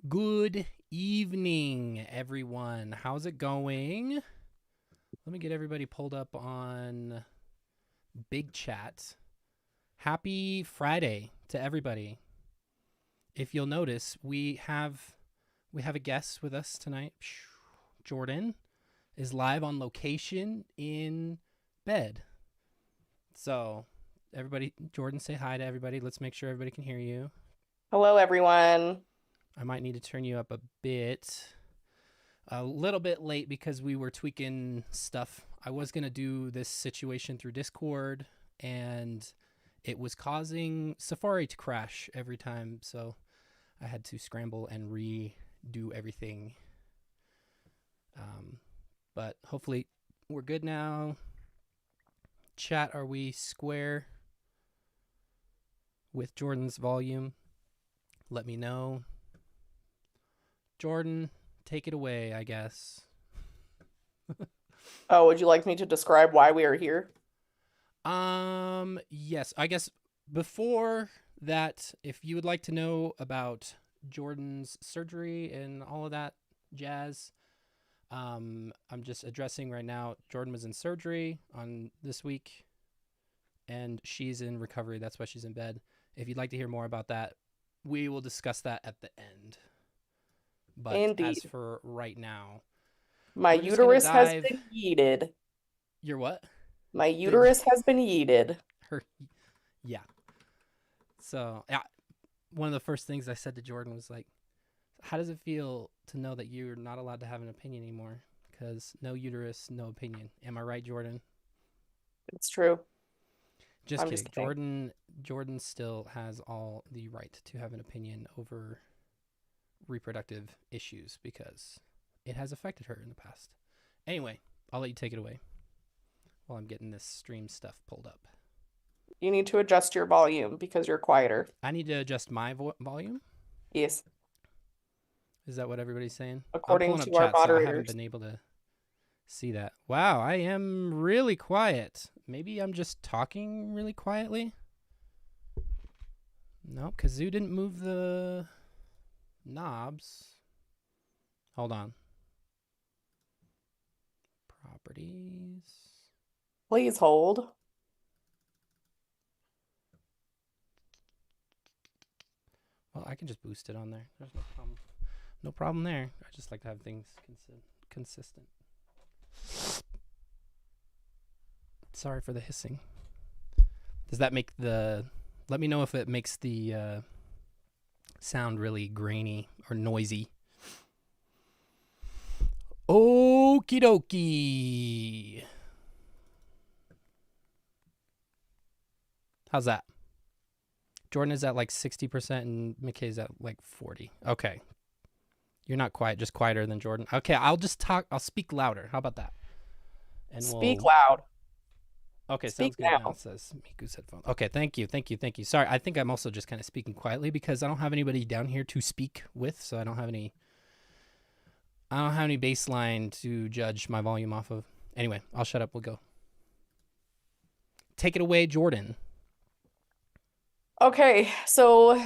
Good evening, everyone. How's it going? Let me get everybody pulled up on Big Chat. Happy Friday to everybody. If you'll notice, we have a guest with us tonight. Jordan is live on location in bed. So, everybody, Jordan, say hi to everybody. Let's make sure everybody can hear you. Hello, everyone. I might need to turn you up a little bit late because we were tweaking stuff. I was going to do this situation through Discord and it was causing Safari to crash every time. So I had to scramble and redo everything. But hopefully we're good now. Chat, are we square with Jordan's volume? Let me know. Jordan, take it away, I guess. Oh, would you like me to describe why we are here? Yes, I guess before that, if you would like to know about Jordan's surgery and all of that jazz, I'm just addressing right now. Jordan was in surgery on this week, and she's in recovery. That's why she's in bed. If you'd like to hear more about that, we will discuss that at the end. But as Indeed. for right now, My we're just gonna uterus has dive. been yeeted. Your what? My The uterus has been yeeted. her, yeah. So yeah, one of the first things I said to Jordan was like, "How does it feel to know that you're not allowed to have an opinion anymore? Because no uterus, no opinion. Am I right, Jordan?" It's true. Just I'm just kidding. kidding. Jordan still has all the right to have an opinion over reproductive issues because it has affected her in the past. Anyway, I'll let you take it away while I'm getting this stream stuff pulled up. You need to adjust your volume because you're quieter. I need to adjust my volume. Yes, Is that what everybody's saying? I'm according pulling up to our chat, so I haven't moderators. been able to see that. Wow, I am really quiet. Maybe I'm just talking really quietly. No, Kazoo didn't move the knobs. Hold on. Properties. Please hold. Well, I can just boost it on there. There's no problem. No problem there. I just like to have things consistent. Sorry for the hissing. Does that make the... Let me know if it makes the sound really grainy or noisy. Okie dokie. How's that? Jordan is at like 60% and McKay's at like 40. Okay. You're not quiet, just quieter than Jordan. Okay, I'll just talk. I'll speak louder. How about that? And Speak we'll... loud. Okay, Speak sounds good now, now. it says Miku's headphones. Okay, thank you. Sorry, I think I'm also just kind of speaking quietly because I don't have anybody down here to speak with, so I don't have any baseline to judge my volume off of. Anyway, I'll shut up. We'll go. Take it away, Jordan. Okay, so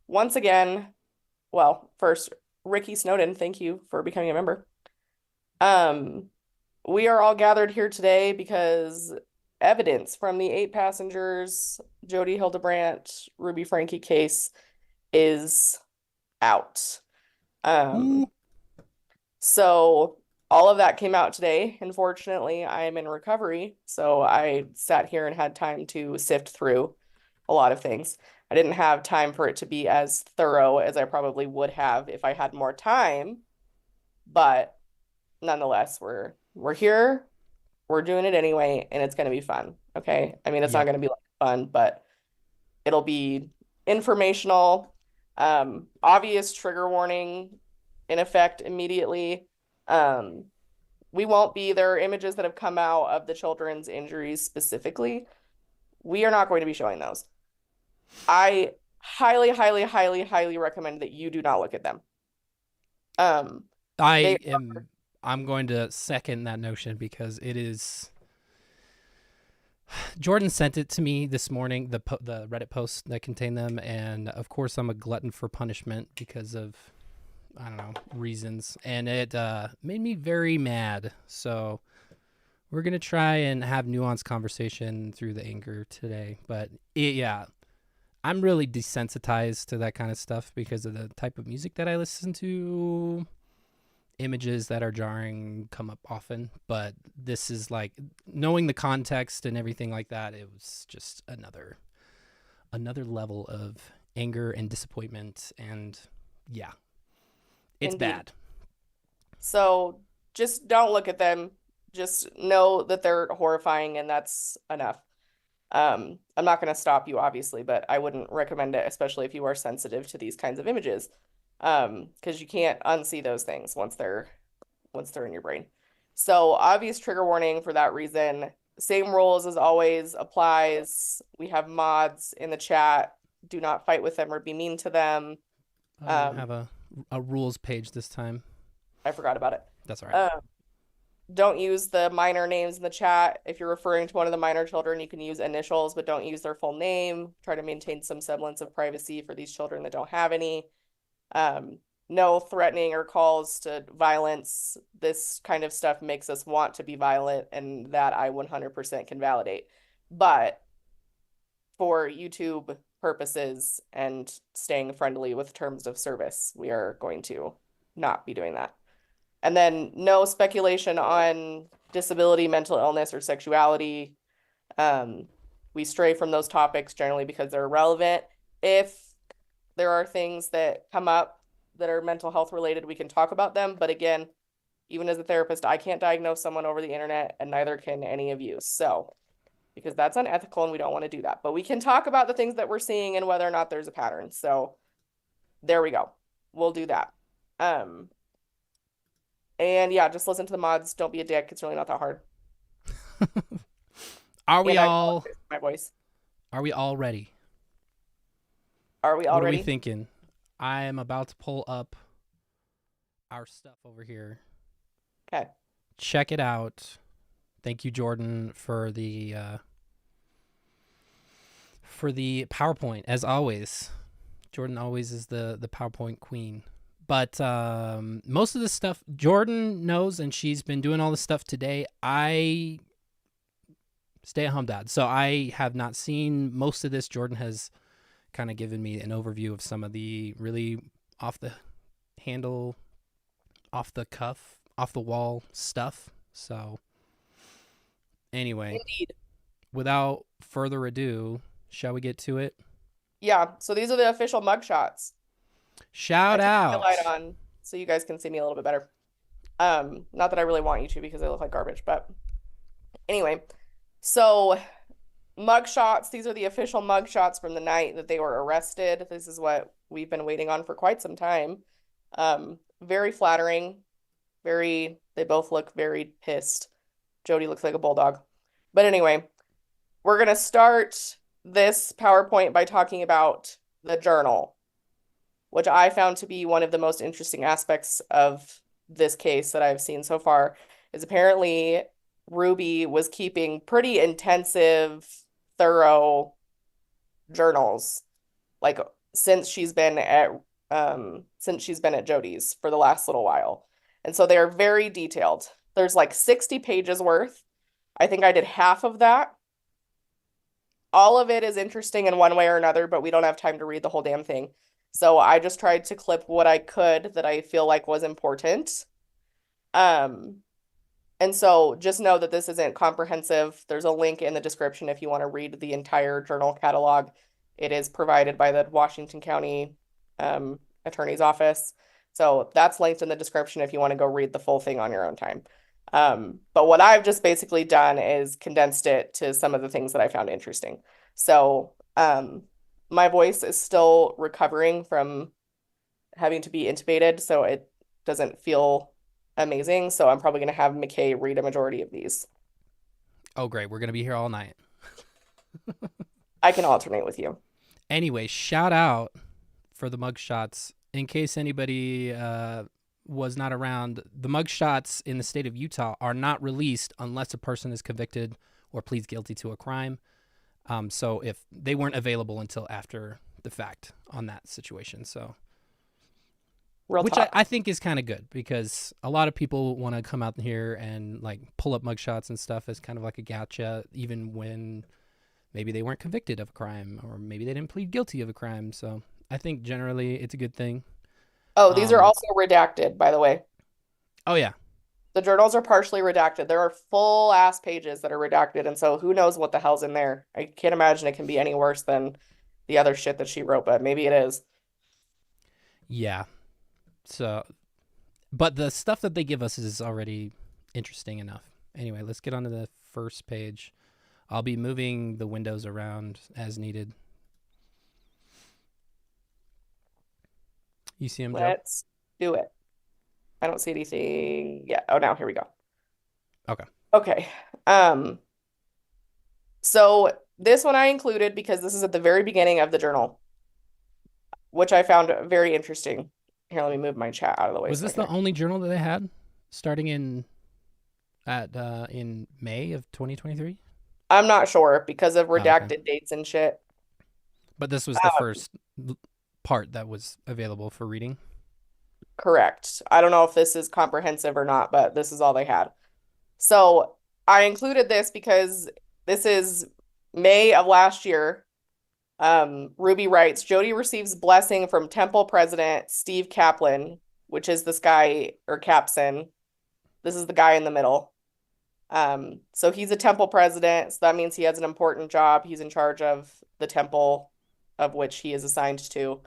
once again, well, first, Ricky Snowden, thank you for becoming a member. Um, we are all gathered here today because evidence from the 8 passengers, Jodi Hildebrandt, Ruby Franke case is out. Um, Ooh. so all of that came out today. Unfortunately, I am in recovery, so I sat here and had time to sift through a lot of things. I didn't have time for it to be as thorough as I probably would have if I had more time, but nonetheless, we're here. We're doing it anyway, and it's going to be fun. Okay. I mean, it's not Yep. going to be like fun, but it'll be informational. Obvious trigger warning in effect immediately. Um, we won't be, there are images that have come out of the children's injuries specifically. We are not going to be showing those. I highly, highly, highly, highly recommend that you do not look at them. Um, they I am. I'm going to second that notion because it is. Jordan sent it to me this morning, the Reddit post that contained them, and of course I'm a glutton for punishment because of I don't know, reasons, and it made me very mad. So we're gonna try and have nuanced conversation through the anger today. But yeah, I'm really desensitized to that kind of stuff because of the type of music that I listen to. Images that are jarring come up often, but this is like knowing the context and everything like that. It was just another level of anger and disappointment, and yeah, it's Indeed. bad. So just don't look at them. Just know that they're horrifying, and that's enough. I'm not going to stop you, obviously, but I wouldn't recommend it, especially if you are sensitive to these kinds of images, because you can't unsee those things once they're in your brain. So obvious trigger warning for that reason. Same rules as always applies. We have mods in the chat. Do not fight with them or be mean to them. Oh, we don't have a rules page this time. I forgot about it. That's all right. Don't use the minor names in the chat. If you're referring to one of the minor children, you can use initials, but don't use their full name. Try to maintain some semblance of privacy for these children that don't have any. No threatening or calls to violence. This kind of stuff makes us want to be violent, and that I 100% can validate. But for YouTube purposes and staying friendly with terms of service, we are going to not be doing that. And then no speculation on disability, mental illness, or sexuality. We stray from those topics generally because they're irrelevant. If there are things that come up that are mental health related, we can talk about them. But again, even as a therapist, I can't diagnose someone over the internet, and neither can any of you. So, because that's unethical and we don't want to do that. But we can talk about the things that we're seeing and whether or not there's a pattern. So there we go. We'll do that. And yeah, just listen to the mods. Don't be a dick. It's really not that hard. Are we And all my voice? Are we all ready? Are we all What are ready? we thinking? I am about to pull up our stuff over here. Okay. Check it out. Thank you, Jordan, for the PowerPoint, as always. Jordan always is the PowerPoint queen. But most of the stuff Jordan knows, and she's been doing all this stuff today. I stay-at-home dad, so I have not seen most of this. Jordan has kind of given me an overview of some of the really off the handle, off the cuff, off the wall stuff. So anyway, Indeed. without further ado, shall we get to it? Yeah. So these are the official mugshots. Shout I turned out. my light on so you guys can see me a little bit better. Not that I really want you to because they look like garbage, but anyway. So mugshots, these are the official mugshots from the night that they were arrested. This is what we've been waiting on for quite some time. Very flattering. They both look very pissed. Jodi looks like a bulldog. But anyway, we're going to start this PowerPoint by talking about the journal, which I found to be one of the most interesting aspects of this case that I've seen so far, is apparently Ruby was keeping pretty intensive, thorough journals, like since she's been at Jodi's for the last little while. And so they are very detailed. There's like 60 pages worth. I think I did half of that. All of it is interesting in one way or another, but we don't have time to read the whole damn thing. So I just tried to clip what I could that I feel like was important. And so just know that this isn't comprehensive. There's a link in the description if you want to read the entire journal catalog. It is provided by the Washington County Attorney's Office. So that's linked in the description if you want to go read the full thing on your own time. But what I've just basically done is condensed it to some of the things that I found interesting. So my voice is still recovering from having to be intubated, so it doesn't feel amazing. So I'm probably going to have McKay read a majority of these. Oh, great. We're going to be here all night. I can alternate with you. Anyway, shout out for the mugshots. In case anybody was not around, the mugshots in the state of Utah are not released unless a person is convicted or pleads guilty to a crime. So if they weren't available until after the fact on that situation. So Real Which talk. I think is kind of good because a lot of people want to come out here and like pull up mugshots and stuff as kind of like a gotcha, even when maybe they weren't convicted of a crime or maybe they didn't plead guilty of a crime. So I think generally it's a good thing. Oh, these are Um, also redacted, by the way. oh yeah, The journals are partially redacted. There are full ass pages that are redacted, and so who knows what the hell's in there. I can't imagine it can be any worse than the other shit that she wrote, but maybe it is. yeah. So, but the stuff that they give us is already interesting enough. Anyway, let's get on to the first page. I'll be moving the windows around as needed. You see them, Joe? Let's do it. I don't see anything yet. Oh, now here we go. Okay. Okay. Um, so this one I included because this is at the very beginning of the journal, which I found very interesting. Here, let me move my chat out of the way Was so I this can. the only journal that they had starting in May of 2023? I'm not sure because of Oh, okay. redacted dates and shit. But this was the first part that was available for reading. Correct. I don't know if this is comprehensive or not, but this is all they had. So I included this because this is May of last year. Ruby writes, Jodi receives blessing from Temple President Steve Kaplan, which is this guy, or Capson. This is the guy in the middle. So he's a temple president, so that means he has an important job. He's in charge of the temple of which he is assigned to.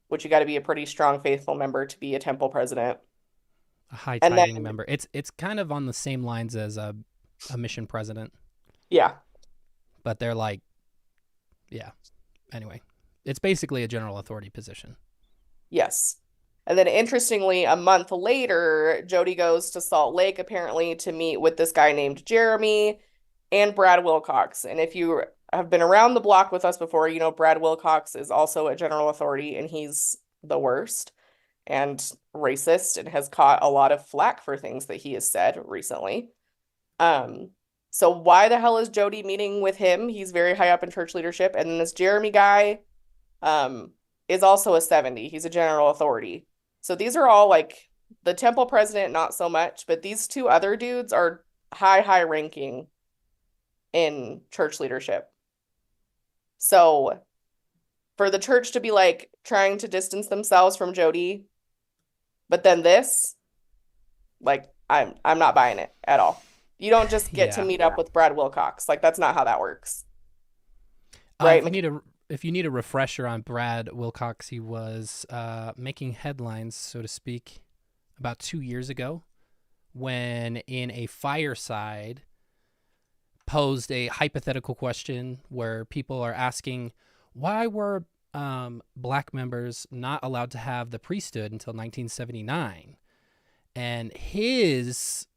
Which you got to be a pretty strong, faithful member to be a temple president. A high And then, tithing member. It's kind of on the same lines as a mission president, yeah, but they're like, yeah. Anyway, it's basically a general authority position. yes. And then interestingly, a month later, Jodi goes to Salt Lake apparently to meet with this guy named Jeremy and Brad Wilcox. And if you have been around the block with us before, you know Brad Wilcox is also a general authority and he's the worst and racist and has caught a lot of flack for things that he has said recently. Um, so why the hell is Jodi meeting with him? He's very high up in church leadership. And then this Jeremy guy, um, is also a 70. He's a general authority. So these are all like the temple president, not so much, but these two other dudes are high ranking in church leadership. So for the church to be like trying to distance themselves from Jodi, but then this, like I'm not buying it at all. You don't just get to Yeah. meet up with Brad Wilcox. Like that's not how that works. If Right? you need a if you need a refresher on Brad Wilcox, he was making headlines, so to speak, about 2 years ago, when in a fireside posed a hypothetical question where people are asking why were black members not allowed to have the priesthood until 1979, and his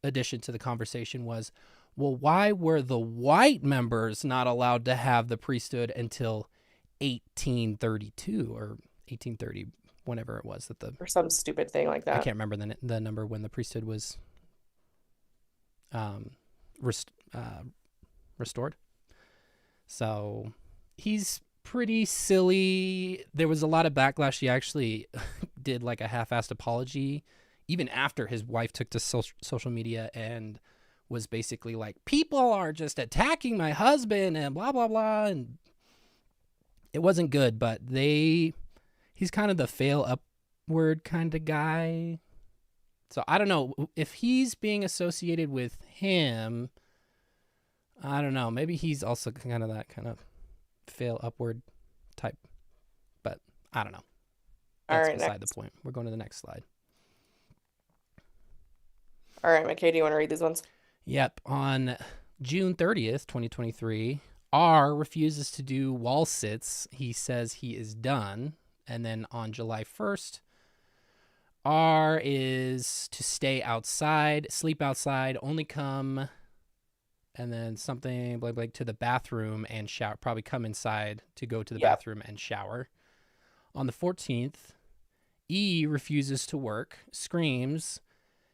addition to the conversation was, well, why were the white members not allowed to have the priesthood until 1832 or 1830, whenever it was that the Or some stupid thing like I that. can't remember the number when the priesthood was um, rest, restored. So he's pretty silly. There was a lot of backlash. He actually did like a half-assed apology even after his wife took to social media and was basically like, people are just attacking my husband and blah blah blah, and it wasn't good. But he's kind of the fail upward kind of guy. So I don't know if he's being associated with him. I don't know. Maybe he's also kind of that kind of fail upward type, but I don't know. All That's right, beside next. the point. We're going to the next slide. All right, McKay, do you want to read these ones? Yep. On June 30th, 2023, R refuses to do wall sits. He says he is done. And then on July 1st, R is to stay outside, sleep outside, only come, and then something like to the bathroom and shower. Probably come inside to go to the Yep. bathroom and shower. On the 14th, E refuses to work, screams,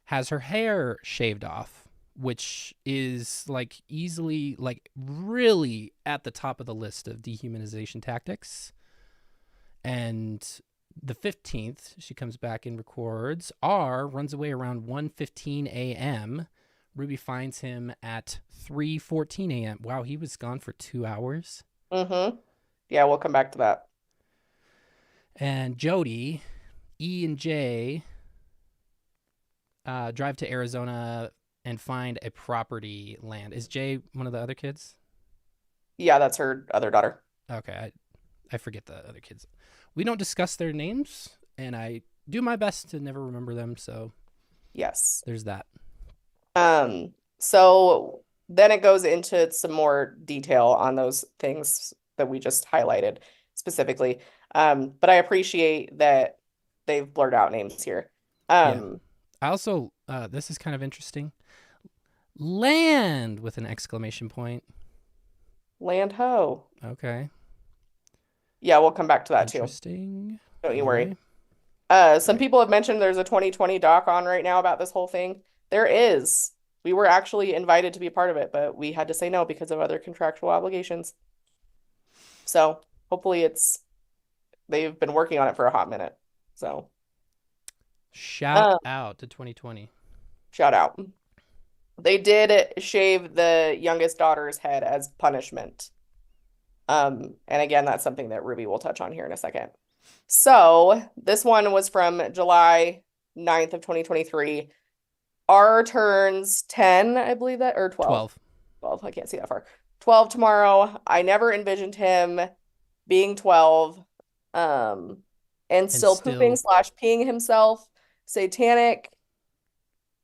has her hair shaved off, which is like easily, like really at the top of the list of dehumanization tactics. And the 15th, she comes back and records. R runs away around 1:15 a.m. Ruby finds him at 3:14 a.m. Wow, he was gone for 2 hours. Mm-hmm. Yeah, we'll come back to that. And Jodi, E and J drive to Arizona and find a property land. Is Jay one of the other kids? Yeah, that's her other daughter. Okay, I forget the other kids. We don't discuss their names, and I do my best to never remember them, so Yes. there's that. So then it goes into some more detail on those things that we just highlighted specifically. But I appreciate that they've blurred out names here. Yeah. I also, this is kind of interesting. Land with an exclamation point. Land ho. Okay. Yeah, we'll come back to that too. Interesting. Don't you Anyway. worry. Some people have mentioned there's a 2020 doc on right now about this whole thing. There is. We were actually invited to be a part of it, but we had to say no because of other contractual obligations. So hopefully they've been working on it for a hot minute. So Shout out to 2020. shout out. They did shave the youngest daughter's head as punishment. And again, that's something that Ruby will touch on here in a second. So this one was from July 9th of 2023. R turns 10, I believe that, or 12. 12, I can't see that far. 12 tomorrow. I never envisioned him being 12, and still pooping / peeing himself. Satanic,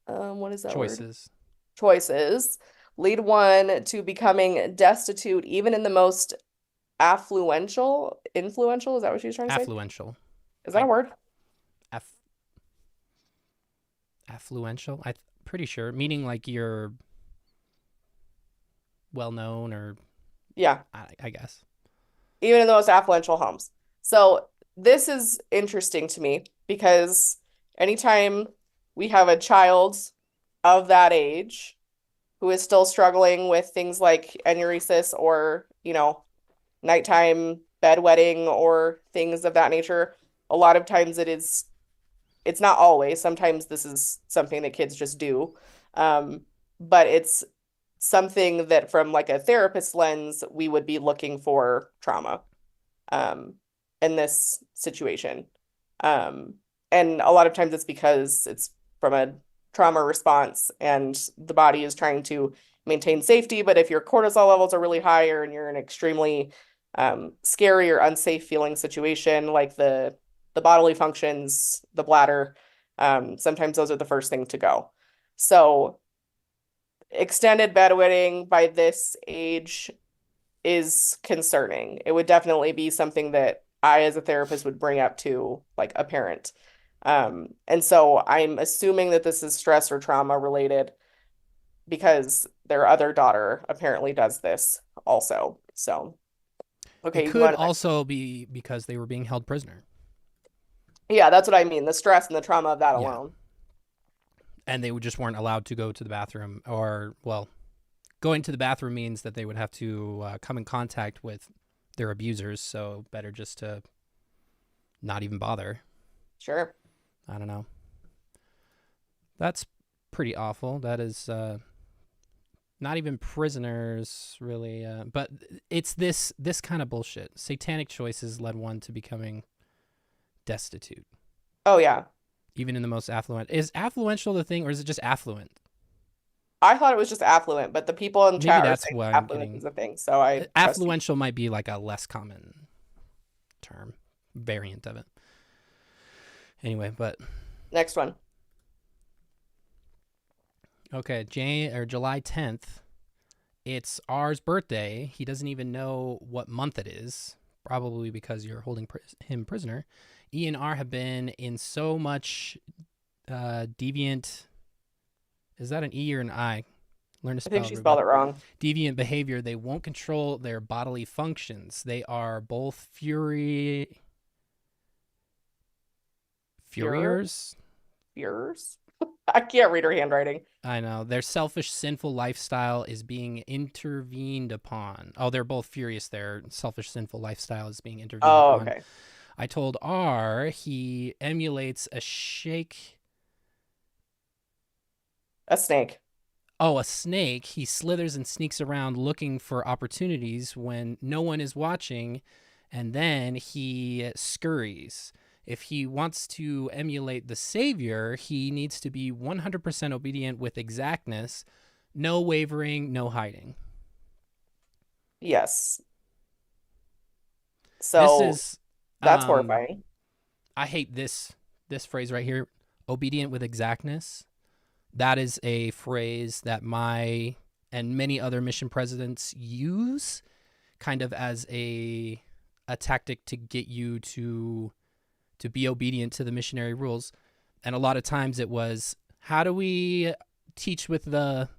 what is that choices. Word? Choices lead one to becoming destitute, even in the most influential, is that what she was trying to say? Affluential. Is that a word? Affluential? I'm pretty sure. Meaning like you're well-known or... Yeah. I guess. Even in the most affluential homes. So this is interesting to me because anytime we have a child of that age who is still struggling with things like enuresis or, nighttime bedwetting or things of that nature, a lot of times it's not always. Sometimes this is something that kids just do. But it's something that from like a therapist lens, we would be looking for trauma in this situation. And a lot of times it's because it's from a trauma response and the body is trying to maintain safety. But if your cortisol levels are really higher and you're in an extremely scary or unsafe feeling situation, like the bodily functions, the bladder, sometimes those are the first thing to go. So extended bedwetting by this age is concerning. It would definitely be something that I, as a therapist, would bring up to like a parent. And so I'm assuming that this is stress or trauma related because their other daughter apparently does this also. So, okay. It could also be because they were being held prisoner. Yeah, that's what I mean. The stress and the trauma of that alone. And they just weren't allowed to go to the bathroom going to the bathroom means that they would have to come in contact with their abusers. So better just to not even bother. Sure. I don't know. That's pretty awful. That is not even prisoners, really. But it's this kind of bullshit. Satanic choices led one to becoming destitute. Oh, yeah. Even in the most affluent. Is affluential the thing, or is it just affluent? I thought it was just affluent, but the people in chat are saying affluent is a thing. So affluential might be like a less common term, variant of it. Anyway, but next one. Okay, July 10th. It's R's birthday. He doesn't even know what month it is, probably because you're holding him prisoner. E and R have been in so much deviant... Is that an E or an I? Learn to spell. I think she spelled it wrong. Deviant behavior. They won't control their bodily functions. They are both furiers? I can't read her handwriting. I know. Their selfish, sinful lifestyle is being intervened upon. Oh, they're both furious. Their selfish, sinful lifestyle is being intervened upon. Okay. I told R he emulates a shake. A snake. Oh, a snake. He slithers and sneaks around looking for opportunities when no one is watching, and then he scurries. If he wants to emulate the Savior, he needs to be 100% obedient with exactness, no wavering, no hiding. Yes. This So is, that's um, horrifying. I hate this phrase right here, obedient with exactness. That is a phrase that my and many other mission presidents use kind of as a tactic to get you to be obedient to the missionary rules. And a lot of times it was, how do we teach with the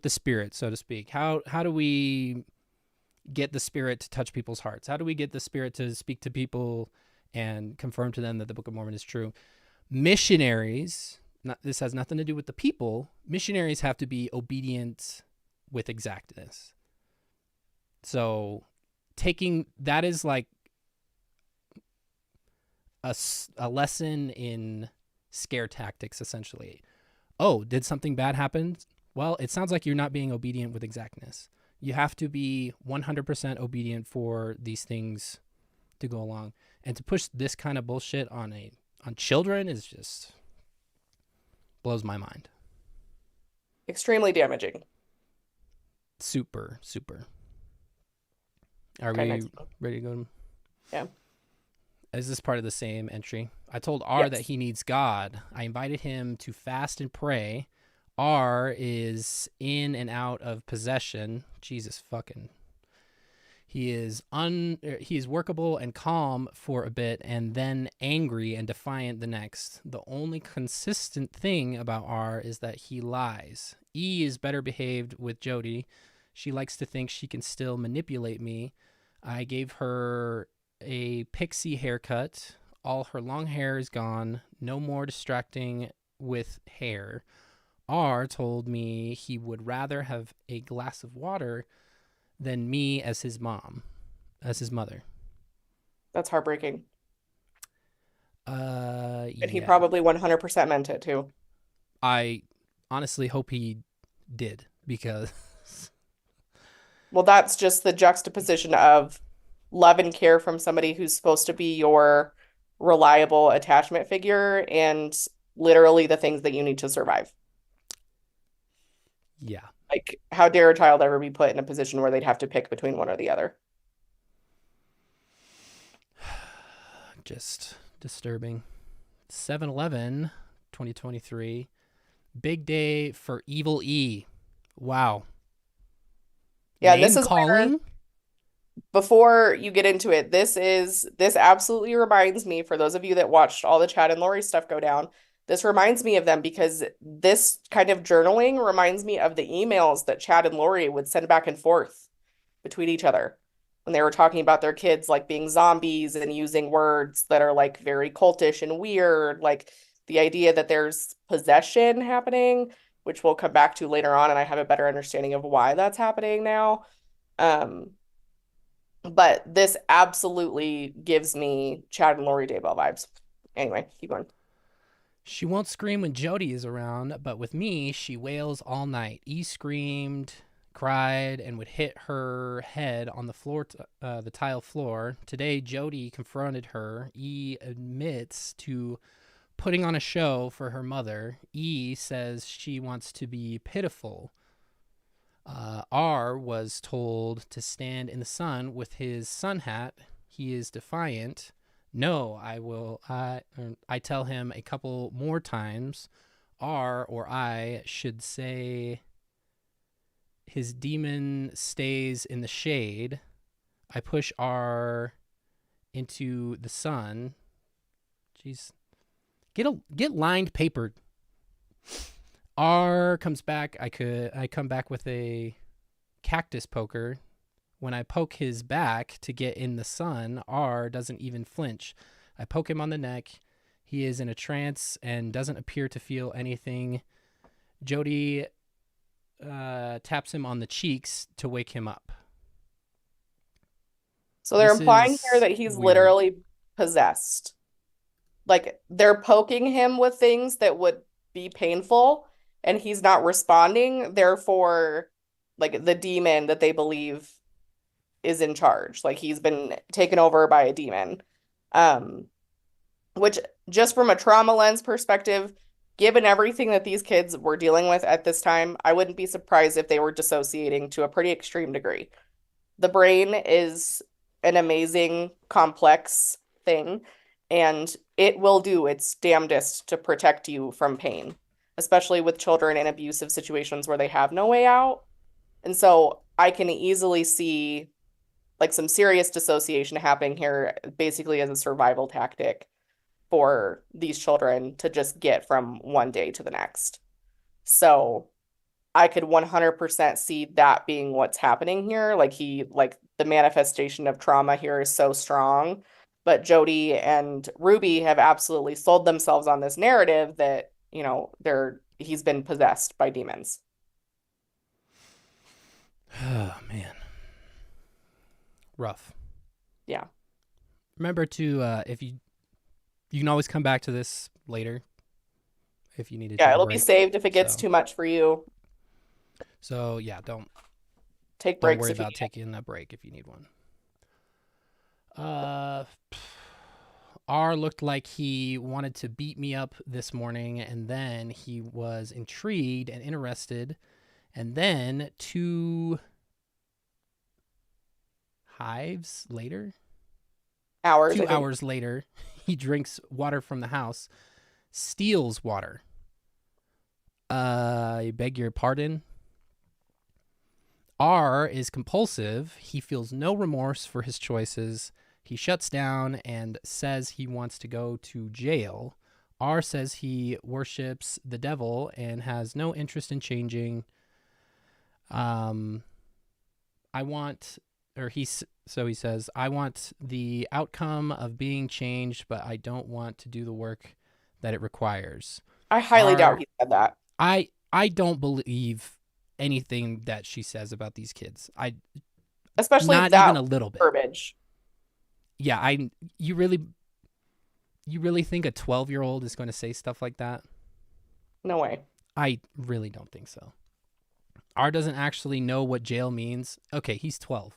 spirit, so to speak? How do we get the spirit to touch people's hearts? How do we get the spirit to speak to people and confirm to them that the Book of Mormon is true? Missionaries, this has nothing to do with the people. Missionaries have to be obedient with exactness. So taking that is like a lesson in scare tactics, essentially. Oh, did something bad happen? Well, it sounds like you're not being obedient with exactness. You have to be 100% obedient for these things to go along. And to push this kind of bullshit on children is just blows my mind. Extremely damaging. Super, super. Are Okay, we next one. ready to go? Yeah. Is this part of the same entry? I told R that Yes. he needs God. I invited him to fast and pray. R is in and out of possession. Jesus fucking. He is workable and calm for a bit and then angry and defiant the next. The only consistent thing about R is that he lies. E is better behaved with Jodi. She likes to think she can still manipulate me. I gave her a pixie haircut. All her long hair is gone. No more distracting with hair. R told me he would rather have a glass of water than me as his mom, as his mother. That's heartbreaking. And he Yeah. probably 100% meant it too. I honestly hope he did because Well, that's just the juxtaposition of love and care from somebody who's supposed to be your reliable attachment figure and literally the things that you need to survive. yeah, Like, how dare a child ever be put in a position where they'd have to pick between one or the other? just disturbing. 7-Eleven 2023. Big day for Evil E. Wow. Yeah, and this Name is where, calling? before you get into it, this absolutely reminds me, for those of you that watched all the Chad and Lori stuff go down, this reminds me of them because this kind of journaling reminds me of the emails that Chad and Lori would send back and forth between each other when they were talking about their kids like being zombies and using words that are like very cultish and weird, like the idea that there's possession happening, which we'll come back to later on, and I have a better understanding of why that's happening now. Um, but this absolutely gives me Chad and Lori Daybell vibes. Anyway, keep going. She won't scream when Jodi is around, but with me, she wails all night. E screamed, cried, and would hit her head on the floor, the tile floor. Today, Jodi confronted her. E admits to putting on a show for her mother. E says she wants to be pitiful. R was told to stand in the sun with his sun hat. He is defiant. No, I will. I tell him a couple more times. R or I should say his demon stays in the shade. I push R into the sun. Jeez, get lined paper. R comes back. I come back with a cactus poker. When I poke his back to get in the sun, R doesn't even flinch. I poke him on the neck. He is in a trance and doesn't appear to feel anything. Jodi taps him on the cheeks to wake him up. So they're This implying here is that he's weird. literally possessed. Like they're poking him with things that would be painful and he's not responding. Therefore, like the demon that they believe is in charge. Like he's been taken over by a demon. Um, which just from a trauma lens perspective, given everything that these kids were dealing with at this time, I wouldn't be surprised if they were dissociating to a pretty extreme degree. The brain is an amazing, complex thing, and it will do its damnedest to protect you from pain, especially with children in abusive situations where they have no way out. And so I can easily see like some serious dissociation happening here, basically as a survival tactic for these children to just get from one day to the next. So I could 100% see that being what's happening here. Like the manifestation of trauma here is so strong. But Jodi and Ruby have absolutely sold themselves on this narrative that, he's been possessed by demons. Oh man, rough. Yeah. Remember to if you can always come back to this later if you need to Yeah, take a it'll be break. saved if it gets So too much for you. so yeah, don't Take don't breaks worry if you about need it. taking a break if you need one. Uh, R looked like he wanted to beat me up this morning, and then he was intrigued and interested, and then 2 hives later, Hours, I two think. hours later, he drinks water from the house, steals water. I beg your pardon. R is compulsive. He feels no remorse for his choices. He shuts down and says he wants to go to jail. R says he worships the devil and has no interest in changing. I want, or he's, so he says, I want the outcome of being changed, but I don't want to do the work that it requires. I highly doubt R, he said that. I don't believe anything that she says about these kids. Especially Not even that a little bit. verbiage. Yeah, you really think a 12-year-old is going to say stuff like that? No way. I really don't think so. R doesn't actually know what jail means. Okay, he's 12.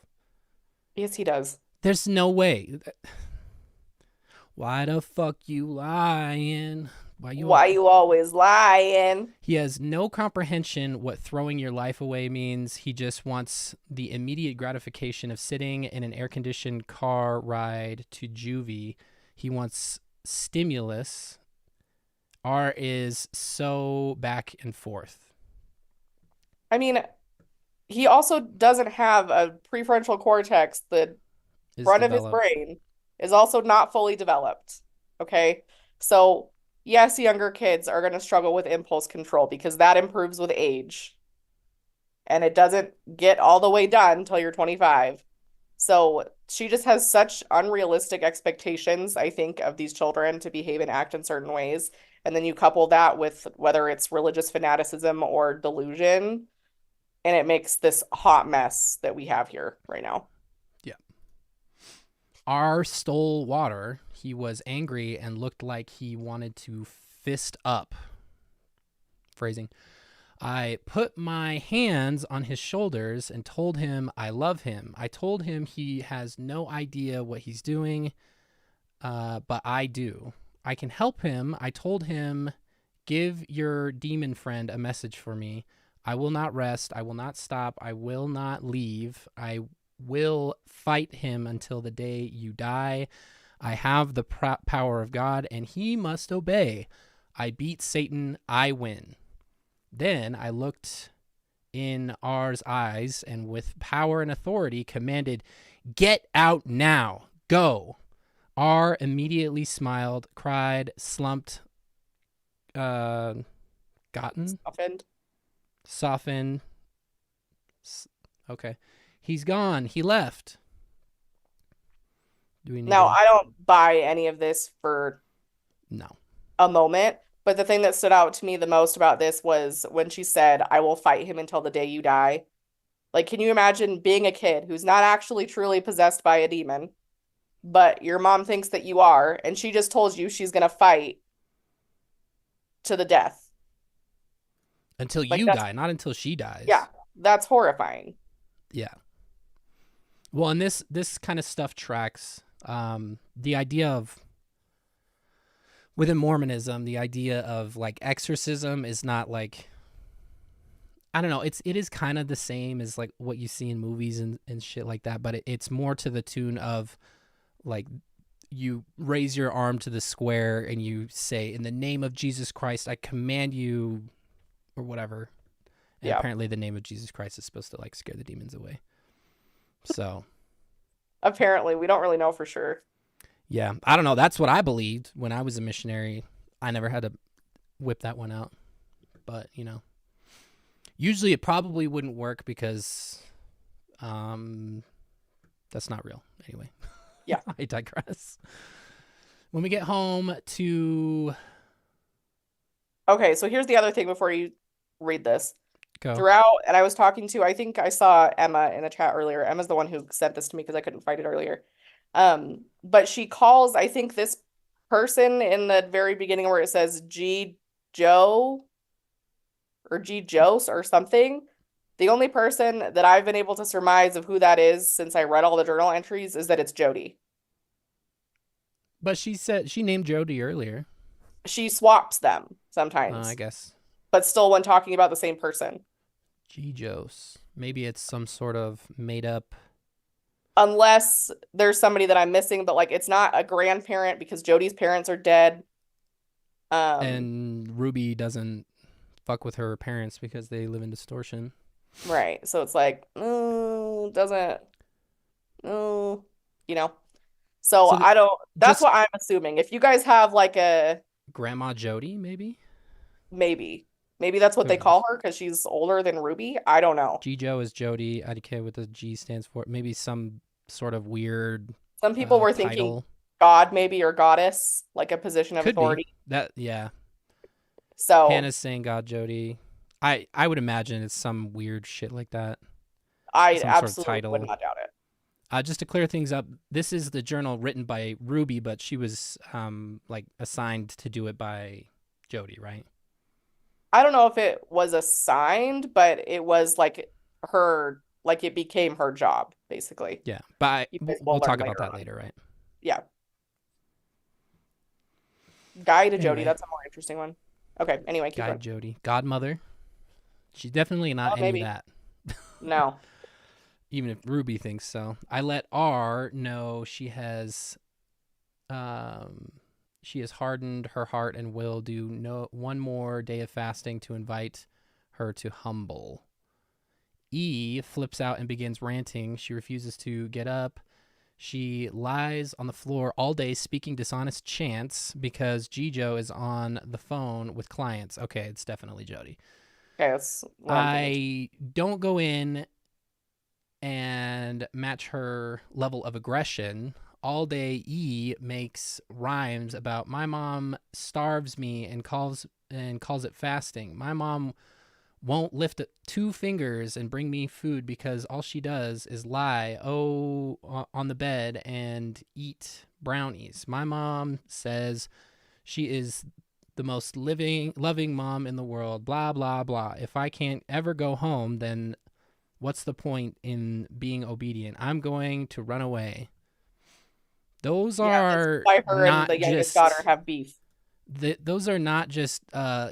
Yes, he does. There's no way. Why the fuck you lying? Why you always lying? He has no comprehension what throwing your life away means. He just wants the immediate gratification of sitting in an air-conditioned car ride to juvie. He wants stimulus. R is so back and forth. I mean, he also doesn't have a prefrontal cortex. The Is front of his developed. brain is also not fully developed. Okay. So, yes, younger kids are going to struggle with impulse control because that improves with age. And it doesn't get all the way done until you're 25. So, she just has such unrealistic expectations, I think, of these children to behave and act in certain ways. And then you couple that with whether it's religious fanaticism or delusion, and it makes this hot mess that we have here right now. Yeah. R stole water. He was angry and looked like he wanted to fist up. Phrasing. I put my hands on his shoulders and told him I love him. I told him he has no idea what he's doing, but I do. I can help him. I told him, give your demon friend a message for me. I will not rest. I will not stop. I will not leave. I will fight him until the day you die. I have the power of God, and he must obey. I beat Satan. I win. Then I looked in R's eyes and with power and authority commanded, get out now. Go. R immediately smiled, cried, slumped, gotten, softened. Okay. He's gone. He left. Do we need Now, I don't buy any of this for No. a moment, but the thing that stood out to me the most about this was when she said, I will fight him until the day you die. Like, can you imagine being a kid who's not actually truly possessed by a demon, but your mom thinks that you are, and she just told you she's gonna fight to the death. Until Like you that's die, not until she yeah, dies. that's horrifying. Yeah. Well, and this kind of stuff tracks the idea of within Mormonism, the idea of like exorcism is not like I don't know. It is kind of the same as like what you see in movies and shit like that, but it's more to the tune of like you raise your arm to the square and you say, "In the name of Jesus Christ, I command you," or whatever. And Yeah. apparently, the name of Jesus Christ is supposed to like scare the demons away. So Apparently, we don't really know for sure. yeah, I don't know. That's what I believed when I was a missionary. I never had to whip that one out, but usually it probably wouldn't work because um, that's not real. Anyway, Yeah. I digress. When we get home to Okay, so here's the other thing before you read this. go, Throughout, and I was talking to, I think I saw Emma in the chat earlier. Emma's the one who sent this to me because I couldn't find it earlier. But she calls, I think, this person in the very beginning where it says G Joe or G Jose or something. The only person that I've been able to surmise of who that is since I read all the journal entries is that it's Jodi. but she said she named Jodi earlier. She swaps them I sometimes, guess but still when talking about the same person. G-Jose. Maybe it's some sort of made up. Unless there's somebody that I'm missing, but like it's not a grandparent because Jodi's parents are dead. Um, And Ruby doesn't fuck with her parents because they live in distortion. right. So it's like, doesn't, no, you know. So So I don't, that's just what I'm assuming. If you guys have like a Grandma Jodi, maybe? maybe, maybe that's what Who they knows? call her because she's older than Ruby. I don't know. G-Jo is Jodi. IDK with the G stands for maybe some sort of weird Some people were thinking title. God maybe or goddess, like a position of Could be. authority. That, yeah. So Hannah's saying God Jodi. I would imagine it's some weird shit like that. I Some sort of absolutely would title. not doubt it. Just to clear things up, this is the journal written by Ruby, but she was like assigned to do it by Jodi, right? I don't know if it was assigned, but it was like her, like it became her job, basically. Yeah, but You guys we'll will learn talk about later that on. later, right? Yeah. Guy to Jodi, Anyway, that's a more interesting one. Okay, anyway, keep guide going. Jodi, godmother. She's definitely not Oh, any of maybe. that, No. even if Ruby thinks so. I let R know um, she has hardened her heart and will do no one more day of fasting to invite her to humble. E flips out and begins ranting. She refuses to get up. She lies on the floor all day speaking dishonest chants because Jijo is on the phone with clients. Okay, it's definitely Jodi. Okay, that's what I'm thinking. I don't go in and match her level of aggression. All day E makes rhymes about my mom starves me and calls it fasting. My mom won't lift two fingers and bring me food because all she does is lie on the bed and eat brownies. My mom says she is the most loving mom in the world, blah blah blah. If I can't ever go home, then what's the point in being obedient? I'm going to run away. Those Yeah, this is are why her and not the youngest daughter just have beef. those are not just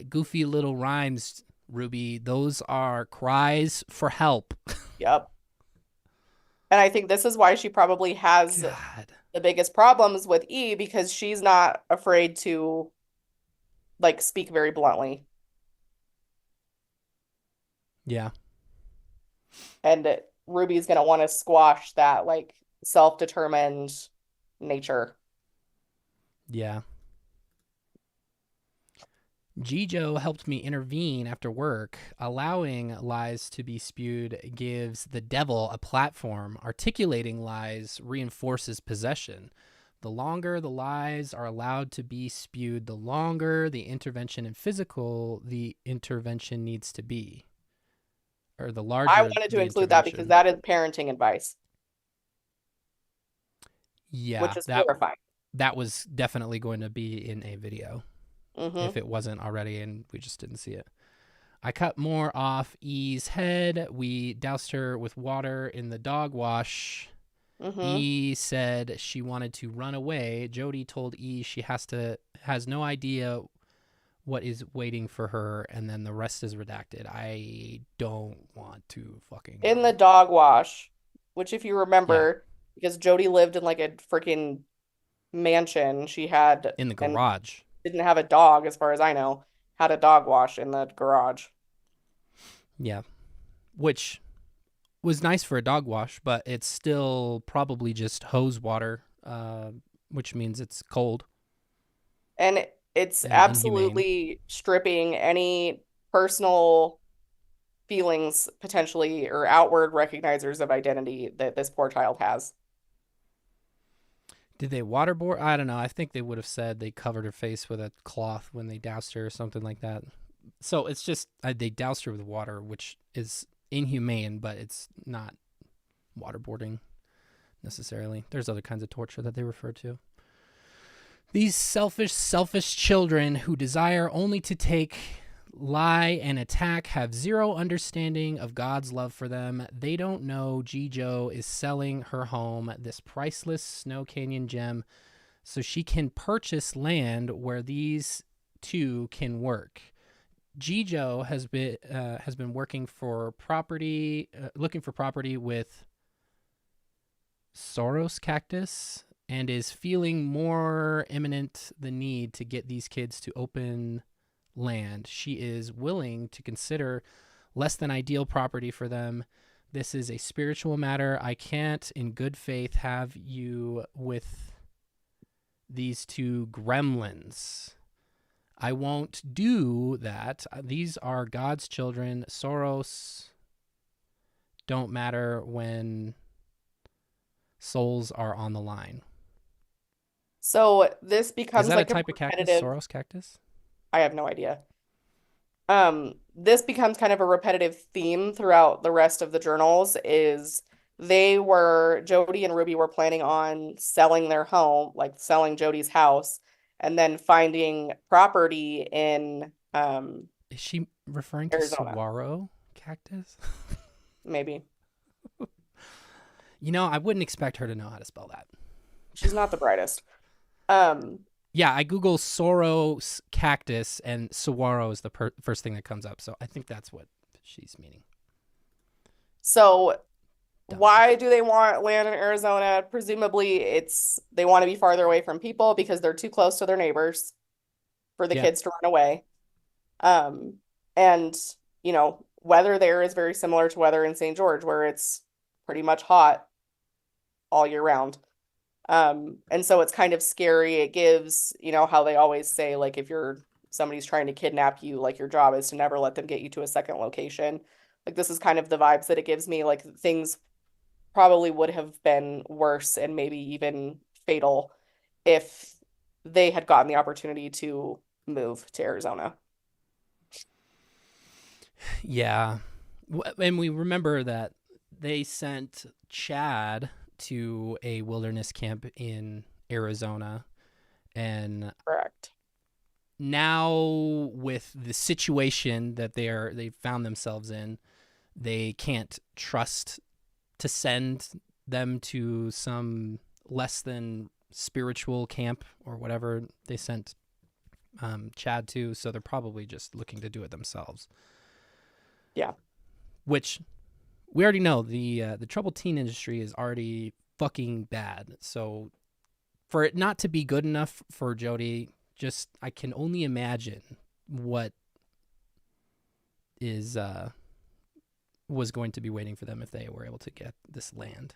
goofy little rhymes, Ruby. Those are cries for help. Yep. And I think this is why she probably has God. the biggest problems with E because she's not afraid to like speak very bluntly. Yeah. And Ruby's gonna want to squash that like self-determined nature. Yeah. Jijo helped me intervene after work. Allowing lies to be spewed gives the devil a platform. Articulating lies reinforces possession. The longer the lies are allowed to be spewed, the longer the intervention needs to be, or the I larger wanted to the include that because intervention. that is parenting advice. Yeah, which is horrifying. that was definitely going to be in a video Mm-hmm. if it wasn't already and we just didn't see it. I cut more off E's head. We doused her with water in the dog wash. Mm-hmm. E said she wanted to run away. Jodi told E she has no idea what is waiting for her, and then the rest is redacted. I don't want to fucking In the know. dog wash, which if you Yeah, remember, because Jodi lived in like a freaking mansion, she had in the and garage. didn't have a dog, as far as I know, had a dog wash in the garage. Yeah, which was nice for a dog wash, but it's still probably just hose water, which means it's cold And it's and inhumane. absolutely stripping any personal feelings potentially or outward recognizers of identity that this poor child has. Did they waterboard? I don't know. I think they would have said they covered her face with a cloth when they doused her or something like that. So it's just they doused her with water, which is inhumane, but it's not waterboarding necessarily. There's other kinds of torture that they refer to. These selfish children who desire only to take, lie, and attack have zero understanding of God's love for them. They don't know Jijo is selling her home, this priceless Snow Canyon gem, so she can purchase land where these two can work. Jijo has been working for property, looking for property with Soros cactus, and is feeling more imminent the need to get these kids to open land. She is willing to consider less than ideal property for them. This is a spiritual matter. I can't, in good faith, have you with these two gremlins. I won't do that. These are God's children. Soros don't matter when souls are on the line. So this Is becomes that a like a type of cactus? repetitive, Soros cactus? I have no idea. This becomes kind of a repetitive theme throughout the rest of the journals is Jodi and Ruby were planning on selling their home, like selling Jodi's house, and then finding property in Is she referring to Arizona, saguaro cactus? maybe. You know, I wouldn't expect her to know how to spell that. She's not the brightest. Um, Yeah, I Google Soros cactus and saguaro is the first thing that comes up. So I think that's what she's meaning. so why Dumbass. do they want land in Arizona? Presumably they want to be farther away from people because they're too close to their neighbors for the Yeah. kids to run away. Um, and weather there is very similar to weather in St. George, where it's pretty much hot all year round. And so it's kind of scary. It gives, how they always say, like, if somebody's trying to kidnap you, like your job is to never let them get you to a second location. Like this is kind of the vibes that it gives me. Like things probably would have been worse and maybe even fatal if they had gotten the opportunity to move to Arizona. Yeah. And we remember that they sent Chad to a wilderness camp in Arizona. And Correct. now with the situation that they found themselves in, they can't trust to send them to some less than spiritual camp or whatever they sent Chad to. So they're probably just looking to do it themselves. Yeah. Which we already know the troubled teen industry is already fucking bad. So for it not to be good enough for Jodi, just I can only imagine what is was going to be waiting for them if they were able to get this land.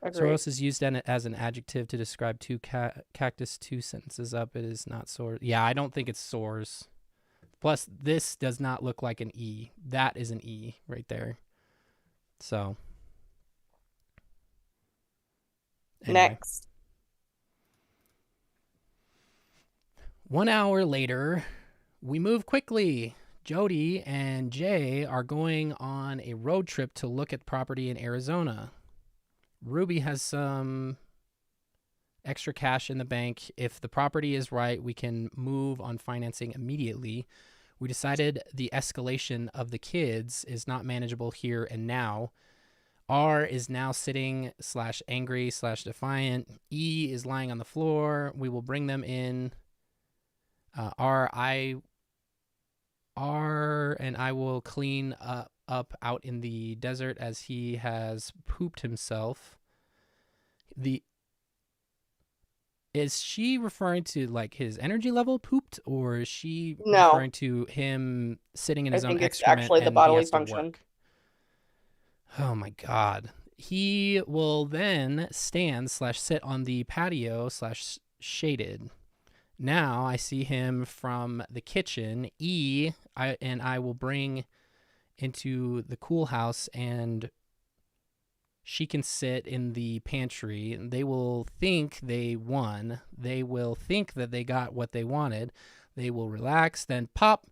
Agreed. Soros is used as an adjective to describe cactus 2 sentences up. It is not sore. Yeah, I don't think it's sores. Plus, this does not look like an E. That is an E right there. So, anyway. Next. 1 hour later, we move quickly. Jodi and Jay are going on a road trip to look at property in Arizona. Ruby has some extra cash in the bank. If the property is right, we can move on financing immediately. We decided the escalation of the kids is not manageable here and now. R is now sitting / angry / defiant. E is lying on the floor. We will bring them in. R and I will clean up out in the desert as he has pooped himself. Is she referring to like his energy level pooped, or is she No, referring to him sitting in I his own think it's excrement actually the and he bodily has to function. work? Oh my God. He will then stand / sit on the patio / shaded. Now I see him from the kitchen. I will bring into the cool house, and she can sit in the pantry. They will think they won. They will think that they got what they wanted. They will relax, then pop.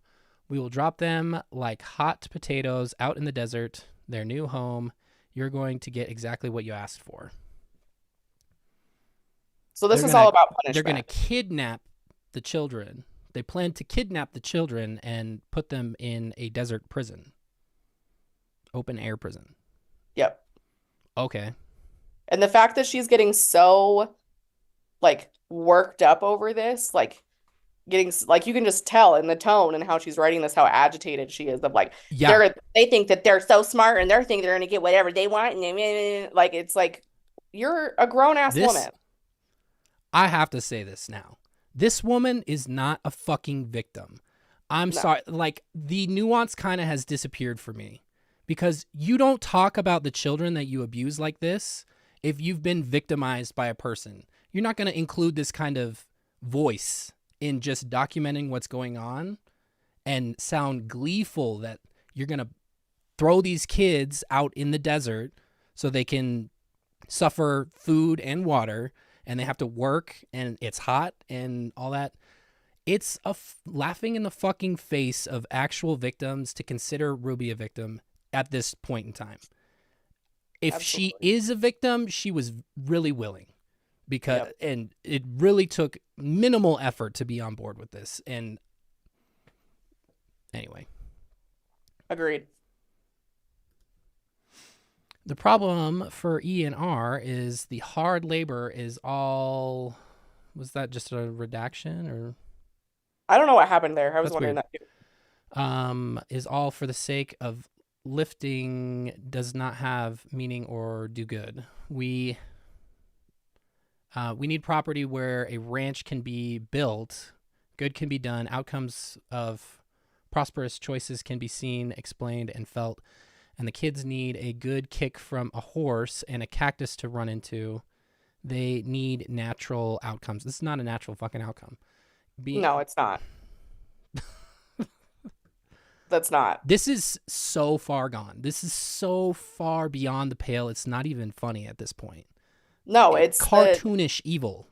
We will drop them like hot potatoes out in the desert, their new home. You're going to get exactly what you asked for. So this They're is gonna all about they're gonna punishment. kidnap the children. They plan to kidnap the children and put them in a desert prison, open air prison. Yep. Okay. And the fact that she's getting so like worked up over this, like getting like you can just tell in the tone and how she's writing this how agitated she is of like Yeah. they think that they're so smart and they're thinking they're gonna get whatever they want and like it's like you're a grown ass This woman. I have to say this now. This woman is not a fucking victim. I'm No. sorry. Like, the nuance kind of has disappeared for me because you don't talk about the children that you abuse like this if you've been victimized by a person. You're not going to include this kind of voice in just documenting what's going on and sound gleeful that you're going to throw these kids out in the desert so they can suffer food and water, and they have to work and it's hot and all that. It's laughing in the fucking face of actual victims to consider Ruby a victim at this point in time. If she Absolutely. is a victim, she was really willing, because Yep. and it really took minimal effort to be on board with this. And anyway, Agreed. the problem for E and R is the hard labor is all. Was that just a redaction, or I don't know what happened there. I was that's wondering weird? that too. Is all for the sake of lifting, does not have meaning or do good. We need property where a ranch can be built, good can be done, outcomes of prosperous choices can be seen, explained, and felt, and the kids need a good kick from a horse and a cactus to run into. They need natural outcomes. This is not a natural fucking outcome. No, it's not. That's not. This is so far gone. This is so far beyond the pale. It's not even funny at this point. No, it's the Cartoonish evil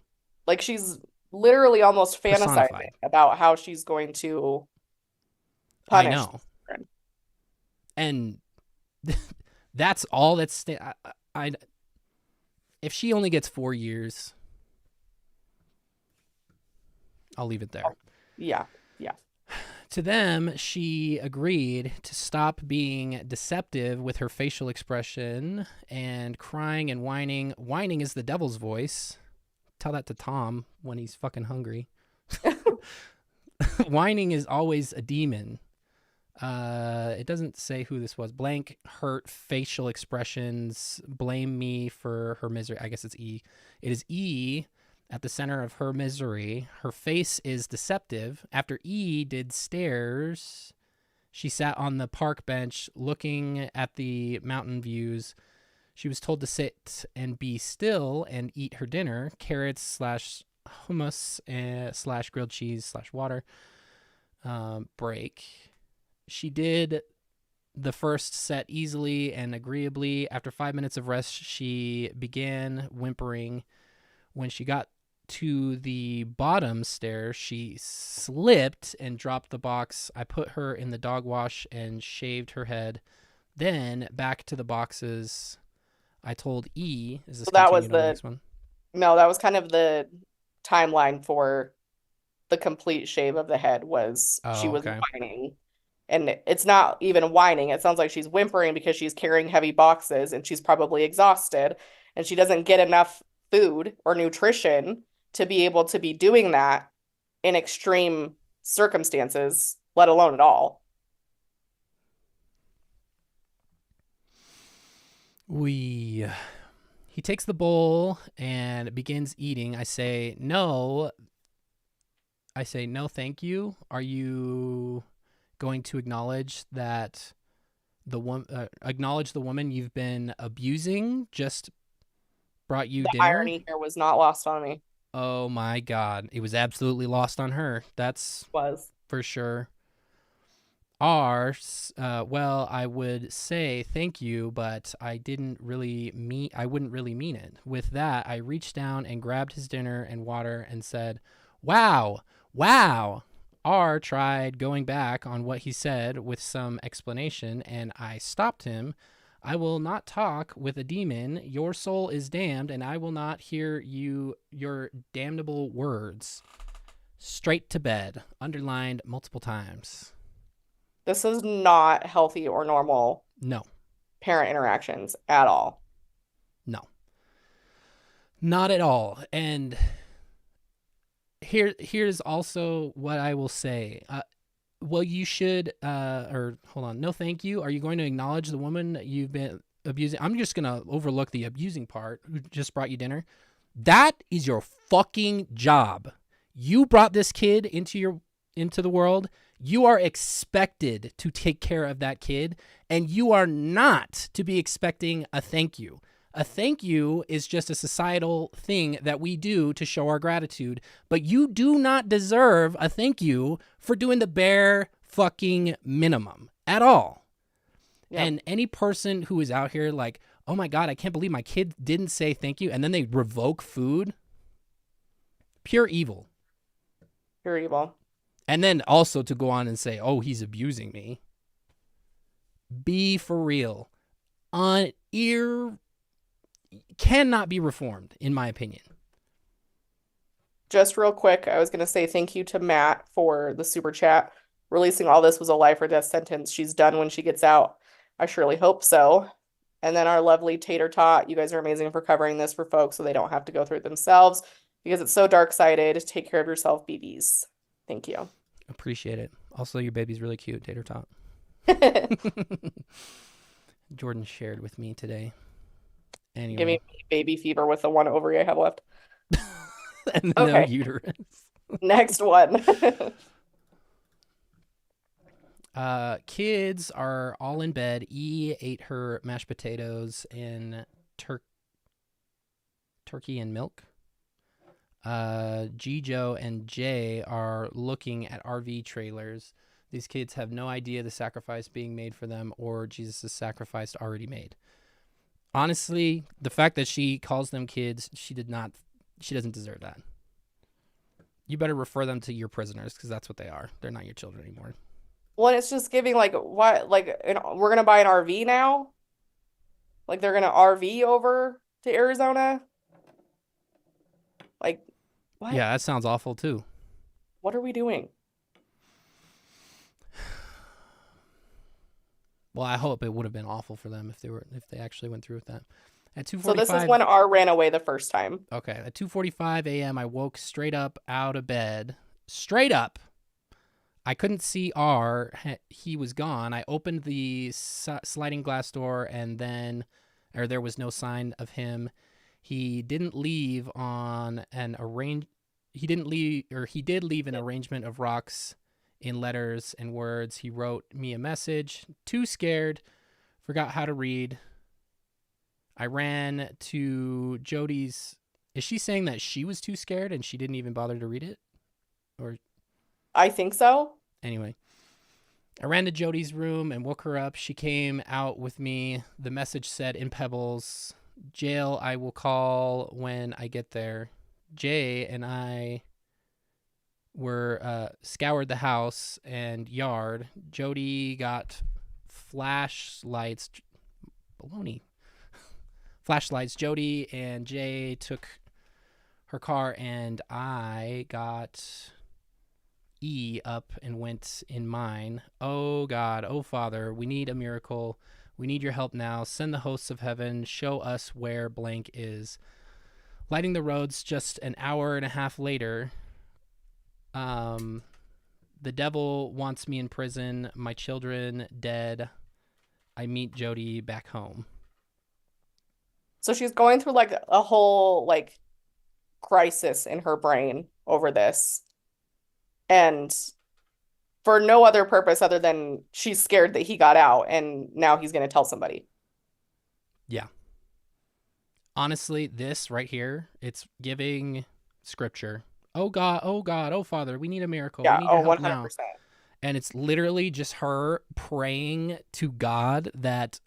like she's literally almost fantasizing personified. about how she's going to I punish know. children. And that's all that's I if she only gets 4 years, I'll leave it there. Yeah. Yeah. To them, she agreed to stop being deceptive with her facial expression and crying and whining. Whining is the devil's voice. Tell that to Tom when he's fucking hungry. Whining is always a demon. It doesn't say who this was. Blank hurt facial expressions. Blame me for her misery. I guess it's E. It is E at the center of her misery. Her face is deceptive. After E did stairs, she sat on the park bench looking at the mountain views. She was told to sit and be still and eat her dinner, carrots / hummus / grilled cheese / water. Break. She did the first set easily and agreeably. After 5 minutes of rest, she began whimpering. When she got to the bottom stairs, she slipped and dropped the box. I put her in the dog wash and shaved her head. Then back to the boxes. I told E, is this So that was continued on the the next one? No, that was kind of the timeline for the complete shave of the head was she Oh, was okay. whining. And it's not even whining. It sounds like she's whimpering because she's carrying heavy boxes and she's probably exhausted and she doesn't get enough food or nutrition to be able to be doing that in extreme circumstances, let alone at all. We He takes the bowl and begins eating. I say no, thank you. Are you going to acknowledge that acknowledge the woman you've been abusing just brought you The dinner? irony here was not lost on me. Oh my god, it was absolutely lost on her. That's Was. for sure. R, well, I would say thank you, but I wouldn't really mean it. With that, I reached down and grabbed his dinner and water and said, wow, wow. R tried going back on what he said with some explanation, and I stopped him. I will not talk with a demon. Your soul is damned, and I will not hear your damnable words. Straight to bed, underlined multiple times. This is not healthy or normal No, parent interactions at all. no, not at all. And here's also what I will say. Well, you should, or hold on. No, thank you. Are you going to acknowledge the woman that you've been abusing? I'm just going to overlook the abusing part who just brought you dinner. That is your fucking job. You brought this kid into the world. You are expected to take care of that kid, and you are not to be expecting a thank you. A thank you is just a societal thing that we do to show our gratitude, but you do not deserve a thank you for doing the bare fucking minimum at all. Yep. And any person who is out here like, oh my God, I can't believe my kid didn't say thank you, and then they revoke food, pure evil. Pure evil. And then also to go on and say, oh, he's abusing me. Be for real. Ear cannot be reformed, in my opinion. Just real quick, I was going to say thank you to Matt for the super chat. Releasing all this was a life or death sentence. She's done when she gets out. I surely hope so. And then our lovely Tater Tot, you guys are amazing for covering this for folks so they don't have to go through it themselves because it's so dark-sided. Take care of yourself, BBs. Thank you. Appreciate it. Also, your baby's really cute, Tater Tot. Jordan shared with me today. Anyway. Give me baby fever with the one ovary I have left. And no Okay. uterus. Next one. Kids are all in bed. E ate her mashed potatoes and turkey and milk. Jijo and Jay are looking at RV trailers. These kids have no idea the sacrifice being made for them or Jesus' sacrifice already made. Honestly, the fact that she calls them kids, she doesn't deserve that. You better refer them to your prisoners because that's what they are. They're not your children anymore. Well, it's just giving like what we're gonna buy an RV now? Like they're gonna RV over to Arizona? Like what? Yeah, that sounds awful too. What are we doing? Well, I hope it would have been awful for them if they actually went through with that. At So this is 2:45. when R ran away the first time. Okay, at 2:45 a.m. I woke straight up out of bed. Straight up. I couldn't see R. He was gone. I opened the sliding glass door and there was no sign of him. He didn't leave on an he didn't leave, or he did leave an arrangement of rocks in letters and words. He wrote me a message. Too scared, forgot how to read. I ran to Jodi's. Is she saying that she was too scared and she didn't even bother to read it? Or I think so. anyway, I ran to Jodi's room and woke her up. She came out with me. The message said in Pebbles, jail I will call when I get there. Jay and I were scoured the house and yard. Jodi got flashlights. Baloney. Flashlights. Jodi and Jay took her car, and I got E up and went in mine. Oh God, oh Father, we need a miracle. We need your help now. Send the hosts of heaven. Show us where blank is. Lighting the roads just an hour and a half later. The devil wants me in prison. My children dead. I meet Jodi back home. So she's going through like a whole like crisis in her brain over this. And for no other purpose other than she's scared that he got out and now he's going to tell somebody. Yeah. Honestly, this right here, it's giving scripture. Oh God, oh Father, we need a miracle. We Yeah, need your oh, help now. 100%. And it's literally just her praying to God that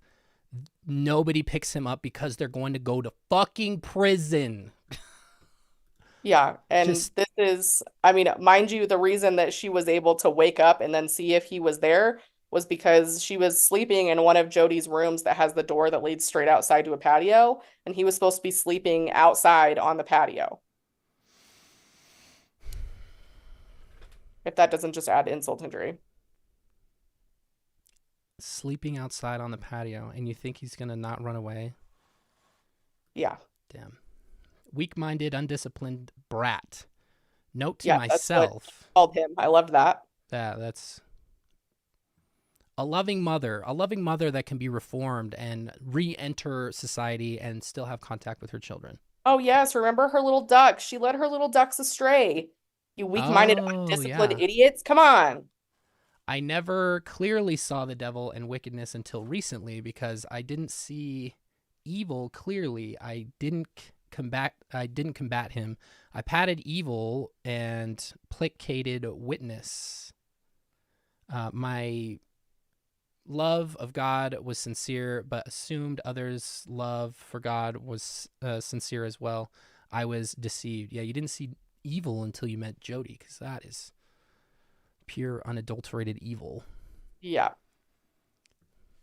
nobody picks him up because they're going to go to fucking prison. Yeah, and Just this is, I mean, mind you, the reason that she was able to wake up and then see if he was there was because she was sleeping in one of Jodi's rooms that has the door that leads straight outside to a patio, and he was supposed to be sleeping outside on the patio. If that doesn't just add insult to injury. sleeping outside on the patio, and you think he's going to not run away? Yeah. Damn. Weak-minded, undisciplined brat. Note to Yeah, that's what myself. called him. I loved that. That's a loving mother that can be reformed and re-enter society and still have contact with her children. Oh, yes, remember her little ducks? She led her little ducks astray. You weak-minded, Oh, undisciplined yeah. idiots. Come on. I never clearly saw the devil and wickedness until recently because I didn't see evil clearly. I didn't combat him. I patted evil and placated witness. My love of God was sincere, but assumed others' love for God was sincere as well. I was deceived. Yeah, you didn't see evil until you met Jodi, because that is pure, unadulterated evil. Yeah.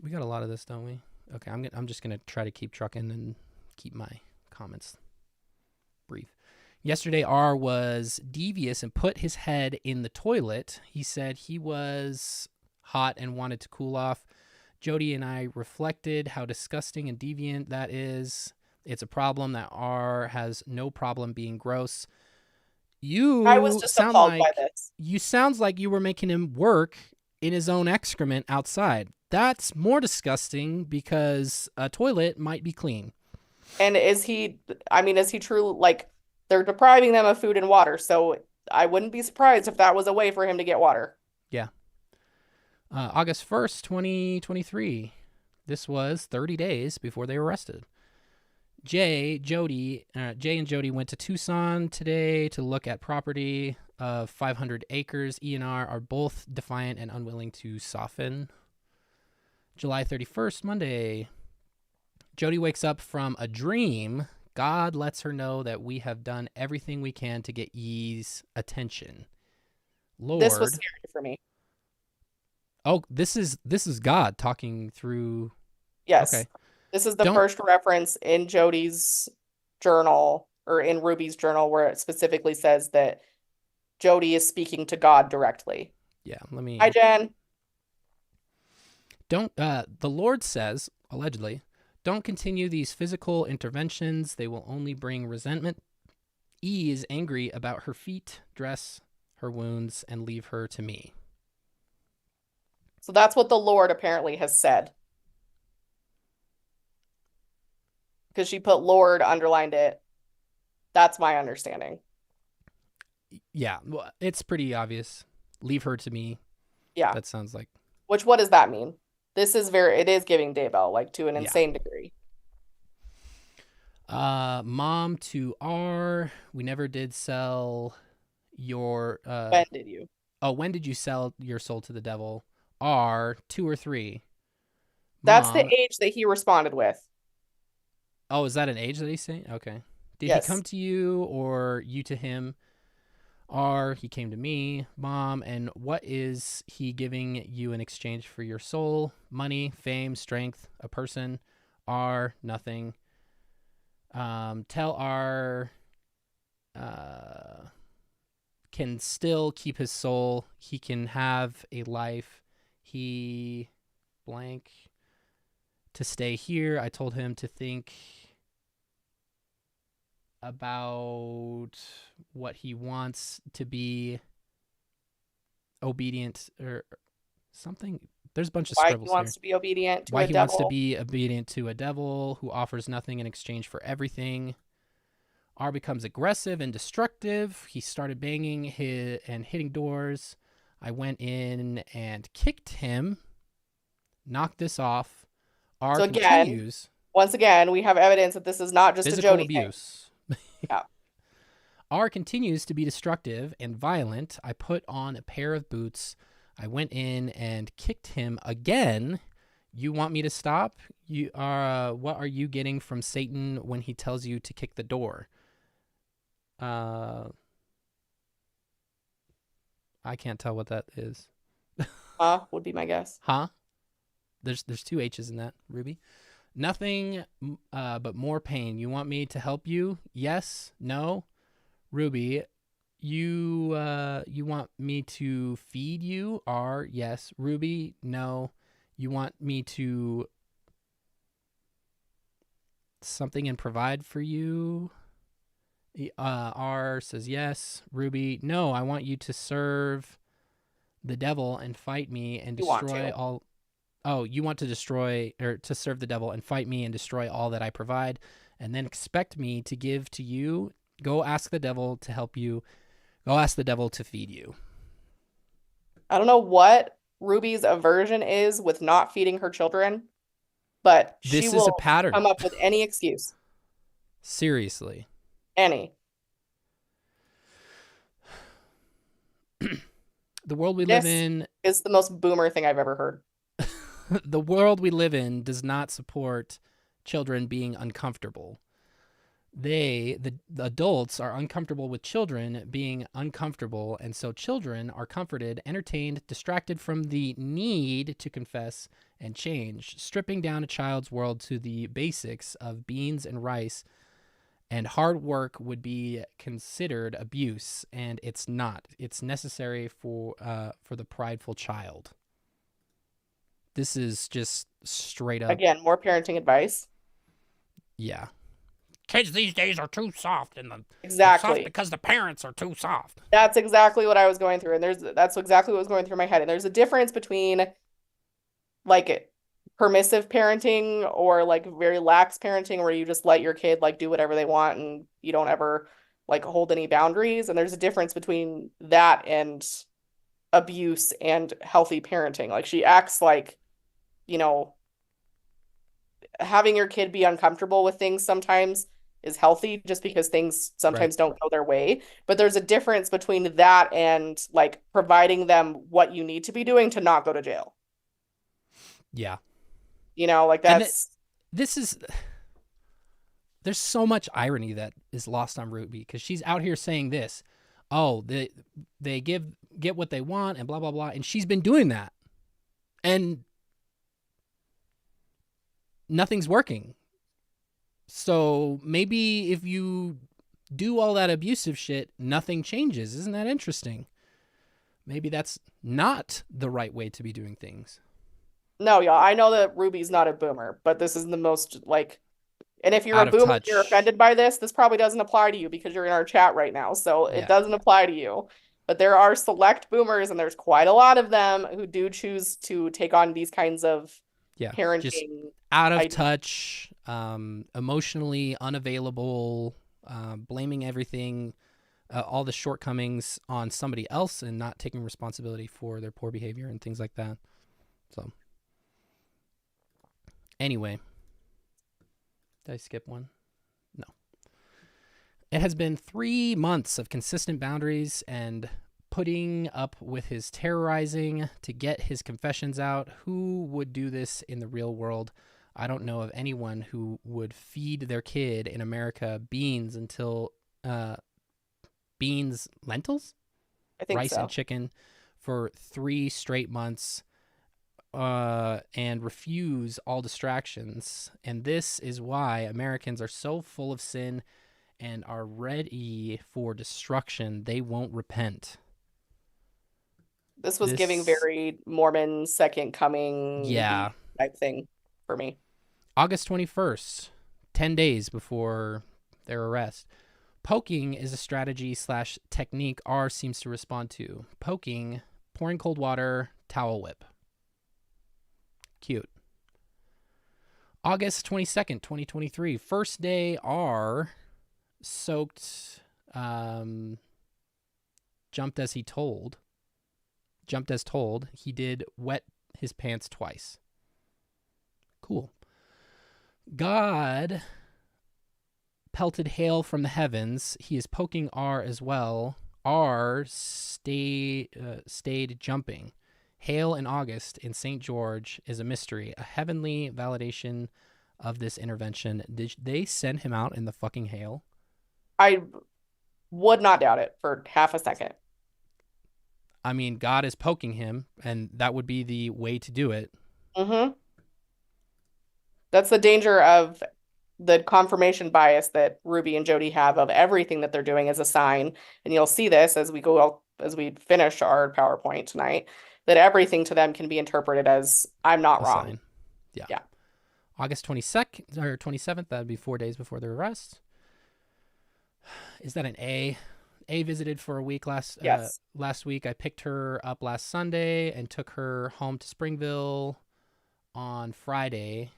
We got a lot of this, don't we? Okay, I'm just gonna try to keep trucking and keep my comments brief. Yesterday, R was devious and put his head in the toilet. He said he was hot and wanted to cool off. Jodi and I reflected how disgusting and deviant that is. It's a problem that R has no problem being gross. I was You just sound appalled by like this. you were making him work in his own excrement outside. That's more disgusting because a toilet might be clean. And is he true? Like, they're depriving them of food and water. So I wouldn't be surprised if that was a way for him to get water. Yeah. August 1st, 2023. This was 30 days before they were arrested. Jay and Jodi went to Tucson today to look at property of 500 acres. E and R are both defiant and unwilling to soften. July 31st, Monday. Jodi wakes up from a dream. God lets her know that we have done everything we can to get E's attention. Lord. This was scary for me. Oh, this is God talking through. Yes. Okay. This is the first reference in Jodi's journal or in Ruby's journal where it specifically says that Jodi is speaking to God directly. Yeah, let me. Hi, Jen. The Lord says, allegedly, don't continue these physical interventions. They will only bring resentment. E is angry about her feet, dress, her wounds, and leave her to me. So that's what the Lord apparently has said. Because she put Lord, underlined it. That's my understanding. Yeah, well, it's pretty obvious. Leave her to me. Yeah. That sounds like. Which, what does that mean? It is giving Daybell, like, to an insane degree. Mom to R. We never did sell your. When did you? Oh, when did you sell your soul to the devil? R, 2 or 3. That's the Mom. age that he responded with. Oh, is that an age that he's saying? Okay. Did Yes. he come to you or you to him? R, he came to me. Mom, and what is he giving you in exchange for your soul? Money, fame, strength, a person? R, nothing. Tell R can still keep his soul. He can have a life. He blank to stay here. I told him to think about what he wants to be obedient or something. There's a bunch of Why he scribbles here. wants to be obedient to Why a he wants to devil. be obedient to a devil who offers nothing in exchange for everything. R becomes aggressive and destructive. He started banging and hitting doors. I went in and kicked him, knocked this off. R So again, continues once again, we have evidence that this is not just a physical Jodi thing. abuse. Yeah. R continues to be destructive and violent. I put on a pair of boots. I went in and kicked him again. You want me to stop? You are. What are you getting from Satan when he tells you to kick the door? I can't tell what that is. Would be my guess. Huh? There's two H's in that, Ruby. Nothing but more pain. You want me to help you? Yes? No? Ruby, you want me to feed you? R, yes. Ruby, no. You want me to something and provide for you? R says yes. Ruby, no. I want you to serve the devil and fight me and You want destroy to. all. Oh, you want to destroy or to serve the devil and fight me and destroy all that I provide, and then expect me to give to you. Go ask the devil to help you. Go ask the devil to feed you. I don't know what Ruby's aversion is with not feeding her children, but she This is a will pattern. come up with any excuse. Seriously. Any. The world we live This in, is the most boomer thing I've ever heard. the world we live in does not support children being uncomfortable. The adults are uncomfortable with children being uncomfortable, and so children are comforted, entertained, distracted from the need to confess and change, stripping down a child's world to the basics of beans and rice, and hard work would be considered abuse, and it's not. It's necessary for the prideful child. This is just straight up. Again, more parenting advice. Yeah. Kids these days are too soft, and they're Exactly. soft because the parents are too soft. That's exactly what I was going through, and that's exactly what was going through my head. And there's a difference between like permissive parenting or like very lax parenting where you just let your kid like do whatever they want and you don't ever like hold any boundaries. And there's a difference between that and abuse and healthy parenting. Like she acts like, you know, having your kid be uncomfortable with things sometimes is healthy just because things Right. sometimes don't go their way. But there's a difference between that and like providing them what you need to be doing to not go to jail. Yeah. You know, like And that's this is there's so much irony that is lost on Ruby because she's out here saying this. Oh, they get what they want and blah blah blah, and she's been doing that, and nothing's working. So maybe if you do all that abusive shit, nothing changes. Isn't that interesting? Maybe that's not the right way to be doing things. no, y'all. I know that Ruby's not a boomer, but this is the most like, and if you're a Out of boomer and you're touch. offended by this probably doesn't apply to you because you're in our chat right now. So it Yeah. doesn't apply to you. But there are select boomers, and there's quite a lot of them who do choose to take on these kinds of Yeah. Just parenting out of ideas. touch, emotionally unavailable, blaming everything, all the shortcomings on somebody else and not taking responsibility for their poor behavior and things like that. So, anyway, did I skip one? No. It has been 3 months of consistent boundaries and putting up with his terrorizing to get his confessions out. Who would do this in the real world? I don't know of anyone who would feed their kid in America beans until lentils, I think rice, and so. chicken for 3 straight months and refuse all distractions. And this is why Americans are so full of sin and are ready for destruction. They won't repent. This was giving This, very Mormon second coming yeah, the type thing for me. August 21st, 10 days before their arrest. Poking is a strategy slash technique R seems to respond to. Poking, pouring cold water, towel whip. Cute. August 22nd, 2023. First day R soaked, jumped as he told. Jumped as told. He did wet his pants twice. Cool. God pelted hail from the heavens. He is poking R as well. R stayed jumping. Hail in August in St. George is a mystery, a heavenly validation of this intervention. Did they send him out in the fucking hail? I would not doubt it for half a second. I mean, God is poking him, and that would be the way to do it. Mm-hmm. That's the danger of the confirmation bias that Ruby and Jodi have of everything that they're doing as a sign. And you'll see this as we finish our PowerPoint tonight, that everything to them can be interpreted as I'm not A wrong. sign. Yeah. Yeah. August 22nd or 27th, that'd be 4 days before their arrest. Is that an A? A visited for a week Yes. last week. I picked her up last Sunday and took her home to Springville on Friday.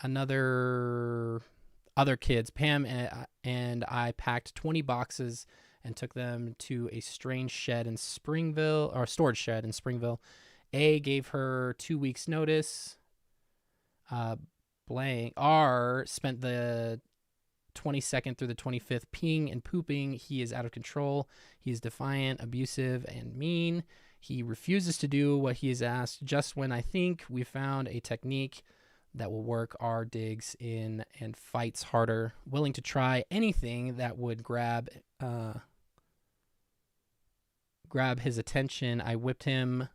Other kids, Pam and I packed 20 boxes and took them to a strange shed in Springville, or a storage shed in Springville. A gave her 2 weeks notice. Blank R spent the 22nd through the 25th peeing and pooping. He is out of control. He is defiant, abusive, and mean. He refuses to do what he is asked. Just when I think we found a technique that will work, R digs in and fights harder, willing to try anything that would grab his attention. I whipped him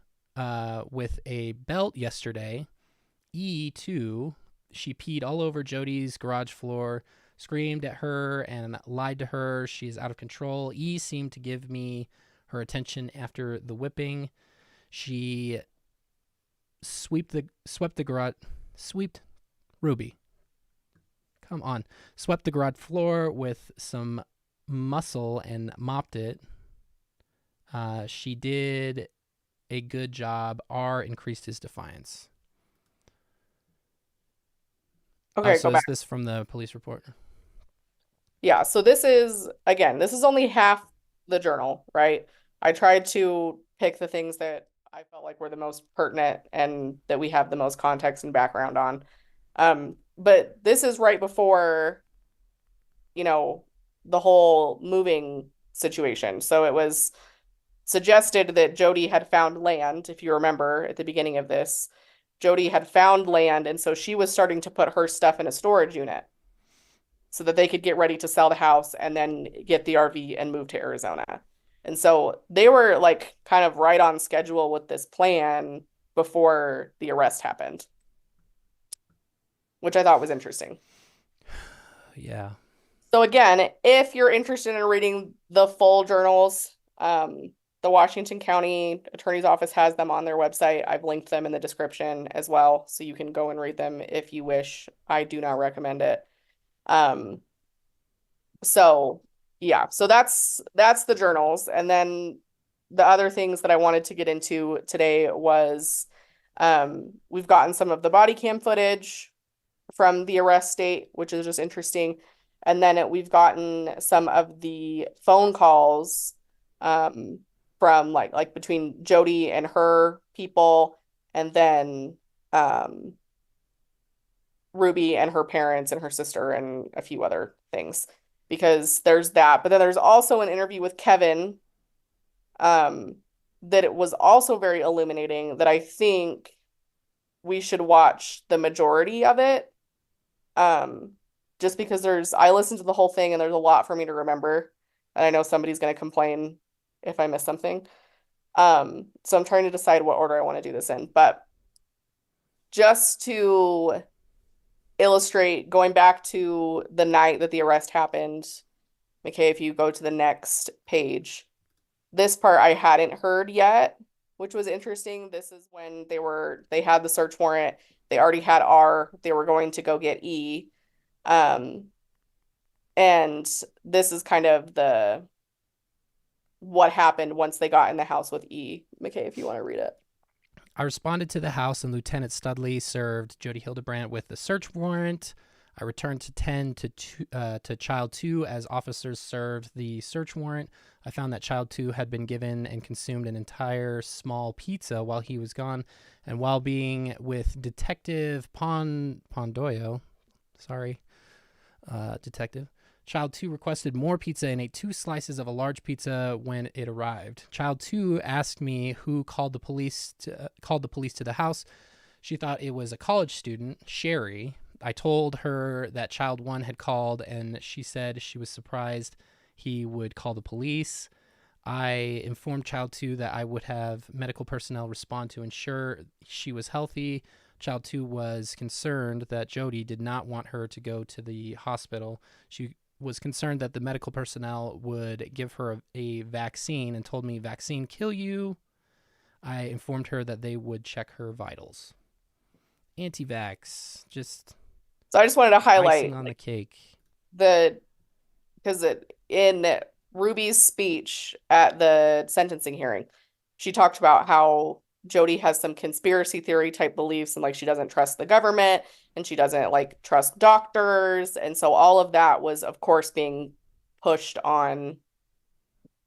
with a belt yesterday. E, too, she peed all over Jodi's garage floor, screamed at her and lied to her. She is out of control. E seemed to give me her attention after the whipping. She swept Ruby. Come on. Swept the garage floor with some muscle and mopped it. She did a good job. R increased his defiance. Okay, So go is back. this from the police report? Yeah, so this is, again, this is only half the journal, right? I tried to pick the things that I felt like were the most pertinent and that we have the most context and background on. But this is right before, you know, the whole moving situation. So it was suggested that Jodi had found land, if you remember at the beginning of this. Jodi had found land, and so she was starting to put her stuff in a storage unit so that they could get ready to sell the house and then get the RV and move to Arizona. And so they were like kind of right on schedule with this plan before the arrest happened, which I thought was interesting. Yeah. So again, if you're interested in reading the full journals, the Washington County Attorney's Office has them on their website. I've linked them in the description as well, so you can go and read them if you wish. I do not recommend it. So yeah, so that's the journals. And then the other things that I wanted to get into today was we've gotten some of the body cam footage from the arrest date, which is just interesting. And then we've gotten some of the phone calls from like between Jodi and her people, and then Ruby and her parents and her sister and a few other things. Because there's that, but then there's also an interview with Kevin that it was also very illuminating that I think we should watch the majority of it. Just because I listened to the whole thing and there's a lot for me to remember. And I know somebody's going to complain if I miss something. So I'm trying to decide what order I want to do this in. But just to illustrate going back to the night that the arrest happened. Okay, if you go to the next page, this part I hadn't heard yet, which was interesting. This is when they had the search warrant. They already had R. They were going to go get E. And this is kind of what happened once they got in the house with E. McKay, if you want to read it. I responded to the house, and Lieutenant Studley served Jodi Hildebrandt with the search warrant. I returned to 10 to Child 2 as officers served the search warrant. I found that Child 2 had been given and consumed an entire small pizza while he was gone, and while being with Detective Pondoyo, Detective, Child 2 requested more pizza and ate 2 slices of a large pizza when it arrived. Child 2 asked me who called the police to the house. She thought it was a college student, Sherry. I told her that Child 1 had called, and she said she was surprised he would call the police. I informed Child 2 that I would have medical personnel respond to ensure she was healthy. Child 2 was concerned that Jodi did not want her to go to the hospital. She was concerned that the medical personnel would give her a vaccine and told me, "Vaccine kill you." I informed her that they would check her vitals. Anti-vax, just So I just wanted to highlight icing on the cake. Because in Ruby's speech at the sentencing hearing, she talked about how Jodi has some conspiracy theory type beliefs, and like she doesn't trust the government and she doesn't like trust doctors. And so all of that was, of course, being pushed on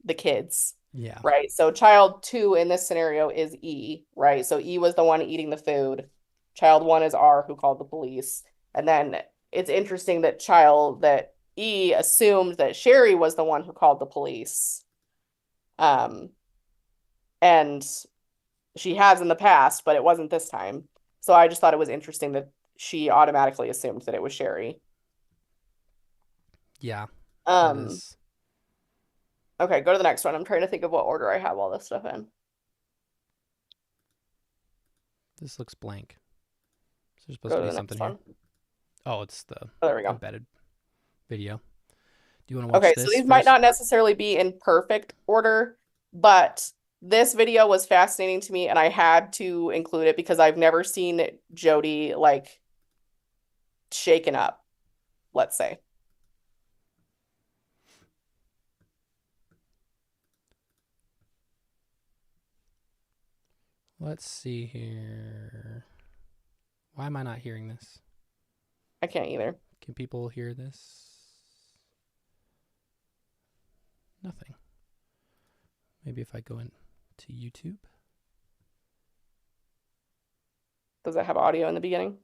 the kids. Yeah. Right. So Child 2 in this scenario is E, right? So E was the one eating the food. Child 1 is R, who called the police. And then it's interesting that E assumed that Sherry was the one who called the police. And she has in the past, but it wasn't this time. So I just thought it was interesting that she automatically assumed that it was Sherry. Yeah. Okay, go to the next one. I'm trying to think of what order I have all this stuff in. This looks blank. So there's Go supposed to to be the something next here. one. Oh, it's the there we go. embedded video. Do you want to watch Okay, this so these first? might not necessarily be in perfect order, but this video was fascinating to me and I had to include it because I've never seen Jodi like shaken up, let's say. Let's see here. Why am I not hearing this? I can't either. Can people hear this? Nothing. Maybe if I go into YouTube. Does it have audio in the beginning?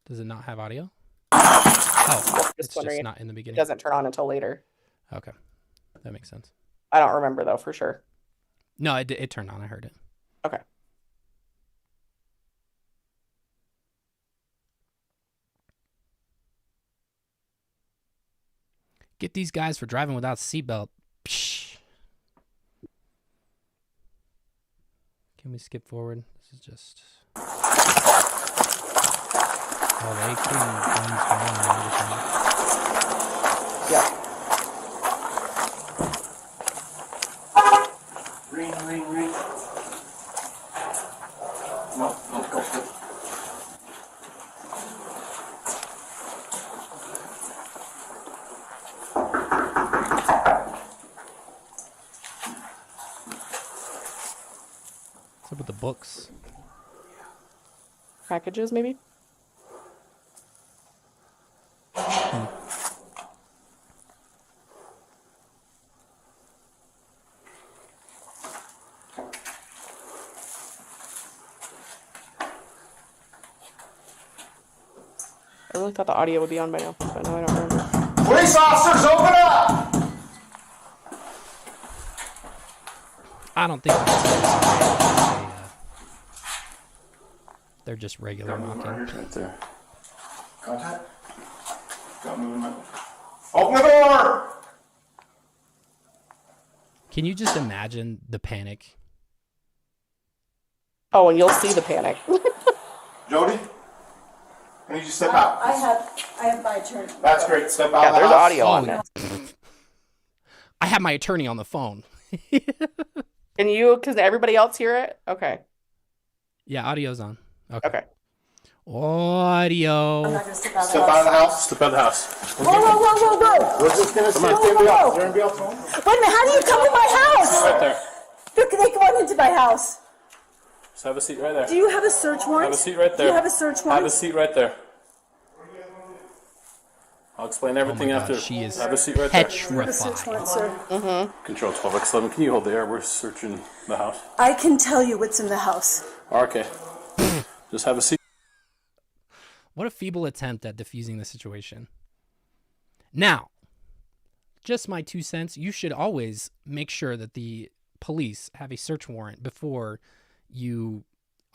Does it not have audio? Oh, it's just not in the beginning. It doesn't turn on until later. Okay. That makes sense. I don't remember though, for sure. No, it turned on. I heard it. Okay. Get these guys for driving without seatbelt. Psh. Can we skip forward? This is just... Oh, they can guns going and everything. Yeah. Ring, ring, ring. No, go. What's up with the books? Packages, maybe? I really thought the audio would be on by now, but no, I don't remember. Police officers, open up! I don't think they're just regular knocking. Right there. Contact? Got movement. Open the door! Can you just imagine the panic? Oh, and you'll see the panic. Jodi? I need you to step out. I have my attorney. That's great. Step out Yeah, of the there's house. audio on there. I have my attorney on the phone. Can you, because everybody else hear it? Okay. Yeah, audio's on. Okay. Okay. Audio. I'm not gonna step out of the Step out of the house. house. Step out of the house. Whoa, whoa, whoa, whoa, whoa! We're just gonna see if Whoa, they'll be whoa, out. whoa. They're gonna be out home. Wait a minute, how do you come to my house? Right there. Look, they come into my house. Just have a seat right there. Do you have a search warrant? Have a seat right there. Do you have a search warrant? Have a seat right there. I'll explain everything God, after. she is Have a seat right there. You have a search petrified. warrant, sir. Control 12x11. Can you hold the air? We're searching the house. I can tell you what's in the house. Okay. Just have a seat. What a feeble attempt at diffusing the situation. Now, just my 2 cents, you should always make sure that the police have a search warrant before you...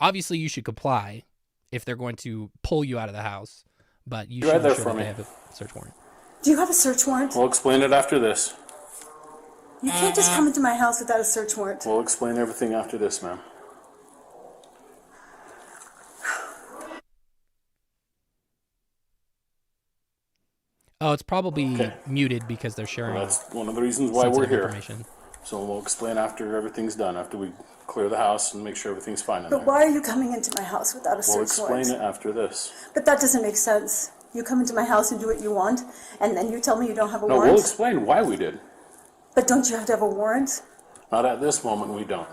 Obviously, you should comply if they're going to pull you out of the house, but you Right should there make sure for that me. they have a search warrant. Do you have a search warrant? We'll explain it after this. You can't just come into my house without a search warrant. We'll explain everything after this, ma'am. Oh, it's probably muted because they're sharing Well, that's one of the reasons why we're sensitive here. information. So we'll explain after everything's done, after we clear the house and make sure everything's fine in But there. why are you coming into my house without a We'll search explain warrant? it after this. But that doesn't make sense. You come into my house and do what you want, and then you tell me you don't have a No, warrant? we'll explain why we did. But don't you have to have a warrant? Not at this moment, we don't.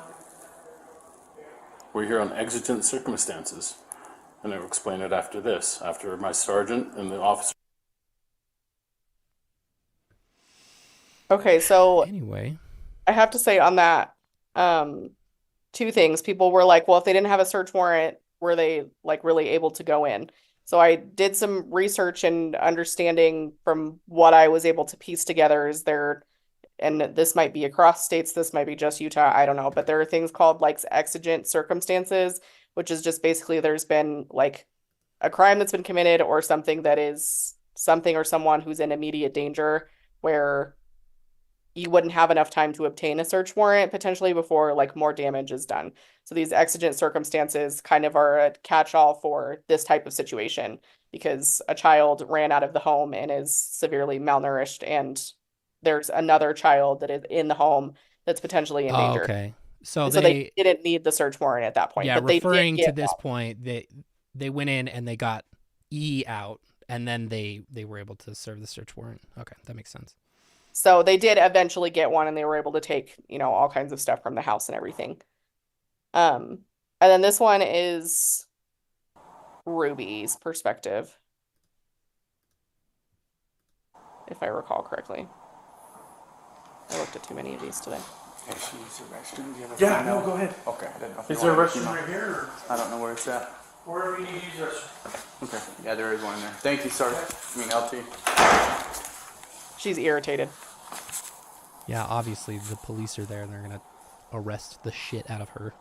We're here on exigent circumstances. And I'll explain it after this, after my sergeant and the officer. Okay, so Anyway, I have to say on that, two things. People were like, well, if they didn't have a search warrant, were they like really able to go in? So I did some research and understanding from what I was able to piece together is there, and this might be across states, this might be just Utah, I don't know, but there are things called like exigent circumstances, which is just basically there's been like a crime that's been committed or something that is something or someone who's in immediate danger where you wouldn't have enough time to obtain a search warrant potentially before like more damage is done. So these exigent circumstances kind of are a catch-all for this type of situation because a child ran out of the home and is severely malnourished and there's another child that is in the home that's potentially in danger. okay. So And so they didn't need the search warrant at that point. yeah, but they did referring to get this one. point, they went in and they got E out, and then they were able to serve the search warrant. Okay, that makes sense. So they did eventually get one and they were able to take, all kinds of stuff from the house and everything. And then this one is Ruby's perspective, if I recall correctly. I looked at too many of these today. Hey, she needs the restroom. Do you have a Yeah, phone no, now? go ahead. Okay, I didn't know if you Is there a wanted to restroom keep right here? Or I don't know where it's at. wherever you need to use the restroom. Okay, yeah, there is one in there. Thank you, sir. I mean, LT. She's irritated. Yeah, obviously the police are there and they're gonna arrest the shit out of her.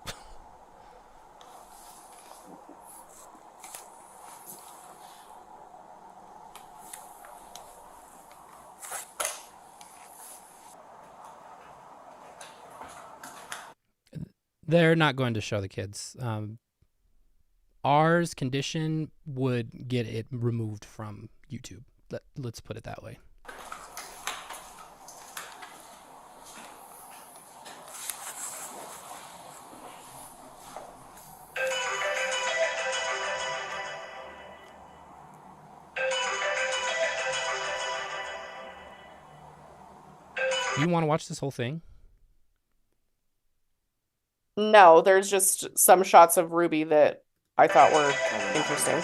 They're not going to show the kids. Ours condition would get it removed from YouTube. Let's put it that way. You want to watch this whole thing? No, there's just some shots of Ruby that I thought were interesting.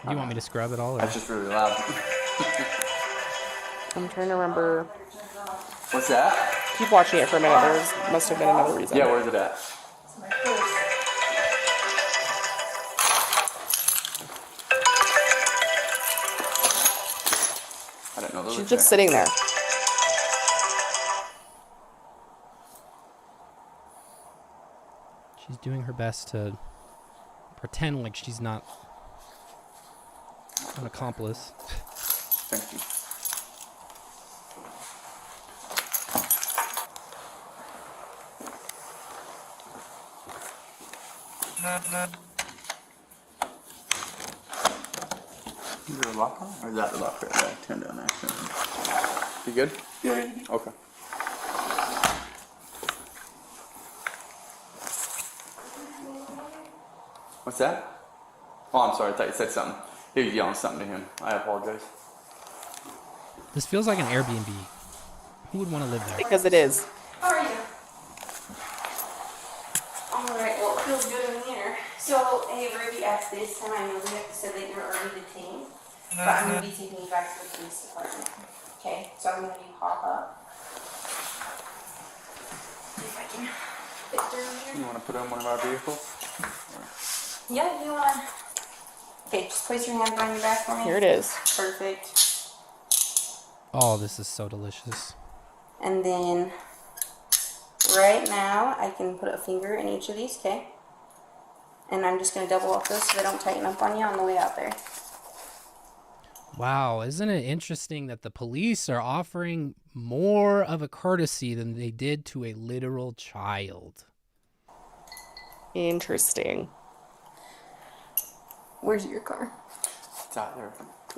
Do you want me to scrub it all? Or? That's just really loud. I'm trying to remember. What's that? Keep watching it for a minute. There must have been another reason. Yeah, where's it at? I didn't know those She's were just there. sitting there. She's doing her best to pretend like she's not an accomplice. Thank you. Is there a lock on? Or is that the locker that I turned on accidentally? You good? Yeah. Okay. What's that? Oh, I'm sorry. I thought you said something. He was yelling something to him. I apologize. This feels like an Airbnb. Who would want to live there? Because it is. How are you? Alright, well, it feels good in here. So, hey, Ruby asked this, and I know you said that you're already detained, but I'm going to be taking you back to the police department. Okay, so I'm going to have you pop up. See if I can fit through You here. want to put it in one of our vehicles? Yeah, you want. Okay, just place your hands on your back for me. Here it is. Perfect. Oh, this is so delicious. And then, right now, I can put a finger in each of these, okay? And I'm just going to double up those so they don't tighten up on you on the way out there. Wow, isn't it interesting that the police are offering more of a courtesy than they did to a literal child? Interesting. Where's your car? It's out there.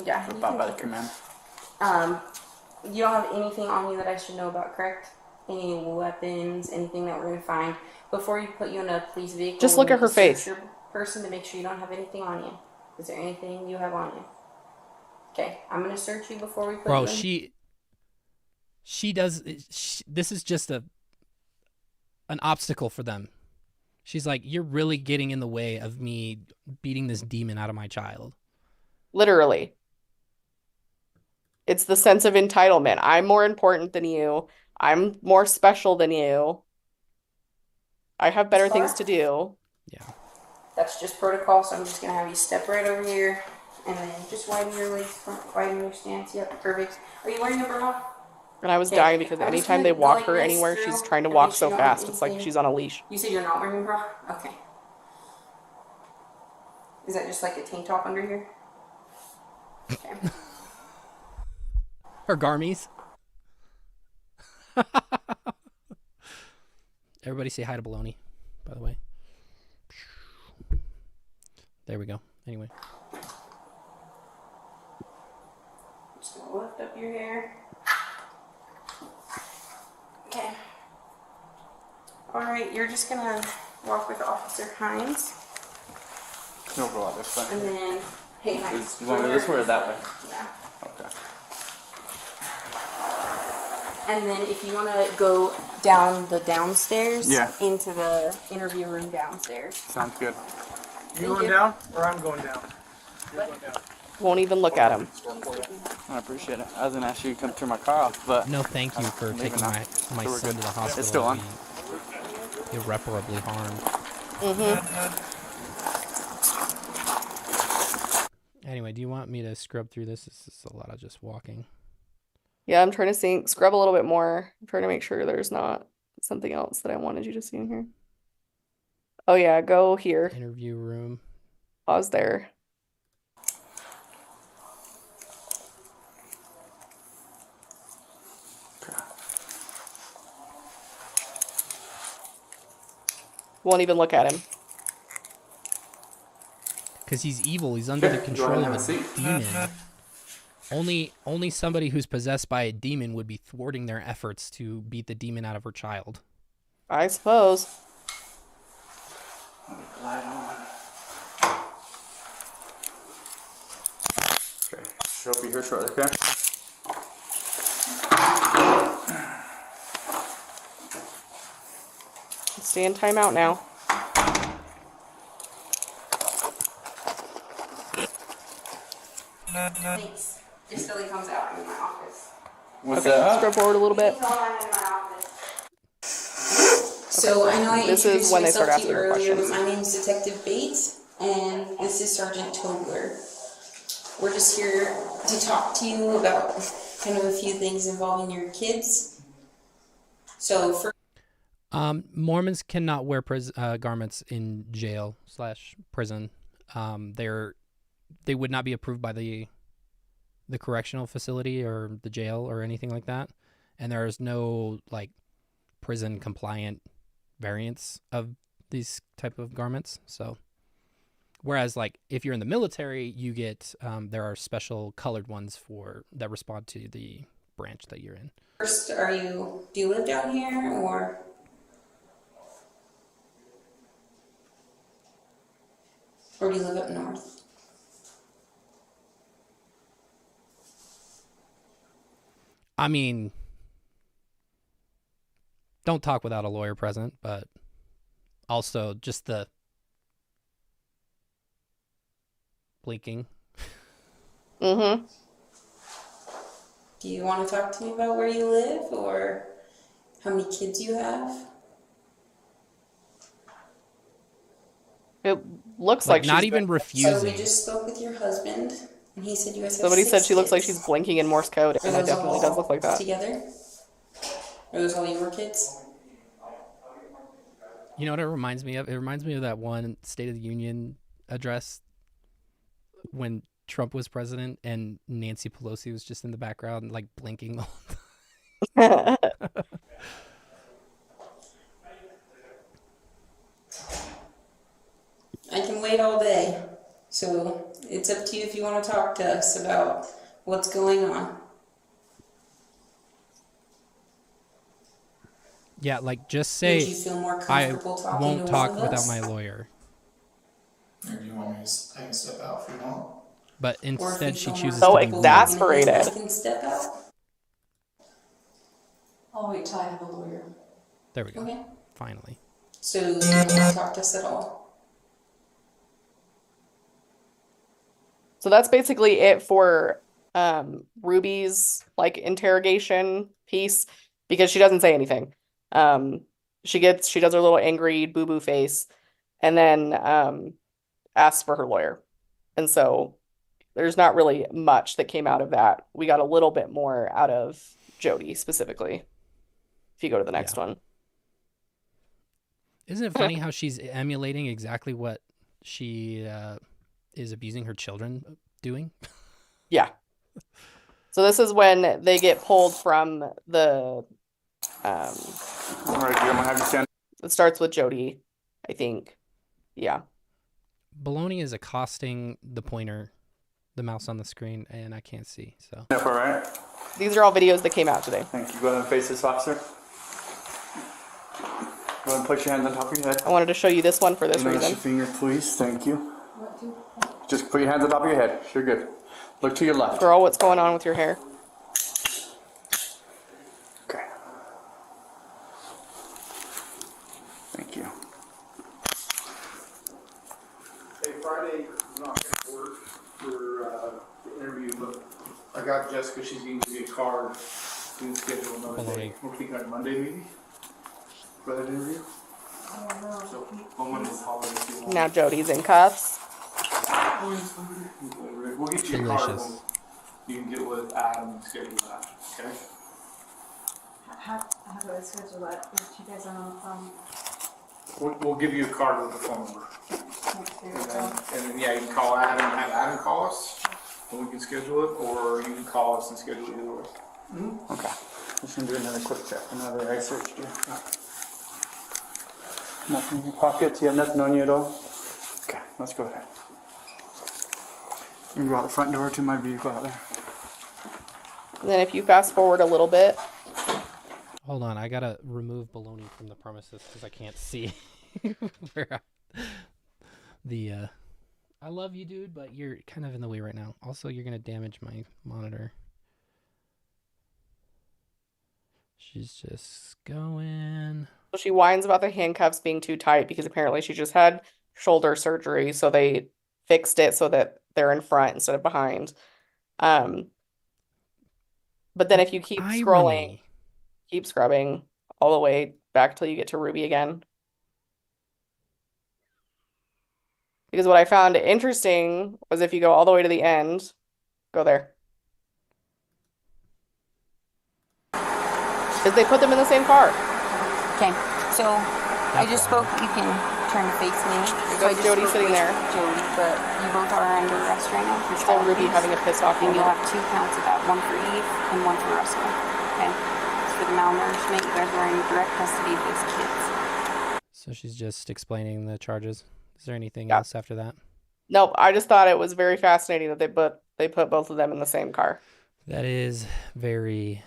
Yeah, you About can by the take it. command. You don't have anything on you that I should know about, correct? Any weapons, anything that we're going to find. Before you put you in a police vehicle, Just look we at need her to face. search your person to make sure you don't have anything on you. Is there anything you have on you? Okay, I'm going to search you before we put Bro, you in. this is just an obstacle for them. She's like, you're really getting in the way of me beating this demon out of my child. Literally. It's the sense of entitlement. I'm more important than you. I'm more special than you. I have better things to do. Yeah. That's just protocol, so I'm just going to have you step right over here. And then just widen your legs, widen your stance. Yep, perfect. Are you wearing a bra? And I was Okay, dying because I'm just anytime gonna they go walk like her this anywhere, through she's trying to and walk make so sure you don't have fast. It's like anything. she's on a leash. You said you're not wearing a bra? Okay. Is that just like a tank top under here? Okay. Her garmies. Everybody say hi to Baloney, by the way. There we go. Anyway. Just gonna lift up your hair. Okay. Alright, you're just gonna walk with Officer Hines. No, go out this way. And then, hey, Hines. You want to go this way or that way? Yeah. Okay. And then if you want to go down the downstairs Yeah. into the interview room downstairs. Sounds good. You going down or I'm going down? You're going down. Won't even look at him. I appreciate it. I was gonna ask you to come turn my car off, but No, thank you for leaving taking now. my So son we're to good. the hospital. It's still on. Being irreparably harmed. Anyway, do you want me to scrub through this? This is a lot of just walking. Yeah, I'm trying to scrub a little bit more. I'm trying to make sure there's not something else that I wanted you to see in here. Oh yeah, go here. Interview room. Pause there. Won't even look at him. Because he's evil. He's under the You control wanna of have a a seat? demon. Only somebody who's possessed by a demon would be thwarting their efforts to beat the demon out of her child. I suppose. light on. Okay. She'll be here shortly, okay? Stay in timeout now. Thanks. Just till he comes out. I'm in my office. What's Okay, that? scrub forward a little bit. He's all I'm in my office. So I know I This is introduced when they start myself to you asking earlier, questions. but my name is Detective Bates, and this is Sergeant Tobler. We're just here to talk to you about kind of a few things involving your kids. So for Mormons cannot wear garments in jail/prison. They would not be approved by the correctional facility or the jail or anything like that, and there is no like prison compliant variants of these type of garments. So Whereas, like, if you're in the military, you get there are special colored ones that respond to the branch that you're in. First, do you live down here or do you live up north? I mean, don't talk without a lawyer present, but also just the blinking. Mm-hmm. Do you want to talk to me about where you live or how many kids you have? It looks Like like not she's even So we refusing. just spoke with your husband, and he said you guys have Somebody said 6 she looks like kids. she's blinking in Morse code, Are and it those definitely does look like all that. together? Are those all your kids? You know what it reminds me of? It reminds me of that one State of the Union address when Trump was president and Nancy Pelosi was just in the background, like blinking the whole time. I can wait all day, so it's up to you if you want to talk to us about what's going on. Yeah, like just Would you say feel more I comfortable talking won't to talk one of without us? my lawyer. Or do you want me to I can step out if you want? But Or if you instead she feel more chooses So to be comfortable blunt. exasperated. I can step out. I'll wait till I have a lawyer. There we go. Okay. Finally. So you don't want to talk to us at all? So that's basically it for Ruby's like interrogation piece because she doesn't say anything. She does her little angry boo-boo face and then asks for her lawyer. And so there's not really much that came out of that. We got a little bit more out of Jodi specifically. If you go to the next one. Isn't it funny how she's emulating exactly what she is abusing her children doing? Yeah. So this is when they get pulled from the All right, I'm gonna have you stand. it starts with Jodi, I think. Yeah. Baloney is accosting the pointer, the mouse on the screen, and I can't see. So up, all right? These are all videos that came out today. Thank you. Go ahead and face this officer. Go ahead and put your hands on top of your head. I wanted to show you this one for this Notice your reason. finger, please. Thank you. Just put your hands on top of your head. You're good. Look to your left. Girl, what's going on with your hair? Okay. Thank you. Hey, Friday is not going to work for the interview, but I got Jessica. She's going to give me a card. We can schedule another day. We're thinking like Monday, maybe, for that interview. So, on Monday's holiday. If you want. Now Jodi's in cuffs. We'll get you a card. delicious. You can get with Adam and schedule that. Okay. How do I schedule that? Is you guys on We'll give you a card with the phone number. next year? And then, yeah, you can call Adam and have Adam call us, and we can schedule it, or you can call us and schedule it either way. Okay. Just gonna do another quick check. Another eye search here. Nothing in your pockets? You have nothing on you at all? Okay, let's go ahead. You can go out the front door to my vehicle out there. And then if you fast forward a little bit, hold on, I gotta remove Baloney from the premises because I can't see where I love you, dude, but you're kind of in the way right now. Also, you're gonna damage my monitor. She's just going. so she whines about the handcuffs being too tight because apparently she just had shoulder surgery, so they fixed it so that they're in front instead of behind. But then if you keep scrolling, keep scrubbing all the way back till you get to Ruby again. Because what I found interesting was if you go all the way to the end, go there. Because they put them in the same car. Okay, so I just spoke. You can turn to face me. So I just Jodi spoke sitting with there. Jodi, but you both are under arrest right now for Still child Ruby abuse. having a pissed off And you'll moment. have 2 counts of that, one for Eve and one for Russell. Okay. It's for the malnourishment. You guys are in direct custody of those kids. So she's just explaining the charges. Is there anything Yeah. else after that? Nope, I just thought it was very fascinating that they put both of them in the same car. That is very,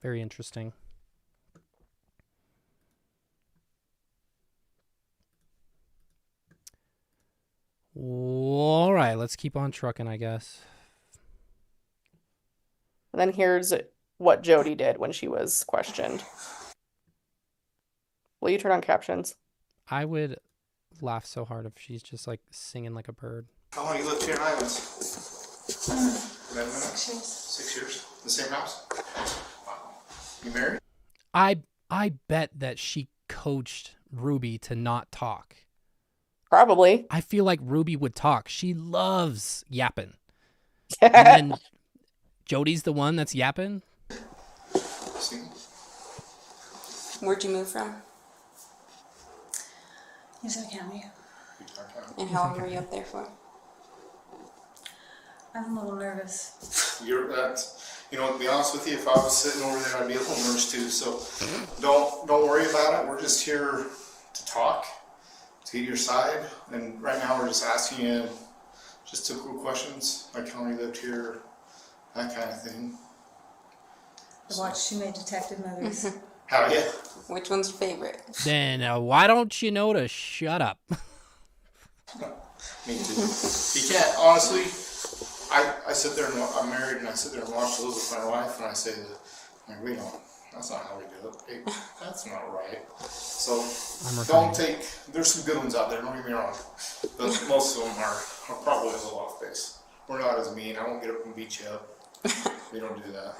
very interesting. All right, let's keep on trucking, I guess. And then here's what Jodi did when she was questioned. Will you turn on captions? I would laugh so hard if she's just like singing like a bird. How long you lived here in Islands? 11 minutes? 6 years. 6 years? The same house? You married? I bet that she coached Ruby to not talk. Probably. I feel like Ruby would talk. She loves yapping. And then Jodi's the one that's yapping. See? Where'd you move from? Yes, I can. And how long were you up there for? I'm a little nervous. You're you know, to be honest with you, if I was sitting over there, I'd be a little nervous too. So don't worry about it. We're just here to talk, to get your side. And right now we're just asking you just typical questions, like how long you lived here, that kind of thing. I watched She Made Detective Movies. How yeah? Which one's your favorite? Then why don't you know to shut up? Me too. You can't, honestly, I sit there and I'm married and I sit there and watch those with my wife and I say, like, we don't, that's not how we do it. Hey, that's not right. So don't take, there's some good ones out there, don't get me wrong. But most of them are probably a little off base. We're not as mean. I won't get up and beat you up. We don't do that.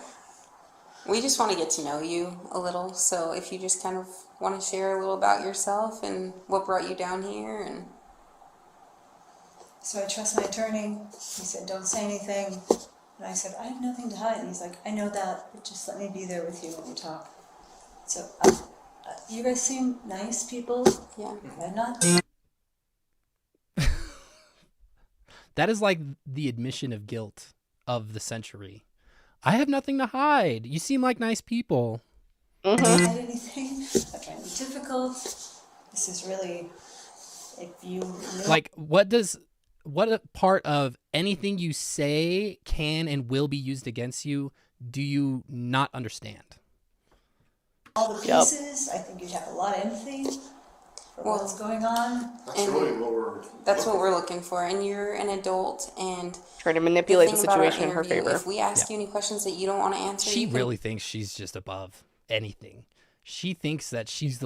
We just want to get to know you a little. So if you just kind of want to share a little about yourself and what brought you down here and... So I trust my attorney. He said, don't say anything. And I said, I have nothing to hide. And he's like, I know that, but just let me be there with you when you talk. So you guys seem nice people. Yeah. I'm not. That is like the admission of guilt of the century. I have nothing to hide. You seem like nice people. I don't hide anything. I'm trying to be difficult. This is really, if you knew. Like, what part of anything you say can and will be used against you do you not understand? All the pieces, I think you'd have a lot of empathy for what's going on. That's really what we're looking for. And you're an adult and trying to manipulate the thing about our situation in her interview, favor. If we ask you any questions that you don't want to answer, She you can- really thinks she's just above anything. She thinks that she's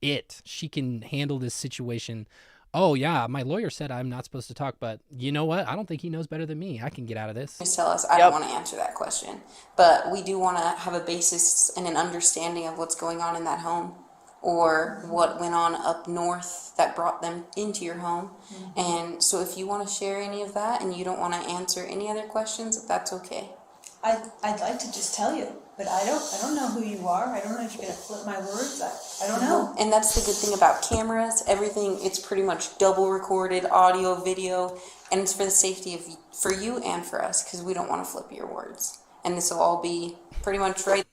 it. She can handle this situation. Oh yeah, my lawyer said I'm not supposed to talk, but you know what? I don't think he knows better than me. I can get out of this. just tell us, I don't want to answer that question. But we do want to have a basis and an understanding of what's going on in that home or what went on up north that brought them into your home. And so if you want to share any of that and you don't want to answer any other questions, that's okay. I'd like to just tell you, but I don't know who you are. I don't know if you're gonna flip my words. I don't know. And that's the good thing about cameras. Everything, it's pretty much double recorded, audio, video, and it's for the safety of for you and for us because we don't want to flip your words. And this will all be pretty much right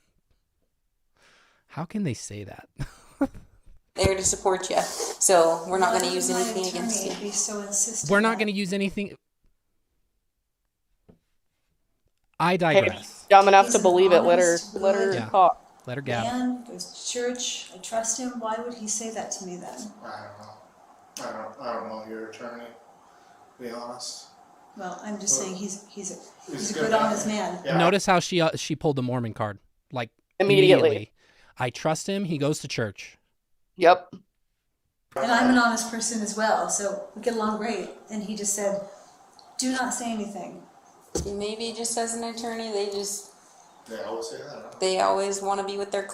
How can they say that? there to support you. So we're not going to use anything against you. Be so insistent. We're not going to use anything. I Hey, digress. dumb enough He's to an believe it. Let her honest, Yeah. talk. Let her gab. Man goes to church. I trust him. Why would he say that to me then? I don't know your attorney, to be honest. Well, I'm just saying he's a He's good honest man. Yeah. Notice how she pulled the Mormon card, like Immediately. I trust him. He goes to church. Yep. And I'm an honest person as well, so we get along great. And he just said, do not say anything. Maybe just as an attorney, They always say that. they always want to be with their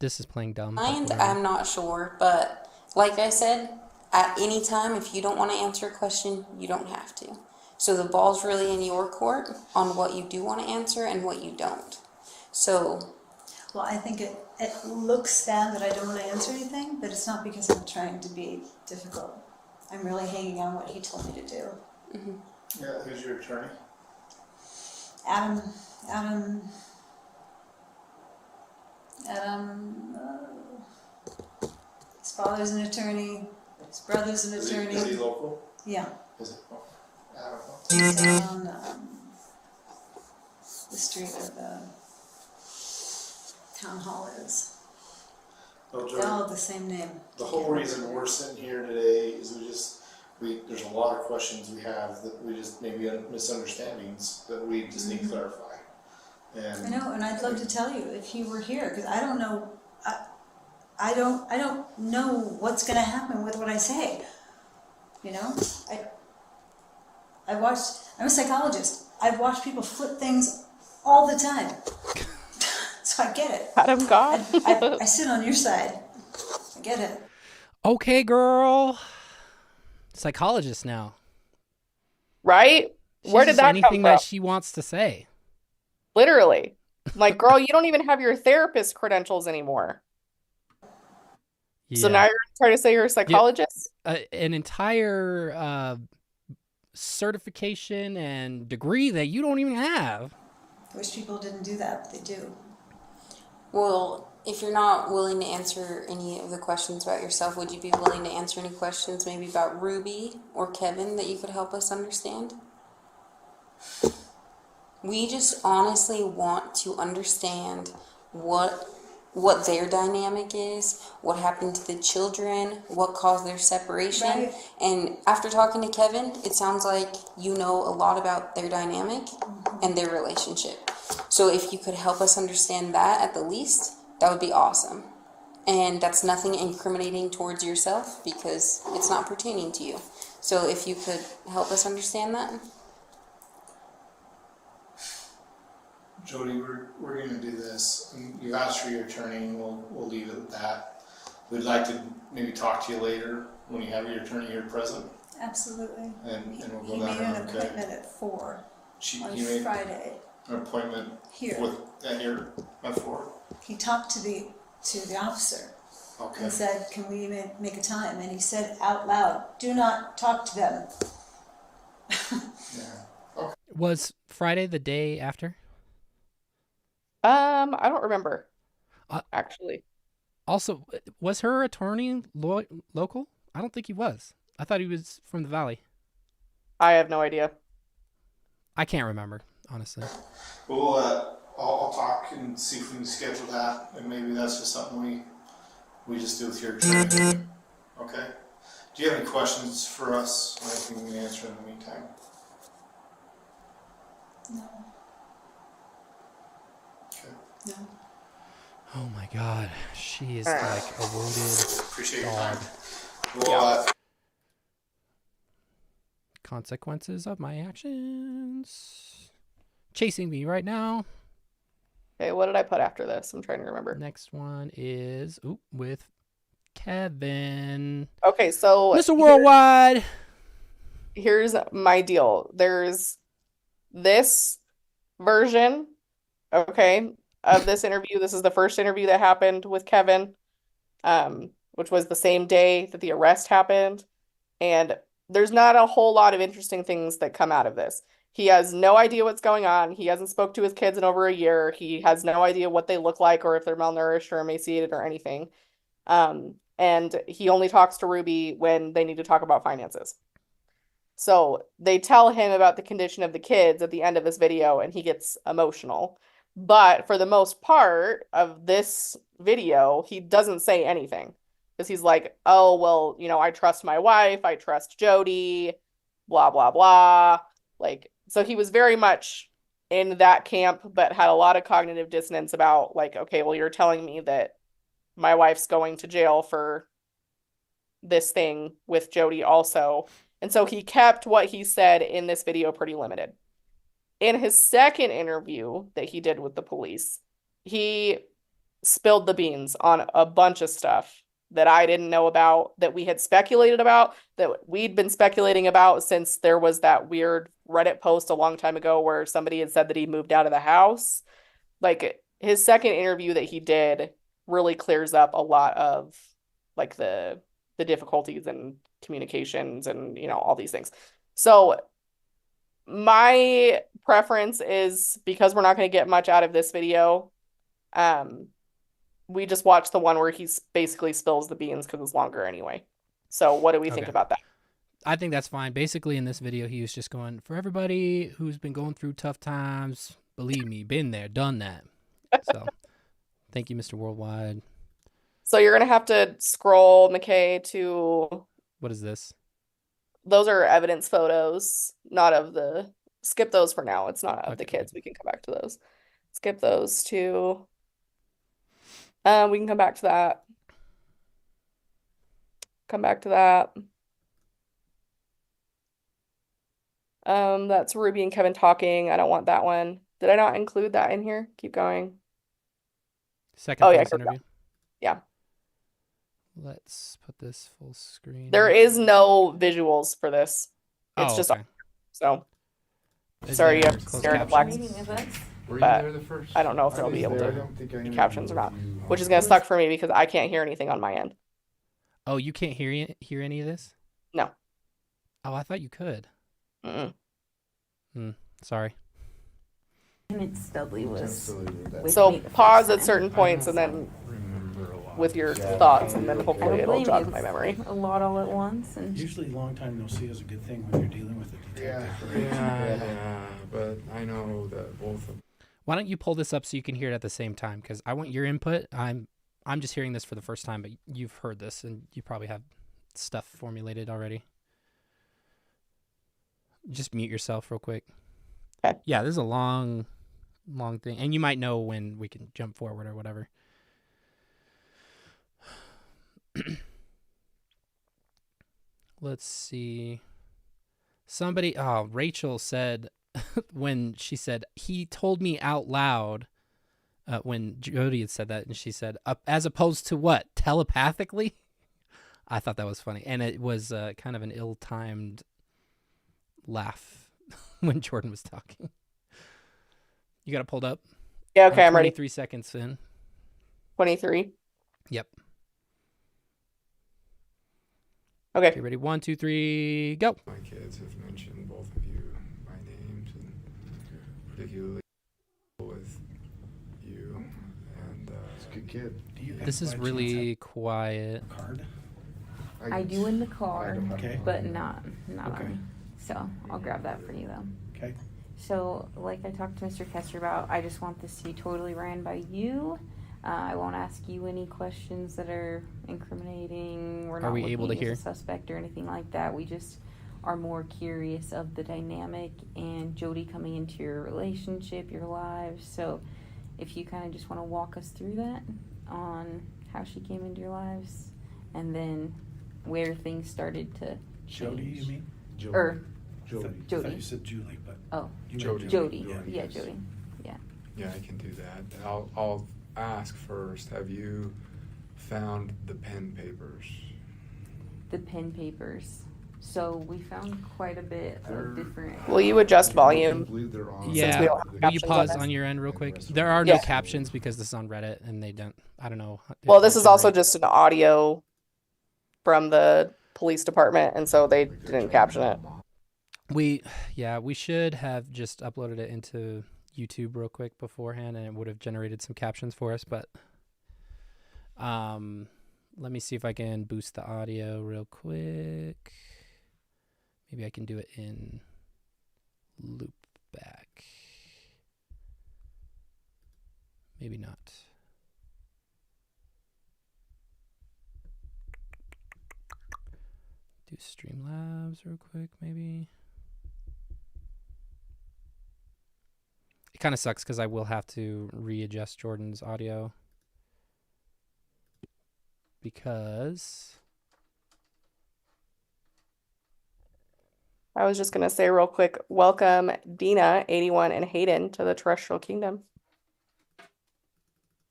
This is playing dumb. client. I'm not sure, but like I said, at any time, if you don't want to answer a question, you don't have to. So the ball's really in your court on what you do want to answer and what you don't. So, Well, I think it looks bad that I don't want to answer anything, but it's not because I'm trying to be difficult. I'm really hanging on what he told me to do. Yeah, who's your attorney? Adam, his His father's an attorney. His brother's an Is attorney. he local? Yeah. Is it? Oh, I don't know. He's down the street where the town hall is. Well, They all have the same name. the whole reason we're sitting here today is there's a lot of questions we have that we just maybe misunderstandings that we just need to clarify. And I know, and I'd love to tell you if you were here, because I don't know. I don't know what's going to happen with what I say. You know, I'm a psychologist. I've watched people flip things all the time. So I get it. Adam God. I sit on your side. I get it. Okay, girl. Psychologist now. Right? She Where did says that come anything from? that she wants to say. Literally. Like, girl, you don't even have your therapist credentials anymore. So now you're trying to say you're a psychologist? An entire certification and degree that you don't even have. I wish people didn't do that, but they do. Well, if you're not willing to answer any of the questions about yourself, would you be willing to answer any questions maybe about Ruby or Kevin that you could help us understand? We just honestly want to understand what their dynamic is, what happened to the children, what caused their separation. Right. And after talking to Kevin, it sounds like you know a lot about their dynamic and their relationship. So if you could help us understand that at the least, that would be awesome. And that's nothing incriminating towards yourself because it's not pertaining to you. So if you could help us understand that. Jodi, we're going to do this. You asked for your attorney, and we'll leave it at that. We'd like to maybe talk to you later when you have your attorney here present, Absolutely. and we'll He go made down an there. appointment at 4 on He made Friday. an appointment Here. here at 4. He talked to the officer Okay. and said, "Can we make a time?" And he said out loud, "Do not talk to them." Yeah. Was Friday the day after? I don't remember. Actually. Also, was her attorney local? I don't think he was. I thought he was from the Valley. I have no idea. I can't remember, honestly. Well, I'll talk and see if we can schedule that, and maybe that's just something we just do with your attorney. Okay. Do you have any questions for us? Anything we can answer in the meantime? No. Okay. No. Oh my God, she is All right. like a wounded Appreciate your dog. time. Well, Consequences of my actions. Chasing me right now. Okay, what did I put after this? I'm trying to remember. Next one is with Kevin. Okay, so Mr. Worldwide. here's my deal. There's this version, okay, of this interview. This is the first interview that happened with Kevin, which was the same day that the arrest happened. And there's not a whole lot of interesting things that come out of this. He has no idea what's going on. He hasn't spoke to his kids in over a year. He has no idea what they look like or if they're malnourished or emaciated or anything. And he only talks to Ruby when they need to talk about finances. So they tell him about the condition of the kids at the end of this video, and he gets emotional. But for the most part of this video, he doesn't say anything. Because he's like, oh, well, I trust my wife. I trust Jodi, blah, blah, blah. Like, so he was very much in that camp, but had a lot of cognitive dissonance about, like, okay, well, you're telling me that my wife's going to jail for this thing with Jodi also. And so he kept what he said in this video pretty limited. In his second interview that he did with the police, he spilled the beans on a bunch of stuff that I didn't know about, that we had speculated about, that we'd been speculating about since there was that weird Reddit post a long time ago where somebody had said that he moved out of the house. Like, his second interview that he did really clears up a lot of, like, the difficulties and communications and, all these things. So my preference is, because we're not going to get much out of this video, we just watched the one where he basically spills the beans because it's longer anyway. So what do we think Okay. about that? I think that's fine. Basically, in this video, he was just going, for everybody who's been going through tough times, believe me, been there, done that. So, thank you, Mr. Worldwide. So you're gonna have to scroll, McKay, to What is this? those are evidence photos, not of the skip those for now. It's not of the Okay. kids. We can come back to those. Skip those to we can come back to that. Come back to that. That's Ruby and Kevin talking. I don't want that one. Did I not include that in here? Keep going. Second Oh, yeah, police here we go. interview. Yeah. Let's put this full screen. There is no visuals for this. It's just okay. so Is sorry you there have to closed stare at a captions? black, Were you but there the first? I don't know if they'll be able to do captions or not, which is gonna suck for me because I can't hear anything on my end. Oh, you can't hear any of this? No. Oh, I thought you could. Mm-mm. Sorry. Emmett Studley was. So pause at certain points and then with your thoughts, and then hopefully it'll jog my memory. A lot all at once, and Usually long time no see is a good thing when you're dealing with a detective. right? Yeah, but I know that both of Why don't you pull this up so you can hear it at the same time? Because I want your input. I'm just hearing this for the first time, but you've heard this and you probably have stuff formulated already. Just mute yourself real quick. Okay. Yeah, this is a long thing, and you might know when we can jump forward or whatever. Let's see. Rachel said when she said, he told me out loud when Jodi had said that, and she said, as opposed to what? Telepathically? I thought that was funny. And it was kind of an ill-timed laugh when Jordan was talking. You got it pulled up? Yeah, okay, I'm ready. 23 seconds in. 23. Yep. Okay. Okay, ready? 1, 2, 3, go. my kids have mentioned both of you by names, and particularly with you. And It's a good kid. Do you have This is by chance really quiet. a card? I do in the car, Okay. but not Okay. on me. So I'll grab that for you though. Okay. So, like I talked to Mr. Kester about, I just want this to be totally ran by you. I won't ask you any questions that are incriminating. We're Are not we looking able to at you hear? as a suspect or anything like that. We just are more curious of the dynamic and Jodi coming into your relationship, your lives. So, if you kind of just want to walk us through that on how she came into your lives, and then where things started to change. Jodi, you mean? Jodi. Jodi. I thought you said Julie, but Oh, you meant Jodi. Jodi. Yeah, Yeah, yes. Jodi. yeah, I can do that. I'll ask first. Have you found the pen papers? The pen papers. So we found quite a bit of different. Will you adjust volume? Yeah. we don't have Will you captions on pause this. on your end real quick? There are no Yeah. captions because this is on Reddit and they don't, I don't know. if Well, they this is also generate- just an audio from the police department, and so they didn't caption it. We should have just uploaded it into YouTube real quick beforehand, and it would have generated some captions for us. But let me see if I can boost the audio real quick. Maybe I can do it in loop back. Maybe not. Do Streamlabs real quick, maybe. It kind of sucks because I will have to readjust Jordan's audio because I was just gonna say real quick, welcome Dina, 81, and Hayden to the Terrestrial Kingdom.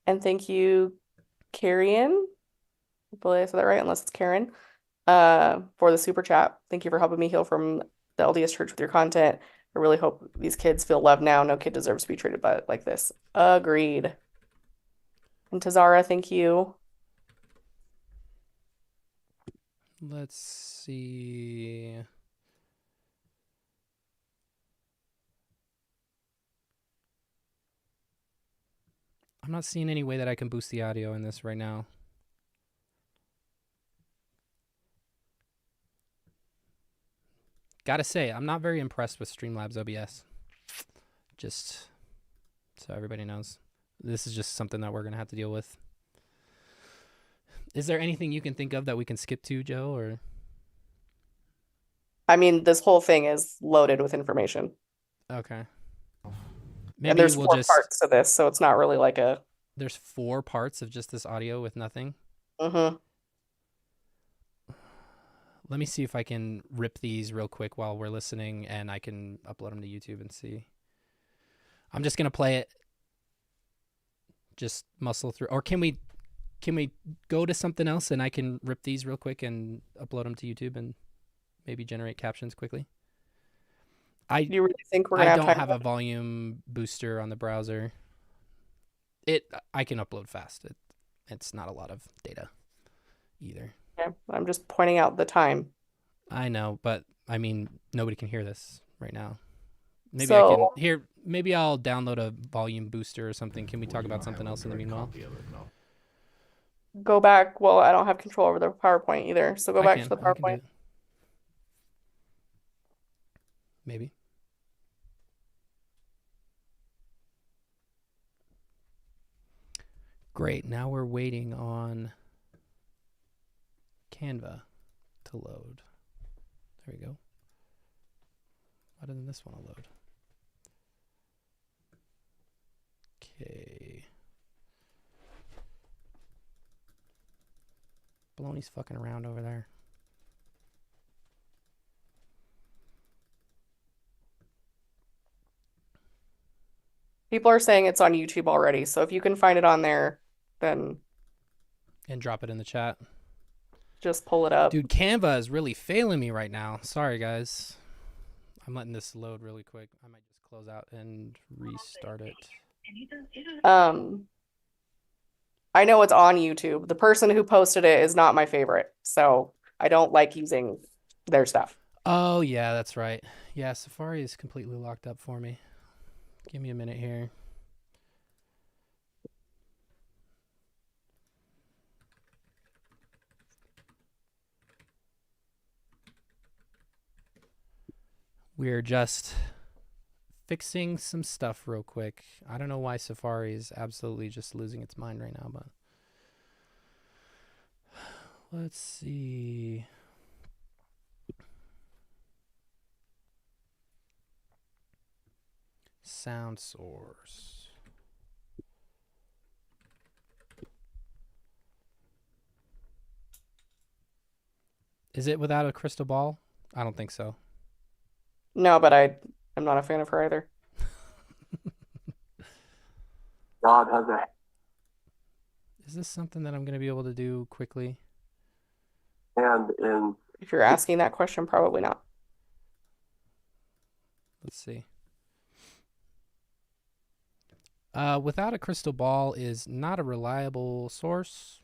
And thank you, Carrion. Hopefully I said that right, unless it's Karen, for the super chat. Thank you for helping me heal from the LDS Church with your content. I really hope these kids feel loved now. No kid deserves to be treated like this. Agreed. And Tazara, thank you. let's see. I'm I'm not seeing any way that I can boost the audio in this right now. Gotta say, I'm not very impressed with Streamlabs OBS. Just so everybody knows. This is just something that we're going to have to deal with. Is there anything you can think of that we can skip to, Joe? Or I mean, this whole thing is loaded with information. okay. And Maybe there's we'll 4 just... parts to this, so it's not really like a... There's 4 parts of just this audio with nothing? Mm-hmm. Let me see if I can rip these real quick while we're listening, and I can upload them to YouTube and see. I'm just going to play it. Just muscle through. Or can we go to something else and I can rip these real quick and upload them to YouTube and maybe generate captions quickly? You really think we're gonna I have don't time have a volume booster on the browser. I can upload fast. It's not a lot of data either. Yeah, I'm just pointing out the time. I know, but I mean, nobody can hear this right now. Maybe So, I can here. Maybe I'll download a volume booster or something. Can we talk about something else in the meanwhile? go back. Well, I don't have control over the PowerPoint either. So go back to the I can do PowerPoint. it. Maybe. Great. Now we're waiting on Canva to load. There we go. Why doesn't this one load? Okay. Baloney's fucking around over there. People are saying it's on YouTube already, so if you can find it on there, then And drop it in the chat. just pull it up. Dude, Canva is really failing me right now. Sorry, guys. I'm letting this load really quick. I might just close out and restart it. I know it's on YouTube. The person who posted it is not my favorite, so I don't like using their stuff. Oh, yeah, that's right. Yeah, Safari is completely locked up for me. Give me a minute here. We're just fixing some stuff real quick. I don't know why Safari is absolutely just losing its mind right now, but let's see. Sound source. Is it without a crystal ball? I don't think so. No, but I'm not a fan of her either. God has a... Is this something that I'm going to be able to do quickly? hand in... If you're asking that question, probably not. Let's see. Without a crystal ball is not a reliable source.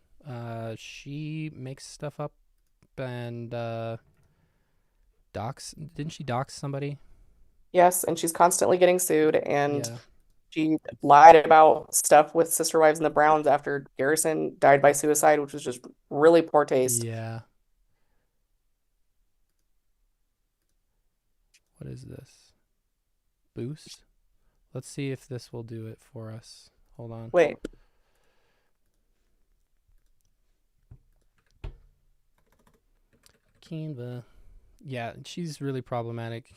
She makes stuff up and didn't she dox somebody? Yes, and she's constantly getting sued, and Yeah. she lied about stuff with Sister Wives and the Browns after Garrison died by suicide, which was just really poor taste. Yeah. What is this? Boost? Let's see if this will do it for us. Hold on. Wait. Canva. Yeah, she's really problematic.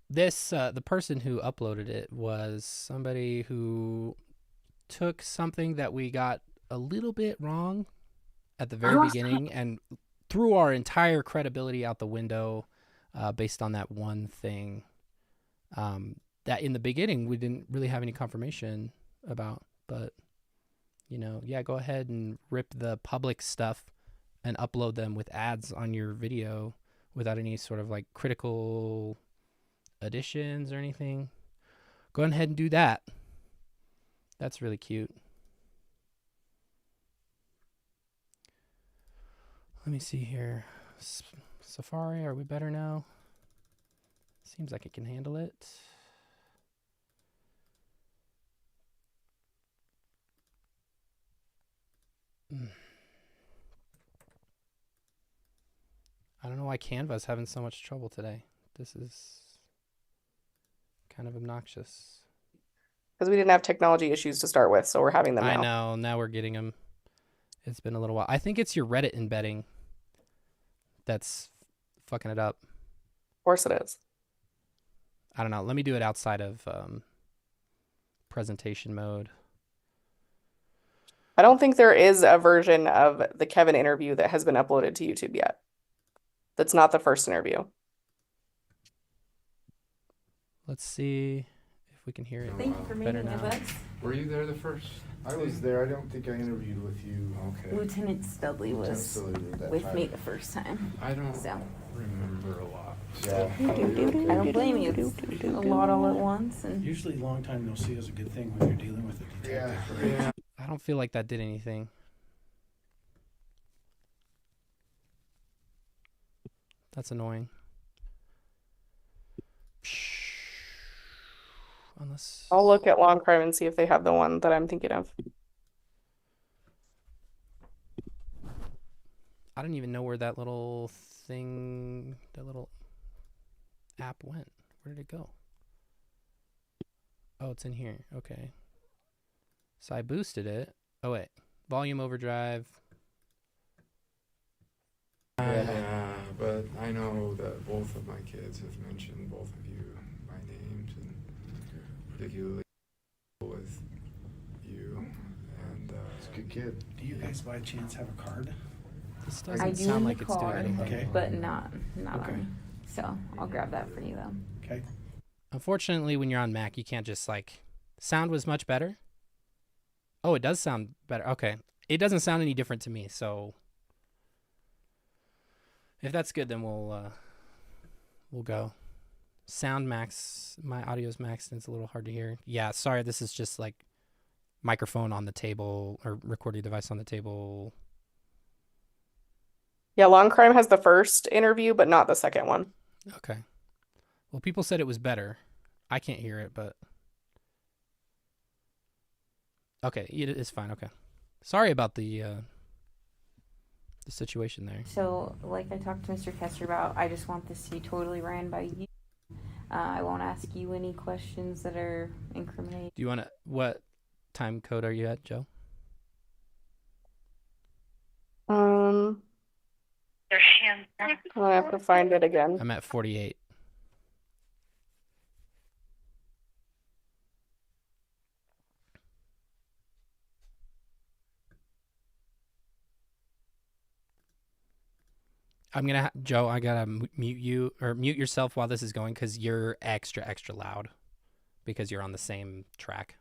This the person who uploaded it was somebody who took something that we got a little bit wrong at the very beginning and threw our entire credibility out the window based on that one thing that in the beginning we didn't really have any confirmation about. But you know, yeah, go ahead and rip the public stuff and upload them with ads on your video without any sort of like critical additions or anything. Go ahead and do that. That's really cute. Let me see here. Safari, are we better now? Seems like it can handle it. I don't know why Canva's having so much trouble today. This is kind of obnoxious. Because we didn't have technology issues to start with, so we're having them now. I know. Now we're getting them. It's been a little while. I think it's your Reddit embedding that's fucking it up. Of course it is. I don't know. Let me do it outside of presentation mode. I don't think there is a version of the Kevin interview that has been uploaded to YouTube yet. That's not the first interview. Let's see if we can hear it Thank you for better meeting now. us. Were you there the first? I was there. I don't think I interviewed with you. Okay. Lieutenant Studley Lieutenant was Studley did that with time. me the first time. I don't So. remember a lot. Yeah. I don't blame you. It's a lot all at once. And Usually long time no see is a good thing when you're dealing with a detective. Yeah. right? I don't feel like that did anything. That's annoying. Unless I'll look at Long Crime and see if they have the one that I'm thinking of. I don't even know where that little thing, that little app went. Where did it go? Oh, it's in here. Okay. So I boosted it. Oh, wait. Volume overdrive. Yeah, but I know that both of my kids have mentioned both of you by names, and particularly with you. And It's a good kid. Do you guys by chance have a card? This I doesn't do sound in like the it's doing car, anything. Okay. but not Okay. on. So I'll grab that for you though. Okay. Unfortunately, when you're on Mac, you can't just like... Sound was much better? Oh, it does sound better. Okay. It doesn't sound any different to me, so... If that's good, then we'll go. Sound max, my audio's maxed and it's a little hard to hear. Yeah, sorry, this is just like microphone on the table or recording device on the table. Yeah, Long Crime has the first interview, but not the second one. Okay. Well, people said it was better. I can't hear it, but... Okay, it's fine, okay. Sorry about the situation there. So, like I talked to Mr. Kester about, I just want this to be totally ran by you. I won't ask you any questions that are incriminating. Do you want to... What time code are you at, Joe? I have to find it again. I'm at 48. I'm gonna Joe, I gotta mute you or mute yourself while this is going because you're extra loud because you're on the same track.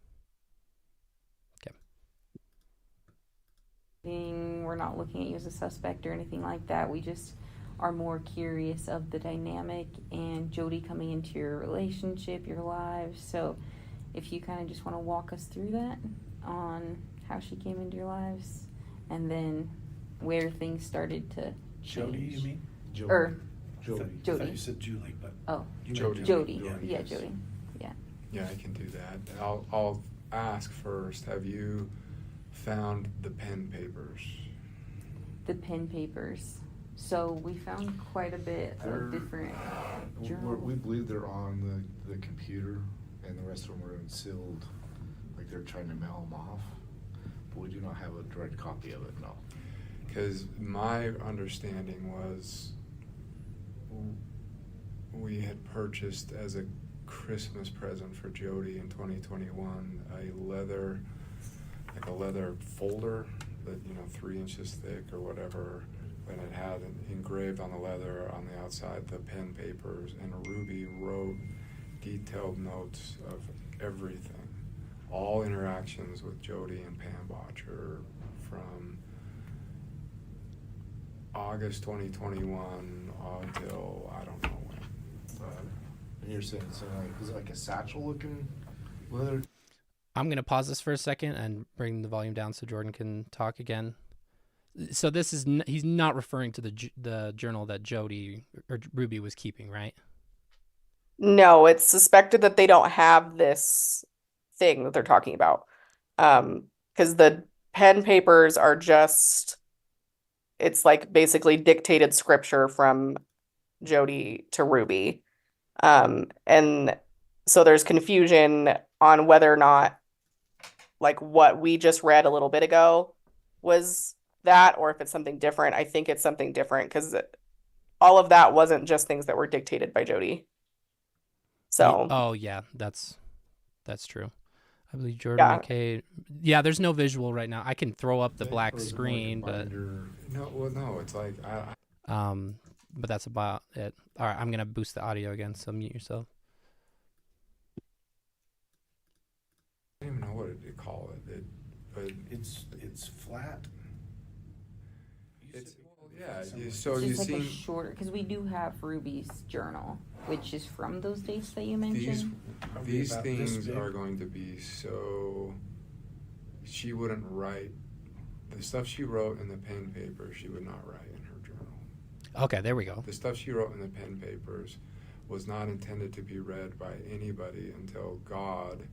Okay. We're not looking at you as a suspect or anything like that. We just are more curious of the dynamic and Jodi coming into your relationship, your lives. So if you kind of just want to walk us through that on how she came into your lives and then where things started to Jodi, you mean? Jodi. Or Jodi. I Jodi. thought you said Julie, but Oh, you meant Jodi. Jodi. Yeah. Yeah, Yes. Jodi. Yeah. yeah, I can do that. I'll ask first. Have you found the pen papers? The pen papers. So we found quite a bit They're- of different We journals. believe they're on the computer, and the rest of them are sealed, like they're trying to mail them off. But we do not have a direct copy of it, no. Because my understanding was we had purchased as a Christmas present for Jodi in 2021 a leather folder that 3 inches thick or whatever, and it had engraved on the leather on the outside the pen papers, and Ruby wrote detailed notes of everything, all interactions with Jodi and Pam Botcher from August 2021 until I don't know when. And you're saying something like, was it like a satchel looking leather? I'm gonna pause this for a second and bring the volume down so Jordan can talk again. So this is he's not referring to the journal that Jodi or Ruby was keeping, right? No, it's suspected that they don't have this thing that they're talking about. Because the pen papers are just, it's like basically dictated scripture from Jodi to Ruby. And so there's confusion on whether or not like what we just read a little bit ago was that, or if it's something different. I think it's something different because all of that wasn't just things that were dictated by Jodi. So Oh yeah, that's true. I believe Jordan McKay. Yeah, there's no visual right now. I can throw up the black screen, but no, it's like but that's about it. All right, I'm gonna boost the audio again, so mute yourself. I don't even know what to call it. But it's flat. It's so It's you just like see a shorter, because we do have Ruby's journal, which is from those dates that you mentioned. these things are going to be so. She wouldn't write the stuff she wrote in the pen paper. She would not write in her journal. Okay, there we go. The stuff she wrote in the pen papers was not intended to be read by anybody until God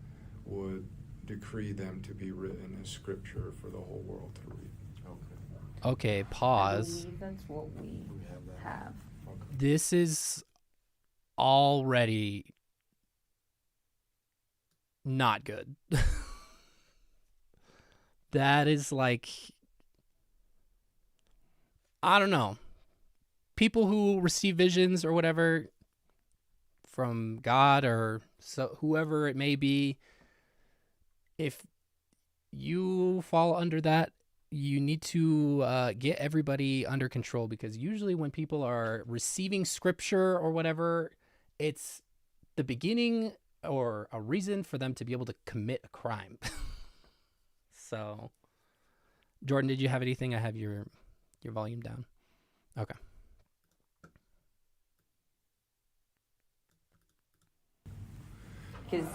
would decree them to be written as scripture for the whole world to read. Okay, pause. I believe that's what we have. This is already not good. That is like, I don't know. People who receive visions or whatever from God or so whoever it may be, if you fall under that, you need to get everybody under control, because usually when people are receiving scripture or whatever, it's the beginning or a reason for them to be able to commit a crime. So, Jordan, did you have anything? I have your volume down. Okay. Because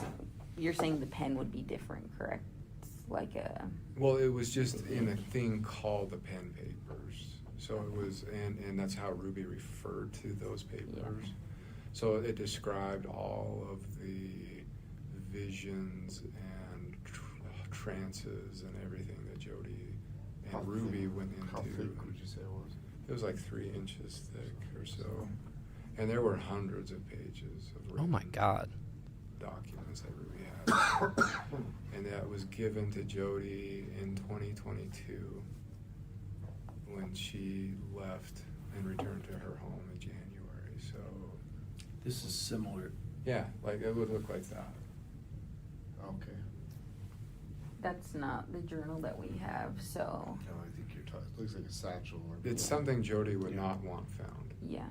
you're saying the pen would be different, correct? Like a... Well, it was just in a thing called the pen papers. So it was, and that's how Ruby referred to those papers. Yeah. So it described all of the visions and trances and everything that Jodi and Ruby went into. How thick would you say it was? It was like 3 inches thick or so. And there were hundreds of pages of oh my God. documents that Ruby had. And that was given to Jodi in 2022 when she left and returned to her home in January. So this is similar. Yeah, like it would look like that. Okay. That's not the journal that we have, so... No, I think you're talking, it looks like a satchel. It's something Jodi would not want found. Yeah.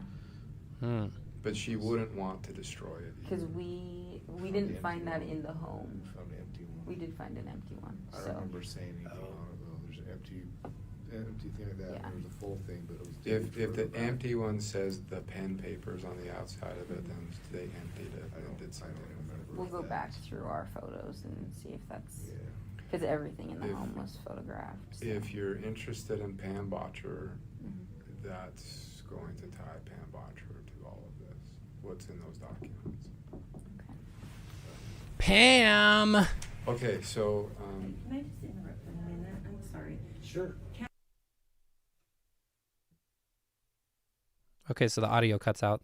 But she wouldn't want to destroy it. Because we didn't find that in the home. We found an empty one. We did find an empty one. I don't remember saying anything on it though. There's an empty thing like that. Yeah. There's a full thing, but it was. If the empty one says the pen papers on the outside of it, then they emptied it and did something. We'll go back through our photos and see if that's... Because everything in the home was photographed. So. If you're interested in Pam Botcher, that's going to tie Pam Botcher to all of this. What's in those documents? Okay. Pam! Okay, so... Can I just interrupt for a minute? I'm sorry. Sure. Okay, so the audio cuts out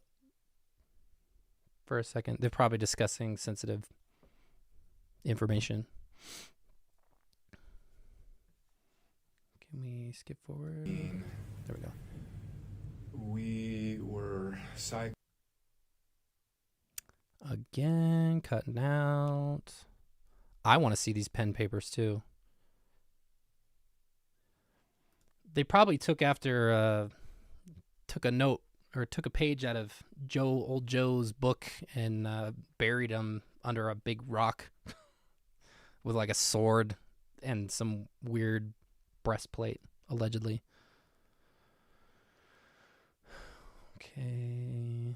for a second. They're probably discussing sensitive information. Can we skip forward? There we go. We were again cutting out. I want to see these pen papers too. They probably took a note or took a page out of old Joe's book and buried them under a big rock with like a sword and some weird breastplate, allegedly. Okay.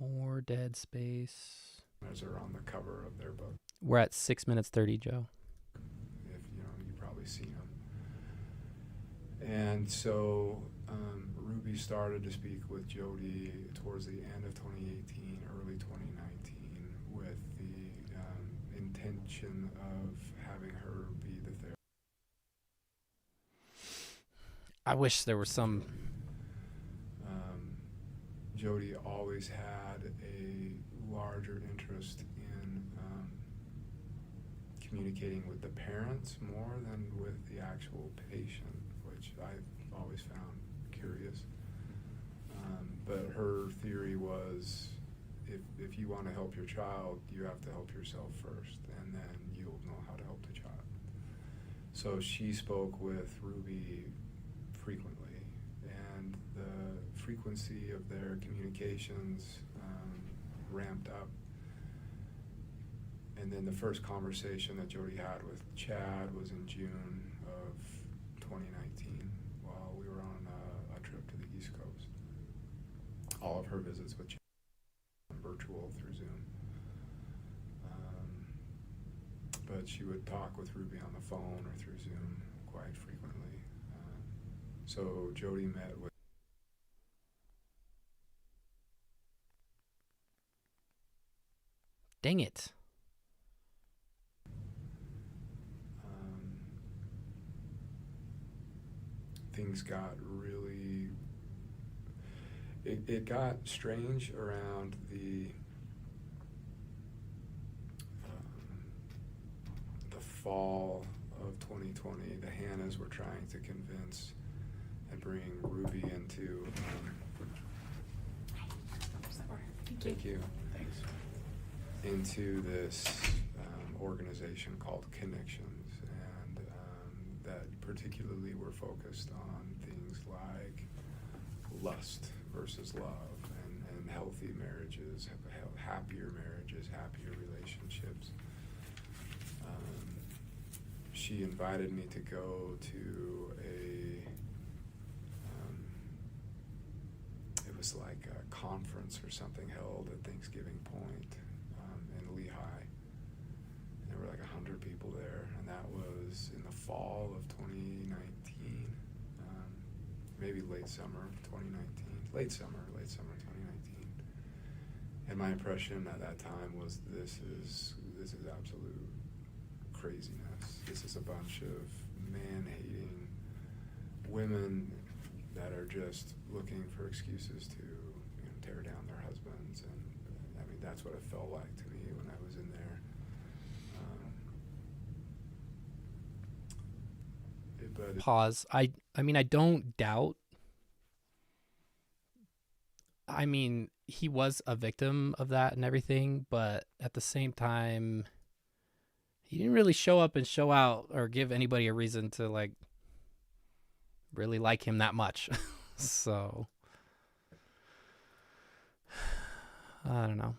More dead space. Those are on the cover of their book. We're at 6 minutes 30, Joe. If you probably seen them. And so Ruby started to speak with Jodi towards the end of 2018, early 2019, with the intention of having her be the therapist. I wish there was some. Jodi always had a larger interest in communicating with the parents more than with the actual patient, which I've always found curious. But her theory was, if you want to help your child, you have to help yourself first, and then you'll know how to help the child. So she spoke with Ruby frequently, and the frequency of their communications ramped up. And then the first conversation that Jodi had with Chad was in June of 2019 while we were on a trip to the East Coast. All of her visits with Chad were virtual through Zoom. But she would talk with Ruby on the phone or through Zoom quite frequently. So Jodi met with Dang it. Things got really, it got strange around the fall of 2020. The Hannahs were trying to convince and bring Ruby into thank you. Thanks. Into this organization called Connections, and that particularly were focused on things like lust versus love, and healthy marriages, happier marriages, happier relationships. She invited me to go to it was like a conference or something held at Thanksgiving Point in Lehigh. And there were like 100 people there, and that was in the fall of 2019, maybe late summer 2019, late summer 2019. And my impression at that time was this is absolute craziness. This is a bunch of man-hating women that are just looking for excuses to tear down their husbands, and I mean that's what it felt like to me when I was in there. But Pause. I mean, I don't doubt. I mean, he was a victim of that and everything, but at the same time, he didn't really show up and show out or give anybody a reason to like really like him that much. So I don't know.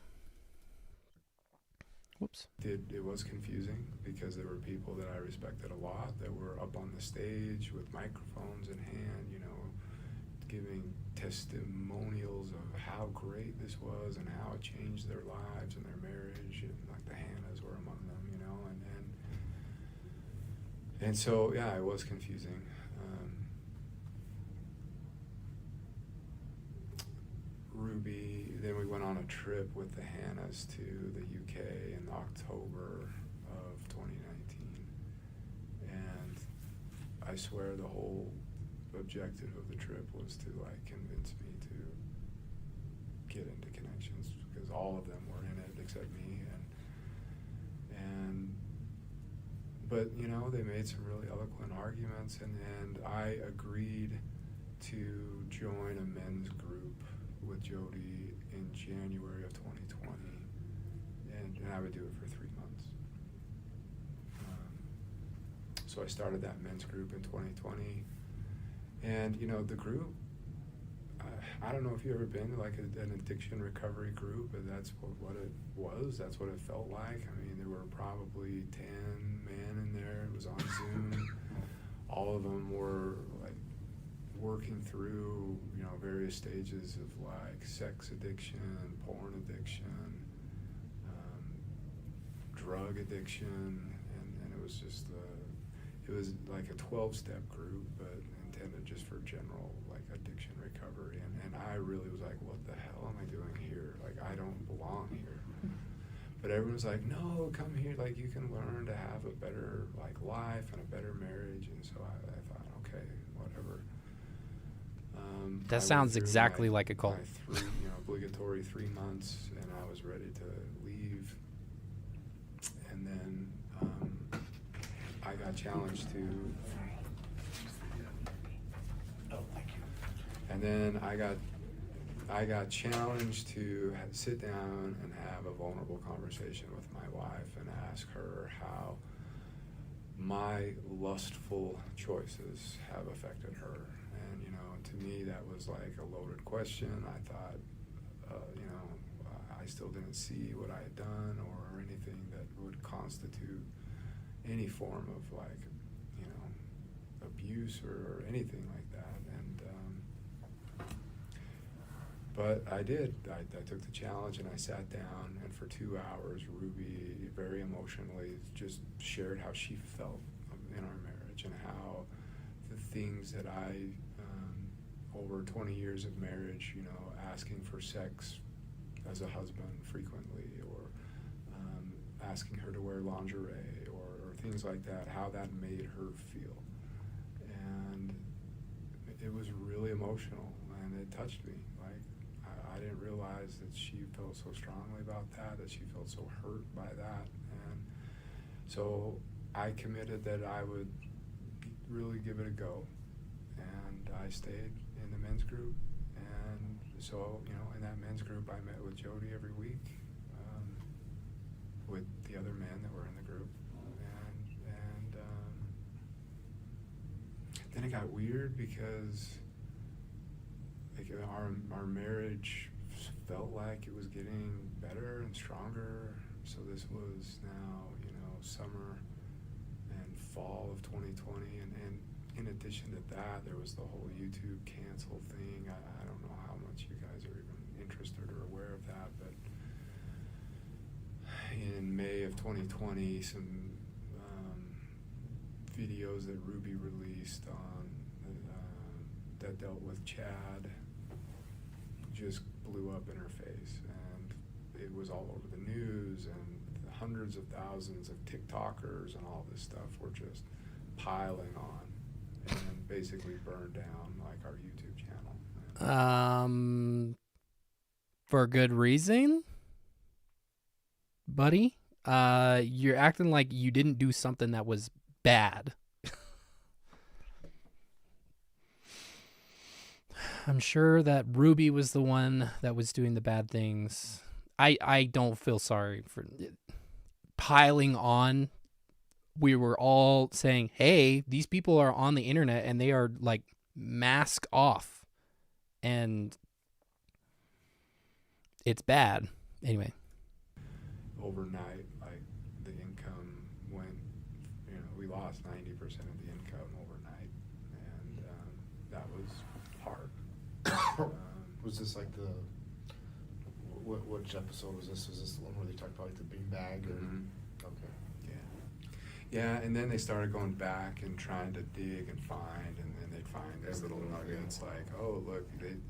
Whoops. It was confusing because there were people that I respected a lot that were up on the stage with microphones in hand, giving testimonials of how great this was and how it changed their lives and their marriage, and like the Hannahs were among them, and so yeah, it was confusing. Ruby, then we went on a trip with the Hannahs to the UK in October of 2019, and I swear the whole objective of the trip was to like convince me to get into Connections, because all of them were in it except me, but they made some really eloquent arguments, and I agreed to join a men's group with Jodi in January of 2020, and I would do it for 3 months. So I started that men's group in 2020, and the group, I don't know if you've ever been to like an addiction recovery group, but that's what it was. That's what it felt like. I mean, there were probably 10 men in there. It was on Zoom. All of them were like working through, various stages of like sex addiction, porn addiction, drug addiction, and it was just it was like a 12-step group, but intended just for general like addiction recovery, and I really was like, what the hell am I doing here? Like, I don't belong here. But everyone was like, no, come here, like you can learn to have a better like life and a better marriage. And so I thought, okay, whatever. That sounds exactly like a cult. My obligatory 3 months, and I was ready to leave. And then I got challenged to. Oh, thank you. And then I got challenged to sit down and have a vulnerable conversation with my wife and ask her how my lustful choices have affected her. And, to me, that was like a loaded question. I thought, I still didn't see what I had done or anything that would constitute any form of like, abuse or anything like that. And, but I did. I took the challenge and I sat down, and for 2 hours, Ruby very emotionally just shared how she felt in our marriage and how the things that I, over 20 years of marriage, asking for sex as a husband frequently, or asking her to wear lingerie or things like that, how that made her feel. And it was really emotional, and it touched me. Like, I didn't realize that she felt so strongly about that she felt so hurt by that. And so I committed that I would really give it a go. And I stayed in the men's group. And so, in that men's group, I met with Jodi every week, with the other men that were in the group. And then it got weird because like our marriage felt like it was getting better and stronger. So this was now, summer and fall of 2020. And in addition to that, there was the whole YouTube cancel thing. I don't know how much you guys are even interested or aware of that, but in May of 2020, some videos that Ruby released on that dealt with Chad just blew up in her face, and it was all over the news, and hundreds of thousands of TikTokers and all this stuff were just piling on and basically burned down like our YouTube channel. For good reason, buddy. You're acting like you didn't do something that was bad. I'm sure that Ruby was the one that was doing the bad things. I don't feel sorry for piling on. We were all saying, hey, these people are on the internet and they are like mask off. And it's bad. Anyway. Overnight, like the income went, we lost 90% of the income overnight. And that was hard. Was this like which episode was this? Was this the one where they talked about like the beanbag? Or okay. Yeah, and then they started going back and trying to dig and find, and then they'd find these little nuggets like, oh, look,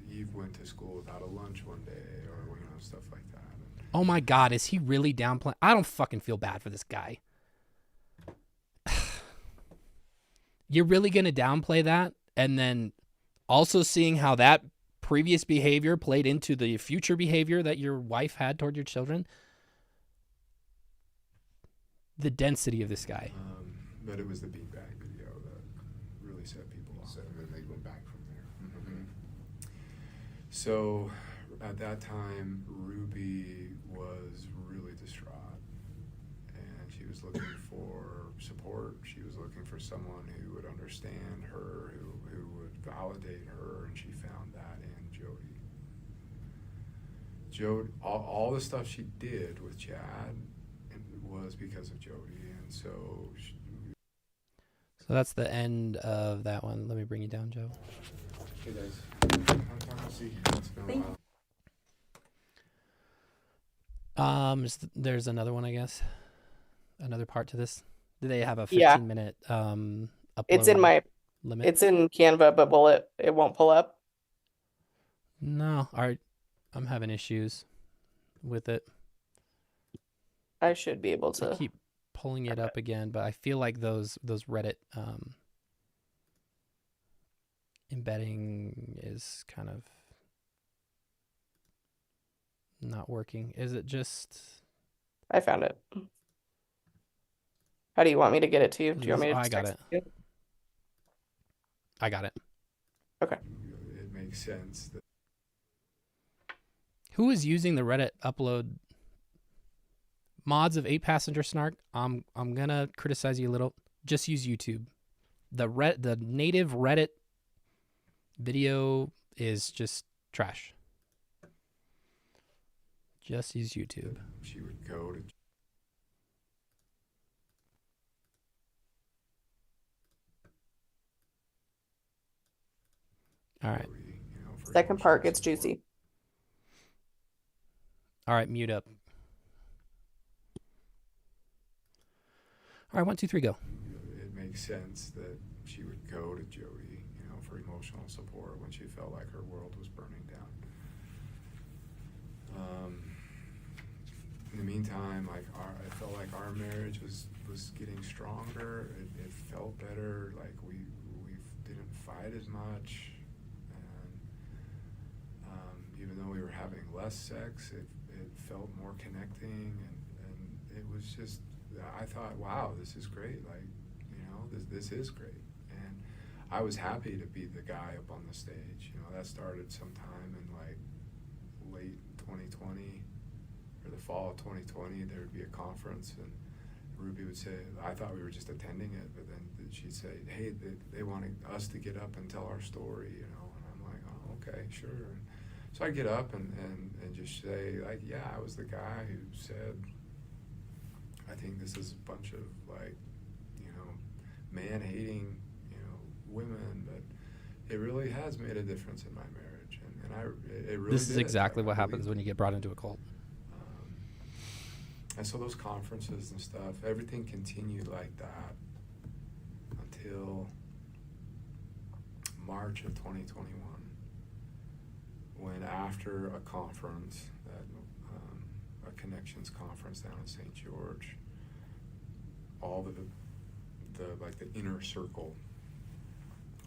Eve went to school without a lunch one day, or stuff like that. Oh my God, is he really downplaying? I don't fucking feel bad for this guy. You're really gonna downplay that, and then also seeing how that previous behavior played into the future behavior that your wife had toward your children? The density of this guy. But it was the beanbag video that really set people off. So then they went back from there. Mm-hmm. So at that time, Ruby was really distraught, and she was looking for support. She was looking for someone who would understand her, who would validate her, and she found that in Jodi. All the stuff she did with Chad was because of Jodi, and so that's the end of that one. Let me bring you down, Joe. Hey guys, see, it's been a while. There's another one, I guess. Another part to this. Do they have a 15-minute upload? It's in my limit. It's in Canva, but it won't pull up? No, all right. I'm having issues with it. I should be able I to. keep pulling it up again, but I feel like those Reddit embedding is kind of not working. Is it just? I found it. How do you want me to get it to you? Do you want me to I just got text it. you? I got it. Okay. It makes sense that Who is using the Reddit upload mods of 8-passenger snark? I'm gonna criticize you a little. Just use YouTube. The native Reddit video is just trash. Just use YouTube. she would go to All right. Jodi, you know, for Second part emotional gets support. juicy. All right, mute up. All right, 1, 2, 3, go. It makes sense that she would go to Jodi, you know, for emotional support when she felt like her world was burning down. In the meantime, like I felt like our marriage was getting stronger. It felt better. Like we didn't fight as much, and even though we were having less sex, it felt more connecting, and it was just. I thought, wow, this is great. Like, you know, this is great, and I was happy to be the guy up on the stage. You know, that started sometime in like late 2020 or the fall of 2020. There would be a conference, and Ruby would say, I thought we were just attending it, but then she'd say, hey, they wanted us to get up and tell our story, you know, and I'm like, oh, okay, sure. And so I get up and just say, like, yeah, I was the guy who said, I think this is a bunch of, like, you know, man-hating, you know, women, but it really has made a difference in my marriage, and it really This is did. exactly Like, what I happens believe when you get brought into a cult. And so those conferences and stuff, everything continued like that until March of 2021, when after a conference, a connections conference down in St. George, all the inner circle,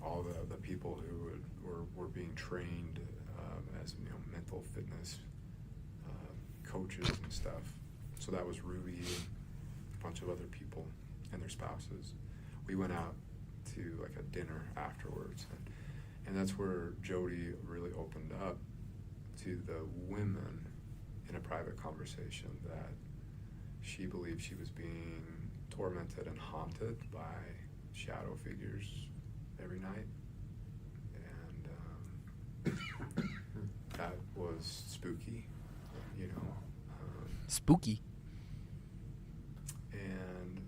all the people who were being trained as, you know, mental fitness coaches and stuff. So that was Ruby and a bunch of other people and their spouses. We went out to like a dinner afterwards, and that's where Jodi really opened up to the women in a private conversation that she believed she was being tormented and haunted by shadow figures every night, and that was spooky, you know. Spooky. And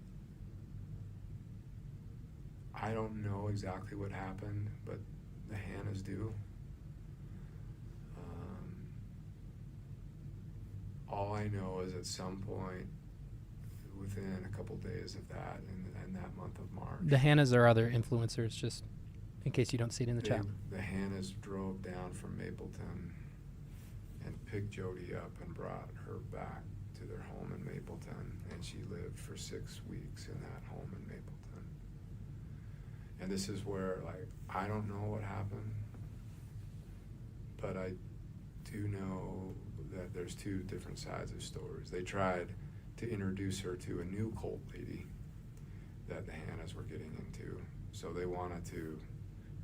I don't know exactly what happened, but the Hannahs do. All I know is at some point, within a couple days of that, in that month of March, The Hannahs are other influencers, just in case you don't see it in the chat. the Hannahs drove down from Mapleton and picked Jodi up and brought her back to their home in Mapleton, and she lived for 6 weeks in that home in Mapleton. And this is where, like, I don't know what happened, but I do know that there's two different sides of stories. They tried to introduce her to a new cult lady that the Hannahs were getting into, so they wanted to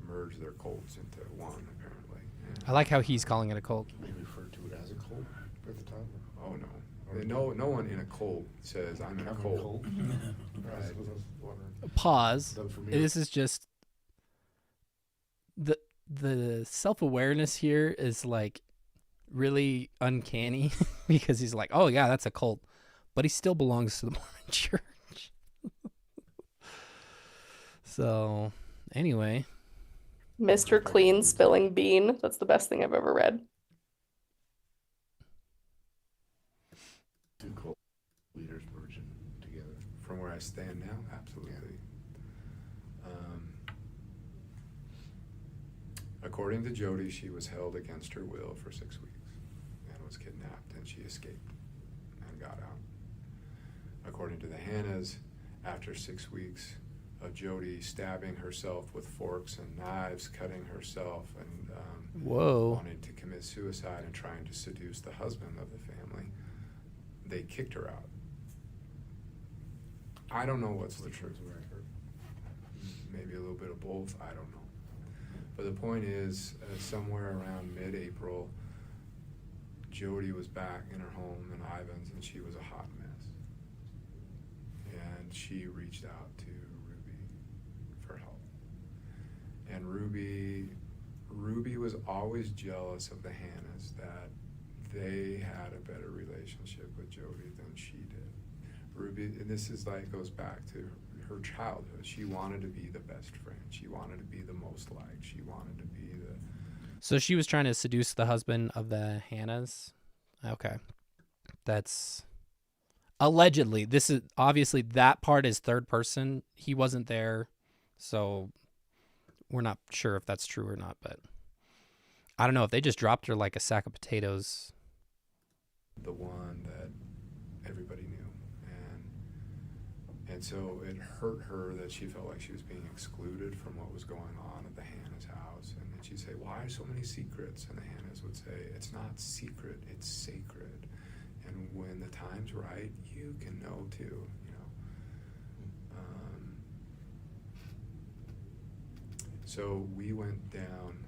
merge their cults into one, apparently. I like how he's calling it a cult. They referred to it as a cult at the time. Oh no. No one in a cult says I'm in a cult. Right. Pause. But for me, This is just the self-awareness here is like really uncanny because he's like, oh yeah, that's a cult, but he still belongs to the Mormon church. So anyway, Mr. Clean spilling bean. That's the best thing I've ever read. two cult leaders merging together. From where I stand now, absolutely. According to Jodi, she was held against her will for 6 weeks and was kidnapped, and she escaped and got out. according to the Hannahs, after 6 weeks of Jodi stabbing herself with forks and knives, cutting herself, and wanting to commit suicide and trying to seduce the husband of the family, they kicked her out. I don't know what's the truth. Maybe a little bit of both. I don't know. But the point is, somewhere around mid-April, Jodi was back in her home in Ivans, and she was a hot mess. And she reached out to Ruby for help. And Ruby was always jealous of the Hannahs, that they had a better relationship with Jodi than she did. Ruby, and this is like, goes back to her childhood. She wanted to be the best friend. She wanted to be the most liked. She wanted to be the... So she was trying to seduce the husband of the Hannahs? Okay. That's... Allegedly. This is... Obviously, that part is third person. He wasn't there, so we're not sure if that's true or not, but I don't know. If they just dropped her like a sack of potatoes... The one that everybody knew. And so it hurt her that she felt like she was being excluded from what was going on at the Hannah's house. And then she'd say, why so many secrets? And the Hannahs would say, it's not secret, it's sacred. And when the time's right, you can know too, you know. So we went down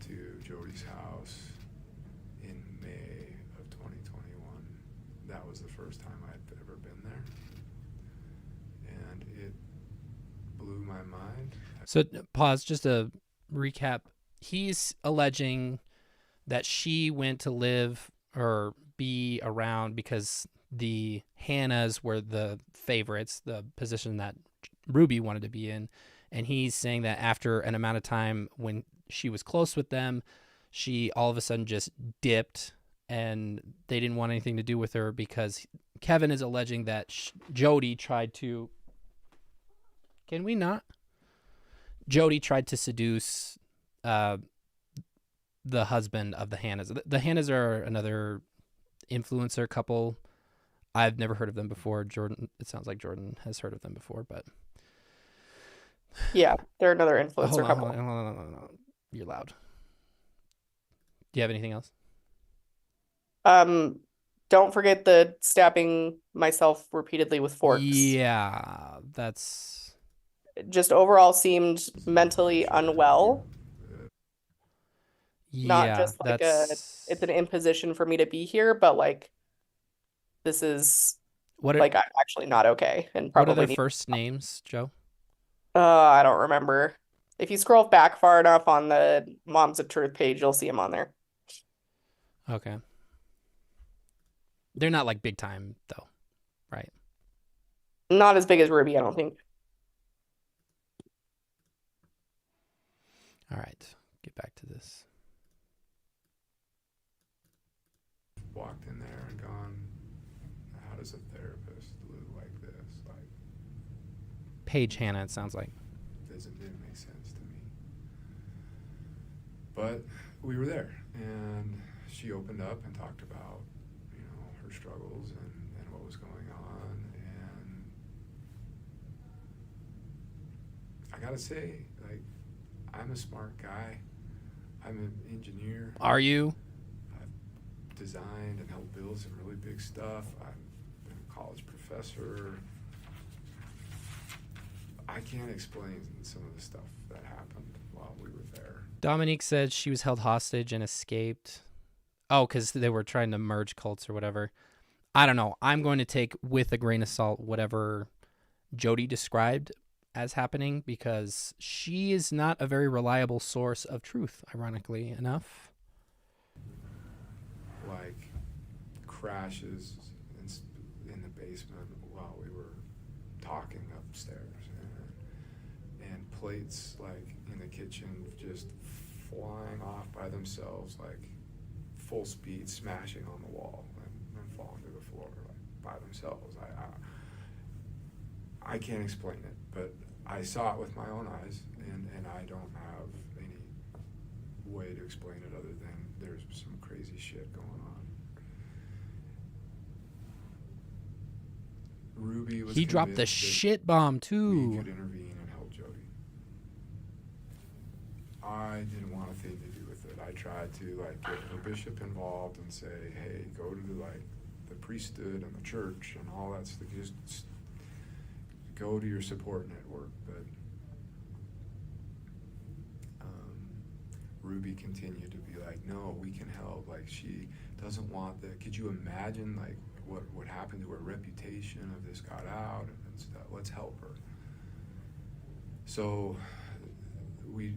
to Jodi's house in May of 2021. That was the first time I'd ever been there. And it blew my mind. So pause, just a recap. He's alleging that she went to live or be around because the Hannahs were the favorites, the position that Ruby wanted to be in. And he's saying that after an amount of time when she was close with them, she all of a sudden just dipped and they didn't want anything to do with her because Kevin is alleging that Jodi tried to... Can we not? Jodi tried to seduce the husband of the Hannahs. The Hannahs are another influencer couple. I've never heard of them before. Jordan, it sounds like Jordan has heard of them before, but... Yeah, they're another influencer couple. Hold on. You're loud. Do you have anything else? Don't forget the stabbing myself repeatedly with forks. Yeah, that's... Just overall seemed mentally unwell. Not Yeah, just like it's an imposition for me to be here, but like this is I'm actually not okay and probably what are their first names, Joe? I don't remember. If you scroll back far enough on the Moms of Truth page, you'll see them on there. Okay. They're not like big time though, right? Not as big as Ruby, I don't think. All right, get back to this. Walked in there and gone, how does a therapist look like this? Like, Paige Hannah, it sounds like. Didn't make sense to me. But we were there, and she opened up and talked about, you know, her struggles and what was going on. And I gotta say, like, I'm a smart guy. I'm an engineer. Are you? I've designed and helped build some really big stuff. I've been a college professor. I can't explain some of the stuff that happened while we were there. Dominique said she was held hostage and escaped. Oh, because they were trying to merge cults or whatever. I don't know. I'm going to take with a grain of salt whatever Jodi described as happening because she is not a very reliable source of truth, ironically enough. Like crashes in the basement while we were talking upstairs, and plates like in the kitchen just flying off by themselves, like full speed, smashing on the wall and falling to the floor like by themselves. I can't explain it, but I saw it with my own eyes, and I don't have any way to explain it other than there's some crazy shit going on. Ruby was He dropped the convinced that shit bomb we too. could intervene and help Jodi. I didn't want a thing to do with it. I tried to like get her bishop involved and say, hey, go to the priesthood and the church and all that stuff. Just go to your support network. But Ruby continued to be like, no, we can help. Like, she doesn't want that. Could you imagine like what happened to her reputation if this got out and stuff? Let's help her. So we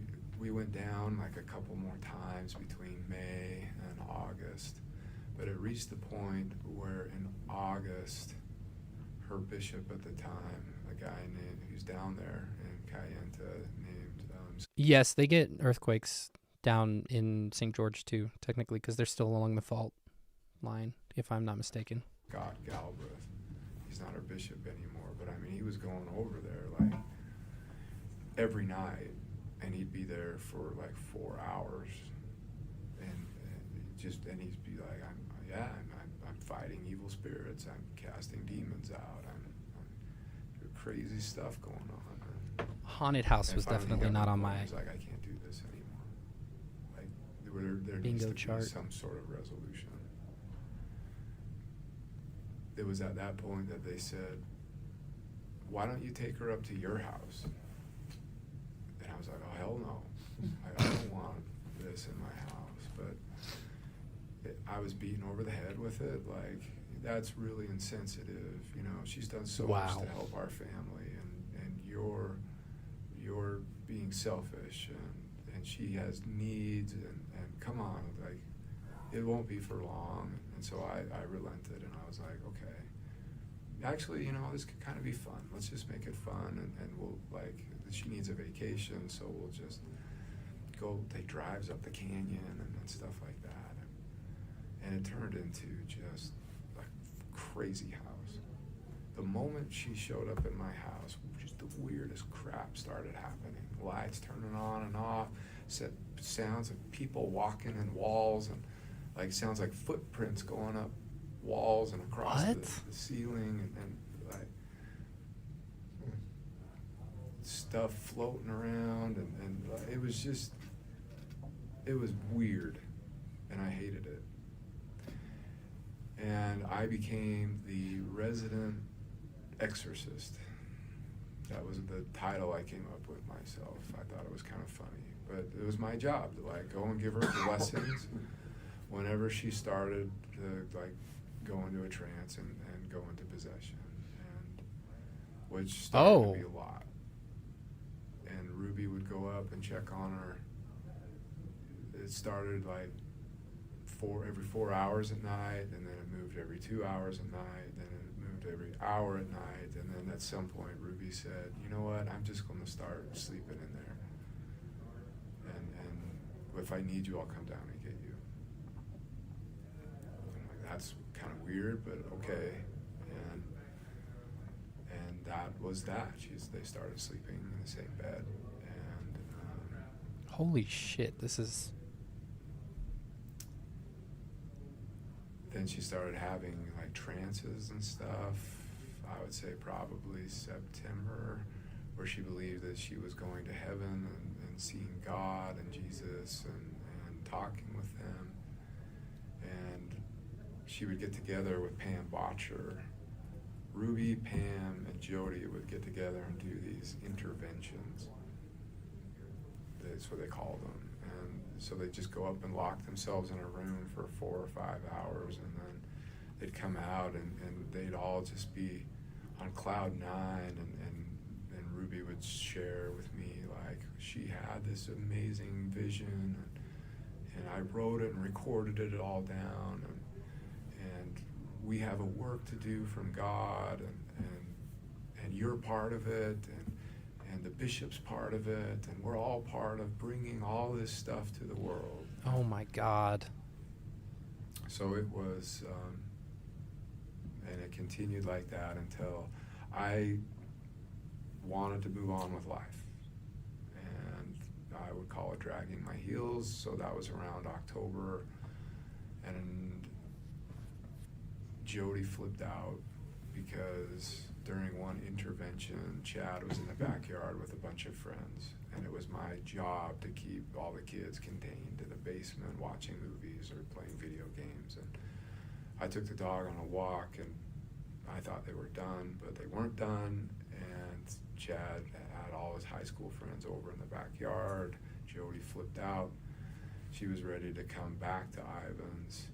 went down like a couple more times between May and August, but it reached the point where in August, her bishop at the time, a guy named who's down there in Cayenta named Yes, they get earthquakes down in St. George too, technically, because they're still along the fault line, if I'm not mistaken. Scott Galbraith. He's not our bishop anymore, but I mean, he was going over there like every night, and he'd be there for like 4 hours, and he'd be like, I'm fighting evil spirits, I'm casting demons out, I'm crazy stuff going on. Haunted House was definitely not on my He's like, I can't do this anymore. Like there bingo needs to chart. be some sort of resolution. It was at that point that they said, why don't you take her up to your house? And I was like, oh, hell no. I don't want this in my house. But I was beaten over the head with it. Like, that's really insensitive. You know, she's done so much to help our family, and you're being selfish, and she has needs, and come on, like, it won't be for long. And so I relented, and I was like, okay, actually, you know, this could kind of be fun. Let's just make it fun, and we'll, like, she needs a vacation, so we'll just go take drives up the canyon and stuff like that. And it turned into just a crazy house. The moment she showed up in my house, just the weirdest crap started happening. Lights turning on and off, sounds of people walking in walls, and like sounds like footprints going up walls and across the ceiling, and like stuff floating around, and it was weird, and I hated it. And I became the resident exorcist. That was the title I came up with myself. I thought it was kind of funny, but it was my job to like go and give her blessings whenever she started to like go into a trance and go into possession, and which started to be a lot. And Ruby would go up and check on her. It started like every 4 hours at night, and then it moved every 2 hours at night, then it moved every hour at night, and then at some point Ruby said, you know what, I'm just going to start sleeping in there, and if I need you, I'll come down and get you. I'm like, that's kind of weird, but okay. And that was that. They started sleeping in the same bed, and holy shit, this is. Then she started having like trances and stuff. I would say probably September, where she believed that she was going to heaven and seeing God and Jesus and talking with them. And she would get together with Pam Botcher. Ruby, Pam, and Jodi would get together and do these interventions. That's what they called them. And so they'd just go up and lock themselves in a room for 4 or 5 hours, and then they'd come out and they'd all just be on cloud 9, and Ruby would share with me like she had this amazing vision, and I wrote it and recorded it all down, and we have a work to do from God, and you're part of it, and the bishop's part of it, and we're all part of bringing all this stuff to the world. Oh my God. So it was, and it continued like that until I wanted to move on with life. And I would call it dragging my heels, so that was around October, and Jodi flipped out because during one intervention, Chad was in the backyard with a bunch of friends, and it was my job to keep all the kids contained in the basement watching movies or playing video games. And I took the dog on a walk, and I thought they were done, but they weren't done. And Chad had all his high school friends over in the backyard. Jodi flipped out. She was ready to come back to Ivan's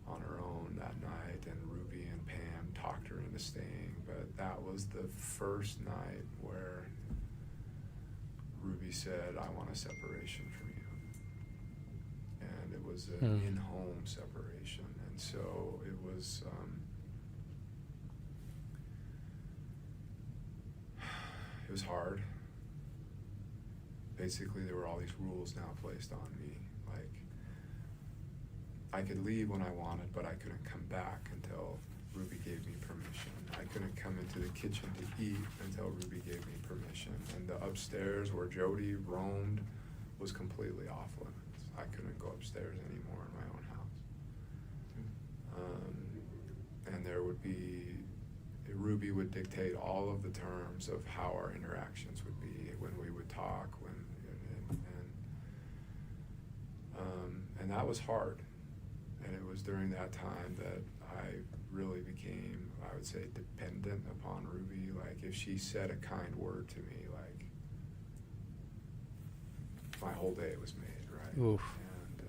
on her own that night, and Ruby and Pam talked her into staying. But that was the first night where Ruby said, I want a separation from you. And it was an in-home separation. And so it was, it was hard. Basically, there were all these rules now placed on me. Like, I could leave when I wanted, but I couldn't come back until Ruby gave me permission. I couldn't come into the kitchen to eat until Ruby gave me permission. And the upstairs where Jodi roamed was completely off limits. I couldn't go upstairs anymore in my own house. And there would be, Ruby would dictate all of the terms of how our interactions would be, when we would talk, and that was hard. And it was during that time that I really became, I would say, dependent upon Ruby. Like, if she said a kind word to me, like, my whole day was made, right? Oof. And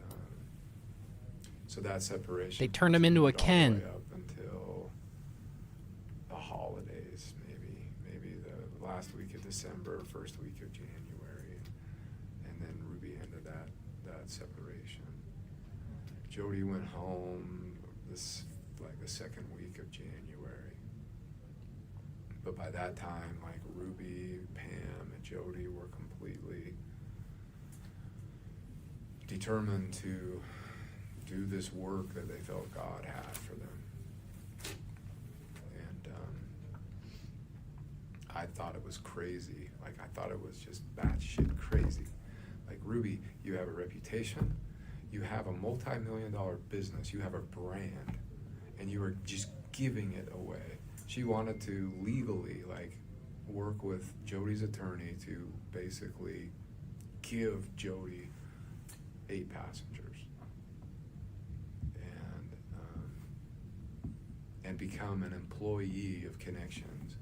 so that separation. They turned him into a continued Ken. all the way up until the holidays, maybe the last week of December, first week of January, and then Ruby ended that separation. Jodi went home the second week of January. But by that time, like, Ruby, Pam, and Jodi were completely determined to do this work that they felt God had for them. And I thought it was crazy. Like, I thought it was just batshit crazy. Like, Ruby, you have a reputation, you have a multi-million-dollar business, you have a brand, and you are just giving it away. She wanted to legally, like, work with Jodi's attorney to basically give Jodi 8 passengers and become an employee of Connections.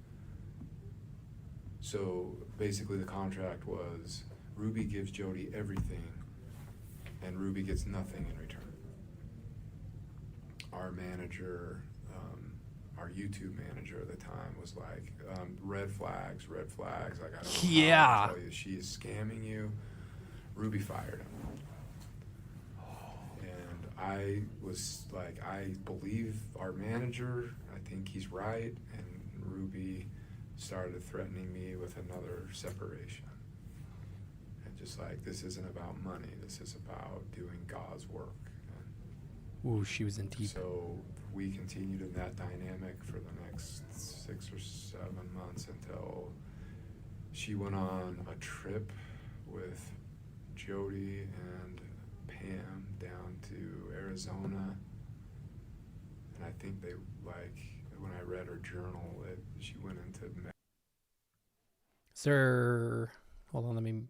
So basically the contract was Ruby gives Jodi everything and Ruby gets nothing in return. Our manager, our YouTube manager at the time was like, red flags. Like, I don't know how to tell you, she is scamming you. Ruby fired him. And I was like, I believe our manager, I think he's right. And Ruby started threatening me with another separation. And just like, this isn't about money, this is about doing God's work. Ooh, she was in deep. So we continued in that dynamic for the next 6 or 7 months until she went on a trip with Jodi and Pam down to Arizona. And I think they, like, when I read her journal, she went into... Sir, hold on, let me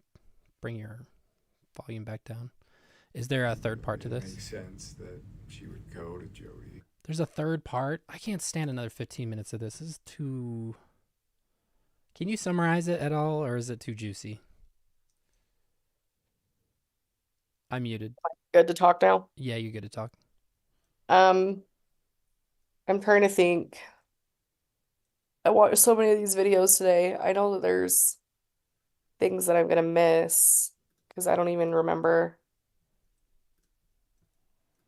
bring your volume back down. Is there a third part to this? It makes sense that she would go to Jodi. There's a third part. I can't stand another 15 minutes of this. This is too... Can you summarize it at all, or is it too juicy? I'm muted. Good to talk now? Yeah, you're good to talk. I'm trying to think. I watched so many of these videos today. I know that there's things that I'm gonna miss because I don't even remember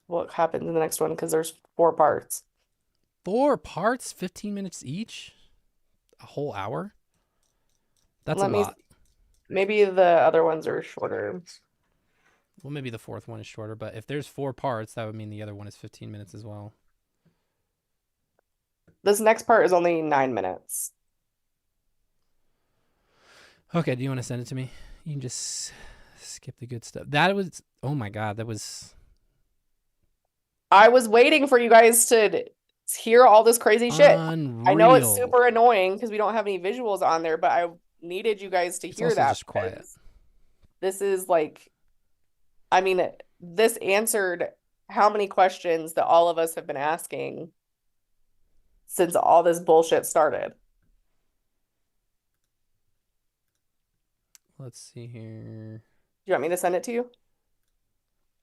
what happens in the next one because there's 4 parts. 4 parts, 15 minutes each? A whole hour? That's a lot. Maybe the other ones are shorter. Well, maybe the 4th one is shorter, but if there's 4 parts, that would mean the other one is 15 minutes as well. This next part is only 9 minutes. Okay, do you want to send it to me? You can just skip the good stuff. That was, oh my God, that was... I was waiting for you guys to hear all this crazy shit. Unreal. I know it's super annoying because we don't have any visuals on there, but I needed you guys to hear also that. just quiet. This is like, I mean, this answered how many questions that all of us have been asking since all this bullshit started. Let's see here. Do you want me to send it to you?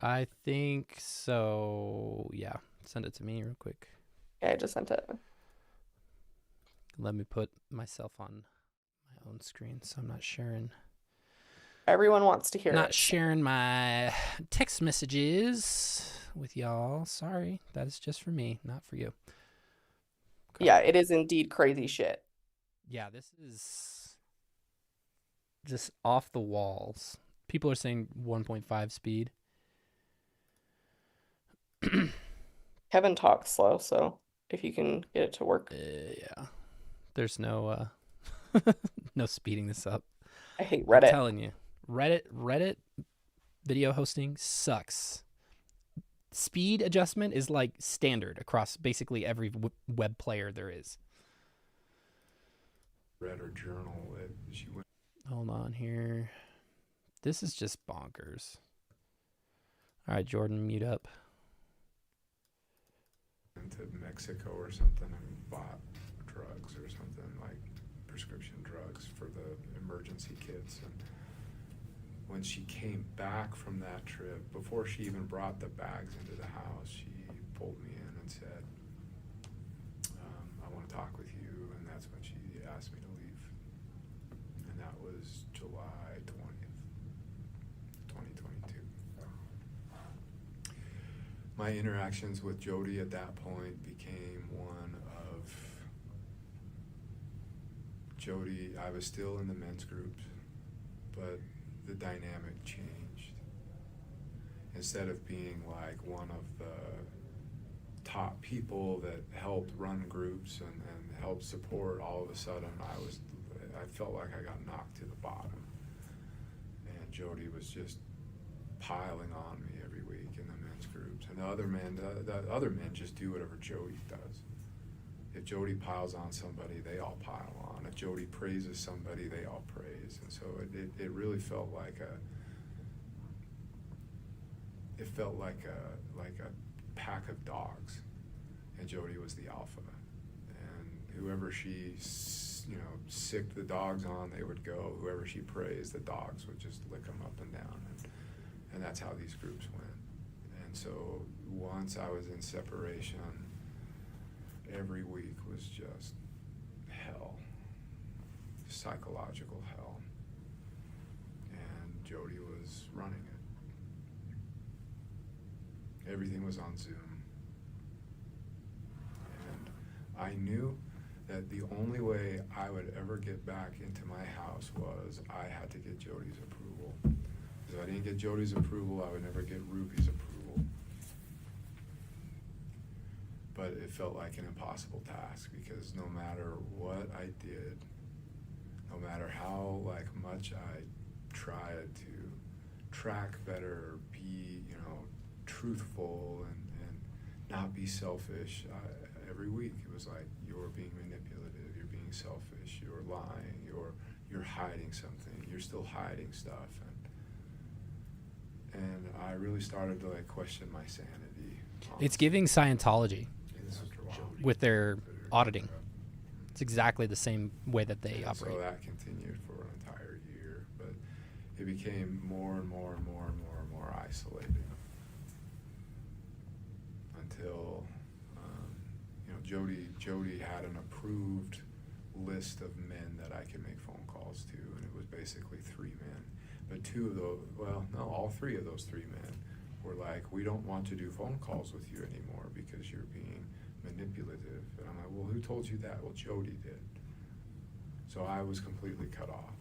I think so. Yeah. Send it to me real quick. Yeah, I just sent it. Let me put myself on my own screen so I'm not sharing. Everyone wants to hear it. Not sharing my text messages with y'all. Sorry. That is just for me, not for you. Okay. Yeah, it is indeed crazy shit. Yeah, this is just off the walls. People are saying 1.5 speed. Kevin talks slow, so if you can get it to work. Yeah. There's no no speeding this up. I hate Reddit. I'm telling you. Reddit video hosting sucks. Speed adjustment is like standard across basically every web player there is. Read her journal that she went. Hold on here. This is just bonkers. All right, Jordan, mute up. Into Mexico or something and bought drugs or something, like prescription drugs for the emergency kits. And when she came back from that trip, before she even brought the bags into the house, she pulled me in and said, I want to talk with you. And that's when she asked me to leave. And that was July 20th, 2022. My interactions with Jodi at that point became one of Jodi. I was still in the men's groups, but the dynamic changed. Instead of being like one of the top people that helped run groups and helped support, all of a sudden I felt like I got knocked to the bottom. And Jodi was just piling on me every week in the men's groups. And the other men just do whatever Jodi does. If Jodi piles on somebody, they all pile on. If Jodi praises somebody, they all praise. And so it really felt like a pack of dogs, and Jodi was the alpha. And whoever she sicked the dogs on, they would go. Whoever she praised, the dogs would just lick them up and down. And that's how these groups went. And so once I was in separation, every week was just hell, psychological hell. And Jodi was running it. Everything was on Zoom. And I knew that the only way I would ever get back into my house was I had to get Jodi's approval. If I didn't get Jodi's approval, I would never get Ruby's approval. But it felt like an impossible task, because no matter what I did, no matter how much I tried to track better, be truthful and not be selfish, every week it was like, you're being manipulative, you're being selfish, you're lying, you're hiding something, you're still hiding stuff. And I really started to question my sanity. It's giving Scientology with their auditing. It's exactly the same way that they operate. So that continued for an entire year, but it became more and more and more and more and more isolating until Jodi had an approved list of men that I could make phone calls to, and it was basically 3 men. But 2 of those, all 3 of those 3 men were like, we don't want to do phone calls with you anymore because you're being manipulative. And I'm like, well, who told you that? Well, Jodi did. So I was completely cut off.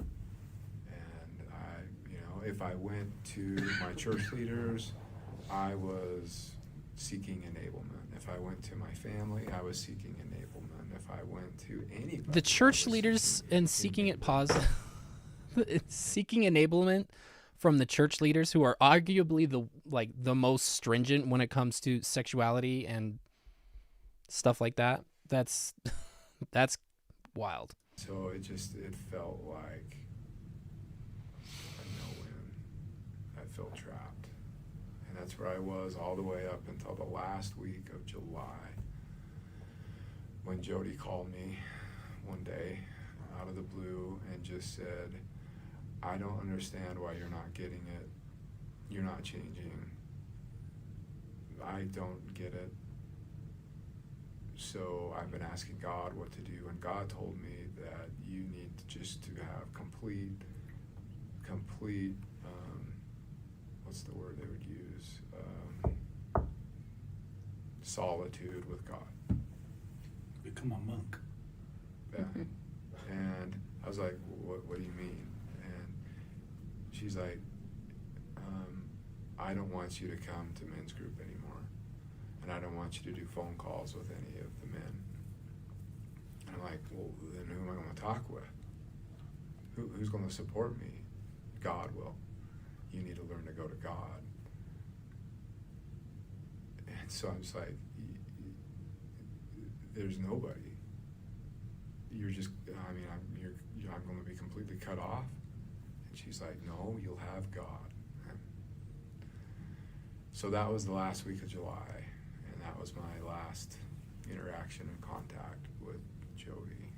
And if I went to my church leaders, I was seeking enablement. If I went to my family, I was seeking enablement. If I went to anybody, the church leaders and seeking seeking enablement from the church leaders, who are arguably the most stringent when it comes to sexuality and stuff like that. That's wild. So it felt like a no-win. I felt trapped. And that's where I was all the way up until the last week of July, when Jodi called me one day out of the blue and just said, I don't understand why you're not getting it. You're not changing. I don't get it. So I've been asking God what to do, and God told me that you need just to have complete, what's the word they would use? Solitude with God. Become a monk. Yeah. And I was like, what do you mean? And she's like, I don't want you to come to men's group anymore. And I don't want you to do phone calls with any of the men. And I'm like, well, then who am I going to talk with? Who's going to support me? God will. You need to learn to go to God. And so I'm just like, there's nobody. You're just, I'm going to be completely cut off. And she's like, no, you'll have God. So that was the last week of July, and that was my last interaction and contact with Jodi.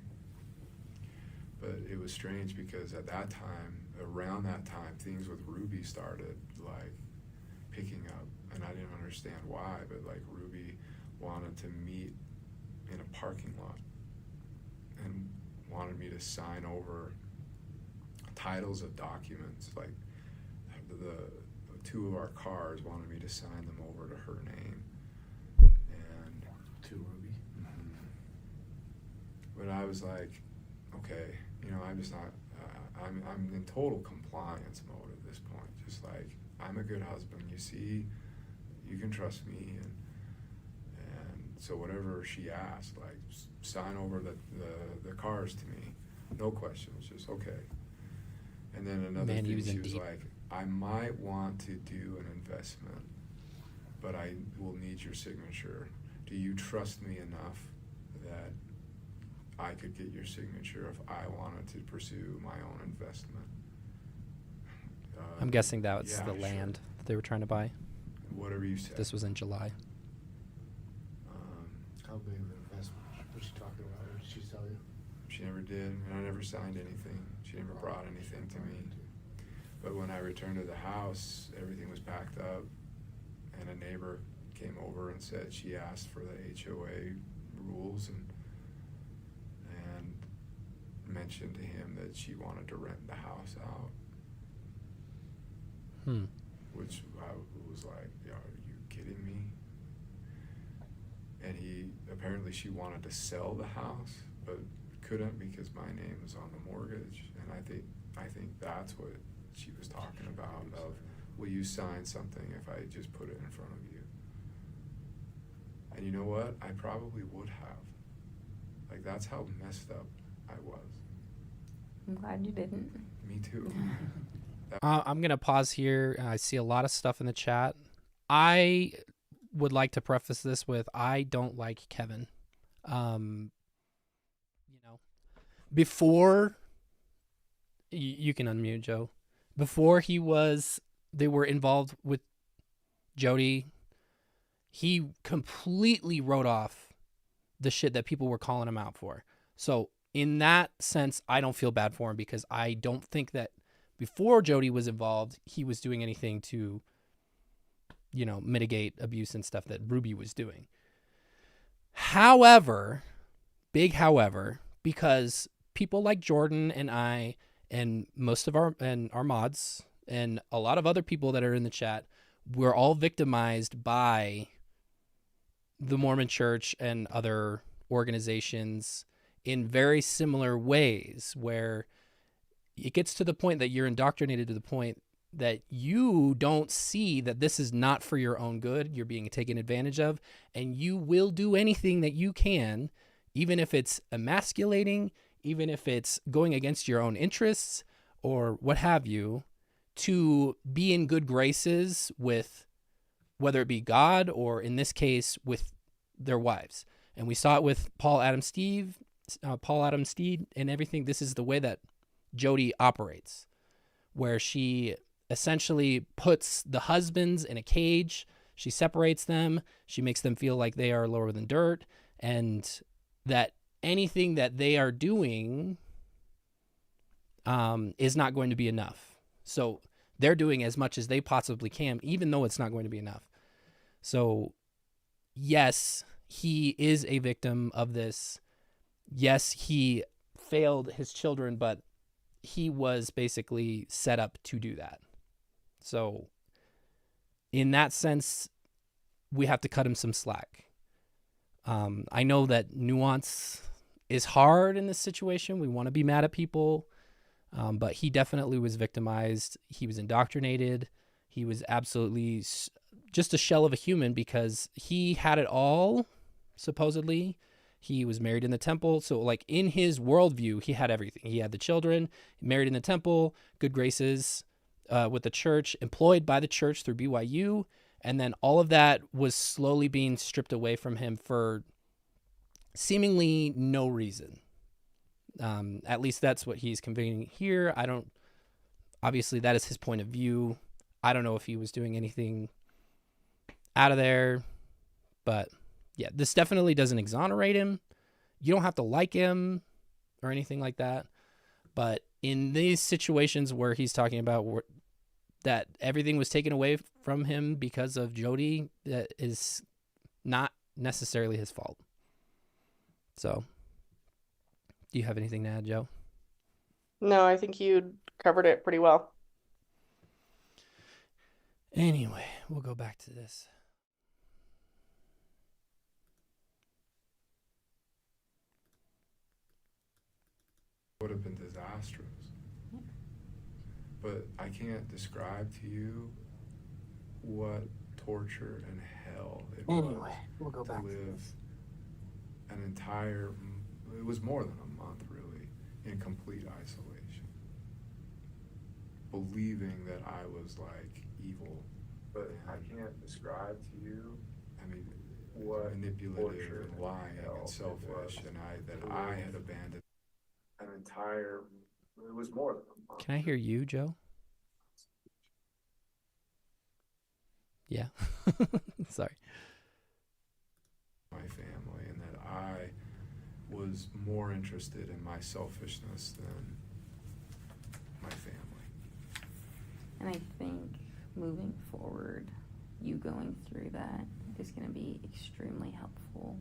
But it was strange because at that time, around that time, things with Ruby started like picking up, and I didn't understand why, but like Ruby wanted to meet in a parking lot and wanted me to sign over titles of documents, like the two of our cars wanted me to sign them over to her name. And to Ruby. Mm-hmm. But I was like, okay, I'm just not, I'm in total compliance mode at this point. Just like, I'm a good husband, you see, you can trust me. And so whatever she asked, like, sign over the cars to me, no questions, just okay. And then another thing, she was like, I might want to do an investment, but I will need your signature. Do you trust me enough that I could get your signature if I wanted to pursue my own investment? I'm guessing that was the land that they were trying to buy. Whatever you said. This was in July. How big of an investment was she talking about? Or did she tell you? She never did, and I never signed anything. She never brought anything to me. But when I returned to the house, everything was packed up, and a neighbor came over and said she asked for the HOA rules and mentioned to him that she wanted to rent the house out. Which I was like, are you kidding me? And apparently she wanted to sell the house, but couldn't because my name was on the mortgage. And I think that's what she was talking about, of, will you sign something if I just put it in front of you? And you know what? I probably would have. Like, that's how messed up I was. I'm glad you didn't. Me too. I'm going to pause here. I see a lot of stuff in the chat. I would like to preface this with, I don't like Kevin. Before, you can unmute, Joe. Before they were involved with Jodi, he completely wrote off the shit that people were calling him out for. So in that sense, I don't feel bad for him, because I don't think that before Jodi was involved, he was doing anything to, mitigate abuse and stuff that Ruby was doing. However, big however, because people like Jordan and I and most of our mods and a lot of other people that are in the chat, we're all victimized by the Mormon Church and other organizations in very similar ways, where it gets to the point that you're indoctrinated to the point that you don't see that this is not for your own good. You're being taken advantage of, and you will do anything that you can, even if it's emasculating, even if it's going against your own interests or what have you, to be in good graces with, whether it be God or in this case with their wives. And we saw it with Paul Adam Steed and everything. This is the way that Jodi operates, where she essentially puts the husbands in a cage. She separates them. She makes them feel like they are lower than dirt, and that anything that they are doing is not going to be enough. So they're doing as much as they possibly can, even though it's not going to be enough. So yes, he is a victim of this. Yes, he failed his children, but he was basically set up to do that. So in that sense, we have to cut him some slack. I know that nuance is hard in this situation. We want to be mad at people, but he definitely was victimized. He was indoctrinated. He was absolutely just a shell of a human because he had it all, supposedly. He was married in the temple. So like in his worldview, he had everything. He had the children, married in the temple, good graces with the church, employed by the church through BYU. And then all of that was slowly being stripped away from him for seemingly no reason. At least that's what he's conveying here. Obviously that is his point of view. I don't know if he was doing anything out of there, but yeah, this definitely doesn't exonerate him. You don't have to like him or anything like that. But in these situations where he's talking about that everything was taken away from him because of Jodi, that is not necessarily his fault. So, do you have anything to add, Joe? No, I think you covered it pretty well. Anyway, we'll go back to this. Would have been disastrous. But I can't describe to you what torture and hell it was we'll go to back live an entire, it was more than a month really, in complete isolation. Believing that I was like evil. But I can't describe to you, I mean, what manipulative and lying and selfish and I had abandoned an entire, it was more than a month. Can I hear you, Joe? Yeah. Sorry. My family, and that I was more interested in my selfishness than my family. And I think moving forward, you going through that is going to be extremely helpful.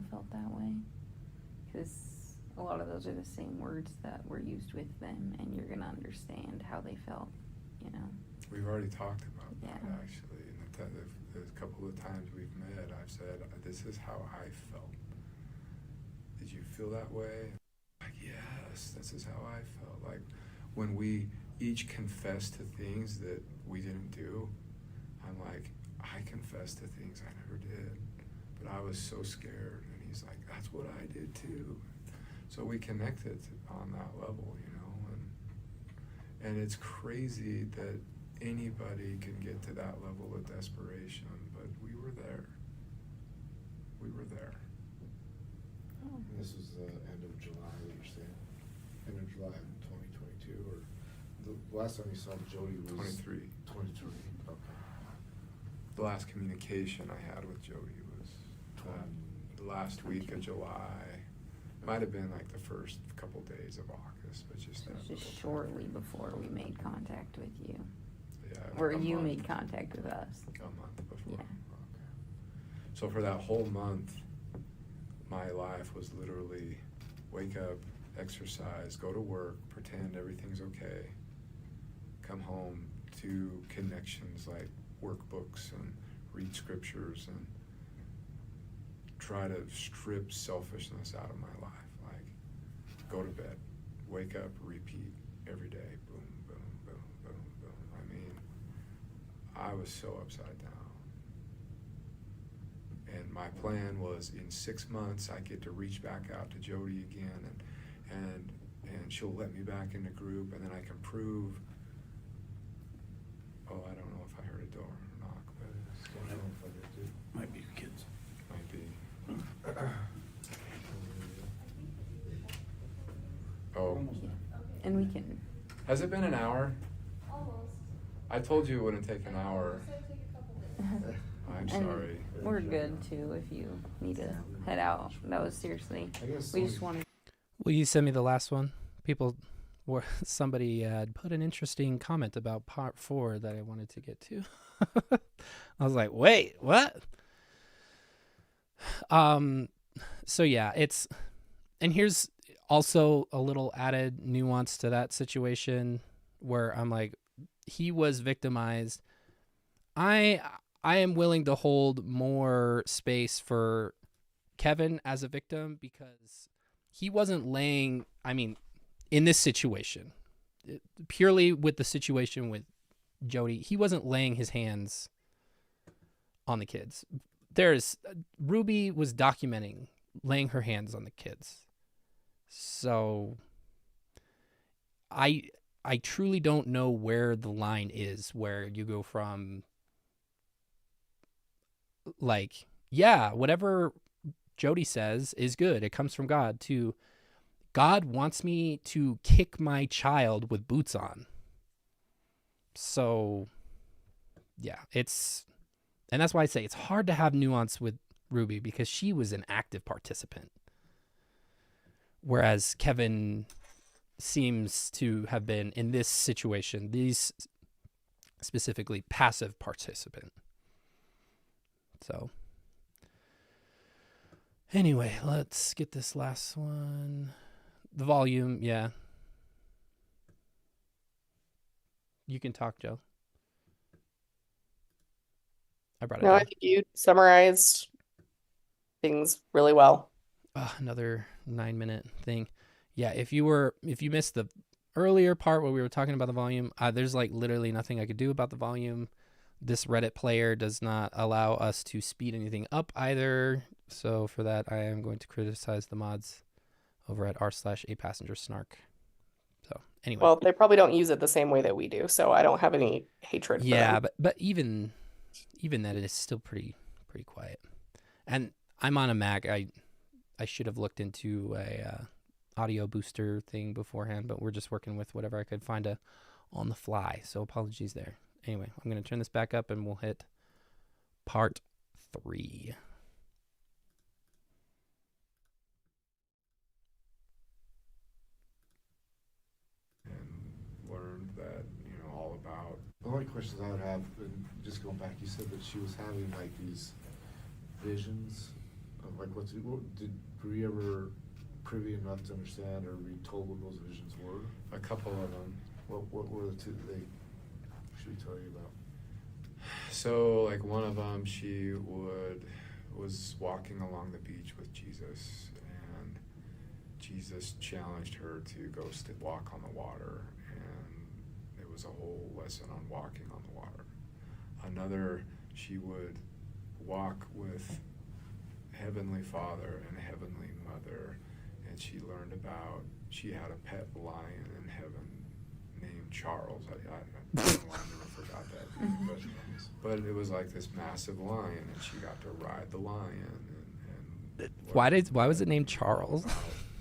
I felt that way because a lot of those are the same words that were used with them, and you're going to understand how they felt, you know. We've already talked about that, Yeah. actually. And the couple of times we've met, I've said, this is how I felt. Did you feel that way? Like, yes, this is how I felt. Like, when we each confess to things that we didn't do, I'm like, I confess to things I never did. But I was so scared. And he's like, that's what I did too. So we connected on that level, you know. And it's crazy that anybody can get to that level of desperation, but we were there. We were there. And this was the end of July, what you're saying? End of July in 2022, or the last time you saw Jodi was 23. 23. Okay. The last communication I had with Jodi was the last week of July. Might have been like the first couple days of August, but just So that it's little just time. shortly before we made contact with you. Yeah, Or a you month. made contact with us. A month before. Yeah. Okay. So for that whole month, my life was literally wake up, exercise, go to work, pretend everything's okay, come home, do connections like workbooks and read scriptures and try to strip selfishness out of my life. Like, go to bed, wake up, repeat every day, boom, boom, boom, boom, boom. I mean, I was so upside down. And my plan was in 6 months I get to reach back out to Jodi again and she'll let me back in the group, and then I can prove, I don't know if I heard a door knock, but Might be your kids. might be. Has it been an hour? Almost. I told you it wouldn't take an hour. So take a couple minutes. I'm And sorry. we're good too if you need to head out. That was seriously. I guess We just wanted. Will you send me the last one? Somebody put an interesting comment about part 4 that I wanted to get to. I was like, wait, what? So yeah, and here's also a little added nuance to that situation where I'm like, he was victimized. I am willing to hold more space for Kevin as a victim because he wasn't laying, in this situation, purely with the situation with Jodi, he wasn't laying his hands on the kids. Ruby was documenting laying her hands on the kids. So I truly don't know where the line is where you go from like, yeah, whatever Jodi says is good, it comes from God, to God wants me to kick my child with boots on. So yeah, and that's why I say it's hard to have nuance with Ruby because she was an active participant. Whereas Kevin seems to have been, in this situation, these specifically passive participant. So anyway, let's get this last one. The volume, yeah. You can talk, Joe. I brought it No, I down. think you summarized things really well. Another 9-minute thing. Yeah, if you missed the earlier part where we were talking about the volume, there's like literally nothing I could do about the volume. This Reddit player does not allow us to speed anything up either. So for that, I am going to criticize the mods over at r/apassengersnark. So anyway. Well, they probably don't use it the same way that we do, so I don't have any hatred for them. But even that, it is still pretty quiet. And I'm on a Mac. I should have looked into a audio booster thing beforehand, but we're just working with whatever I could find on the fly. So apologies there. Anyway, I'm going to turn this back up and we'll hit part 3. And learned that, all about. The only questions I would have, and just going back, you said that she was having like these visions of like were you ever privy enough to understand or be told what those visions were? A couple of them. What were the two that should we tell you about? So, like one of them, she was walking along the beach with Jesus, and Jesus challenged her to go walk on the water, and it was a whole lesson on walking on the water. Another, she would walk with Heavenly Father and Heavenly Mother, and she learned about, she had a pet lion in heaven named Charles. I don't know why I never forgot that name, but it was like this massive lion, and she got to ride the lion and why was it named Charles?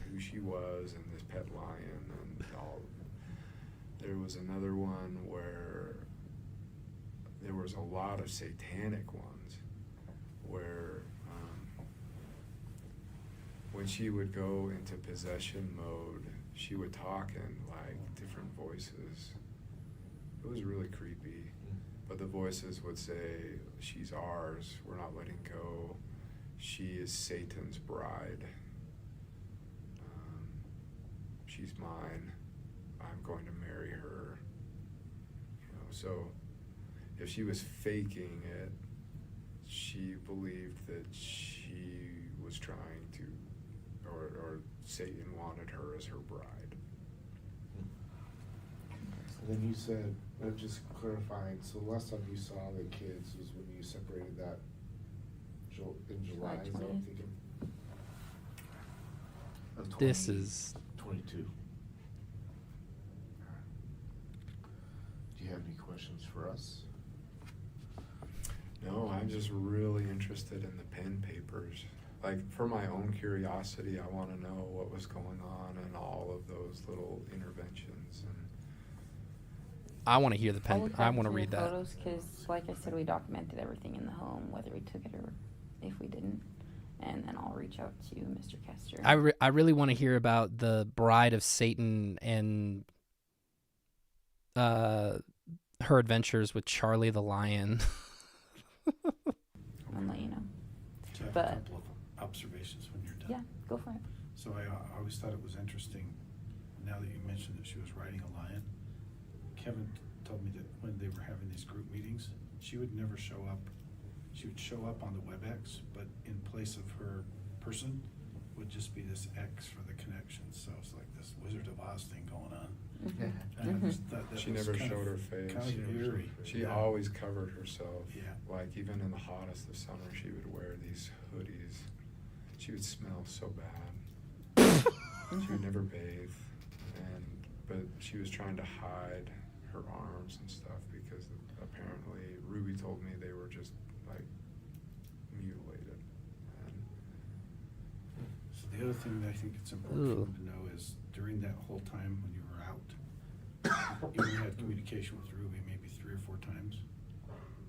Who she was and this pet lion and all. There was another one where there was a lot of satanic ones where when she would go into possession mode, she would talk in like different voices. It was really creepy, but the voices would say, "She's ours, we're not letting go. She is Satan's bride. She's mine. I'm going to marry her." So if she was faking it, she believed that she was trying to, or Satan wanted her as her bride. So then you said, just clarifying, so the last time you saw the kids was when you separated that in July, is that what I'm thinking? Of This is 22. Do you have any questions for us? No, I'm just really interested in the pen papers. Like, for my own curiosity, I want to know what was going on and all of those little interventions. And I want to hear the I'll pen. look I back want to through read the that. photos because, like I said, we documented everything in the home, whether we took it or if we didn't. And then I'll reach out to Mr. Kester. I really want to hear about the Bride of Satan and her adventures with Charlie the Lion. I'll let you know. So I have But- a couple of observations when you're done. Yeah, go for it. So I always thought it was interesting, now that you mentioned that she was riding a lion. Kevin told me that when they were having these group meetings, she would never show up. She would show up on the WebEx, but in place of her person would just be this X for the connection. So it's like this Wizard of Oz thing going on. And I just thought that She was never kind showed of- her face. Kind of eerie. She Yeah. always covered herself. Yeah. Like even in the hottest of summer, she would wear these hoodies. She would smell so bad. She would never bathe, but she was trying to hide her arms and stuff because apparently Ruby told me they were just like mutilated. And So the other thing that I think it's important for them to know is during that whole time when you were out, you only had communication with Ruby maybe 3 or 4 times.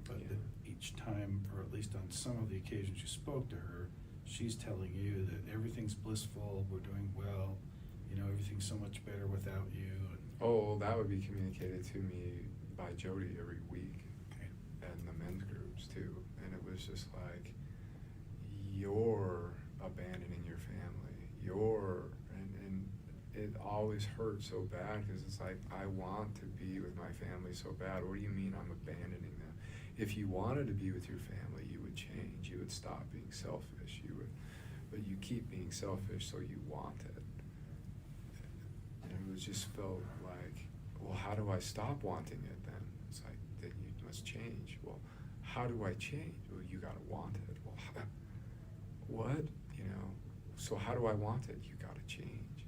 But that each time, or at least on some of the occasions you spoke to her, she's telling you that everything's blissful, we're doing well, everything's so much better without you. oh, that would be communicated to me by Jodi every week, and the men's groups too. And it was just like, you're abandoning your family. And it always hurt so bad because it's like, I want to be with my family so bad. What do you mean I'm abandoning them? If you wanted to be with your family, you would change. You would stop being selfish. But you keep being selfish, so you want it. And it was just felt like, well, how do I stop wanting it then? It's like, then you must change. Well, how do I change? Well, you gotta want it. Well, what? So how do I want it? You gotta change.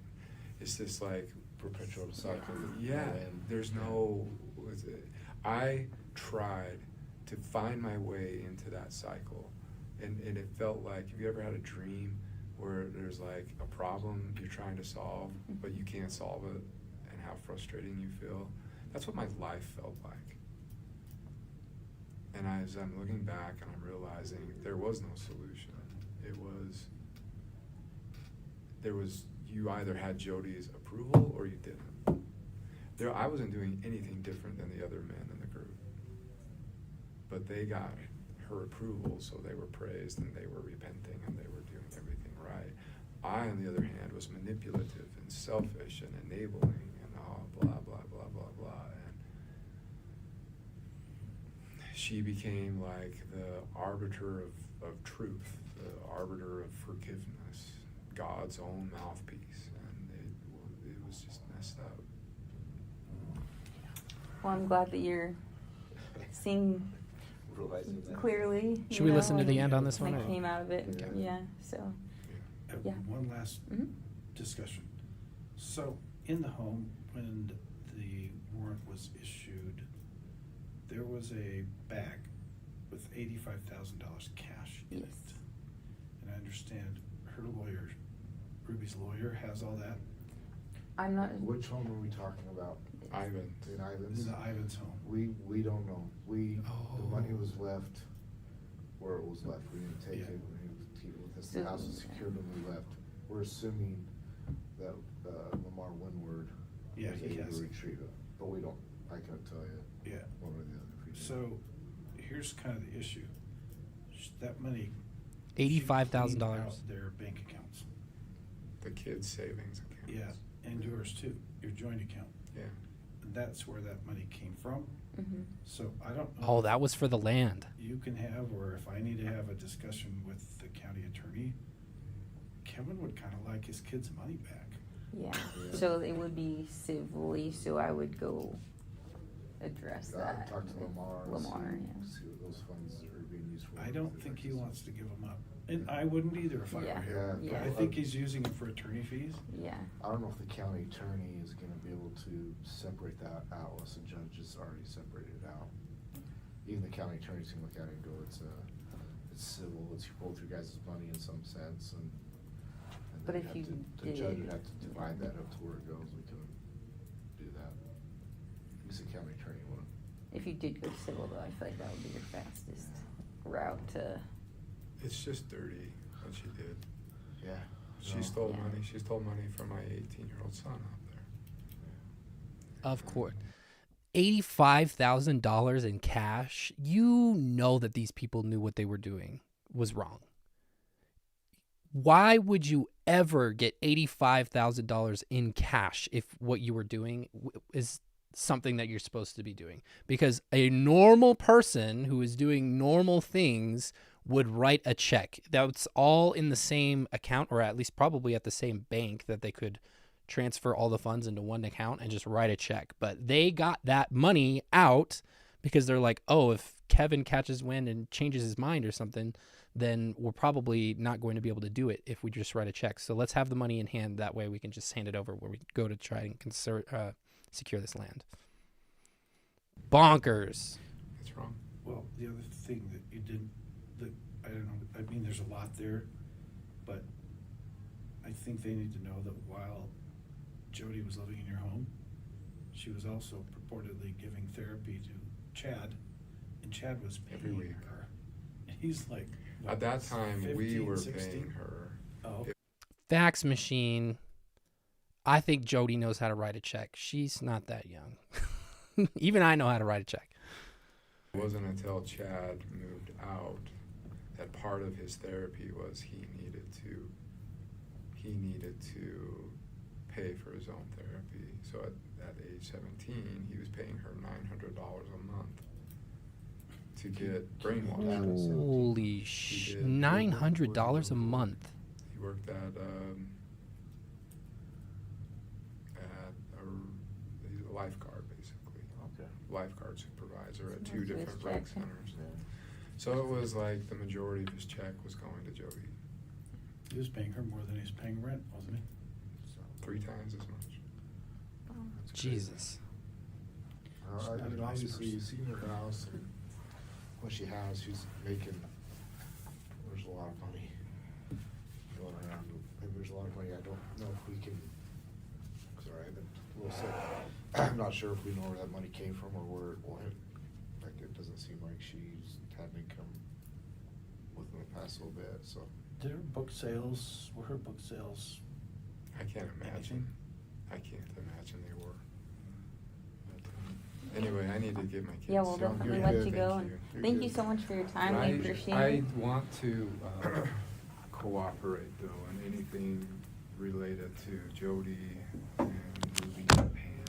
It's this like perpetual cycle. Yeah, there's no. I tried to find my way into that cycle, and it felt like, have you ever had a dream where there's like a problem you're trying to solve, but you can't solve it, and how frustrating you feel? That's what my life felt like. And as I'm looking back and I'm realizing there was no solution. You either had Jodi's approval or you didn't. I wasn't doing anything different than the other men in the group. But they got her approval, so they were praised and they were repenting and they were doing everything right. I, on the other hand, was manipulative and selfish and enabling and blah, blah, blah, blah, blah. And she became like the arbiter of truth, the arbiter of forgiveness, God's own mouthpiece, and it was just messed up. Well, I'm glad that you're seeing clearly. Should we listen to the end on this one? I came out of it. Yeah. So. Yeah. One last discussion. So, in the home, when the warrant was issued, there was a bag with $85,000 cash in it. And I understand her lawyer, Ruby's lawyer, has all that. I'm not. Which home are we talking about? Ivan. In Ivan's? This is Ivan's home. We don't know. The money was left where it was left. We didn't take it when he was with us. The house was secured when we left. We're assuming that Lamar Windward was able to retrieve it, but we don't. I couldn't tell you. One or the other. So, here's kind of the issue. That money. $85,000. Their bank accounts. The kids' savings accounts. Yeah, and yours too. Your joint account. Yeah. And that's where that money came from. Mm-hmm. So I don't know. Oh, that was for the land. You can have, or if I need to have a discussion with the county attorney, Kevin would kind of like his kids' money back. Yeah. So it would be civilly. So I would go address that. Talk to Lamar. See what those funds are being used for. I don't think he wants to give them up. And I wouldn't either if I were him. Yeah. I think he's using it for attorney fees. Yeah. I don't know if the county attorney is gonna be able to separate that out unless the judge has already separated it out. Even the county attorney's gonna look at it and go, it's civil, it's both your guys' money in some sense, and But then if you the judge would have to divide that up to where it goes. We couldn't do that. At least the county attorney If you did go civil, though, I feel like that would be your fastest route to. It's just dirty what she did. Yeah. She No. stole Yeah. money. She stole money from my 18-year-old son out there. Of course. $85,000 in cash. You know that these people knew what they were doing was wrong. Why would you ever get $85,000 in cash if what you were doing is something that you're supposed to be doing? Because a normal person who is doing normal things would write a check. That's all in the same account, or at least probably at the same bank, that they could transfer all the funds into one account and just write a check. But they got that money out because they're like, oh, if Kevin catches wind and changes his mind or something, then we're probably not going to be able to do it if we just write a check. So let's have the money in hand. That way we can just hand it over where we go to try and secure this land. Bonkers. That's wrong. Well, the other thing that you didn't, that, I don't know, I mean, there's a lot there, but I think they need to know that while Jodi was living in your home, she was also purportedly giving therapy to Chad, and Chad was Every paying week. her. And he's like, what, At that time, we 15, were 16? paying her. Oh, Fax machine. I think Jodi knows how to write a check. She's not that young. Even I know how to write a check. It wasn't until Chad moved out that part of his therapy was he needed to pay for his own therapy. So at age 17, he was paying her $900 a month to get brainwashed. Holy $900 a month. He worked at he's a lifeguard, basically. Okay. Lifeguard supervisor at two Most of his different rec checks, yeah. centers. So it was like the majority of his check was going to Jodi. he was paying her more than he's paying rent, wasn't he? 3 times as much. Jesus. I mean, obviously, you've seen her house, and what she has, she's making, there's a lot of money going around. Maybe there's a lot of money, I don't know if we can, sorry, I've been a little sick. I'm not sure if we know where that money came from or where it went. Like, it doesn't seem like she's had an income within the past little bit, so. Were her book sales I can't imagine. I can't imagine they were. But, anyway, I need to get my kids. Yeah, we'll Don't definitely give let me- you go. And You're thank you good. so much for your time. I We appreciate I it. want to cooperate, though, on anything related to Jodi and Ruby and Pam.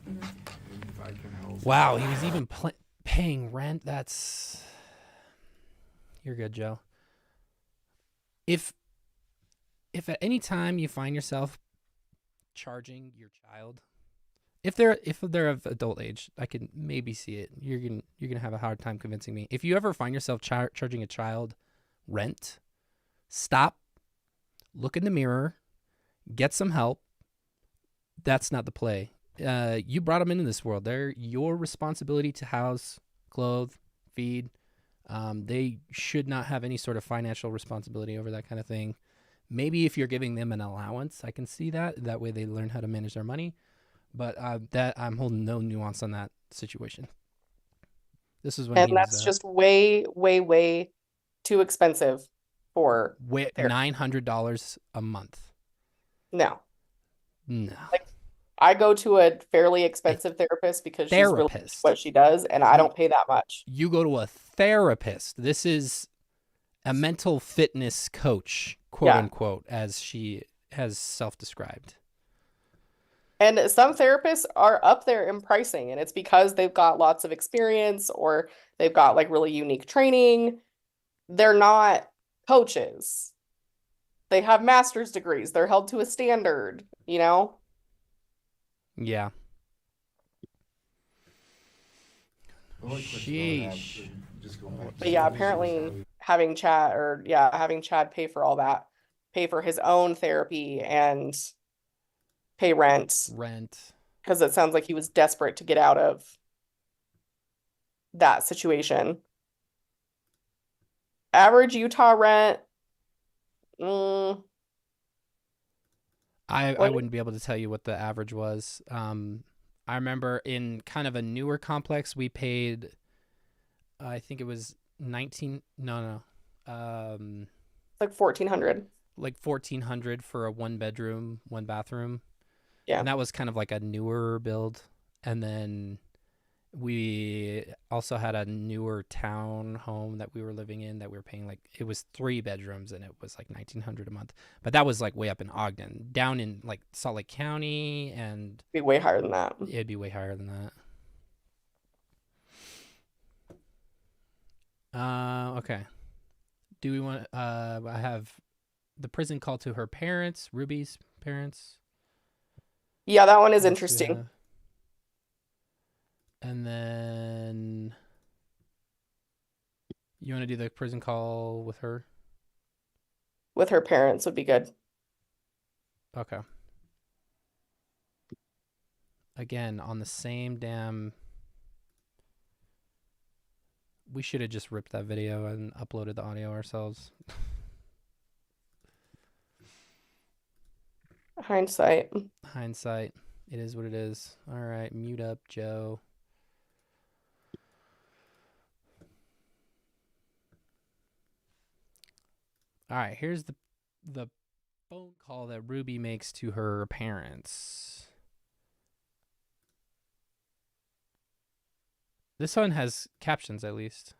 Mhm. And if I can help. Wow, he was even paying rent. That's... You're good, Joe. If at any time you find yourself charging your child, if they're of adult age, I can maybe see it. You're gonna have a hard time convincing me. If you ever find yourself charging a child rent, stop, look in the mirror, get some help. That's not the play. You brought them into this world. They're your responsibility to house, clothe, feed. They should not have any sort of financial responsibility over that kind of thing. Maybe if you're giving them an allowance, I can see that. That way they learn how to manage their money. But that I'm holding no nuance on that situation. This is when And he that's was just way, way, way too expensive for therapy. $900 a month. No. No. I go to a fairly expensive therapist because she's really good at Therapist. what she does, and I don't pay that much. You go to a therapist. This is a mental fitness coach, quote Yeah. unquote, as she has self-described. And some therapists are up there in pricing, and it's because they've got lots of experience or they've got like really unique training. They're not coaches. They have master's degrees. They're held to a standard, you know? Yeah. The only question I have, Sheesh. and just going back to But yeah, Jodi's, apparently having Chad pay for all that, pay for his own therapy and pay rent, Rent. because it sounds like he was desperate to get out of that situation. Average Utah rent, I What- wouldn't be able to tell you what the average was. I remember in kind of a newer complex, we paid, I think it was 19, no, Like 1,400. like 1,400 for a 1-bedroom, 1-bathroom. Yeah. And that was kind of like a newer build. And then we also had a newer town home that we were living in that we were paying, like, it was 3 bedrooms and it was like 1,900 a month. But that was like way up in Ogden. Down in like Salt Lake County, and Be way higher than that. it'd be way higher than that. Okay. Do we want I have the prison call to her parents, Ruby's parents. Yeah, that one is What else do we interesting. have? And then you want to do the prison call with her? With her parents would be good. Okay. Again, on the same damn... We should have just ripped that video and uploaded the audio ourselves. Hindsight. Hindsight. It is what it is. All right, mute up, Joe. All right, here's the phone call that Ruby makes to her parents. This one has captions, at least.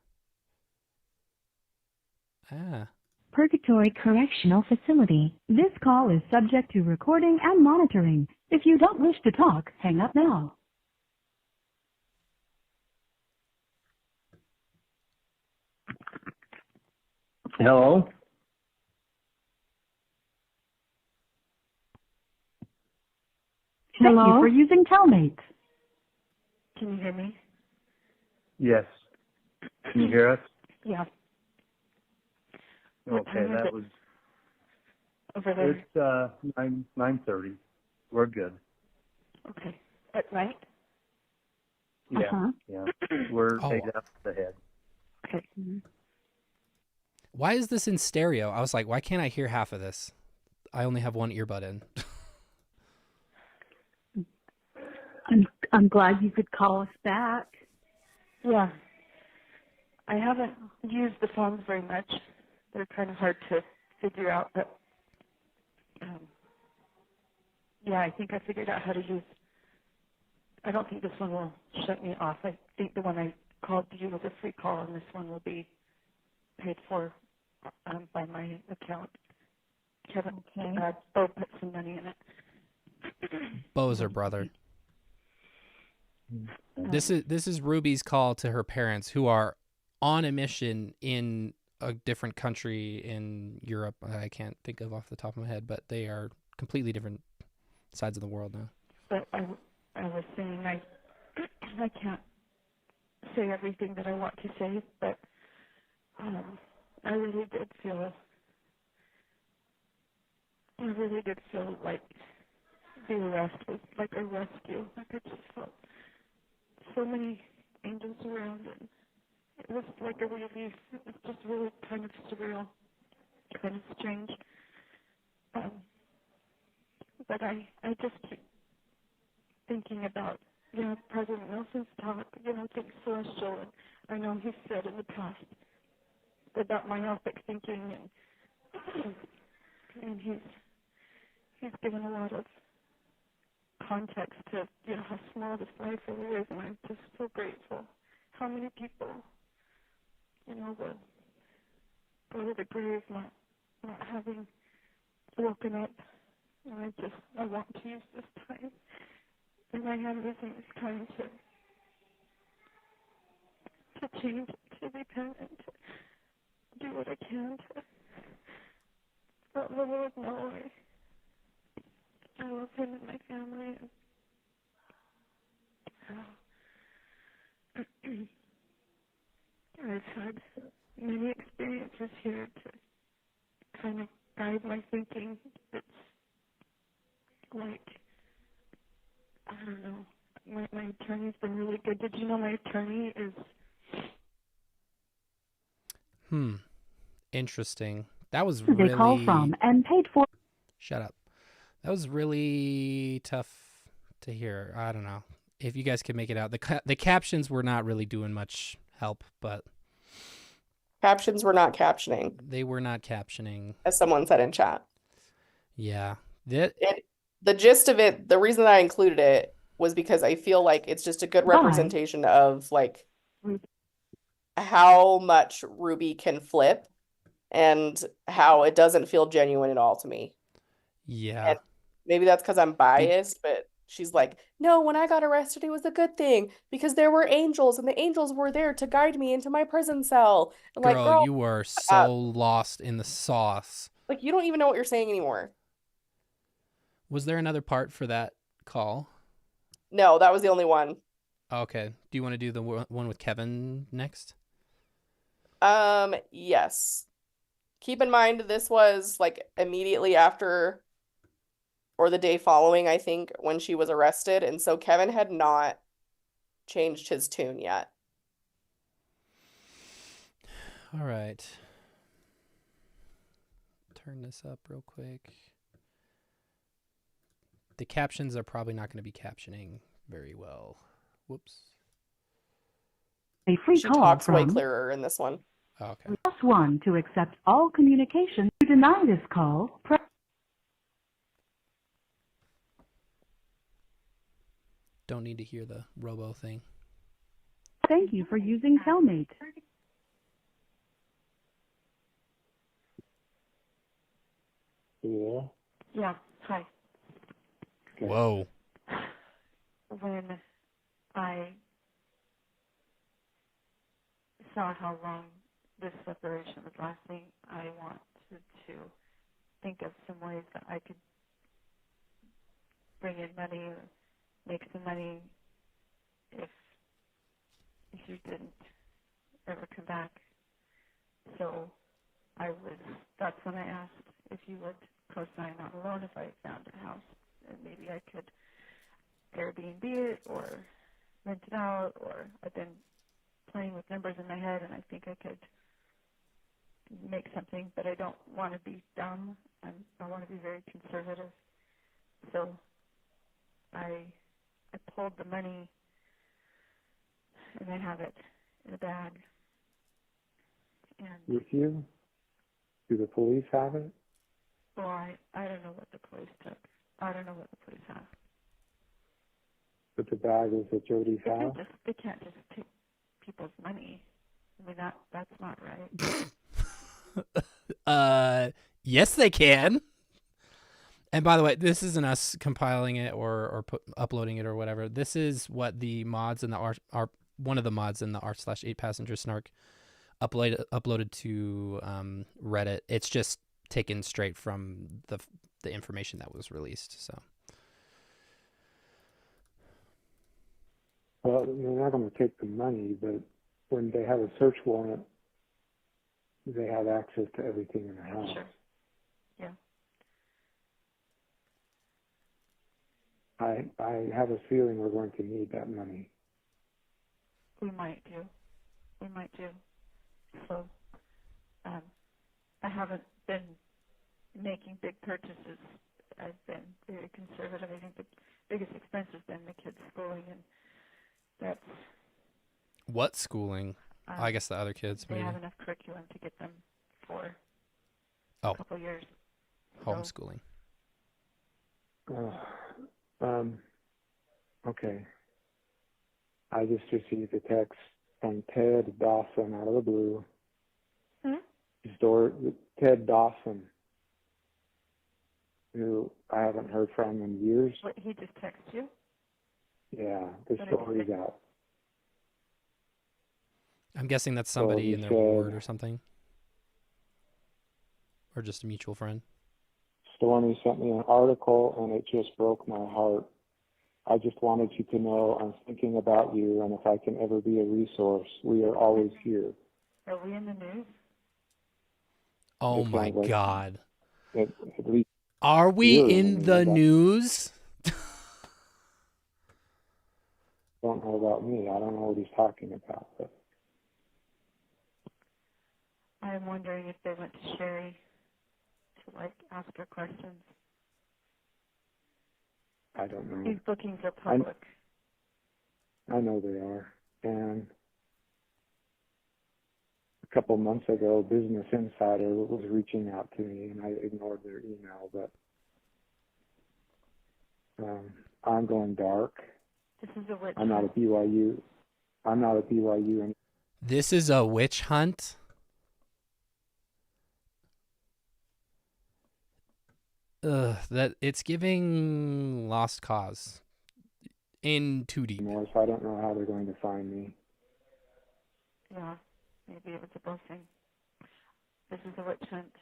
Ah. Purgatory Correctional Facility. This call is subject to recording and monitoring. If you don't wish to talk, hang up now. Hello? Thank Hello? you for using Telmate. Can you hear me? Yes. Can you hear us? Yeah. Okay, time is that it? was. Over there. It's 9:30. We're good. Okay. At night? Yeah. Uh-huh. Yeah. We're Oh. 8 hours ahead. Okay. Why is this in stereo? I was like, why can't I hear half of this? I only have one earbud in. I'm glad you could call us back. Yeah. I haven't used the phones very much. They're kind of hard to figure out, but yeah, I think I figured out how to use. I don't think this one will shut me off. I think the one I called you was a free call, and this one will be paid for by my account. Kevin, Bo put some money in it. Bo's her brother. This is Ruby's call to her parents, who are on a mission in a different country in Europe. I can't think of off the top of my head, but they are completely different sides of the world now. But I was saying I can't say everything that I want to say, but I really did feel like the arrest was like a rescue. Like I just felt so many angels around, and it was like a relief. It was just really kind of surreal, kind of strange. But I just keep thinking about, President Nelson's talk, think celestial, and I know he said in the past about myopic thinking, and he's given a lot of context to, how small this life really is, and I'm just so grateful. How many people, would go to the grave not having woken up, and I want to use this time, and I am using this time to change, to repent, and to do what I can to let the Lord know I love him and my family, and I've had many experiences here to kind of guide my thinking. It's like, I don't know, my attorney's been really good. Did you know my attorney is... Interesting. That was They really... call from and paid for... Shut up. That was really tough to hear. I don't know. if you guys could make it out. The captions were not really doing much help, but Captions were not captioning, they were not captioning. as someone said in chat. Yeah. The gist of it, the reason that I included it was because I feel like it's just a good representation of like how much Ruby can flip and how it doesn't feel genuine at all to me. Yeah. And maybe that's because I'm biased, but she's like, no, when I got arrested, it was a good thing because there were angels and the angels were there to guide me into my prison cell. And like, girl, you were so lost in the sauce. like you don't even know what you're saying anymore. Was there another part for that call? No, that was the only one. Okay. Do you want to do the one with Kevin next? Yes. Keep in mind this was like immediately after or the day following, I think, when she was arrested, and so Kevin had not changed his tune yet. All right. Turn this up real quick. The captions are probably not going to be captioning very well. Whoops. A free She call talks way from clearer in this one. Okay. press 1 to accept all communication. To deny this call, press. Don't need to hear the robo thing. Thank you for using Cellmate. Yeah. Yeah, hi. Whoa. When I saw how long this separation was lasting, I wanted to think of some ways that I could bring in money or make some money if you didn't ever come back. So that's when I asked if you would co-sign on a loan if I found a house, and maybe I could Airbnb it or rent it out, or I've been playing with numbers in my head and I think I could make something, but I don't want to be dumb. I want to be very conservative. So I pulled the money and I have it in a bag. And With you? Do the police have it? well, I don't know what the police took. I don't know what the police have. But the bag is at Jodi's house? They can't just take people's money. I mean, that's not right. Yes, they can. And by the way, this isn't us compiling it or uploading it or whatever. This is what the mods in the R one of the mods in the r/8 passenger snark uploaded to Reddit. It's just taken straight from the information that was released. So. Well, they're not going to take the money, but when they have a search warrant, they have access to everything in the house. Sure. Yeah. I have a feeling we're going to need that money. We might do. So, I haven't been making big purchases. I've been very conservative. I think the biggest expense has been the kids' schooling, and that's... What schooling? I guess the other kids, they maybe. have enough curriculum to get them for a couple of years. Homeschooling. Okay. I just received a text from Ted Dawson out of the blue. Ted Dawson, who I haven't heard from in years. What, he just texted you? Yeah, the story's out. I'm guessing that's somebody in their ward or something. Or just a mutual friend. Stormy sent me an article and it just broke my heart. I just wanted you to know I'm thinking about you, and if I can ever be a resource, we are always here. Are we in the news? Oh my God. At least are we in the news? Don't know about me. I don't know what he's talking about. But I'm wondering if they went to Sherry to ask her questions. I don't know. These bookings are public. I know they are. And a couple months ago, Business Insider was reaching out to me, and I ignored their email. But I'm going dark. This is a witch I'm not hunt. at BYU. I'm not at BYU. And This is a witch hunt. That it's giving Lost Cause in 2D. more, so I don't know how they're going to find me. Yeah, maybe it was a blessing. This is a witch hunt.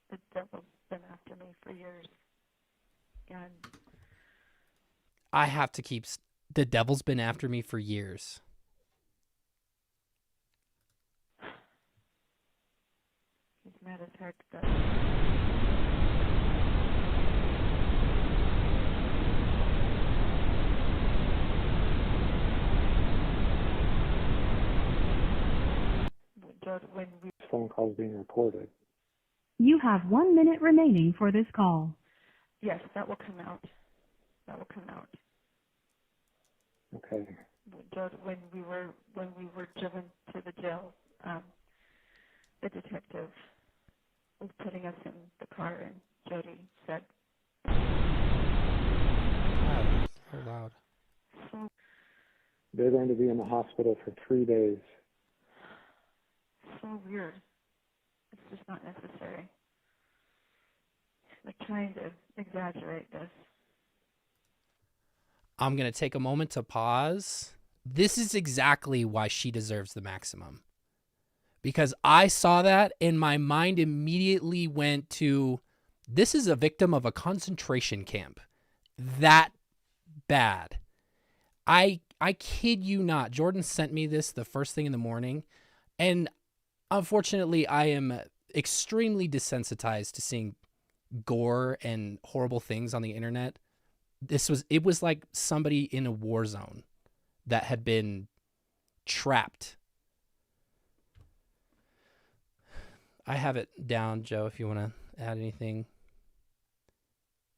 The devil's been after me for years. And I have to keep. The devil's been after me for years. he's mad as heck that when we This phone call's being recorded. You have 1 minute remaining for this call. yes, that will come out. That will come out. Okay. When we were driven to the jail, the detective was putting us in the car, and Jodi said, God, so loud. They're going to be in the hospital for 3 days. so weird. It's just not necessary. They're trying to exaggerate this. I'm going to take a moment to pause. This is exactly why she deserves the maximum. Because I saw that and my mind immediately went to, this is a victim of a concentration camp. That bad. I kid you not. Jordan sent me this the first thing in the morning. And unfortunately, I am extremely desensitized to seeing gore and horrible things on the internet. It was like somebody in a war zone that had been trapped. I have it down, Joe, if you want to add anything.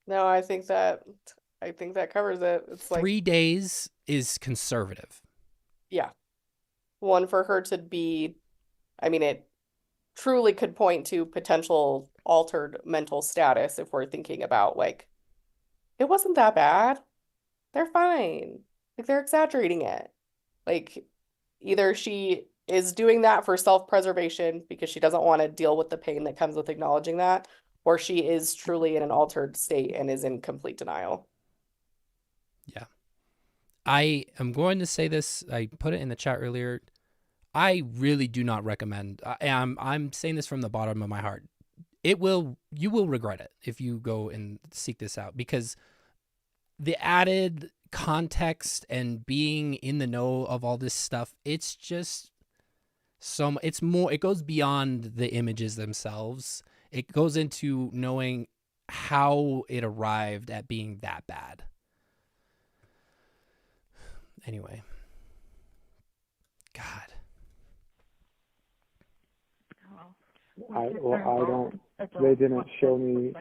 No, I think that covers it. It's like 3 days is conservative. yeah. One for her to be, I mean, it truly could point to potential altered mental status if we're thinking about like, it wasn't that bad. They're fine. Like they're exaggerating it. Like either she is doing that for self-preservation because she doesn't want to deal with the pain that comes with acknowledging that, or she is truly in an altered state and is in complete denial. Yeah. I am going to say this. I put it in the chat earlier. I really do not recommend. I'm saying this from the bottom of my heart. You will regret it if you go and seek this out, because the added context and being in the know of all this stuff, it's just it's more, it goes beyond the images themselves. It goes into knowing how it arrived at being that bad. Anyway. God. They didn't show me.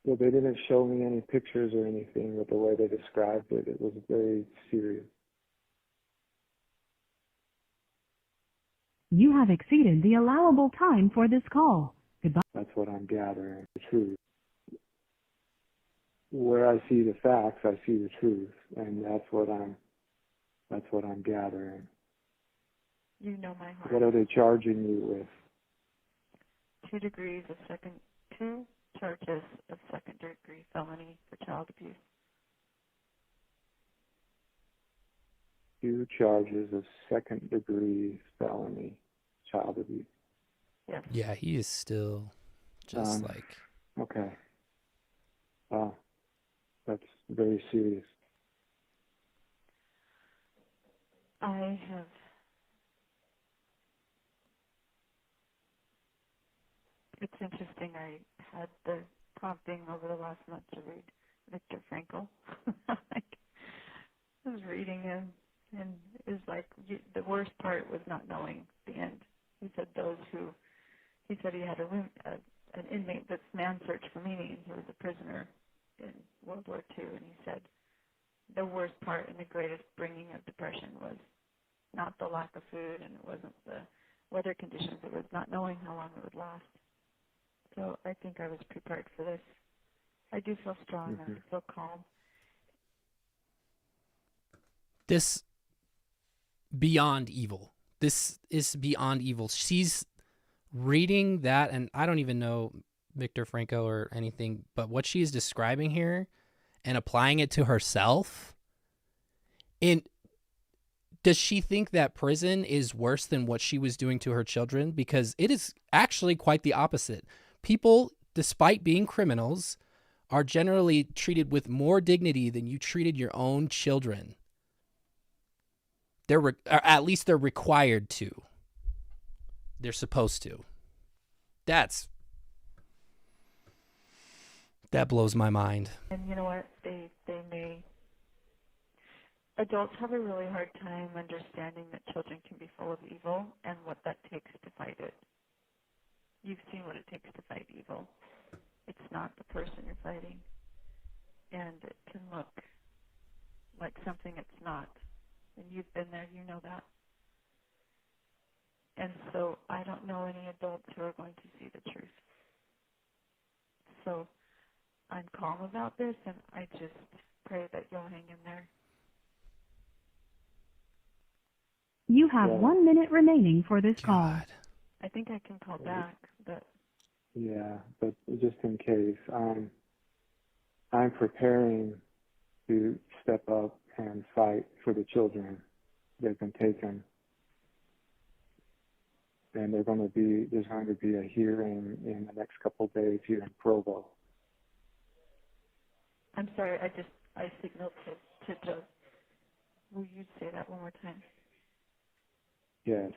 Well, they didn't show me any pictures or anything, but the way they described it, it was very serious. You have exceeded the allowable time for this call. Goodbye. That's what I'm gathering, the truth. Where I see the facts, I see the truth, and that's what I'm gathering. You know my heart. What are they charging you with? 2 charges of second-degree felony for child abuse. 2 charges of second-degree felony child abuse. Yes. Yeah, he is still just Okay. Wow. That's very serious. It's interesting, I had the prompting over the last month to read Viktor Frankl. I was reading him, and it was like, the worst part was not knowing the end. He said he said he had an inmate that's man searched for meaning, and he was a prisoner in World War II, and he said the worst part and the greatest bringing of depression was not the lack of food, and it wasn't the weather conditions, it was not knowing how long it would last. So I think I was prepared for this. I do feel strong, and I feel calm. This beyond evil. This is beyond evil. She's reading that, and I don't even know Victor Franco or anything, but what she is describing here and applying it to herself. And does she think that prison is worse than what she was doing to her children? Because it is actually quite the opposite. People, despite being criminals, are generally treated with more dignity than you treated your own children. Or at least they're required to. They're supposed to. That blows my mind. And you know what? They may. Adults have a really hard time understanding that children can be full of evil and what that takes to fight it. You've seen what it takes to fight evil. It's not the person you're fighting. And it can look like something it's not. And you've been there, you know that. And so I don't know any adults who are going to see the truth. So I'm calm about this, and I just pray that you'll hang in there. You have 1 minute remaining for this call. I think I can call back, but... Yeah, but just in case, I'm preparing to step up and fight for the children that have been taken. And there's going to be a hearing in the next couple of days here in Provo. I'm sorry, I signaled to Joe. Will you say that one more time? Yes,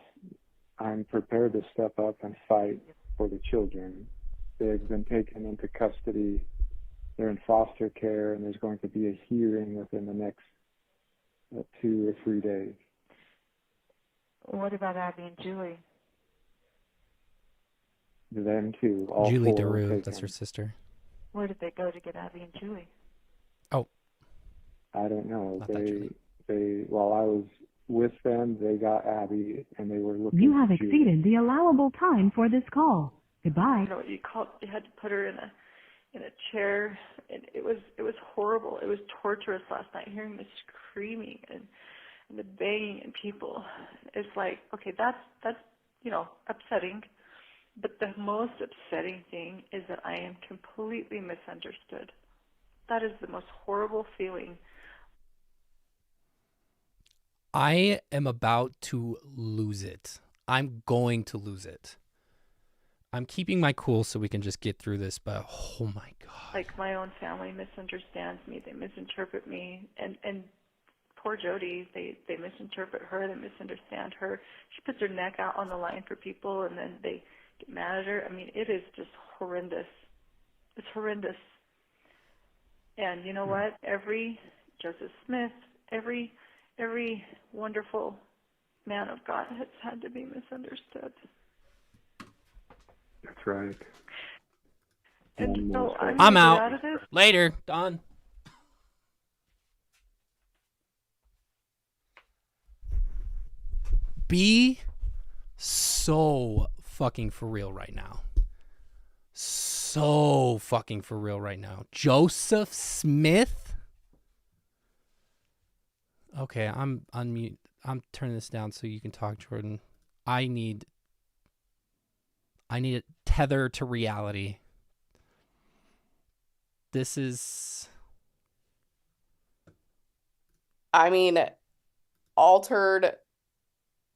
I'm prepared to step up and fight for the children. They've been taken into custody. They're in foster care, and there's going to be a hearing within the next 2 or 3 days. What about Abby and Julie? Them too. All Julie 4 were DeRue, taken. that's her sister. Where did they go to get Abby and Julie? Oh. I don't know. They while I was with them, they got Abby, and they were looking. You have for Julie. exceeded the allowable time for this call. Goodbye. You know, you had to put her in a chair, and it was horrible. It was torturous last night, hearing the screaming and the banging and people. It's like, okay, that's upsetting. But the most upsetting thing is that I am completely misunderstood. That is the most horrible feeling. I am about to lose it. I'm going to lose it. I'm keeping my cool so we can just get through this, but oh my God. Like, my own family misunderstands me. They misinterpret me. And poor Jodi, they misinterpret her. They misunderstand her. She puts her neck out on the line for people, and then they get mad at her. I mean, it is just horrendous. It's horrendous. And you know what? Every Joseph Smith, every wonderful man of God has had to be misunderstood. That's right. And so I'm out. out of this. Later. Done. Be so fucking for real right now. So fucking for real right now. Joseph Smith? Okay, I'm unmute. I'm turning this down so you can talk, Jordan. I need a tether to reality. This is... I mean, altered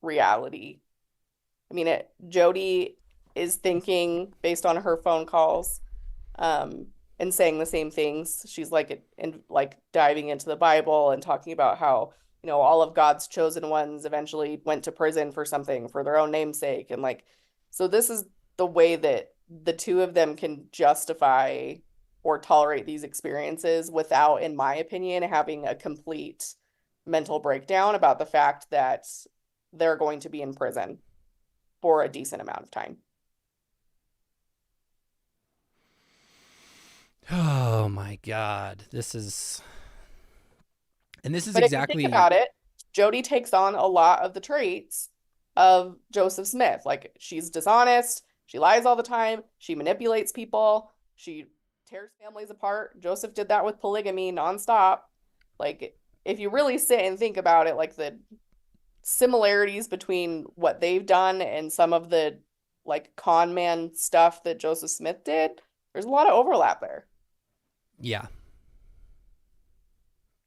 reality. I mean, Jodi is thinking based on her phone calls, and saying the same things. She's like diving into the Bible and talking about how, all of God's chosen ones eventually went to prison for something for their own namesake. And so this is the way that the two of them can justify or tolerate these experiences without, in my opinion, having a complete mental breakdown about the fact that they're going to be in prison for a decent amount of time. Oh my God. This is But if you exactly think about it, Jodi takes on a lot of the traits of Joseph Smith. Like, she's dishonest, she lies all the time, she manipulates people, she tears families apart. Joseph did that with polygamy nonstop. Like, if you really sit and think about it, like the similarities between what they've done and some of the like con man stuff that Joseph Smith did, there's a lot of overlap there. Yeah.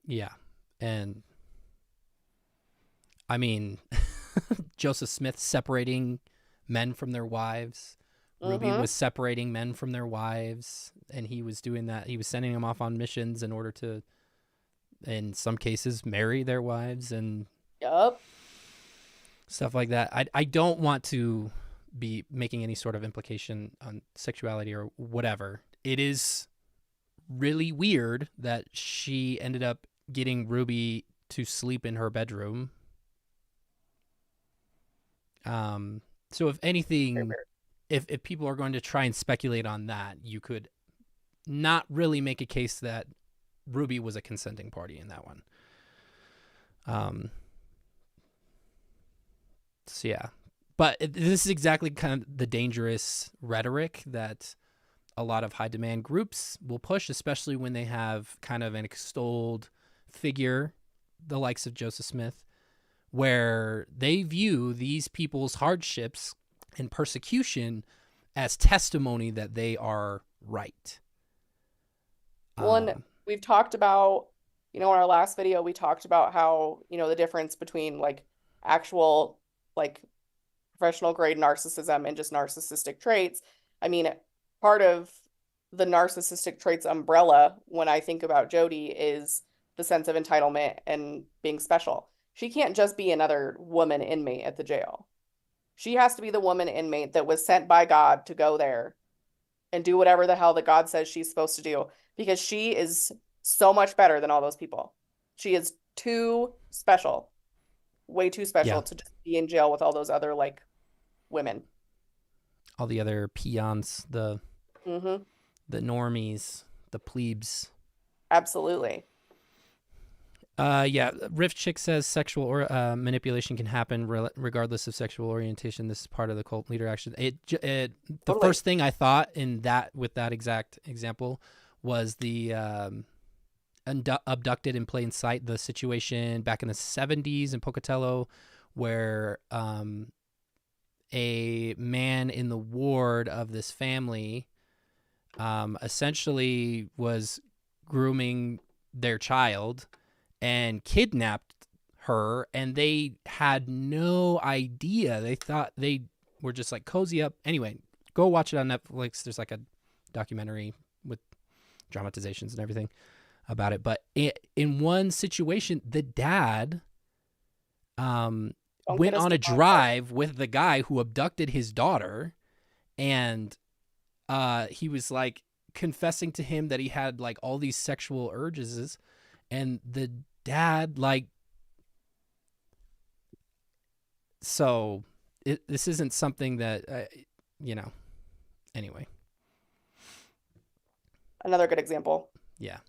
Yeah. And I mean, Joseph Smith separating men from their wives. Ruby was separating men from their wives, and he was doing that. He was sending them off on missions in order to, in some cases, marry their wives and stuff like that. I don't want to be making any sort of implication on sexuality or whatever. It is really weird that she ended up getting Ruby to sleep in her bedroom. So if anything, if people are going to try and speculate on that, you could not really make a case that Ruby was a consenting party in that one. So yeah, but this is exactly kind of the dangerous rhetoric that a lot of high demand groups will push, especially when they have kind of an extolled figure, the likes of Joseph Smith, where they view these people's hardships and persecution as testimony that they are right. One, we've talked about, in our last video, we talked about how, the difference between like actual, like professional grade narcissism and just narcissistic traits. I mean, part of the narcissistic traits umbrella, when I think about Jodi, is the sense of entitlement and being special. She can't just be another woman inmate at the jail. She has to be the woman inmate that was sent by God to go there and do whatever the hell that God says she's supposed to do, because she is so much better than all those people. She is too special, way too special to just be in jail with all those other like women. All the other peons, the normies, the plebes. Absolutely. Yeah, Rift Chick says sexual or manipulation can happen regardless of sexual orientation. This is part of the cult leader action. The first thing I thought in that with that exact example was the abducted in plain sight, the situation back in the 70s in Pocatello, where a man in the ward of this family essentially was grooming their child and kidnapped her, and they had no idea. They thought they were just like cozy up. Anyway, go watch it on Netflix. There's like a documentary with dramatizations and everything about it. But in one situation, the dad went on a drive with the guy who abducted his daughter, and he was like confessing to him that he had like all these sexual urges, and the dad like, so this isn't something that anyway. Another good example. Yeah.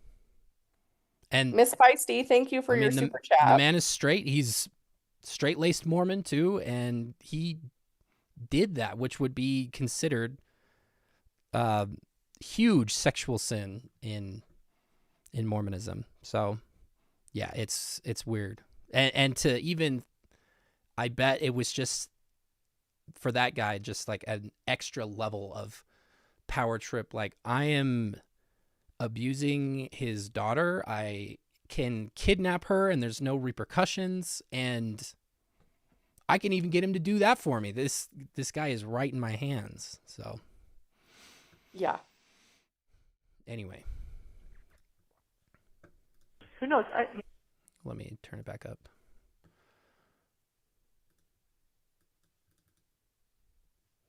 And Miss Feisty, thank you for your super chat. The man is straight. He's straight-laced Mormon too, and he did that, which would be considered huge sexual sin in Mormonism. So yeah, it's weird. And to even, I bet it was just for that guy, just like an extra level of power trip. Like, I am abusing his daughter. I can kidnap her and there's no repercussions, and I can even get him to do that for me. This guy is right in my hands. So yeah. Anyway, who knows? Let me turn it back up.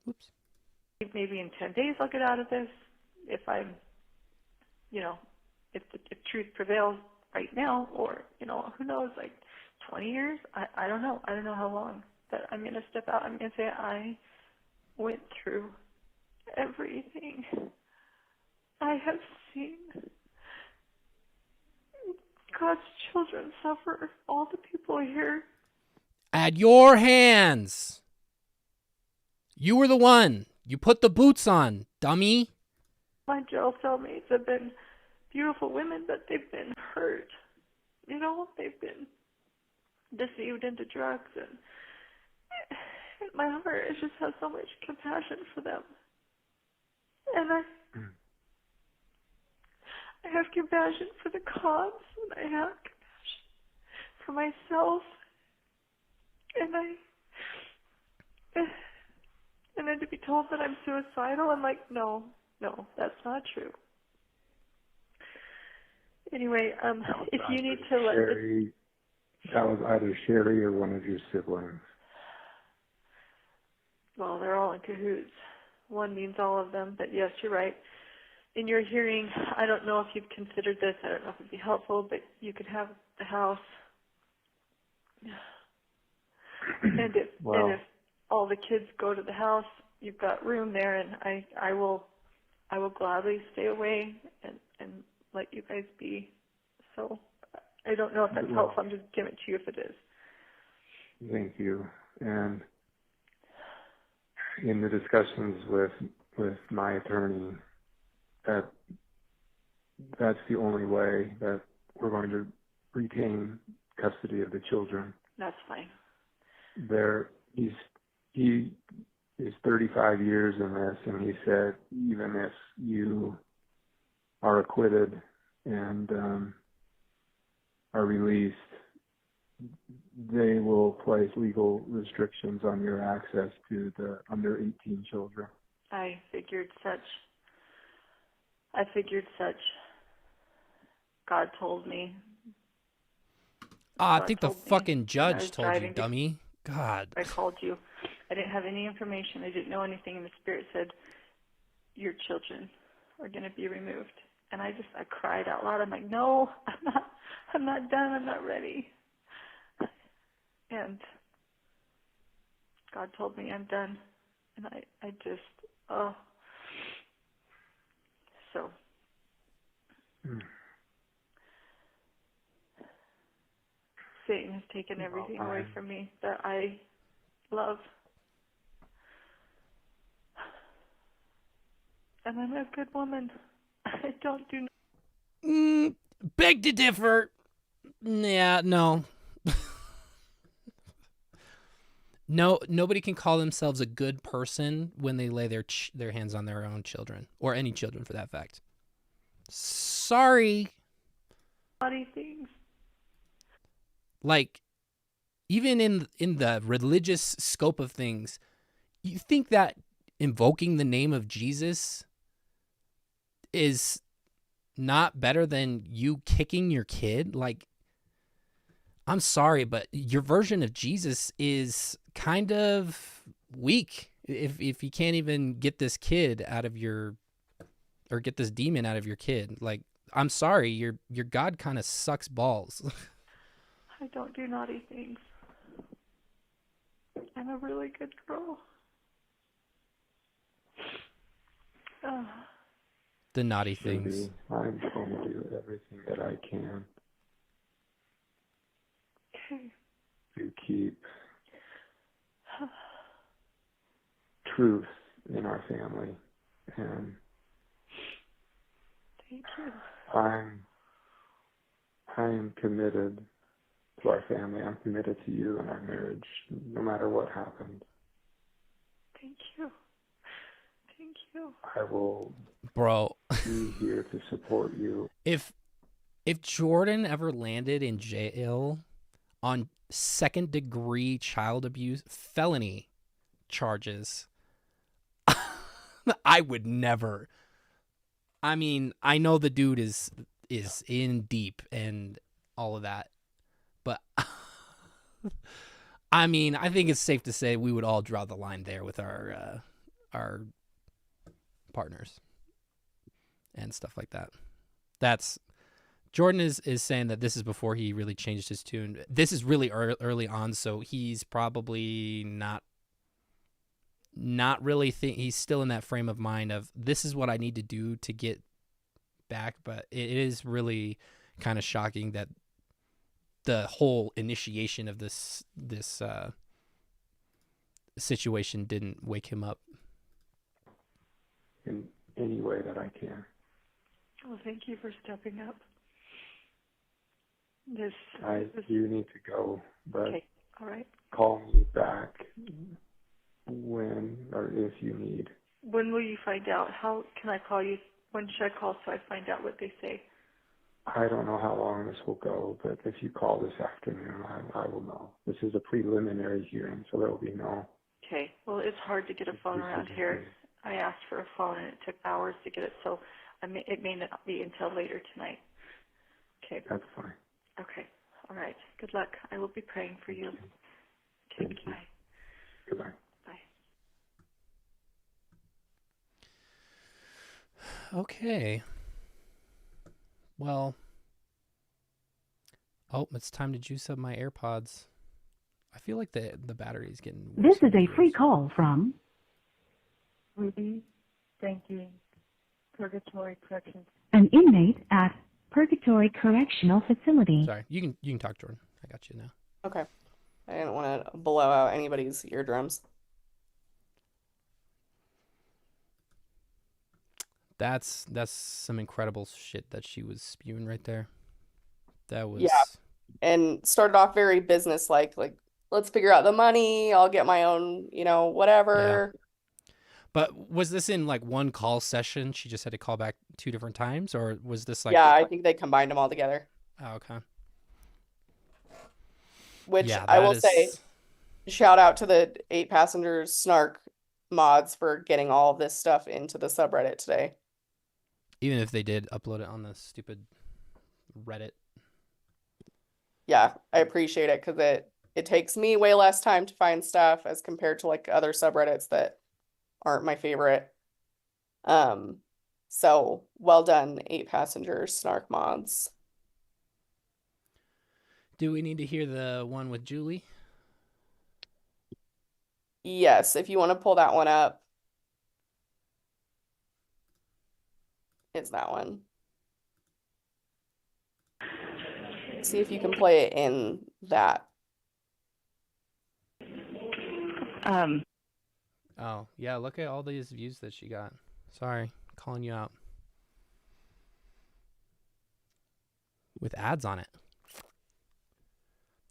Oops. Maybe in 10 days I'll get out of this. If I'm, if truth prevails right now, or, who knows, like 20 years? I don't know. I don't know how long that I'm going to step out. I'm going to say I went through everything. I have seen God's children suffer. All the people here. At your hands. You were the one. You put the boots on, dummy. My jail cellmates have been beautiful women, but they've been hurt. You know, they've been deceived into drugs, and my heart just has so much compassion for them. And I have compassion for the cops, and I have compassion for myself, and then to be told that I'm suicidal, I'm like, no, that's not true. Anyway, if you need to let Sherry, that was either Sherry or one of your siblings. well, they're all in cahoots. One means all of them, but yes, you're right. In your hearing, I don't know if you've considered this. I don't know if it'd be helpful, but you could have the house. And if all the kids go to the house, you've got room there, and I will gladly stay away and let you guys be. So I don't know if that's helpful. I'm just giving it to you if it is. Thank you. And in the discussions with my attorney, that's the only way that we're going to retain custody of the children. That's fine. He is 35 years in this, and he said even if you are acquitted and are released, they will place legal restrictions on your access to the under 18 children. I figured such. God told me. I think the fucking judge told you, dummy. God. I called you. I didn't have any information. I didn't know anything, and the Spirit said, your children are going to be removed. And I cried out loud. I'm like, no, I'm not done. I'm not ready. And God told me I'm done. And I just, so. Satan has taken everything away from me that I love. And I'm a good woman. I don't do... Beg to differ. Yeah, no. No, nobody can call themselves a good person when they lay their hands on their own children, or any children for that fact. Sorry. Naughty things. Like, even in the religious scope of things, you think that invoking the name of Jesus is not better than you kicking your kid? Like, I'm sorry, but your version of Jesus is kind of weak if you can't even get this kid out of your, or get this demon out of your kid. Like, I'm sorry, your God kind of sucks balls. I don't do naughty things. I'm a really good girl. The naughty things. I'm going to do everything that I can to keep truth in our family, and thank you. I am committed to our family. I'm committed to you and our marriage, no matter what happens. Thank you. Thank you. I will be here to support you. If Jordan ever landed in jail on second-degree child abuse felony charges, I would never. I mean, I know the dude is in deep and all of that, but I mean, I think it's safe to say we would all draw the line there with our partners and stuff like that. That's Jordan is saying that this is before he really changed his tune. This is really early on, so he's probably not really he's still in that frame of mind of, this is what I need to do to get back, but it is really kind of shocking that the whole initiation of this situation didn't wake him up. In any way that I can. Well, thank you for stepping up. I do need to go, but okay, all right. call me back when or if you need. When will you find out? How can I call you? When should I call so I find out what they say? I don't know how long this will go, but if you call this afternoon, I will know. This is a preliminary hearing, so there will be no. Okay. Well, it's hard to get a phone around here. I asked for a phone and it took hours to get it, so it may not be until later tonight. Okay. That's fine. Okay. All right. Good luck. I will be praying for you. Okay. Thank you. Bye. Goodbye. Okay. Well. Oh, it's time to juice up my AirPods. I feel like the battery's getting worse. This is a free call from Ruby, thanking Purgatory Corrections. an inmate at Purgatory Correctional Facility. Sorry, you can talk, Jordan. I got you now. Okay. I didn't want to blow out anybody's eardrums. That's some incredible shit that she was spewing right there. That was and started off very business-like, like, let's figure out the money, I'll get my own, whatever. Yeah. But was this in like one call session? She just had to call back 2 different times, or was this like? Yeah, I think they combined them all together. Oh, okay. Which I will say, shout out to the 8 Passengers Snark mods for getting all of this stuff into the subreddit today. Even if they did upload it on the stupid Reddit. Yeah, I appreciate it because it takes me way less time to find stuff as compared to like other subreddits that aren't my favorite. So well done, 8 Passengers Snark mods. Do we need to hear the one with Julie? Yes, if you want to pull that one up. It's that one. See if you can play it in that. Oh, yeah, look at all these views that she got. Sorry, calling you out. With ads on it.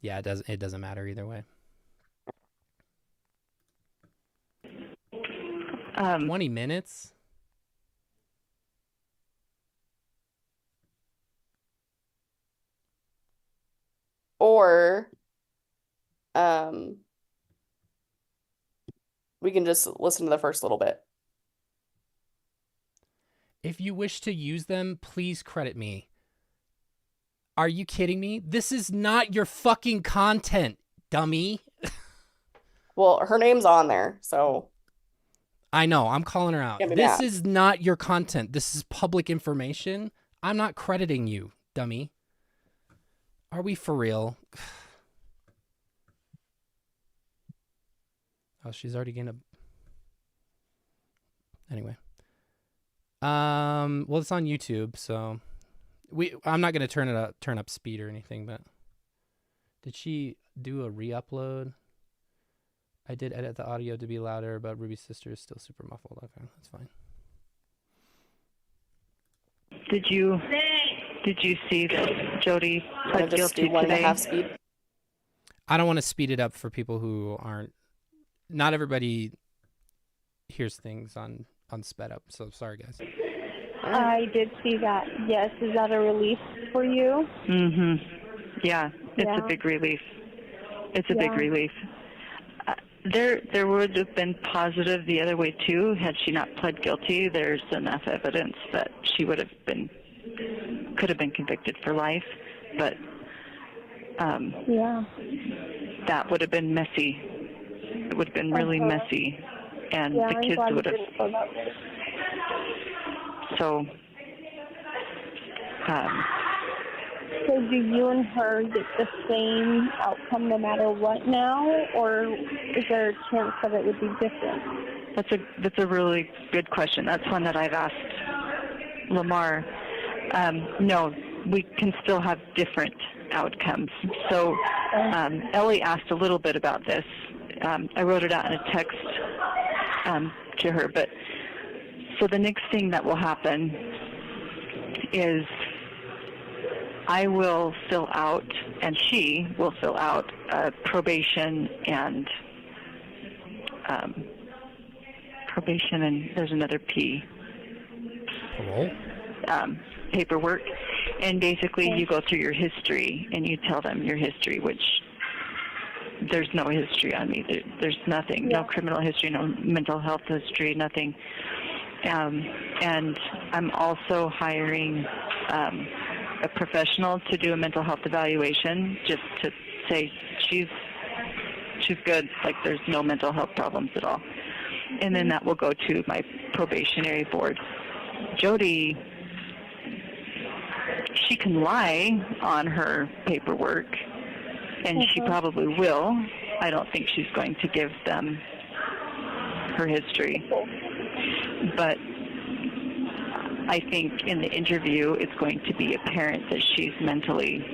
Yeah, it doesn't matter either way. 20 minutes? Or we can just listen to the first little bit. If you wish to use them, please credit me. Are you kidding me? This is not your fucking content, dummy. Well, her name's on there, so. I know, I'm calling her out. Get me This mad. is not your content. This is public information. I'm not crediting you, dummy. Are we for real? Oh, she's already getting a... Anyway. Well, it's on YouTube, so I'm not gonna turn up speed or anything, but did she do a re-upload? I did edit the audio to be louder, but Ruby's sister is still super muffled. Okay, that's fine. Did you see that Jodi pled guilty do 1.5 today? speed. I don't want to speed it up for people who aren't. Not everybody hears things on sped up, so sorry, guys. I did see that. Yes, is that a relief for you? Yeah, it's a big relief. It's a big relief. There would have been positive the other way too had she not pled guilty. There's enough evidence that she could have been convicted for life, but that would have been messy. It would have been really messy, and the kids would have. So do you and her get the same outcome no matter what now, or is there a chance that it would be different? That's a really good question. That's one that I've asked Lamar. No, we can still have different outcomes. So Ellie asked a little bit about this. I wrote it out in a text to her. But so the next thing that will happen is I will fill out, and she will fill out probation and there's another P. Parole? Paperwork. And basically you go through your history and you tell them your history, which there's no history on me. There's nothing, no criminal history, no mental health history, nothing. And I'm also hiring a professional to do a mental health evaluation, just to say she's good, like there's no mental health problems at all. And then that will go to my probationary board. Jodi, she can lie on her paperwork, and she probably will. I don't think she's going to give them her history. But I think in the interview it's going to be apparent that she's mentally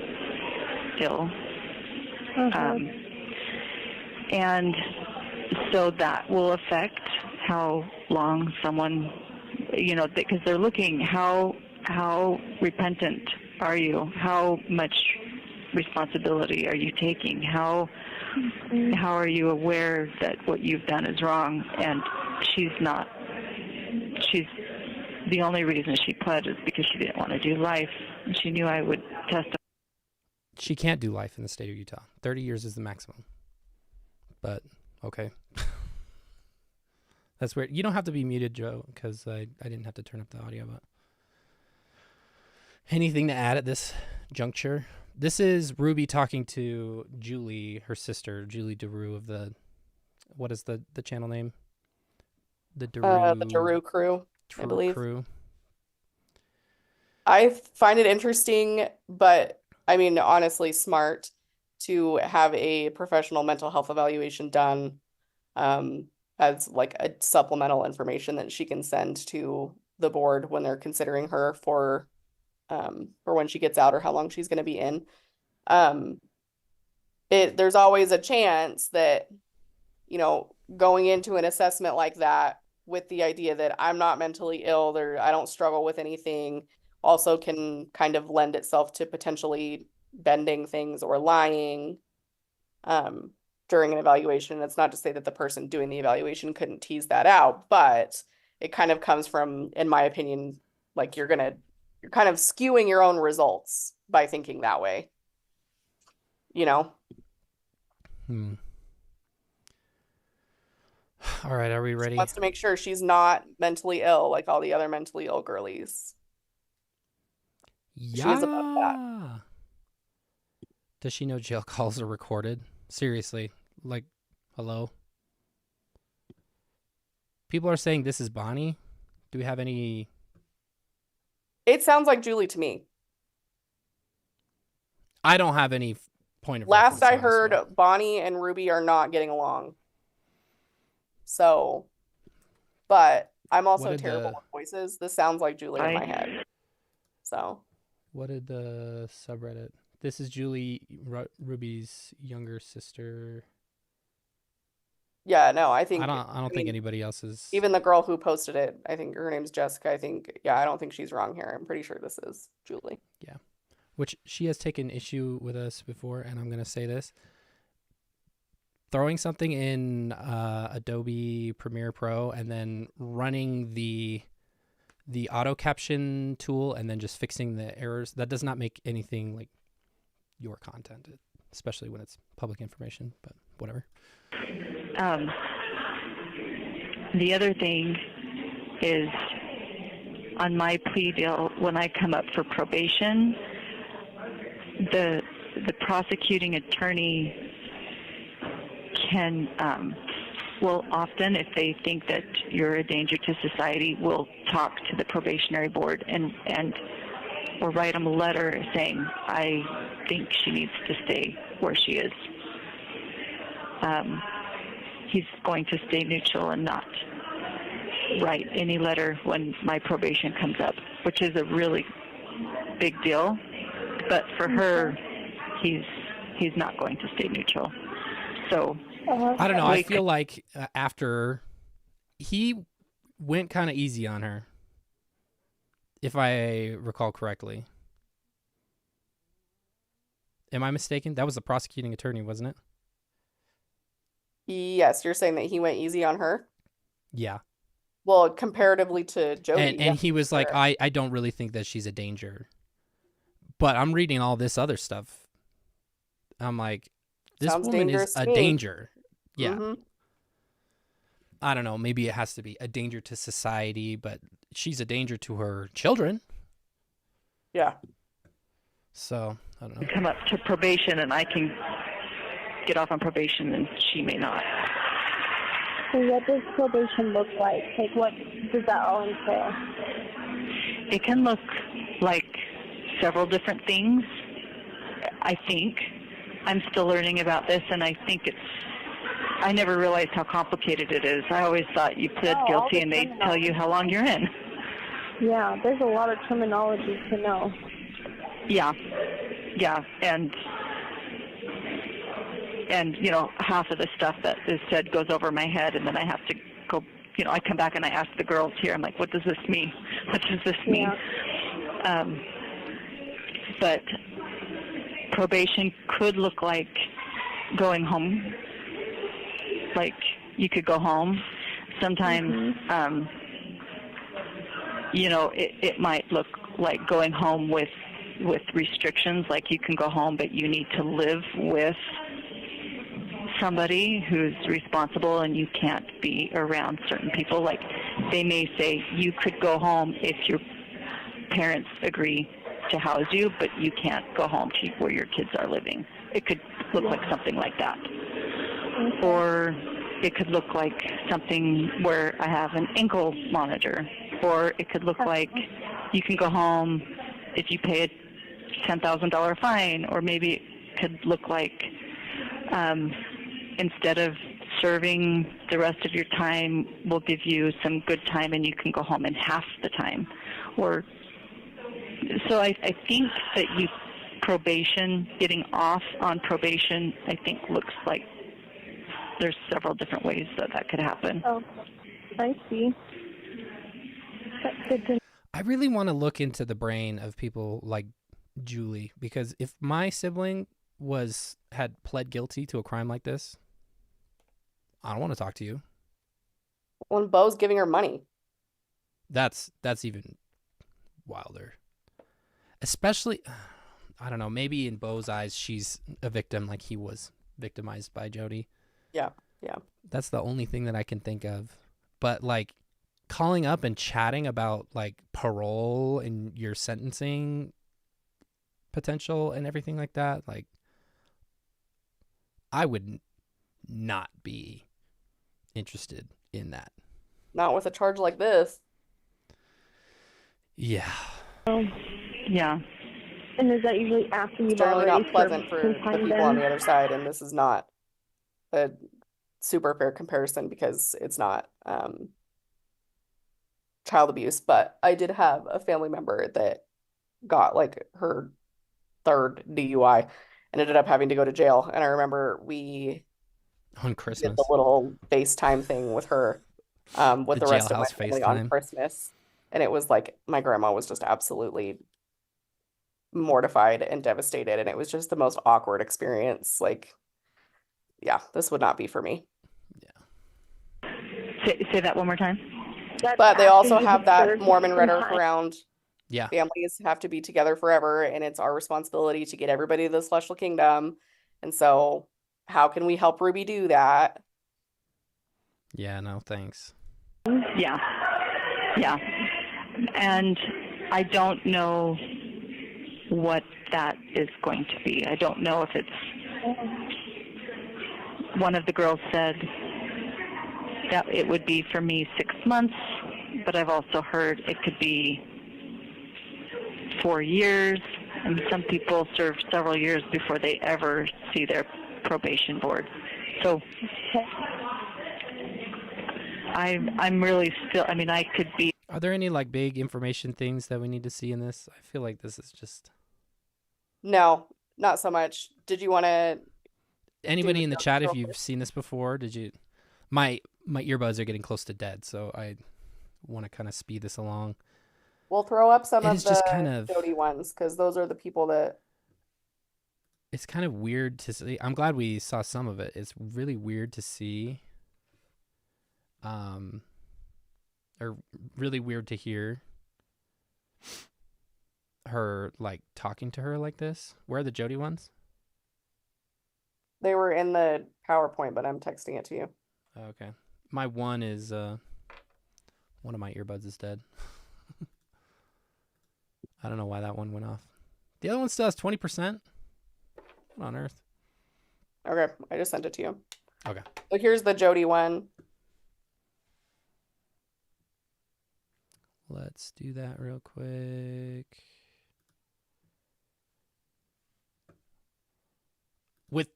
ill. And so that will affect how long someone, because they're looking, how repentant are you? How much responsibility are you taking? How are you aware that what you've done is wrong? And she's not. She's the only reason she pled is because she didn't want to do life. And she knew I would testify. She can't do life in the state of Utah. 30 years is the maximum. But, okay. That's weird. You don't have to be muted, Joe, because I didn't have to turn up the audio. But anything to add at this juncture? This is Ruby talking to Julie, her sister, Julie DeRue of the, what is the channel name? The DeRue Crew, I believe. Crew. I find it interesting, but I mean, honestly, smart to have a professional mental health evaluation done as like a supplemental information that she can send to the board when they're considering her for when she gets out or how long she's going to be in. There's always a chance that, going into an assessment like that with the idea that I'm not mentally ill or I don't struggle with anything also can kind of lend itself to potentially bending things or lying during an evaluation. It's not to say that the person doing the evaluation couldn't tease that out, but it kind of comes from, in my opinion, like you're kind of skewing your own results by thinking that way. All right, are we ready? She wants to make sure she's not mentally ill like all the other mentally ill girlies. Yeah. She is about that. Does she know jail calls are recorded? Seriously, like, hello? People are saying this is Bonnie. Do we have any? It sounds like Julie to me. I don't have any point of Last I reference, heard, honestly. Bonnie and Ruby are not getting along. So, but I'm also terrible with voices. This sounds like Julie in my head. So. What did the subreddit? This is Julie, Ruby's younger sister. Yeah, no, I think I don't think anybody else is. Even the girl who posted it, I think her name's Jessica. I don't think she's wrong here. I'm pretty sure this is Julie. Yeah. Which she has taken issue with us before, and I'm going to say this. Throwing something in Adobe Premiere Pro and then running the auto caption tool and then just fixing the errors, that does not make anything like your content, especially when it's public information, but whatever. The other thing is on my plea deal, when I come up for probation, the prosecuting attorney can will often, if they think that you're a danger to society, will talk to the probationary board and or write them a letter saying, I think she needs to stay where she is. He's going to stay neutral and not write any letter when my probation comes up, which is a really big deal. But for her, he's not going to stay neutral. So I don't know. I feel like after he went kind of easy on her, if I recall correctly. Am I mistaken? That was the prosecuting attorney, wasn't it? Yes, you're saying that he went easy on her? Yeah. Well, comparatively to Jodi. And he was like, I don't really think that she's a danger. But I'm reading all this other stuff. I'm like, this Sounds woman is dangerous to a me. danger. Yeah. Mhm. I don't know. Maybe it has to be a danger to society, but she's a danger to her children. Yeah. So, I don't know. come up to probation and I can get off on probation and she may not. So what does probation look like? Like, what does that all entail? It can look like several different things, I think. I'm still learning about this, and I think I never realized how complicated it is. I always thought you pled guilty and they'd tell you how long you're in. Yeah, there's a lot of terminology to know. Yeah, and you know, half of the stuff that is said goes over my head, and then I have to go, you know, I come back and I ask the girls here, I'm like, what does this mean? What does this mean? Yeah. But probation could look like going home. Like, you could go home. Sometimes, you know, it might look like going home with restrictions, like you can go home, but you need to live with somebody who's responsible and you can't be around certain people. Like, they may say you could go home if your parents agree to house you, but you can't go home to where your kids are living. It could look like something like that. Or it could look like something where I have an ankle monitor. Or it could look like you can go home if you pay a $10,000 fine. Or maybe it could look like instead of serving the rest of your time, we'll give you some good time and you can go home in half the time. Or so I think that probation, getting off on probation, I think looks like there's several different ways that could happen. Oh, I see. That's good to know. I really want to look into the brain of people like Julie, because if my sibling had pled guilty to a crime like this, I don't want to talk to you. When Bo's giving her money. That's even wilder. Especially, I don't know, maybe in Bo's eyes, she's a victim, like he was victimized by Jodi. Yeah. That's the only thing that I can think of. But, like, calling up and chatting about, like, parole and your sentencing potential and everything like that, like, I would not be interested in that. Not with a charge like this. Yeah. Yeah. And is that usually after you've It's generally already not pleasant for served the some time people on then? the other side, and this is not a super fair comparison because it's not child abuse. But I did have a family member that got like her third DUI and ended up having to go to jail. And I remember we on Christmas did the little FaceTime thing with her with the rest of my jailhouse family on FaceTime. Christmas. And it was like my grandma was just absolutely mortified and devastated, and it was just the most awkward experience. Like, yeah, this would not be for me. Say that one more time. But they also have that Mormon rhetoric around Yeah. families have to be together forever, and it's our responsibility to get everybody to the celestial kingdom. And so how can we help Ruby do that? Yeah, no, thanks. Yeah. And I don't know what that is going to be. I don't know if it's... One of the girls said that it would be for me 6 months, but I've also heard it could be 4 years, and some people serve several years before they ever see their probation board. So I'm really still, I mean, I could be... Are there any like big information things that we need to see in this? I feel like this is just No, not so much. Did you want to? anybody in the chat, if you've seen this before, did you? My earbuds are getting close to dead, so I want to kind of speed this along. We'll throw up some It of is just the kind of- Jodi ones because those are the people that. It's kind of weird to see. I'm glad we saw some of it. It's really weird to see. Or really weird to hear her like talking to her like this. Where are the Jodi ones? They were in the PowerPoint, but I'm texting it to you. Okay. My one is one of my earbuds is dead. I don't know why that one went off. The other one still has 20%. What on earth? Okay, I just sent it to you. Okay. So here's the Jodi one. Let's do that real quick. With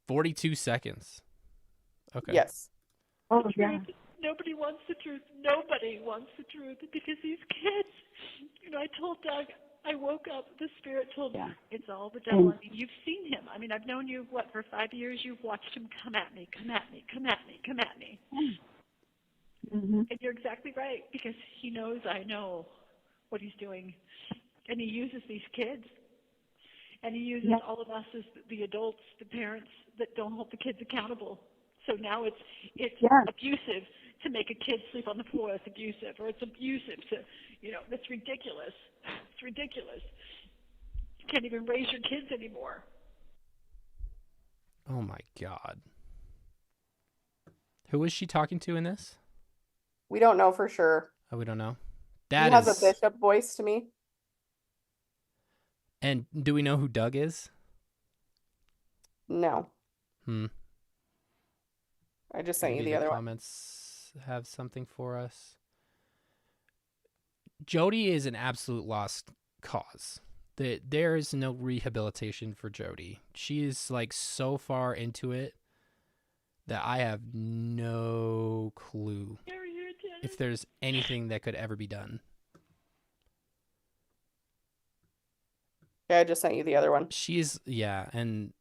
42 seconds. Okay. Yes. Oh, yeah. Nobody wants the truth. Nobody wants the truth because these kids, I told Doug, I woke up, the spirit told me, it's all the devil. I mean, you've seen him. I mean, I've known you, for 5 years? You've watched him come at me, come at me, come at me, come at me. Mm-hmm. And you're exactly right, because he knows I know what he's doing. And he uses these kids. And he uses all of us as the adults, the parents that don't hold the kids accountable. So now it's abusive to make a kid sleep on the floor. It's abusive. Or it's abusive to, it's ridiculous. It's ridiculous. You can't even raise your kids anymore. Oh my God. Who is she talking to in this? We don't know for sure. Oh, we don't know. He has a bishop voice to me. And do we know who Doug is? No. I just sent you the other one. Comments have something for us. Jodi is an absolute lost cause. There is no rehabilitation for Jodi. She is like so far into it that I have no clue if there's anything that could ever be done. Yeah, I just sent you the other one. And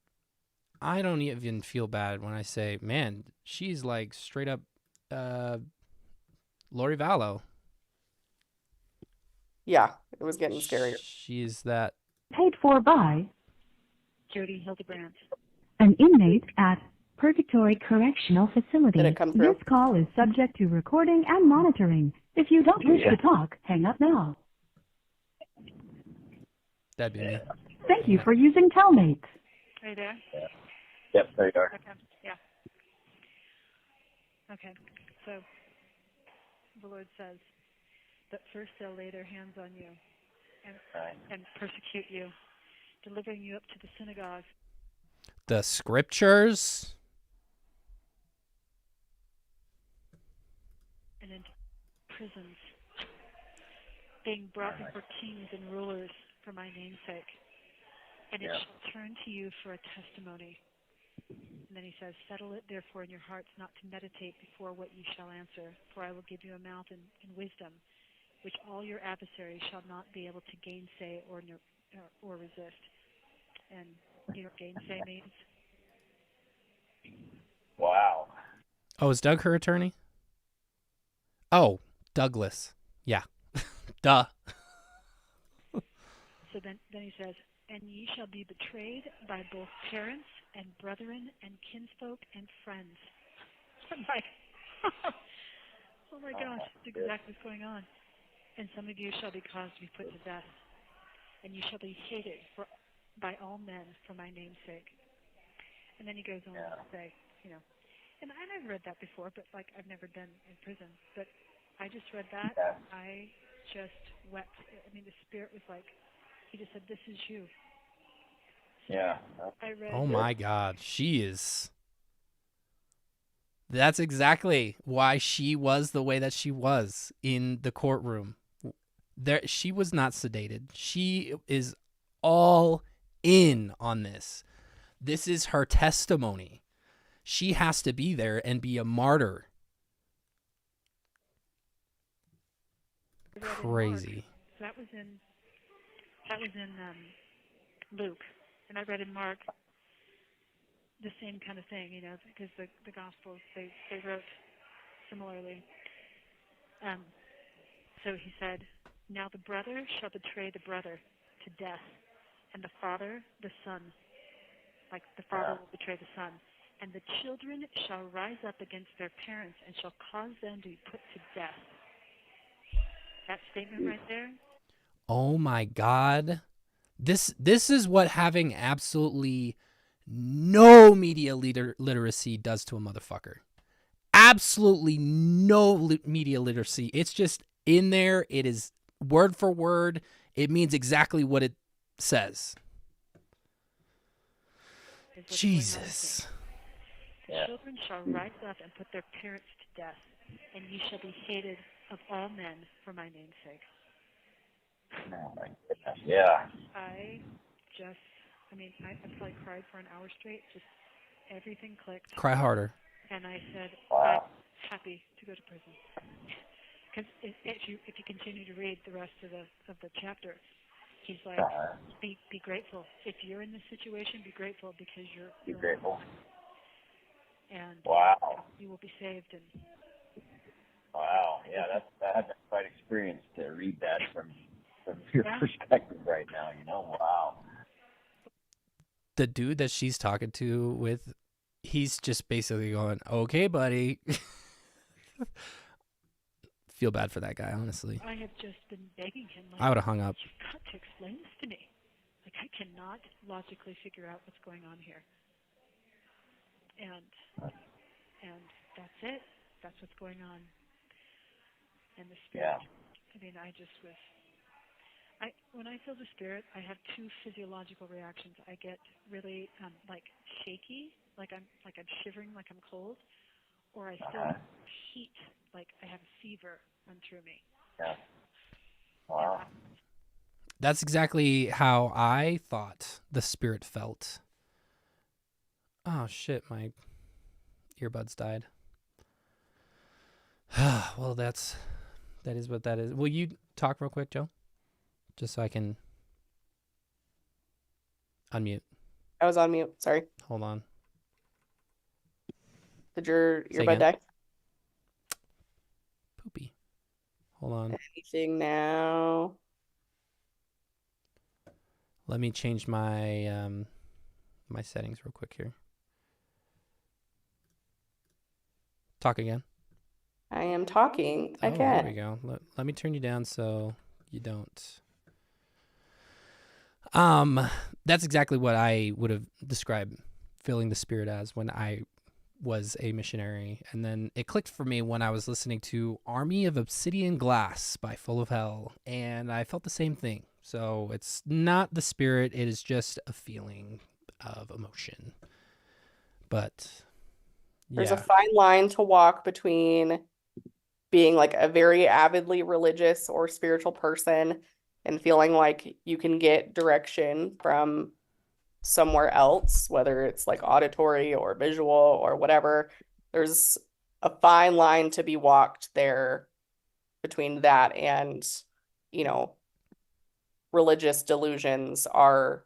I don't even feel bad when I say, man, she's like straight up Lori Vallow. Yeah, it was getting scarier. She's that. Paid for by Jodi Hildebrandt. an inmate at Purgatory Correctional Facility. Did it come through? This call is subject to recording and monitoring. If you don't wish to talk, hang up now. That'd be me. Thank you for using Telmates. Are you there? Yep, there you are. Okay, yeah. Okay, so the Lord says that first they'll lay their hands on you and persecute you, delivering you up to the synagogue. The scriptures. And into prisons, being brought before kings and rulers for my name's sake. And it shall turn to you for a testimony. And then he says, settle it therefore in your hearts not to meditate before what you shall answer, for I will give you a mouth and wisdom, which all your adversaries shall not be able to gainsay or resist. And you know what gainsay means? Wow. Oh, is Doug her attorney? Oh, Douglas. Yeah. Duh. So then he says, and ye shall be betrayed by both parents and brethren and kinsfolk and friends. I'm like, oh my gosh, that's exactly what's going on. And some of you shall be caused to be put to death, and you shall be hated by all men for my name's sake. And then he goes on to say, and I've read that before, but like I've never been in prison. But I just read that, I just wept. I mean, the Spirit was like, he just said, this is you. Yeah. I read. Oh my God, she is. That's exactly why she was the way that she was in the courtroom. She was not sedated. She is all in on this. This is her testimony. She has to be there and be a martyr. read in Mark. crazy. So that was in Luke, and I read in Mark the same kind of thing, you know, because the Gospels they wrote similarly. So he said, "Now the brother shall betray the brother to death, and the father the son, like the father will betray the son, and the children shall rise up against their parents and shall cause them to be put to death." That statement right there. Oh my God. This is what having absolutely no media literacy does to a motherfucker. Absolutely no media literacy. It's just in there. It is word for word. It means exactly what it says. Jesus. The children shall rise up and put their parents to death, and ye shall be hated of all men for my name's sake. Oh my goodness. Yeah. I probably cried for an hour straight. Just everything clicked. Cry harder. And I said, Wow. I'm happy to go to prison. Because if you continue to read the rest of the chapter, he's like, be grateful. If you're in this situation, be grateful because you're grateful. And wow. You will be saved. And wow. Yeah, that's quite experience to read that from your perspective right now. You know, wow. The dude that she's talking to with, he's just basically going, "Okay, buddy." Feel bad for that guy, honestly. I have just been begging him. Like, I would have hung up. You've got to explain this to me. Like, I cannot logically figure out what's going on here. And that's it. That's what's going on. And the spirit. Yeah. I mean, when I feel the spirit, I have two physiological reactions. I get really like shaky, like I'm shivering, like I'm cold, or I feel heat, like I have a fever run through me. Yeah. Wow. That's exactly how I thought the spirit felt. Oh shit, my earbuds died. Well, that is what that is. Will you talk real quick, Joe? Just so I can unmute. I was on mute. Sorry. Hold on. Did your Say earbud again? die? Poopy. Hold on. Anything now? Let me change my my settings real quick here. Talk again. I am talking again. Oh, there we go. Let me turn you down so you don't. That's exactly what I would have described feeling the spirit as when I was a missionary. And then it clicked for me when I was listening to Army of Obsidian Glass by Full of Hell. And I felt the same thing. So it's not the spirit. It is just a feeling of emotion. But There's a fine line to walk between being like a very avidly religious or spiritual person and feeling like you can get direction from somewhere else, whether it's like auditory or visual or whatever. There's a fine line to be walked there between that and, you know, religious delusions are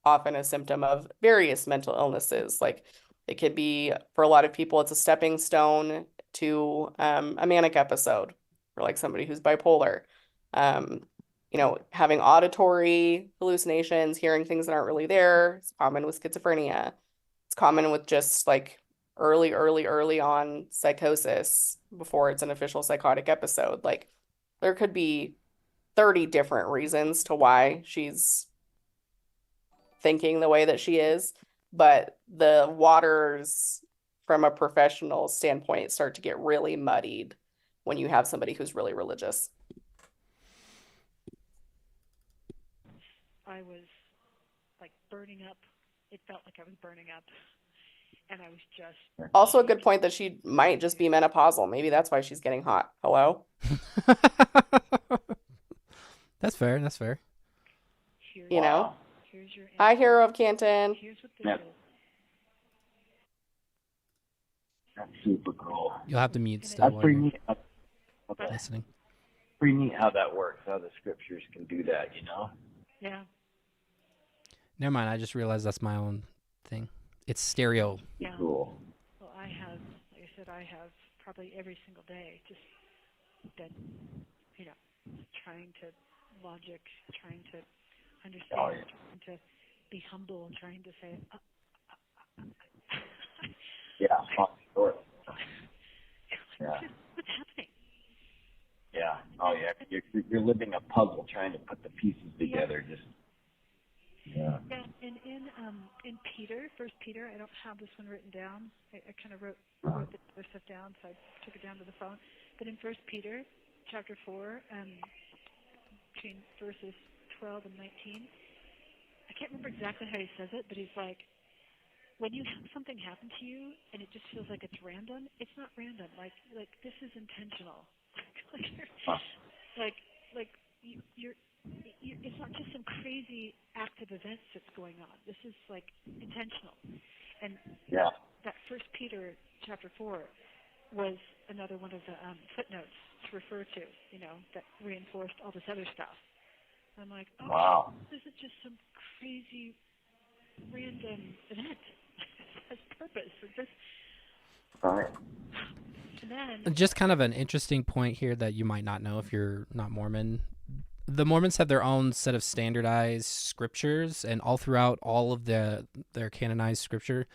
often a symptom of various mental illnesses. Like it could be, for a lot of people, it's a stepping stone to a manic episode, or like somebody who's bipolar. You know, having auditory hallucinations, hearing things that aren't really there. It's common with schizophrenia. It's common with just like early on psychosis before it's an official psychotic episode. Like there could be 30 different reasons to why she's thinking the way that she is, but the waters from a professional standpoint start to get really muddied when you have somebody who's really religious. I was like burning up. It felt like I was burning up. And I was just... Also a good point that she might just be menopausal. Maybe that's why she's getting hot. Hello? That's fair. That's fair. You know? Hi, Hero of Canton. Here's what Yep. That's super cool. You'll have to mute still That's while pretty you're neat. Okay. listening. pretty neat how that works, how the scriptures can do that, Yeah. Never mind. I just realized that's my own thing. It's stereo. Yeah. Cool. Well, I have, like I said, I have probably every single day just been, trying to logic, trying to understand, Oh, yeah. trying to be humble, trying to say, Yeah, sure. Yeah. what's happening? Yeah. Oh, yeah. You're living a puzzle, trying to put the pieces together. Just. Yeah. Yeah, and in Peter, First Peter, I don't have this one written down. I kind of wrote the other stuff down, so I took it down to the phone. But in First Peter, chapter 4, between verses 12 and 19, I can't remember exactly how he says it, but he's like, when you have something happen to you and it just feels like it's random, it's not random. Like this is intentional. You're it's not just some crazy act of events that's going on. This is like intentional. And that First Peter chapter 4 was another one of the footnotes to refer to, that reinforced all this other stuff. I'm like, oh, wow. This isn't just some crazy random event. It has purpose. Right. And then, just kind of an interesting point here that you might not know if you're not Mormon. The Mormons have their own set of standardized scriptures, and all throughout all of their canonized scripture,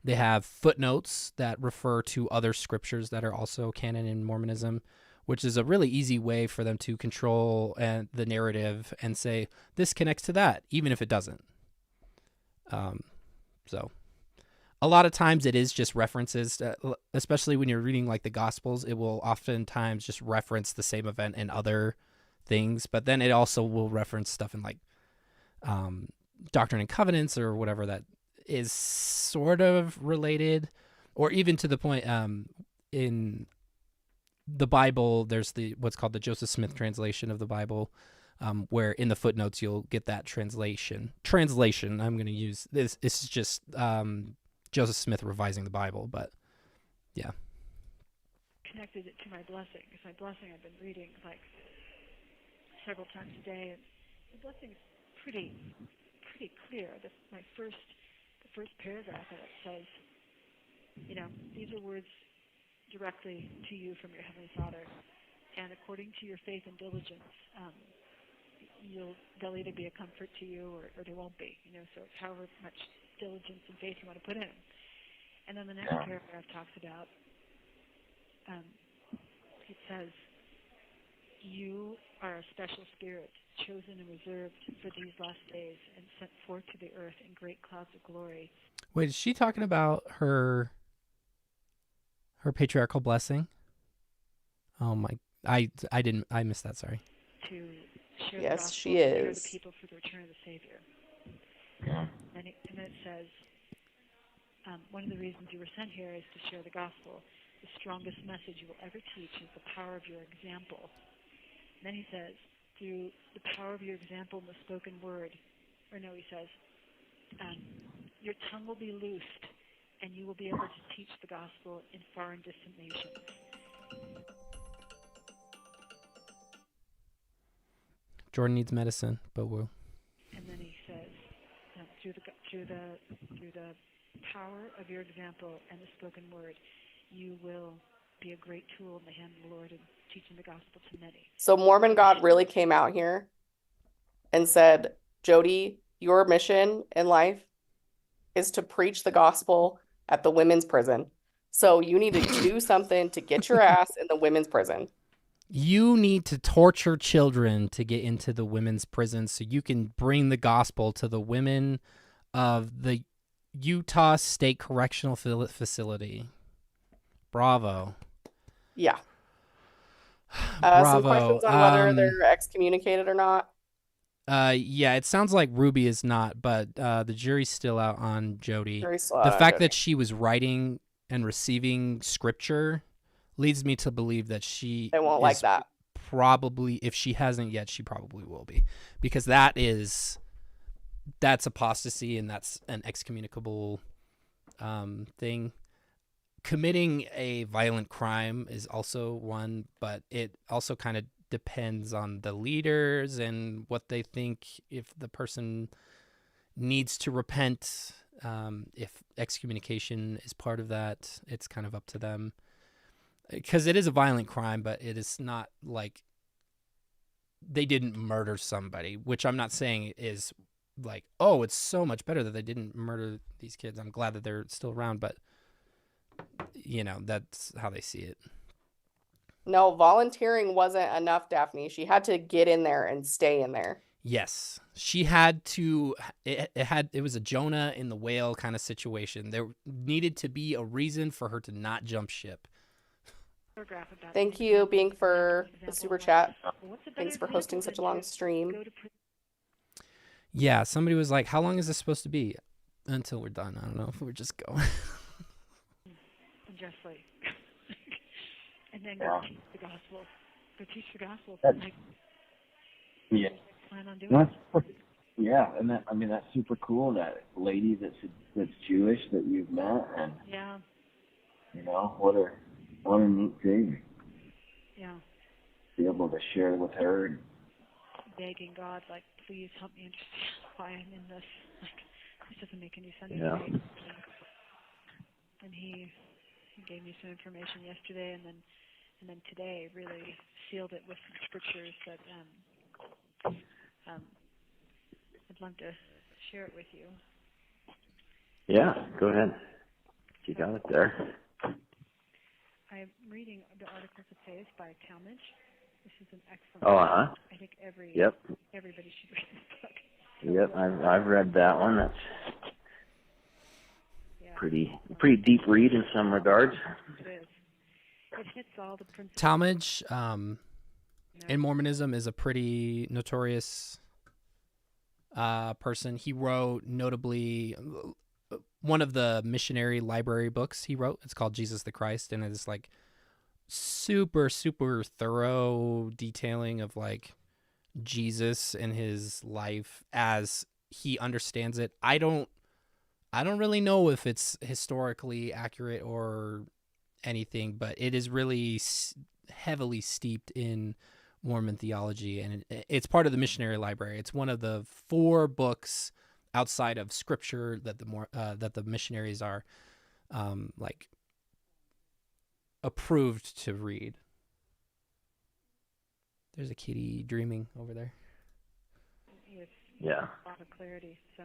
they have footnotes that refer to other scriptures that are also canon in Mormonism, which is a really easy way for them to control the narrative and say, this connects to that, even if it doesn't. So a lot of times it is just references, especially when you're reading like the Gospels, it will oftentimes just reference the same event in other things, but then it also will reference stuff in like Doctrine and Covenants or whatever that is sort of related, or even to the point in the Bible, there's what's called the Joseph Smith translation of the Bible, where in the footnotes you'll get that translation. I'm going to use this. This is just Joseph Smith revising the Bible, but yeah. Connected it to my blessing, because my blessing I've been reading like several times a day, and the blessing is pretty clear. The first paragraph of it says, these are words directly to you from your Heavenly Father, and according to your faith and diligence, they'll either be a comfort to you or they won't be. So it's however much diligence and faith you want to put in. And then the next paragraph talks about, it says, you are a special spirit, chosen and reserved for these last days, and sent forth to the earth in great clouds of glory. Wait, is she talking about her patriarchal blessing? Oh my, I missed that, sorry. To share the Yes, gospel, she to prepare is. the people for the return of the Savior. And then it says, one of the reasons you were sent here is to share the gospel. The strongest message you will ever teach is the power of your example. And then he says, through the power of your example in the spoken word, he says, your tongue will be loosed, and you will be able to teach the gospel in far and distant nations. Jordan needs medicine, but we'll. And then he says, through the power of your example and the spoken word, you will be a great tool in the hand of the Lord in teaching the gospel to many. So Mormon God really came out here and said, Jodi, your mission in life is to preach the gospel at the women's prison. So you need to do something to get your ass in the women's prison. You need to torture children to get into the women's prison so you can bring the gospel to the women of the Utah State Correctional Facility. Bravo. Yeah. Bravo. Some questions on whether they're excommunicated or not. Yeah, it sounds like Ruby is not, but the jury's still out on Jodi. The fact that she was writing and receiving scripture leads me to believe that she They won't like that. Probably, if she hasn't yet, she probably will be, because that's apostasy and that's an excommunicable thing. Committing a violent crime is also one, but it also kind of depends on the leaders and what they think, if the person needs to repent, if excommunication is part of that. It's kind of up to them, because it is a violent crime, but it is not like they didn't murder somebody, which I'm not saying is like, oh, it's so much better that they didn't murder these kids. I'm glad that they're still around, but that's how they see it. No, volunteering wasn't enough, Daphne. She had to get in there and stay in there. Yes, she had to. It was a Jonah in the whale kind of situation. There needed to be a reason for her to not jump ship. Thank you, Bink, for the super chat. Thanks for hosting such a long stream. Yeah, somebody was like, "How long is this supposed to be?" Until we're done. I don't know if we're just going. Just like, and then go teach the gospel. Go teach the gospel. Like, yeah. Plan on doing it. Yeah, and that's super cool. That lady that's Jewish that you've met, and yeah, what a neat thing. Yeah. Be able to share with her. And begging God, like, please help me understand why I'm in this. Like, this doesn't make any sense Yeah. to me. And he gave me some information yesterday, and then today really sealed it with some scriptures that I'd love to share it with you. Yeah, go ahead. You got it there. I'm reading the Articles of Faith by Talmage. This is an excellent book. I think everybody should read this book. Yep, I've read that one. That's pretty deep read in some regards. It is. It hits all the principles. Talmage in Mormonism is a pretty notorious person. He wrote notably one of the missionary library books he wrote. It's called Jesus the Christ, and it's like super, super thorough detailing of like Jesus and his life as he understands it. I don't really know if it's historically accurate or anything, but it is really heavily steeped in Mormon theology, and it's part of the missionary library. It's one of the 4 books outside of scripture that the missionaries are like approved to read. There's a kitty dreaming over there. Yeah. A lot of clarity. So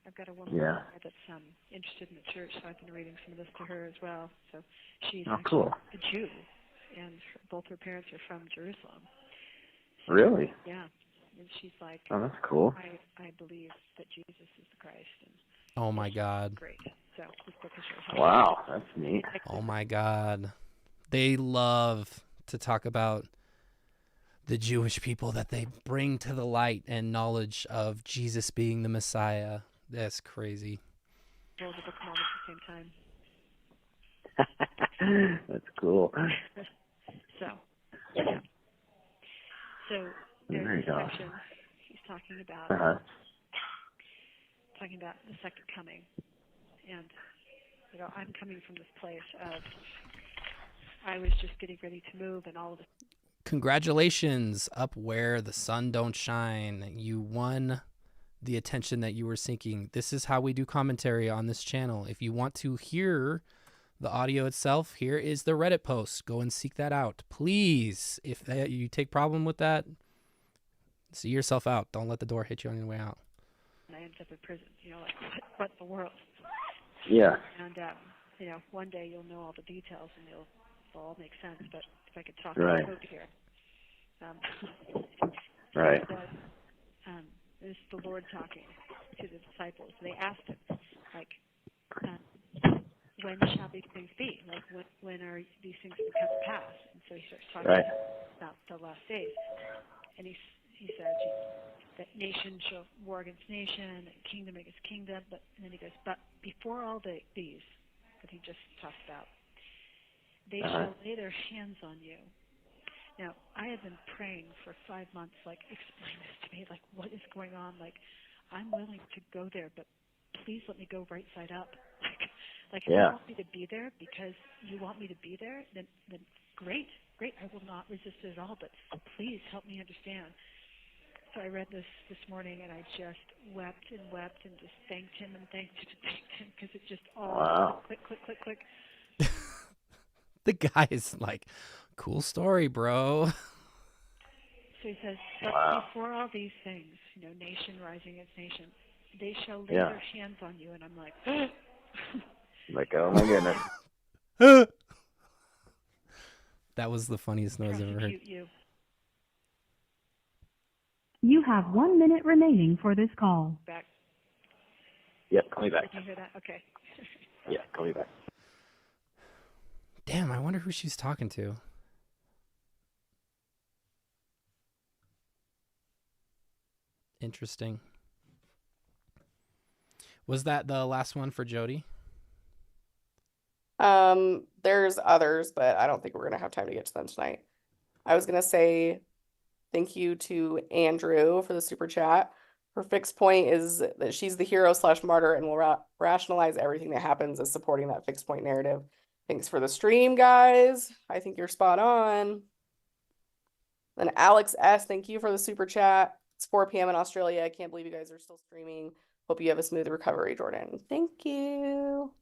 I've got a woman that's interested in the church, so I've been reading some of this to her as well. So she's cool. a Jew, and both her parents are from Jerusalem. So, really? Yeah. And she's like, oh, that's cool. I believe that Jesus is the Christ. And oh my God. Great. So this book is really helpful. Wow, that's neat. Oh my God. They love to talk about the Jewish people that they bring to the light and knowledge of Jesus being the Messiah. That's crazy. Both of them all at the same time. That's cool. So, yeah. So there's a section he's talking about the second coming, and I'm coming from this place of I was just getting ready to move, and all of this. Congratulations, up where the sun don't shine. You won the attention that you were seeking. This is how we do commentary on this channel. If you want to hear the audio itself, here is the Reddit post. Go and seek that out. Please, if you take problem with that, see yourself out. Don't let the door hit you on your way out. And I ended up in prison. Like, what in the world? Yeah. And, one day you'll know all the details, and it'll all make sense. But if I could talk right. code here. Right. This is the Lord talking to the disciples. They asked him, like, when shall these things be? Like, when are these things going to come to pass? And so he starts talking about the last days. And he says that nation shall war against nation, and kingdom against kingdom. And then he goes, but before all these that he just talked about, they shall lay their hands on you. Now, I have been praying for 5 months, like, explain this to me, like, what is going on? Like, I'm willing to go there, but please let me go right side up. Like if you want me to be there because you want me to be there, then great, great. I will not resist it at all, but please help me understand. So I read this morning, and I just wept and wept and just thanked him and thanked him and thanked him, because it just all Wow. click, click, click, click. The guy is like, cool story, bro. So he says, but Wow. before all these things, nation rising against nation, they shall lay Yeah. their hands on you. And I'm like, Like, oh my goodness. That was the funniest noise I've ever heard. prosecute you. You have 1 minute remaining for this call. Back. Yep, call me back. Did you hear that? Okay. Yeah, call me back. Damn, I wonder who she's talking to. Interesting. Was that the last one for Jodi? There's others, but I don't think we're gonna have time to get to them tonight. I was gonna say thank you to Andrew for the super chat. Her fixed point is that she's the hero / martyr and will rationalize everything that happens as supporting that fixed point narrative. Thanks for the stream, guys. I think you're spot on. Then Alex S, thank you for the super chat. It's 4 p.m. in Australia. I can't believe you guys are still streaming. Hope you have a smooth recovery, Jordan. Thank you.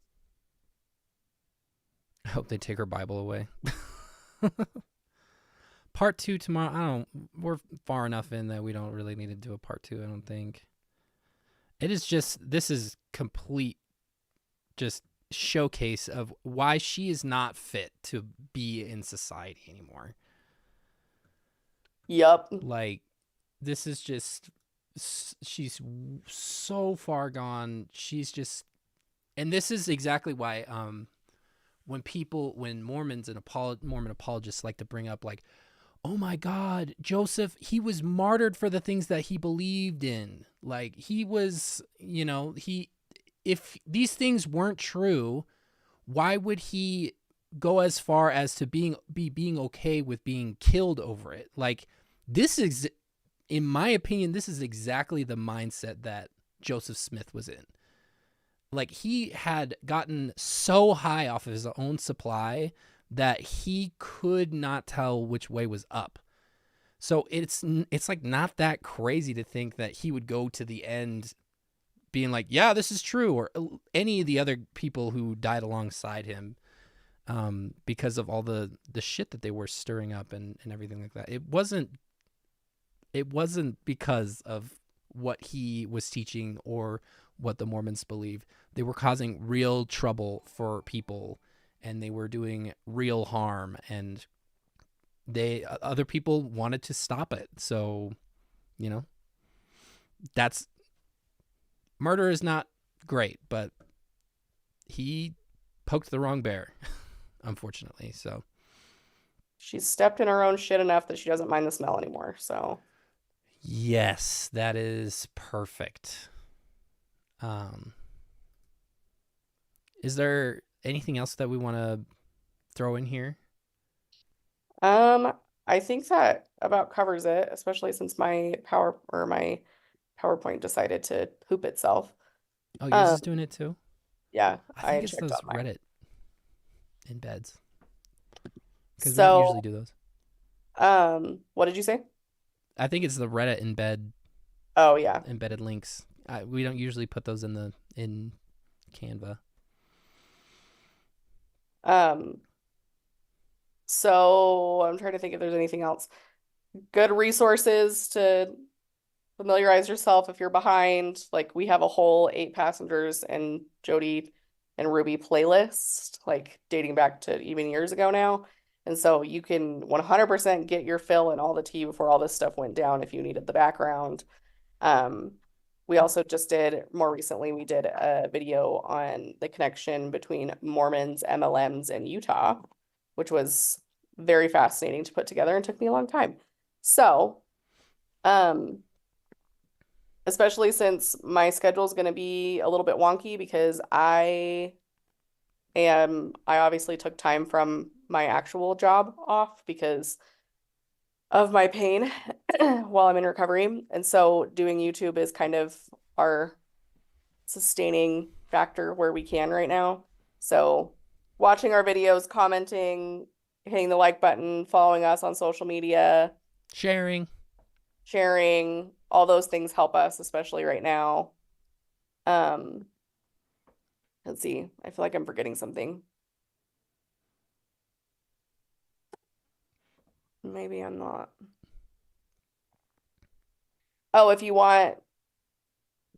I hope they take her Bible away. Part 2 tomorrow. We're far enough in that we don't really need to do a part 2, I don't think. This is complete just showcase of why she is not fit to be in society anymore. Yup. Like, this is just, she's so far gone. She's just, and this is exactly why, when Mormons and Mormon apologists like to bring up, like, oh my God, Joseph, he was martyred for the things that he believed in. Like, he was, if these things weren't true, why would he go as far as to being okay with being killed over it? Like, this is, in my opinion, this is exactly the mindset that Joseph Smith was in. Like, he had gotten so high off of his own supply that he could not tell which way was up. So it's like not that crazy to think that he would go to the end being like, yeah, this is true, or any of the other people who died alongside him, because of all the shit that they were stirring up and everything like that. It wasn't because of what he was teaching or what the Mormons believe. They were causing real trouble for people, and they were doing real harm, and other people wanted to stop it. So, murder is not great, but he poked the wrong bear, unfortunately. So She's stepped in her own shit enough that she doesn't mind the smell anymore. So yes, that is perfect. Is there anything else that we want to throw in here? I think that about covers it, especially since my PowerPoint decided to poop itself. Oh, yours is doing it too? Yeah, I think it's checked those on mine. Reddit embeds. Because we don't usually do those. What did you say? I think it's the Reddit embed. Oh yeah, embedded links. We don't usually put those in Canva. So I'm trying to think if there's anything else. Good resources to familiarize yourself if you're behind. Like, we have a whole 8 Passengers and Jodi and Ruby playlist, like dating back to even years ago now. And so you can 100% get your fill and all the tea before all this stuff went down if you needed the background. We also just more recently, we did a video on the connection between Mormons, MLMs, and Utah, which was very fascinating to put together and took me a long time. So, especially since my schedule is going to be a little bit wonky because I obviously took time from my actual job off because of my pain while I'm in recovery. And so doing YouTube is kind of our sustaining factor where we can right now. So watching our videos, commenting, hitting the like button, following us on social media, sharing, all those things help us, especially right now. Let's see. I feel like I'm forgetting something. Maybe I'm not. Oh, if you want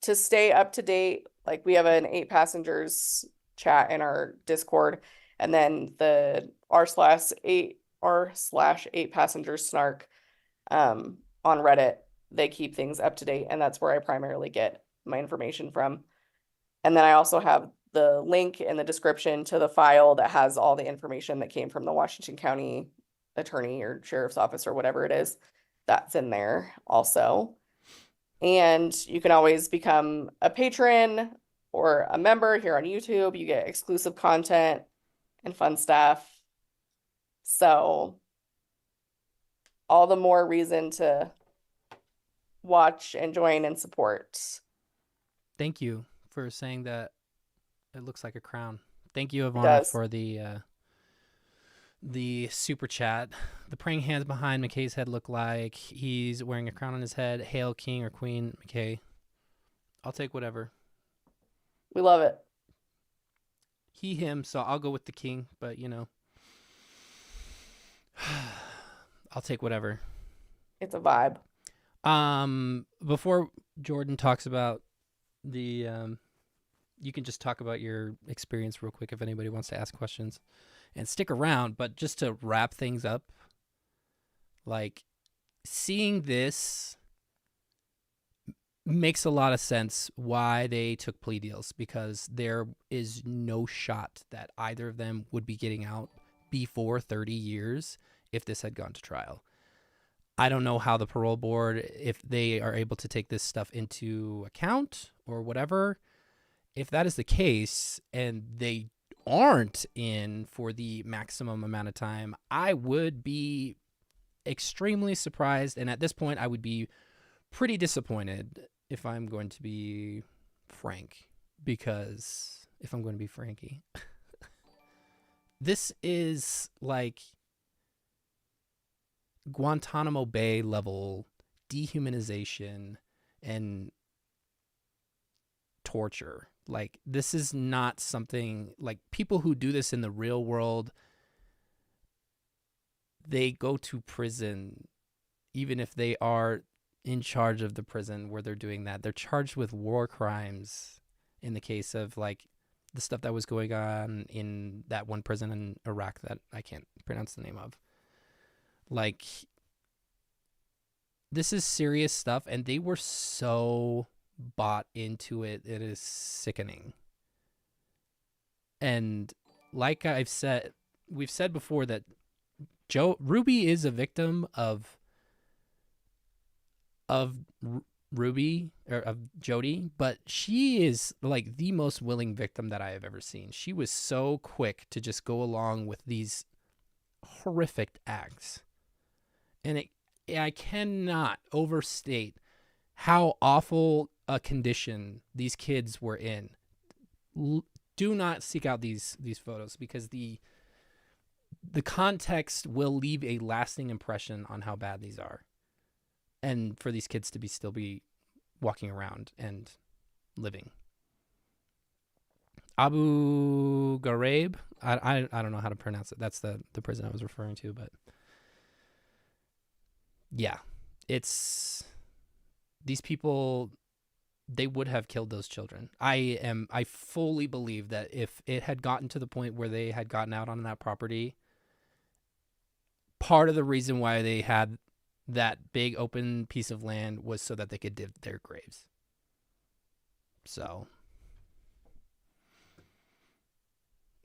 to stay up to date, like we have an 8 passengers chat in our Discord, and then the r/8 passengers snark on Reddit. They keep things up to date, and that's where I primarily get my information from. And then I also have the link in the description to the file that has all the information that came from the Washington County attorney or sheriff's office or whatever it is. That's in there also. And you can always become a patron or a member here on YouTube. You get exclusive content and fun stuff. So all the more reason to watch and join and support. Thank you for saying that it looks like a crown. Thank you, Ivana, for the super chat. The praying hands behind McKay's head look like he's wearing a crown on his head. Hail King or Queen McKay. I'll take whatever. We love it. He, him, so I'll go with the king, but you know. I'll take whatever. It's a vibe. Before Jordan talks about the you can just talk about your experience real quick if anybody wants to ask questions and stick around, but just to wrap things up, like seeing this makes a lot of sense why they took plea deals, because there is no shot that either of them would be getting out before 30 years if this had gone to trial. I don't know how the parole board, if they are able to take this stuff into account or whatever. If that is the case and they aren't in for the maximum amount of time, I would be extremely surprised. And at this point, I would be pretty disappointed if I'm going to be frank, because if I'm going to be Frankie, this is like Guantanamo Bay level dehumanization and torture. Like, this is not something like people who do this in the real world. They go to prison, even if they are in charge of the prison where they're doing that. They're charged with war crimes in the case of like the stuff that was going on in that one prison in Iraq that I can't pronounce the name of. Like, this is serious stuff, and they were so bought into it. It is sickening. And like we've said before that Ruby is a victim of Ruby, or of Jodi, but she is like the most willing victim that I have ever seen. She was so quick to just go along with these horrific acts. And I cannot overstate how awful a condition these kids were in. Do not seek out these photos, because the context will leave a lasting impression on how bad these are. And for these kids to still be walking around and living. Abu Ghraib, I don't know how to pronounce it. That's the prison I was referring to, but yeah, it's these people, they would have killed those children. I fully believe that if it had gotten to the point where they had gotten out on that property, part of the reason why they had that big open piece of land was so that they could dig their graves. So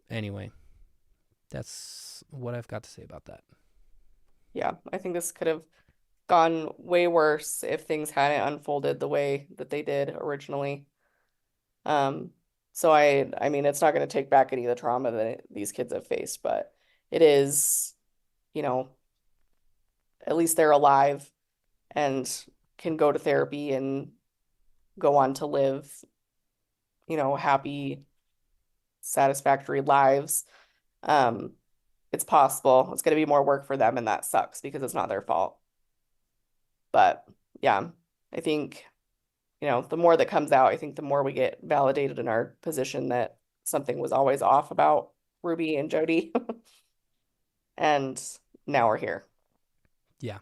anyway, that's what I've got to say about that. Yeah, I think this could have gone way worse if things hadn't unfolded the way that they did originally. So I mean, it's not going to take back any of the trauma that these kids have faced, but it is, you know, at least they're alive and can go to therapy and go on to live, you know, happy, satisfactory lives. it's possible. It's going to be more work for them, and that sucks because it's not their fault. But yeah, I think, the more that comes out, I think the more we get validated in our position that something was always off about Ruby and Jodi. And now we're here. Yeah.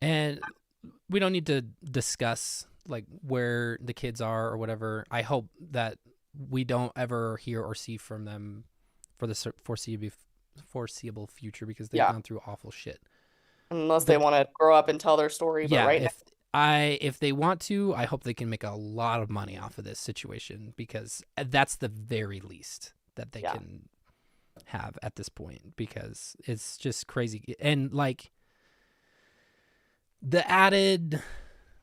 And we don't need to discuss like where the kids are or whatever. I hope that we don't ever hear or see from them for the foreseeable future, because they've gone through awful shit. Unless they want to grow up and tell their story. But right now, if they want to, I hope they can make a lot of money off of this situation, because that's the very least that they can have at this point, because it's just crazy. And like the added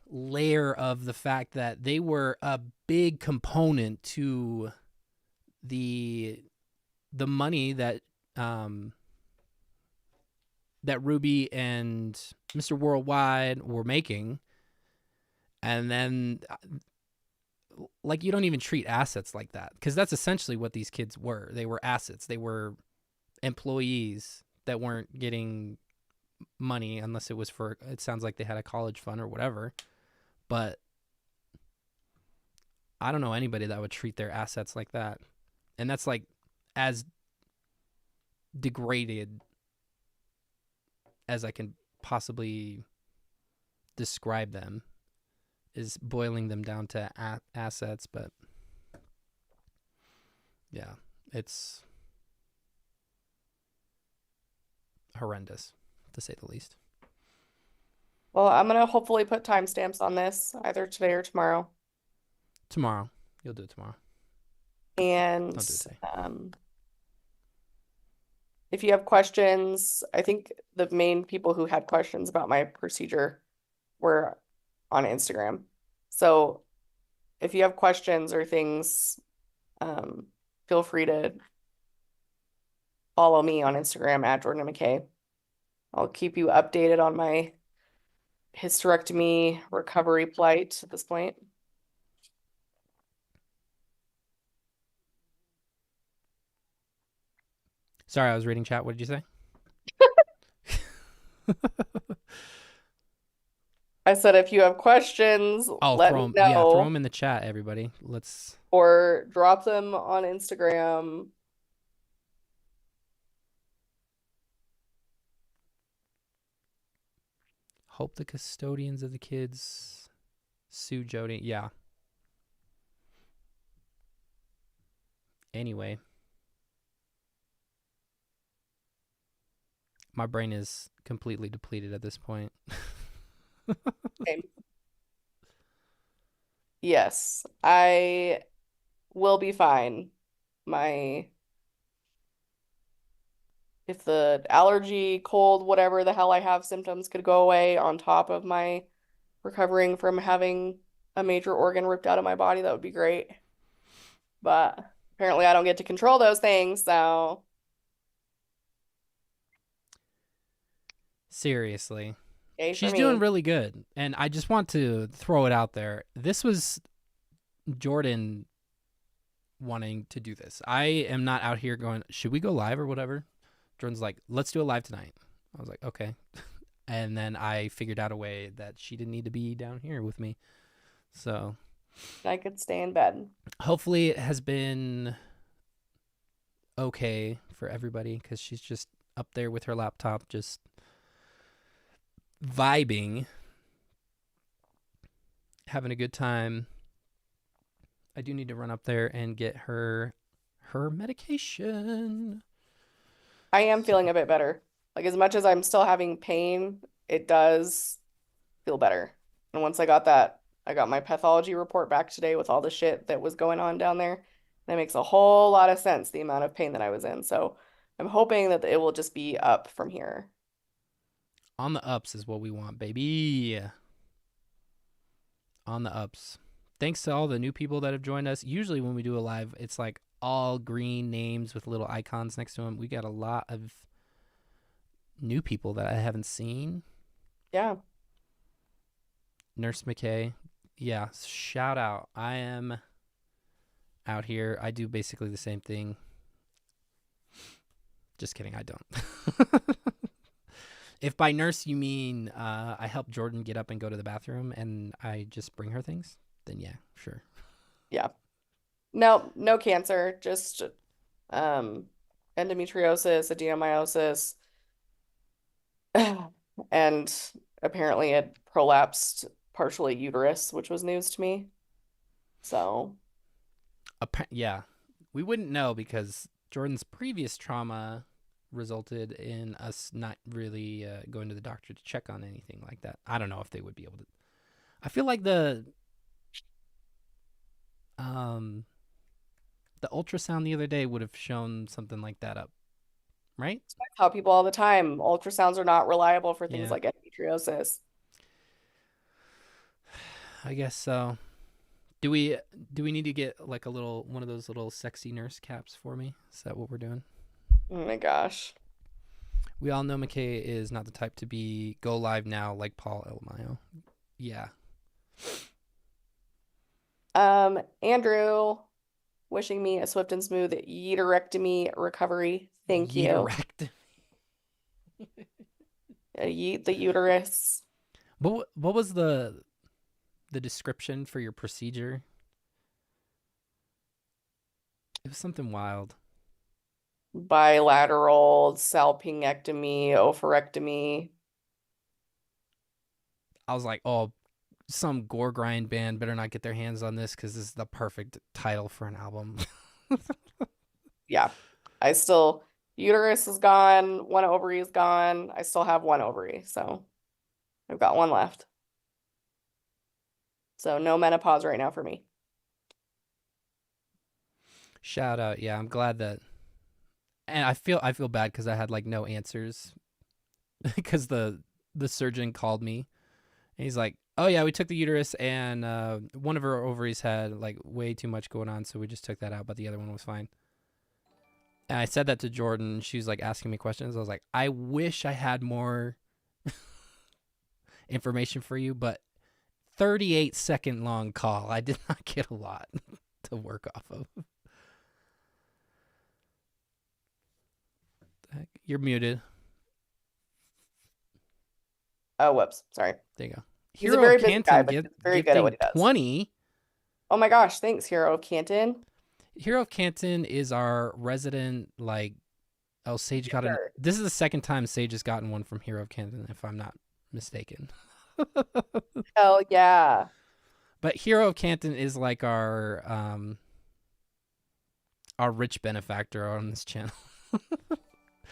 layer of the fact that they were a big component to the money that that Ruby and Mr. Worldwide were making. And then like, you don't even treat assets like that, because that's essentially what these kids were. They were assets. They were employees that weren't getting money unless it was for, it sounds like they had a college fund or whatever. But I don't know anybody that would treat their assets like that. And that's like as degraded as I can possibly describe them, is boiling them down to assets. But yeah, it's horrendous, to say the least. well, I'm going to hopefully put timestamps on this either today or tomorrow. Tomorrow. You'll do it tomorrow. And Don't do it today. if you have questions, I think the main people who had questions about my procedure were on Instagram. So if you have questions or things, feel free to follow me on Instagram at Jordan McKay. I'll keep you updated on my hysterectomy recovery plight at this point. Sorry, I was reading chat. What did you say? I said if you have questions, let me know. Yeah, throw them in the chat, everybody. Or drop them on Instagram. Hope the custodians of the kids sue Jodi. Yeah. Anyway. My brain is completely depleted at this point. Same. Yes, I will be fine. If the allergy, cold, whatever the hell I have symptoms could go away on top of my recovering from having a major organ ripped out of my body, that would be great. But apparently I don't get to control those things, so. Seriously. Yay for She's me. doing really good. And I just want to throw it out there. This was Jordan wanting to do this. I am not out here going, should we go live or whatever? Jordan's like, let's do a live tonight. I was like, okay. And then I figured out a way that she didn't need to be down here with me. So I could stay in bed. Hopefully it has been okay for everybody, because she's just up there with her laptop, just vibing, having a good time. I do need to run up there and get her medication. I am feeling a bit better. Like, as much as I'm still having pain, it does feel better. And once I got my pathology report back today with all the shit that was going on down there. That makes a whole lot of sense, the amount of pain that I was in. So I'm hoping that it will just be up from here. On the ups is what we want, baby. On the ups. Thanks to all the new people that have joined us. Usually when we do a live, it's like all green names with little icons next to them. We got a lot of new people that I haven't seen. Yeah. Nurse McKay. Yeah, shout out. I am out here. I do basically the same thing. Just kidding, I don't. If by nurse you mean I help Jordan get up and go to the bathroom and I just bring her things, then yeah, sure. Yeah. No cancer, just endometriosis, adenomyosis, and apparently it prolapsed partially uterus, which was news to me. So, yeah, we wouldn't know because Jordan's previous trauma resulted in us not really going to the doctor to check on anything like that. I don't know if they would be able to. I feel like the ultrasound the other day would have shown something like that up, right? I tell people all the time, ultrasounds are not reliable for things Yeah. like endometriosis. I guess so. Do we need to get like one of those little sexy nurse caps for me? Is that what we're doing? Oh my gosh. We all know McKay is not the type to be go live now like Paul Elmayo. Yeah. Andrew wishing me a swift and smooth uterectomy recovery. Thank you. Uterectomy. Yeet the uterus. What was the description for your procedure? It was something wild. Bilateral salpingectomy, oophorectomy. I was like, oh, some gore grind band better not get their hands on this because this is the perfect title for an album. Yeah. Uterus is gone, one ovary is gone. I still have one ovary, so I've got one left. So no menopause right now for me. Shout out. Yeah, I'm glad that. And I feel bad because I had like no answers because the surgeon called me and he's like, oh yeah, we took the uterus and one of her ovaries had like way too much going on, so we just took that out, but the other one was fine. And I said that to Jordan. She was like asking me questions. I was like, I wish I had more information for you, but 38-second long call. I did not get a lot to work off of. Heck? You're muted. Oh, whoops. Sorry. There you go. He's a very busy guy, but he's very good at what he does. 20. Oh my gosh. Thanks, Hero of Canton. Hero of Canton is our resident, like, Sage got an. This is the second time Sage has gotten one from Hero of Canton, if I'm not mistaken. Hell yeah. But Hero of Canton is like our rich benefactor on this channel.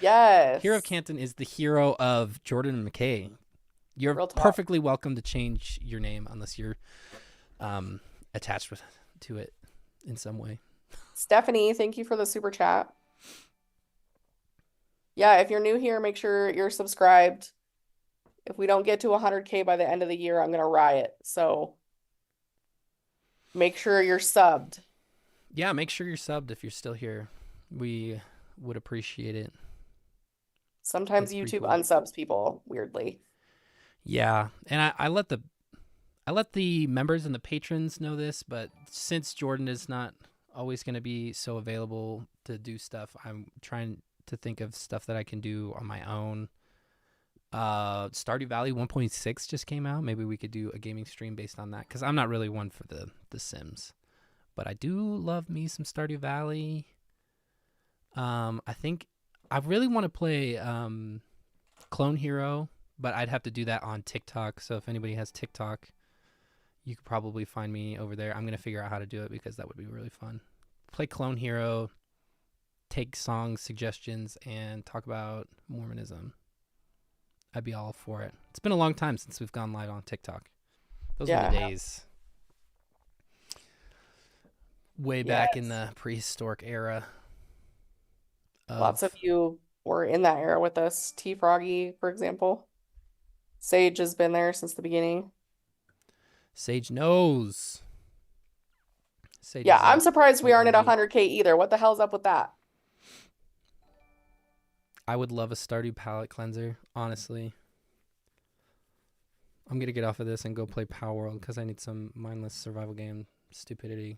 Yes. Hero of Canton is the hero of Jordan and McKay. You're perfectly welcome to change your name unless you're attached to it in some way. Stephanie, thank you for the super chat. Yeah, if you're new here, make sure you're subscribed. If we don't get to 100K by the end of the year, I'm going to riot. So make sure you're subbed. Yeah, make sure you're subbed if you're still here. We would appreciate it. Sometimes YouTube unsubs people weirdly. Yeah, and I let the members and the patrons know this, but since Jordan is not always going to be so available to do stuff, I'm trying to think of stuff that I can do on my own. Stardew Valley 1.6 just came out. Maybe we could do a gaming stream based on that because I'm not really one for the Sims, but I do love me some Stardew Valley. I think I really want to play Clone Hero, but I'd have to do that on TikTok. So if anybody has TikTok, you could probably find me over there. I'm going to figure out how to do it because that would be really fun. Play Clone Hero, take song suggestions, and talk about Mormonism. I'd be all for it. It's been a long time since we've gone live on TikTok. Those were the days. Way back in the prehistoric era. Lots of you were in that era with us. T Froggy, for example. Sage has been there since the beginning. Sage knows. Sage yeah, I'm surprised we aren't at 100K either. What the hell's up with that? I would love a Stardew palette cleanser, honestly. I'm going to get off of this and go play Power World because I need some mindless survival game stupidity.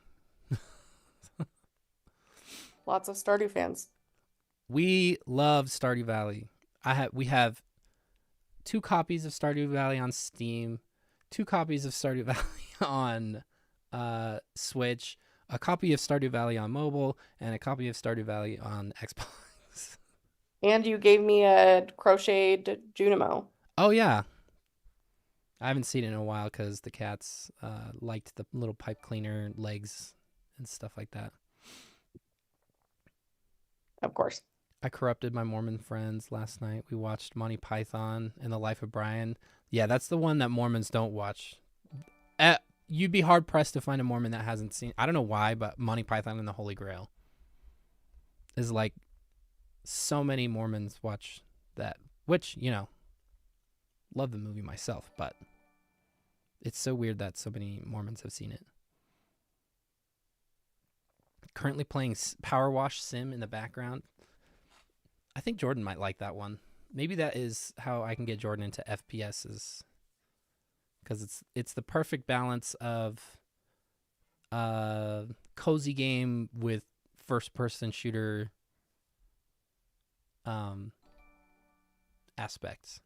Lots of Stardew fans. We love Stardew Valley. We have 2 copies of Stardew Valley on Steam, 2 copies of Stardew Valley on Switch, a copy of Stardew Valley on mobile, and a copy of Stardew Valley on Xbox. And you gave me a crocheted Junimo. Oh yeah, I haven't seen it in a while because the cats liked the little pipe cleaner legs and stuff like that. Of course. I corrupted my Mormon friends last night. We watched Monty Python and the Life of Brian. Yeah, that's the one that Mormons don't watch. You'd be hard pressed to find a Mormon that hasn't seen. I don't know why, but Monty Python and the Holy Grail is like so many Mormons watch that, which, you know, love the movie myself, but it's so weird that so many Mormons have seen it. Currently playing Power Wash Sim in the background. I think Jordan might like that one. Maybe that is how I can get Jordan into FPSs, because it's the perfect balance of cozy game with first person shooter aspects.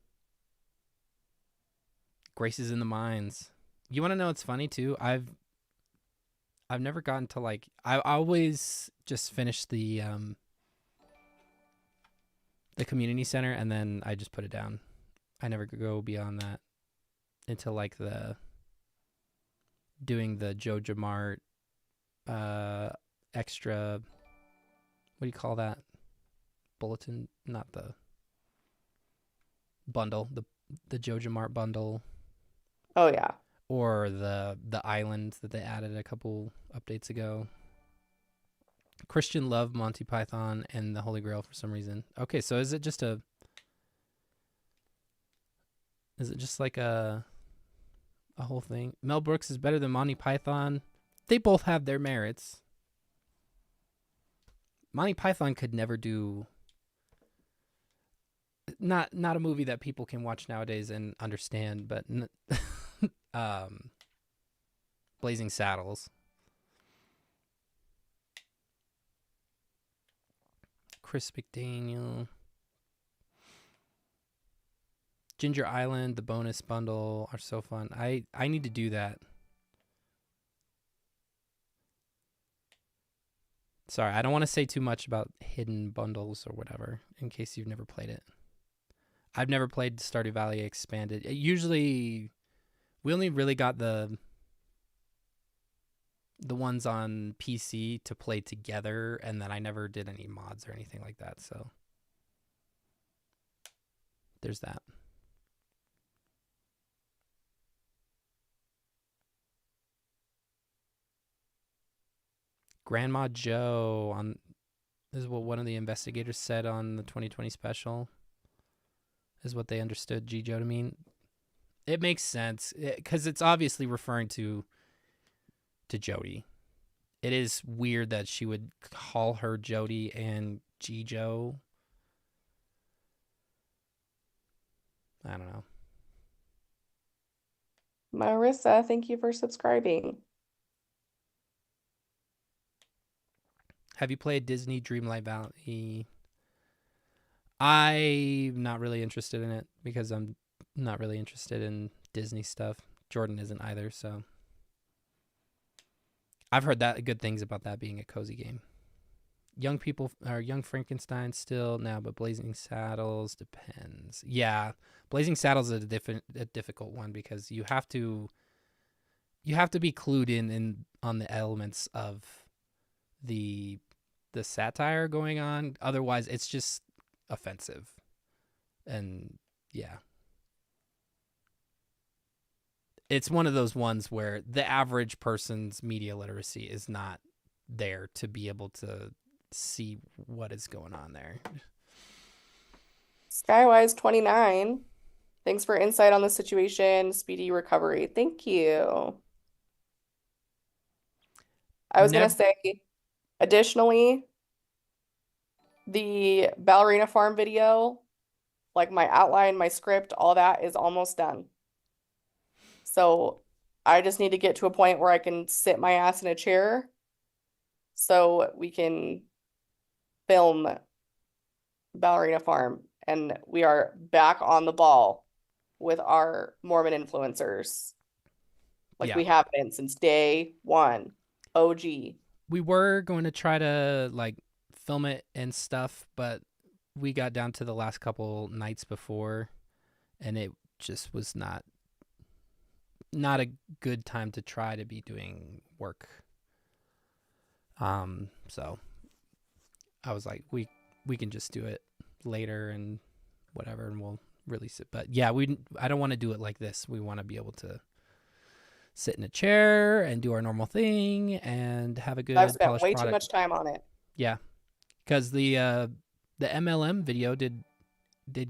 Grace is in the Mines. You want to know what's funny too? I've never gotten to like, I always just finish the community center and then I just put it down. I never go beyond that until like doing the Joja Mart extra, what do you call that? Bulletin, not the bundle, the Joja Mart bundle. Oh yeah. Or the island that they added a couple updates ago. Christian loved Monty Python and the Holy Grail for some reason. Okay, so is it just like a whole thing? Mel Brooks is better than Monty Python. They both have their merits. Monty Python could never do not a movie that people can watch nowadays and understand, but Blazing Saddles. Chris McDaniel. Ginger Island, the bonus bundle are so fun. I need to do that. Sorry, I don't want to say too much about hidden bundles or whatever, in case you've never played it. I've never played Stardew Valley Expanded. Usually, we only really got the ones on PC to play together, and then I never did any mods or anything like that, so there's that. Grandma Joe is what one of the investigators said on the 2020 special, is what they understood G. Joe to mean. It makes sense, because it's obviously referring to Jodi. It is weird that she would call her Jodi and G. Joe. I don't know. Marissa, thank you for subscribing. Have you played Disney Dreamlight Valley? I'm not really interested in it because I'm not really interested in Disney stuff. Jordan isn't either, so I've heard good things about that being a cozy game. Young Frankenstein still now, but Blazing Saddles depends. Yeah, Blazing Saddles is a difficult one because you have to be clued in on the elements of the satire going on. Otherwise, it's just offensive. And yeah. It's one of those ones where the average person's media literacy is not there to be able to see what is going on there. Skywise29, thanks for insight on the situation. Speedy recovery. Thank you. I was going to say, additionally, the ballerina farm video, like my outline, my script, all that is almost done. So I just need to get to a point where I can sit my ass in a chair so we can film Ballerina Farm, and we are back on the ball with our Mormon influencers. Like Yeah. we have been since day one. OG. We were going to try to like film it and stuff, but we got down to the last couple nights before, and it just was not a good time to try to be doing work. So I was like, we can just do it later and whatever, and we'll release it. But yeah, I don't want to do it like this. We want to be able to sit in a chair and do our normal thing and have a good I've spent polished way product. too much time on it. Yeah, because the MLM video did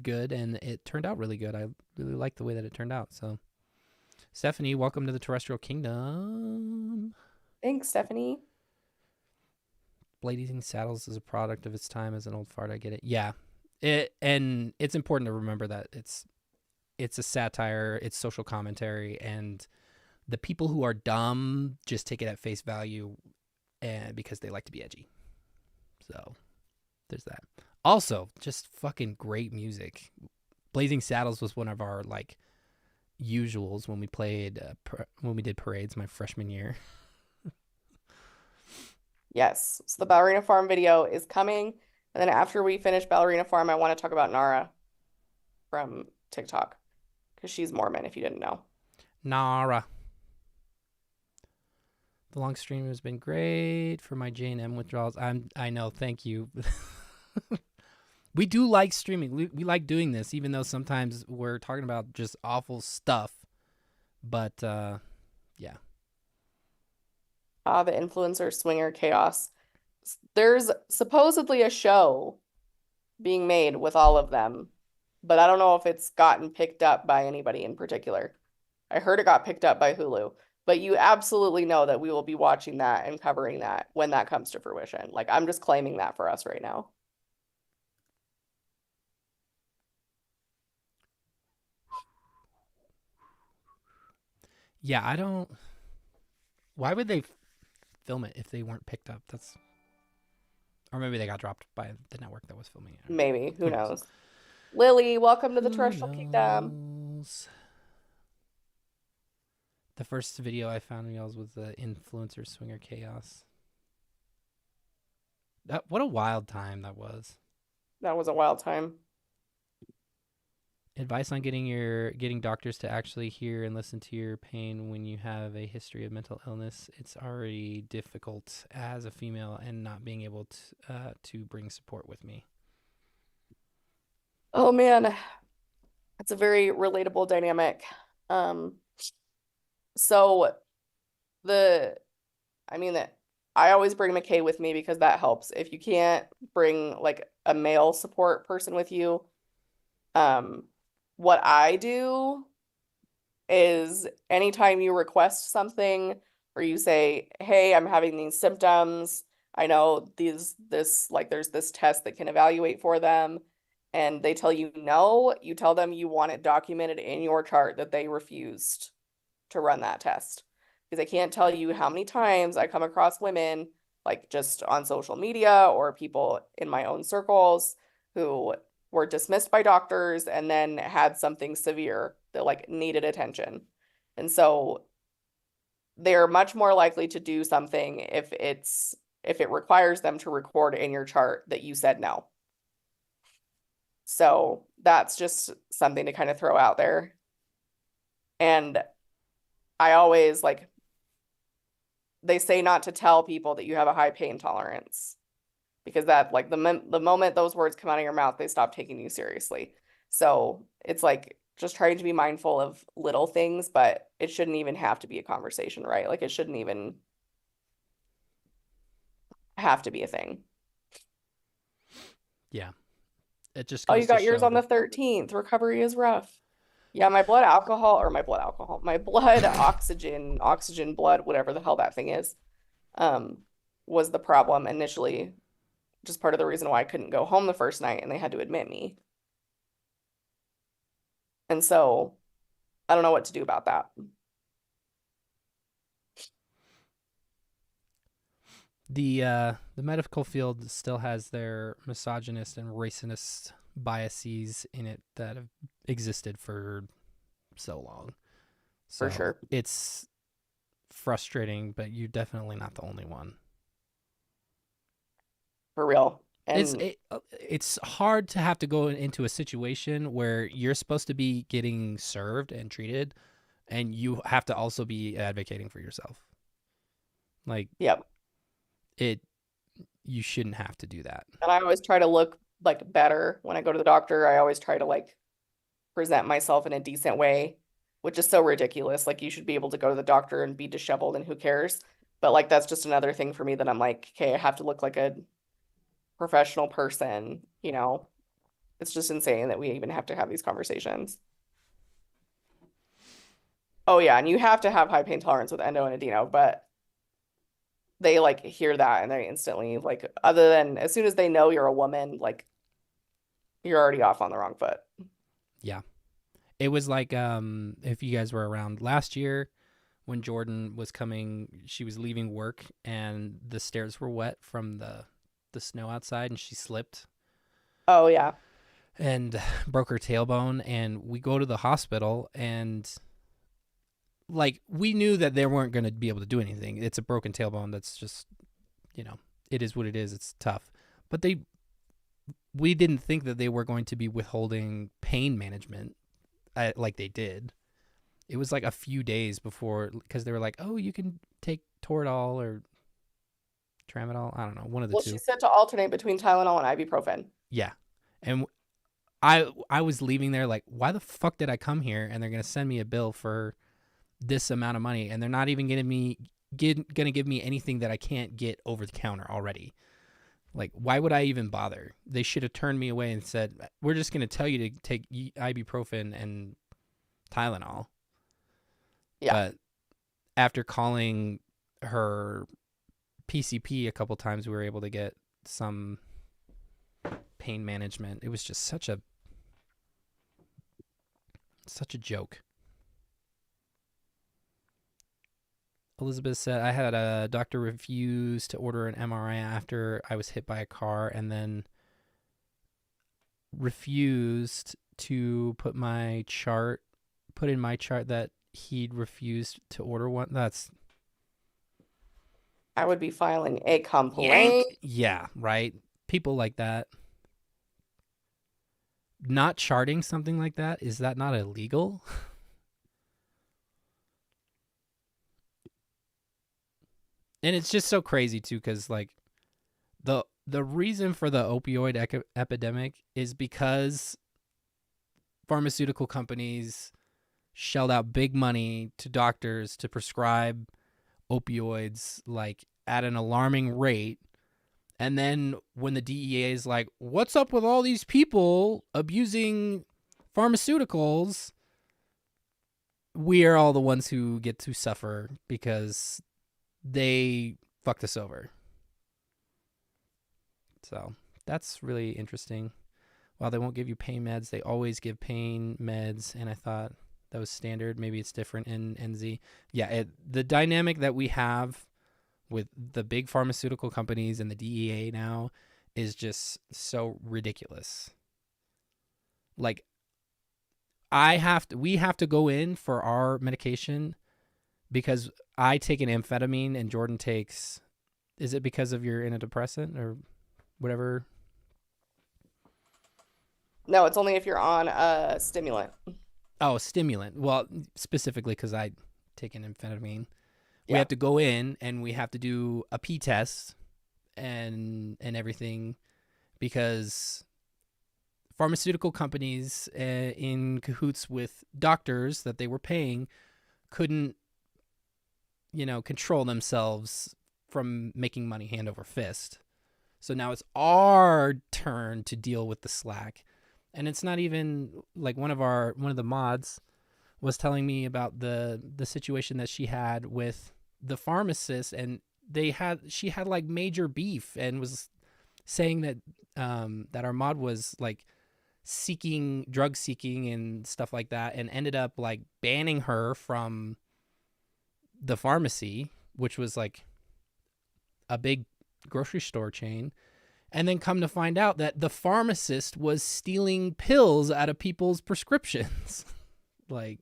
good, and it turned out really good. I really liked the way that it turned out. So, Stephanie, welcome to the Terrestrial Kingdom. Thanks, Stephanie. Blazing Saddles is a product of its time. As an old fart, I get it. Yeah, and it's important to remember that it's a satire, it's social commentary, and the people who are dumb just take it at face value, and because they like to be edgy. So there's that. Also, just fucking great music. Blazing Saddles was one of our like usuals when we played when we did parades my freshman year. Yes. So the Ballerina Farm video is coming. And then after we finish Ballerina Farm, I want to talk about Nara from TikTok because she's Mormon, if you didn't know. Nara. The long stream has been great for my J&M withdrawals. I know, thank you. We do like streaming. We like doing this, even though sometimes we're talking about just awful stuff. But yeah. The influencer swinger chaos. There's supposedly a show being made with all of them, but I don't know if it's gotten picked up by anybody in particular. I heard it got picked up by Hulu, but you absolutely know that we will be watching that and covering that when that comes to fruition. Like, I'm just claiming that for us right now. Yeah, I don't. Why would they film it if they weren't picked up? Or maybe they got dropped by the network that was filming it. Maybe. Who knows? Lily, welcome to the Terrestrial Kingdom. The first video I found of y'all's was the influencer swinger chaos. What a wild time that was. That was a wild time. Advice on getting doctors to actually hear and listen to your pain when you have a history of mental illness. It's already difficult as a female and not being able to bring support with me. Oh man, that's a very relatable dynamic. So I always bring McKay with me because that helps. If you can't bring like a male support person with you, what I do is anytime you request something or you say, hey, I'm having these symptoms, I know there's this test that can evaluate for them, and they tell you no, you tell them you want it documented in your chart that they refused to run that test. Because I can't tell you how many times I come across women, like just on social media or people in my own circles, who were dismissed by doctors and then had something severe that like needed attention. And so they're much more likely to do something if it requires them to record in your chart that you said no. So that's just something to kind of throw out there. And I always they say not to tell people that you have a high pain tolerance, because that like the moment those words come out of your mouth, they stop taking you seriously. So it's like just trying to be mindful of little things, but it shouldn't even have to be a conversation, right? Like it shouldn't even have to be a thing. Yeah. It just Oh, goes you got to yours show on the that- 13th. Recovery is rough. Yeah, my blood oxygen blood, whatever the hell that thing is, was the problem initially. Just part of the reason why I couldn't go home the first night and they had to admit me. And so I don't know what to do about that. The medical field still has their misogynist and racist biases in it that have existed for so long. So For sure. it's frustrating, but you're definitely not the only one. For real. And It's hard to have to go into a situation where you're supposed to be getting served and treated, and you have to also be advocating for yourself. Like, yep. You shouldn't have to do that. And I always try to look like better when I go to the doctor. I always try to like present myself in a decent way, which is so ridiculous. Like, you should be able to go to the doctor and be disheveled and who cares? But like, that's just another thing for me that I'm like, okay, I have to look like a professional person, you know? It's just insane that we even have to have these conversations. Oh yeah, and you have to have high pain tolerance with endo and adeno, but they like hear that and they instantly like, other than as soon as they know you're a woman, like you're already off on the wrong foot. Yeah. It was like if you guys were around last year when Jordan was coming, she was leaving work and the stairs were wet from the snow outside and she slipped. Oh yeah. And broke her tailbone, and we go to the hospital, and like we knew that they weren't going to be able to do anything. It's a broken tailbone. That's just, you know, it is what it is. It's tough. But we didn't think that they were going to be withholding pain management like they did. It was like a few days before, because they were like, oh, you can take Toradol or Tramadol. I don't know, one of the two. Well, she said to alternate between Tylenol and ibuprofen. Yeah. And I was leaving there like, why the fuck did I come here? And they're going to send me a bill for this amount of money, and they're not even going to give me anything that I can't get over the counter already. Like, why would I even bother? They should have turned me away and said, we're just going to tell you to take ibuprofen and Tylenol. Yeah. But after calling her PCP a couple times, we were able to get some pain management. It was just such a joke. Elizabeth said, I had a doctor refuse to order an MRI after I was hit by a car, and then refused to put in my chart that he'd refused to order one. I would be filing a complaint. Yeah, right. People like that. Not charting something like that, is that not illegal? And it's just so crazy too, because like the reason for the opioid epidemic is because pharmaceutical companies shelled out big money to doctors to prescribe opioids like at an alarming rate. And then when the DEA is like, what's up with all these people abusing pharmaceuticals? We are all the ones who get to suffer because they fucked us over. So that's really interesting. While they won't give you pain meds, they always give pain meds. And I thought that was standard. Maybe it's different in NZ. Yeah, the dynamic that we have with the big pharmaceutical companies and the DEA now is just so ridiculous. Like, we have to go in for our medication because I take an amphetamine and Jordan takes, is it because of your antidepressant or whatever? No, it's only if you're on a stimulant. Oh, stimulant. Well, specifically because I take an amphetamine. Yeah. We have to go in and we have to do a P test and everything because pharmaceutical companies in cahoots with doctors that they were paying couldn't, control themselves from making money hand over fist. So now it's our turn to deal with the slack. And it's not even like one of the mods was telling me about the situation that she had with the pharmacist, and she had like major beef and was saying that that our mod was like drug seeking and stuff like that, and ended up like banning her from the pharmacy, which was like a big grocery store chain, and then come to find out that the pharmacist was stealing pills out of people's prescriptions. Like,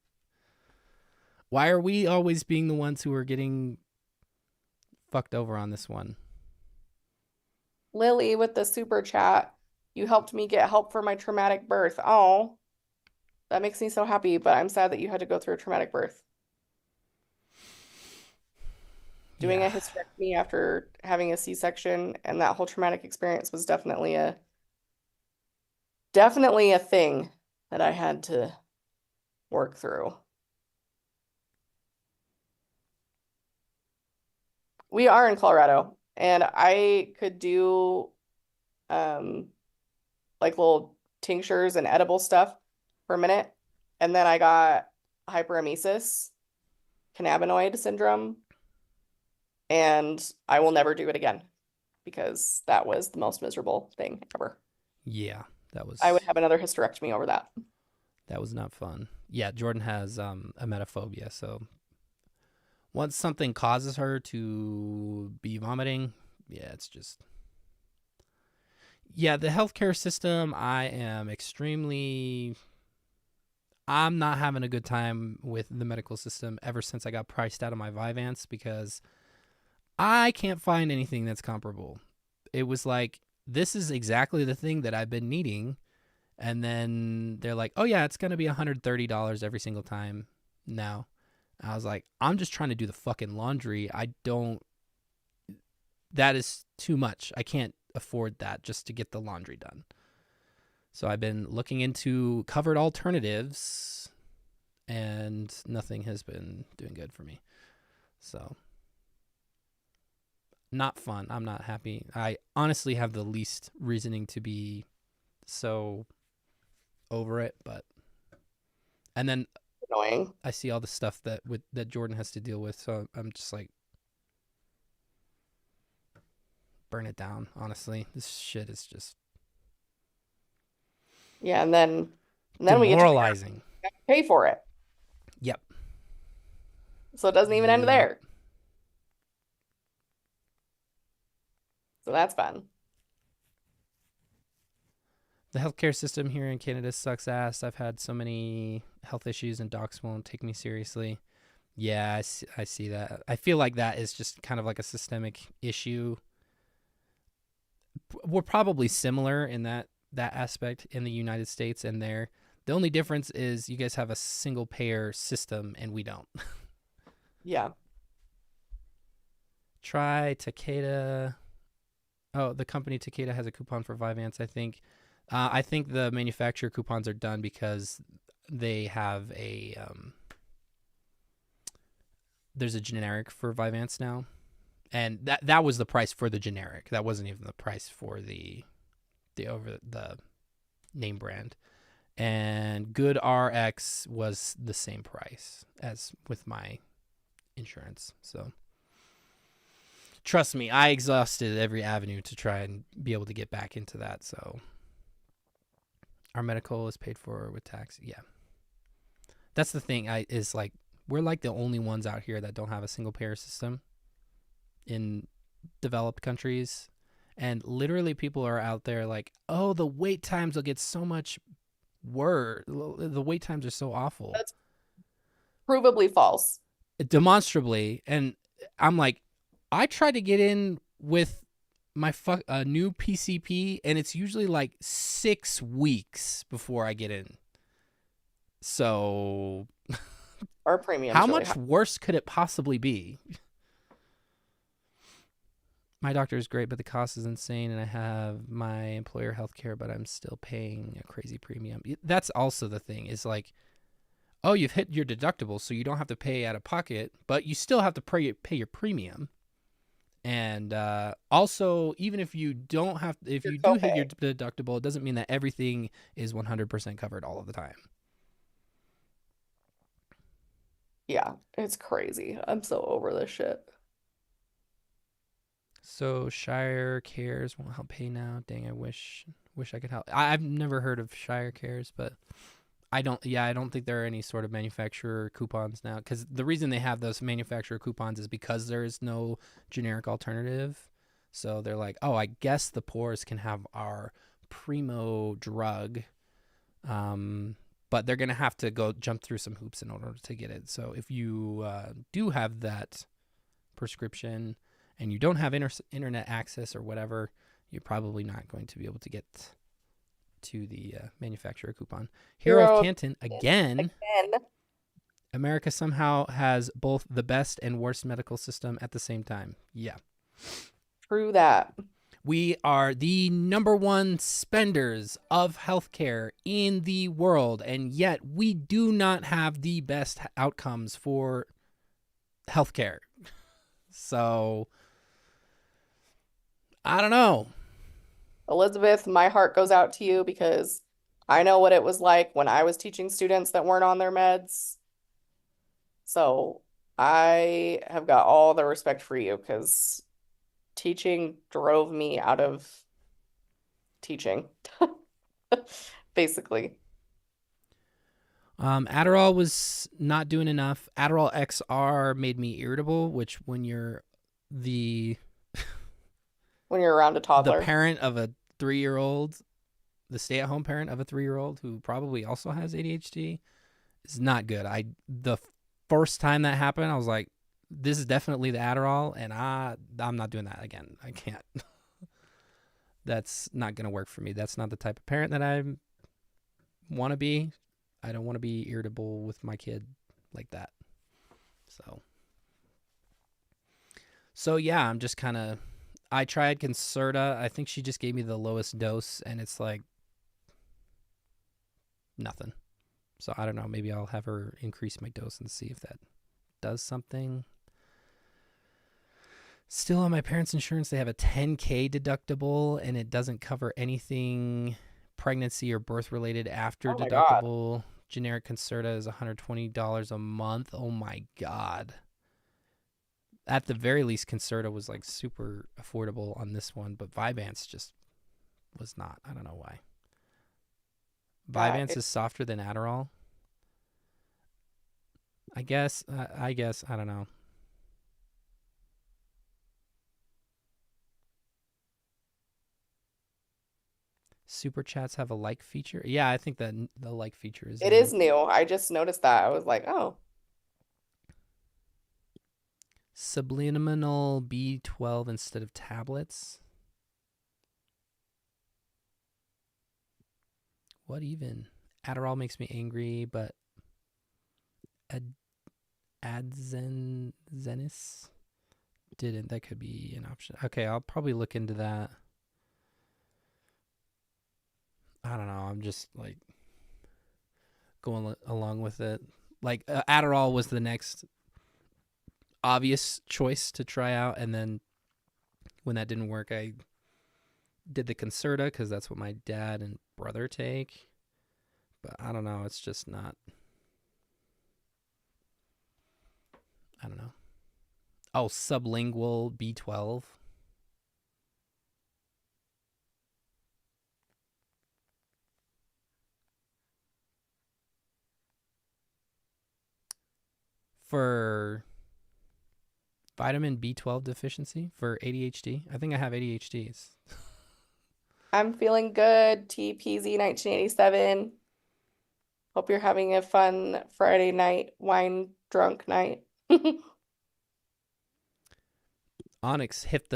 why are we always being the ones who are getting fucked over on this one? Lily with the super chat. You helped me get help for my traumatic birth. Oh, that makes me so happy, but I'm sad that you had to go through a traumatic birth. Doing a hysterectomy after having a C-section and that whole traumatic experience was definitely a thing that I had to work through. We are in Colorado, and I could do like little tinctures and edible stuff for a minute, and then I got hyperemesis, cannabinoid syndrome, and I will never do it again because that was the most miserable thing ever. Yeah, that was. I would have another hysterectomy over that. That was not fun. Yeah, Jordan has emetophobia, so once something causes her to be vomiting, yeah, it's just. Yeah, the healthcare system, I'm not having a good time with the medical system ever since I got priced out of my Vyvanse because I can't find anything that's comparable. It was like, this is exactly the thing that I've been needing. And then they're like, oh yeah, it's going to be $130 every single time now. I was like, I'm just trying to do the fucking laundry. That is too much. I can't afford that just to get the laundry done. So I've been looking into covered alternatives and nothing has been doing good for me. So not fun. I'm not happy. I honestly have the least reasoning to be so over it, but and then annoying. I see all the stuff that Jordan has to deal with, so I'm just like, burn it down. Honestly, this shit is just and then demoralizing. we get to pay for it. Yep. So it doesn't even end there. So that's fun. The healthcare system here in Canada sucks ass. I've had so many health issues and docs won't take me seriously. Yeah, I see that. I feel like that is just kind of like a systemic issue. We're probably similar in that aspect in the United States and there. The only difference is you guys have a single payer system and we don't. Yeah. Try Takeda. Oh, the company Takeda has a coupon for Vyvanse, I think. I think the manufacturer coupons are done because they have there's a generic for Vyvanse now. And that was the price for the generic. That wasn't even the price for the name brand. And Good RX was the same price as with my insurance. So trust me, I exhausted every avenue to try and be able to get back into that. So our medical is paid for with tax. Yeah. That's the thing. We're like the only ones out here that don't have a single payer system in developed countries. And literally people are out there like, oh, the wait times will get so much worse. The wait times are so awful. That's provably false. Demonstrably. And I'm like, I tried to get in with my new PCP and it's usually like 6 weeks before I get in. So our premium. How much worse could it possibly be? My doctor is great, but the cost is insane, and I have my employer health care, but I'm still paying a crazy premium. That's also the thing, is like, oh, you've hit your deductible, so you don't have to pay out of pocket, but you still have to pay your premium. And also, even if you don't have, if you do hit your deductible, it doesn't mean that everything is 100% covered all of the time. Yeah, it's crazy. I'm so over this shit. So Shire Cares won't help pay now. Dang, I wish I could help. I've never heard of Shire Cares, but I don't think there are any sort of manufacturer coupons now, because the reason they have those manufacturer coupons is because there is no generic alternative. So they're like, oh, I guess the poorest can have our primo drug, but they're going to have to go jump through some hoops in order to get it. So if you do have that prescription and you don't have internet access or whatever, you're probably not going to be able to get to the manufacturer coupon. Hero of Canton, again. America somehow has both the best and worst medical system at the same time. Yeah. True that. We are the number one spenders of healthcare in the world, and yet we do not have the best outcomes for healthcare. So, I don't know. Elizabeth, my heart goes out to you because I know what it was like when I was teaching students that weren't on their meds. So I have got all the respect for you because teaching drove me out of teaching, basically. Adderall was not doing enough. Adderall XR made me irritable, which when you're when you're around a toddler, the parent of a 3-year-old, the stay-at-home parent of a 3-year-old who probably also has ADHD, is not good. The first time that happened, I was like, this is definitely the Adderall, and I'm not doing that again. I can't. That's not going to work for me. That's not the type of parent that I want to be. I don't want to be irritable with my kid like that. So yeah, I'm just kind of, I tried Concerta. I think she just gave me the lowest dose, and it's like nothing. So I don't know. Maybe I'll have her increase my dose and see if that does something. Still on my parents' insurance, they have a $10K deductible, and it doesn't cover anything pregnancy or birth related after deductible. Generic Concerta is $120 a month. Oh my God. At the very least, Concerta was like super affordable on this one, but Vyvanse just was not. I don't know why. Vyvanse is softer than Adderall. I guess, I don't know. Super chats have a like feature. Yeah, I think that the like feature is it is new. I just noticed that. I was like, oh. Subliminal B12 instead of tablets. What even? Adderall makes me angry, but Adzenis didn't. That could be an option. Okay, I'll probably look into that. I don't know. I'm just like going along with it. Like Adderall was the next obvious choice to try out, and then when that didn't work, I did the Concerta because that's what my dad and brother take. But I don't know. It's just not. I don't know. Oh, sublingual B12. For vitamin B12 deficiency for ADHD. I think I have ADHD. I'm feeling good. TPZ 1987. Hope you're having a fun Friday night, wine drunk night. Onyx hit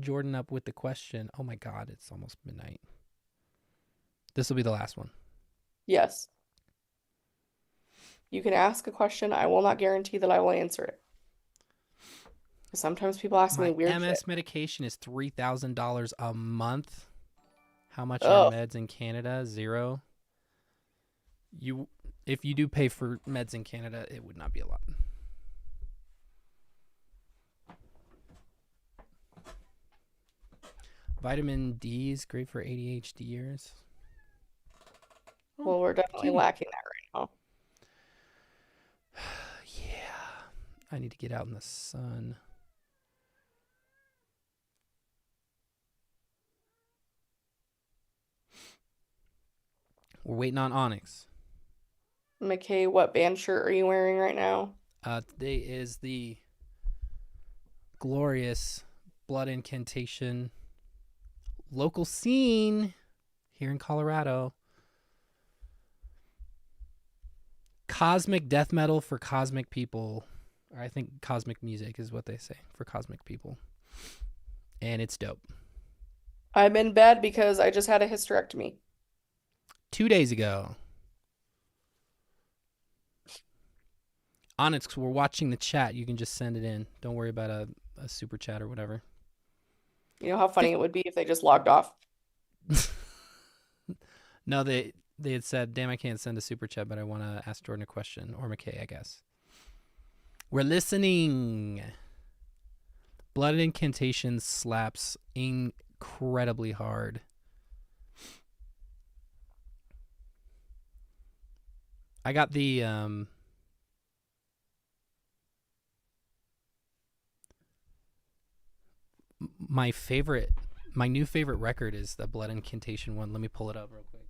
Jordan up with the question. Oh my God, it's almost midnight. This will be the last one. Yes. You can ask a question. I will not guarantee that I will answer it. Sometimes people ask me weird MS shit. medication is $3,000 a month. How much are meds in Canada? $0. If you do pay for meds in Canada, it would not be a lot. Vitamin D is great for ADHDers. Well, we're definitely lacking that right now. Yeah. I need to get out in the sun. We're waiting on Onyx. McKay, what band shirt are you wearing right now? Today is the glorious Blood Incantation local scene here in Colorado. Cosmic death metal for cosmic people. Or I think cosmic music is what they say for cosmic people. And it's dope. I'm in bed because I just had a hysterectomy. 2 days ago. Onyx, we're watching the chat. You can just send it in. Don't worry about a super chat or whatever. You know how funny it would be if they just logged off? No, they had said, damn, I can't send a super chat, but I want to ask Jordan a question. Or McKay, I guess. We're listening. Blood Incantation slaps incredibly hard. I got the my new favorite record is the Blood Incantation one. Let me pull it up real quick.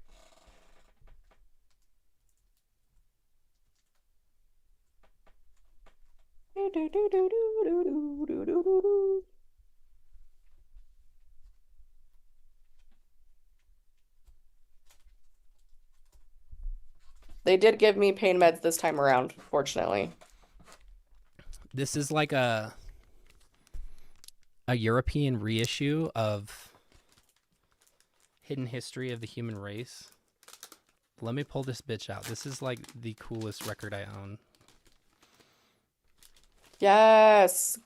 They did give me pain meds this time around, fortunately. This is like a European reissue of Hidden History of the Human Race. Let me pull this bitch out. This is like the coolest record I own. Yes.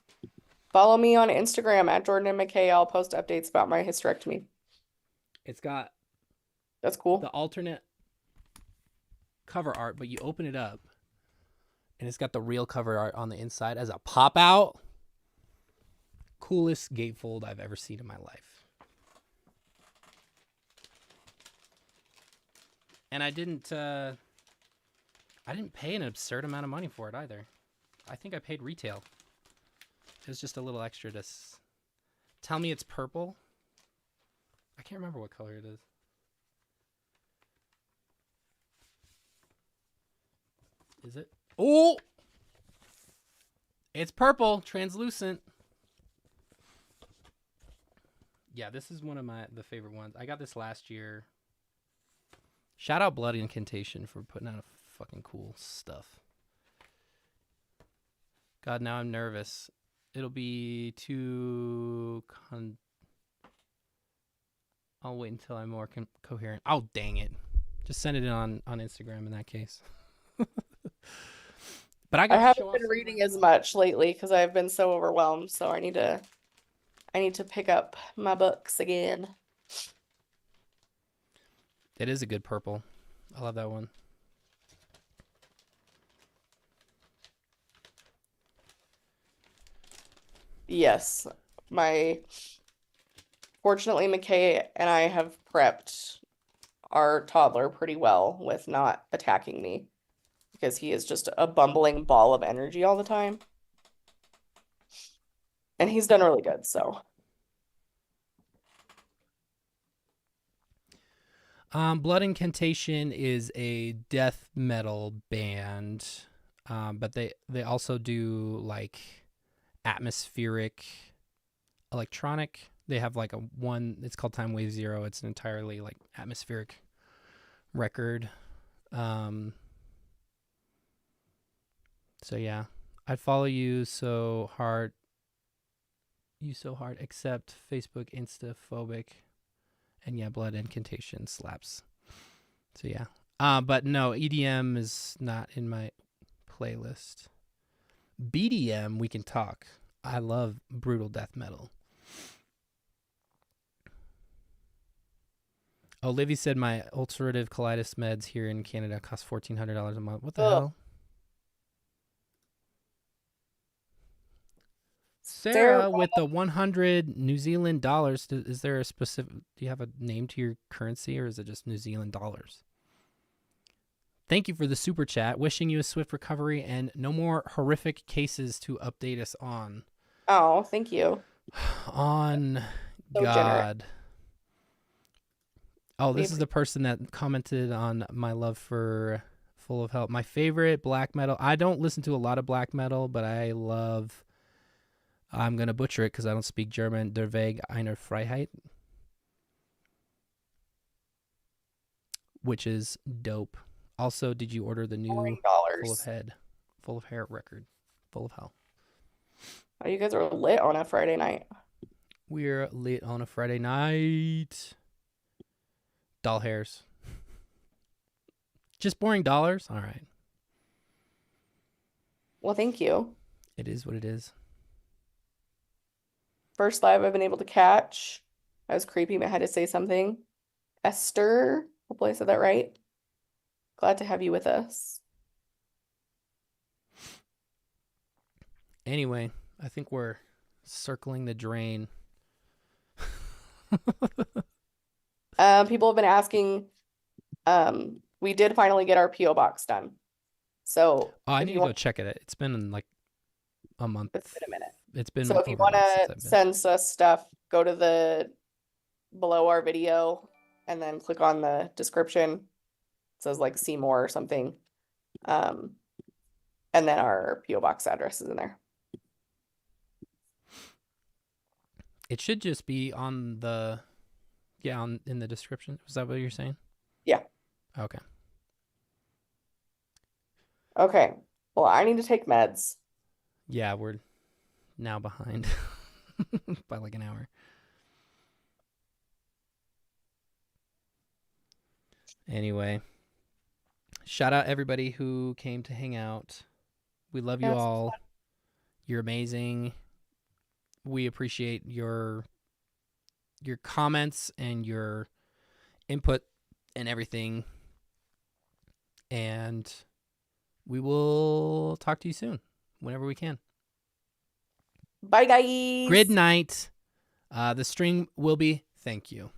Follow me on Instagram at Jordan and McKay. I'll post updates about my hysterectomy. It's got That's cool. the alternate cover art, but you open it up and it's got the real cover art on the inside as a pop out. Coolest gatefold I've ever seen in my life. And I didn't pay an absurd amount of money for it either. I think I paid retail. It was just a little extra to tell me it's purple. I can't remember what color it is. Is it? Oh! It's purple, translucent. Yeah, this is one of the favorite ones. I got this last year. Shout out Blood Incantation for putting out fucking cool stuff. God, now I'm nervous. It'll be too I'll wait until I'm more coherent. Oh, dang it. Just send it in on Instagram in that case. But I haven't been reading as much lately because I've been so overwhelmed. So I need to pick up my books again. It is a good purple. I love that one. Yes. Fortunately, McKay and I have prepped our toddler pretty well with not attacking me because he is just a bumbling ball of energy all the time. And he's done really good, so. Blood Incantation is a death metal band, but they also do like atmospheric electronic. They have like it's called Time Wave Zero. It's an entirely like atmospheric record. So yeah, I'd follow you so hard, except Facebook Instaphobic. And yeah, Blood Incantation slaps. So yeah. But no, EDM is not in my playlist. BDM, we can talk. I love brutal death metal. Oh, Livy said my ulcerative colitis meds here in Canada cost $1,400 a month. What the hell? Sarah, with the 100 New Zealand dollars, is there a specific, do you have a name to your currency or is it just New Zealand dollars? Thank you for the super chat. Wishing you a swift recovery and no more horrific cases to update us on. Oh, thank you. On So God. generous. Oh, this is the person that commented on my love for Full of Help. My favorite black metal. I don't listen to a lot of black metal, but I love I'm going to butcher it because I don't speak German. Der Weg einer Freiheit. Which is dope. Also, did you order the new $40. Full of Hair record? Full of Hell. Oh, you guys are lit on a Friday night. We're lit on a Friday night. Doll hairs. Just boring dollars? All right. Well, thank you. It is what it is. First live I've been able to catch. I was creepy, but I had to say something. Esther, hopefully I said that right. Glad to have you with us. Anyway, I think we're circling the drain. People have been asking. We did finally get our P.O. box done. So I need to go check it. It's been like a month. It's been a minute. It's been so if you over a want month since to I've been. send us stuff, go to the below our video and then click on the description. It says like see more or something. And then our P.O. box address is in there. It should just be on the, in the description. Was that what you're saying? Yeah. Okay. Okay. Well, I need to take meds. Yeah, we're now behind by like an hour. Anyway, shout out everybody who came to hang out. We love you all. You're amazing. We appreciate your comments and your input and everything. And we will talk to you soon, whenever we can. Bye, guys. Grid night. The stream will be. Thank you.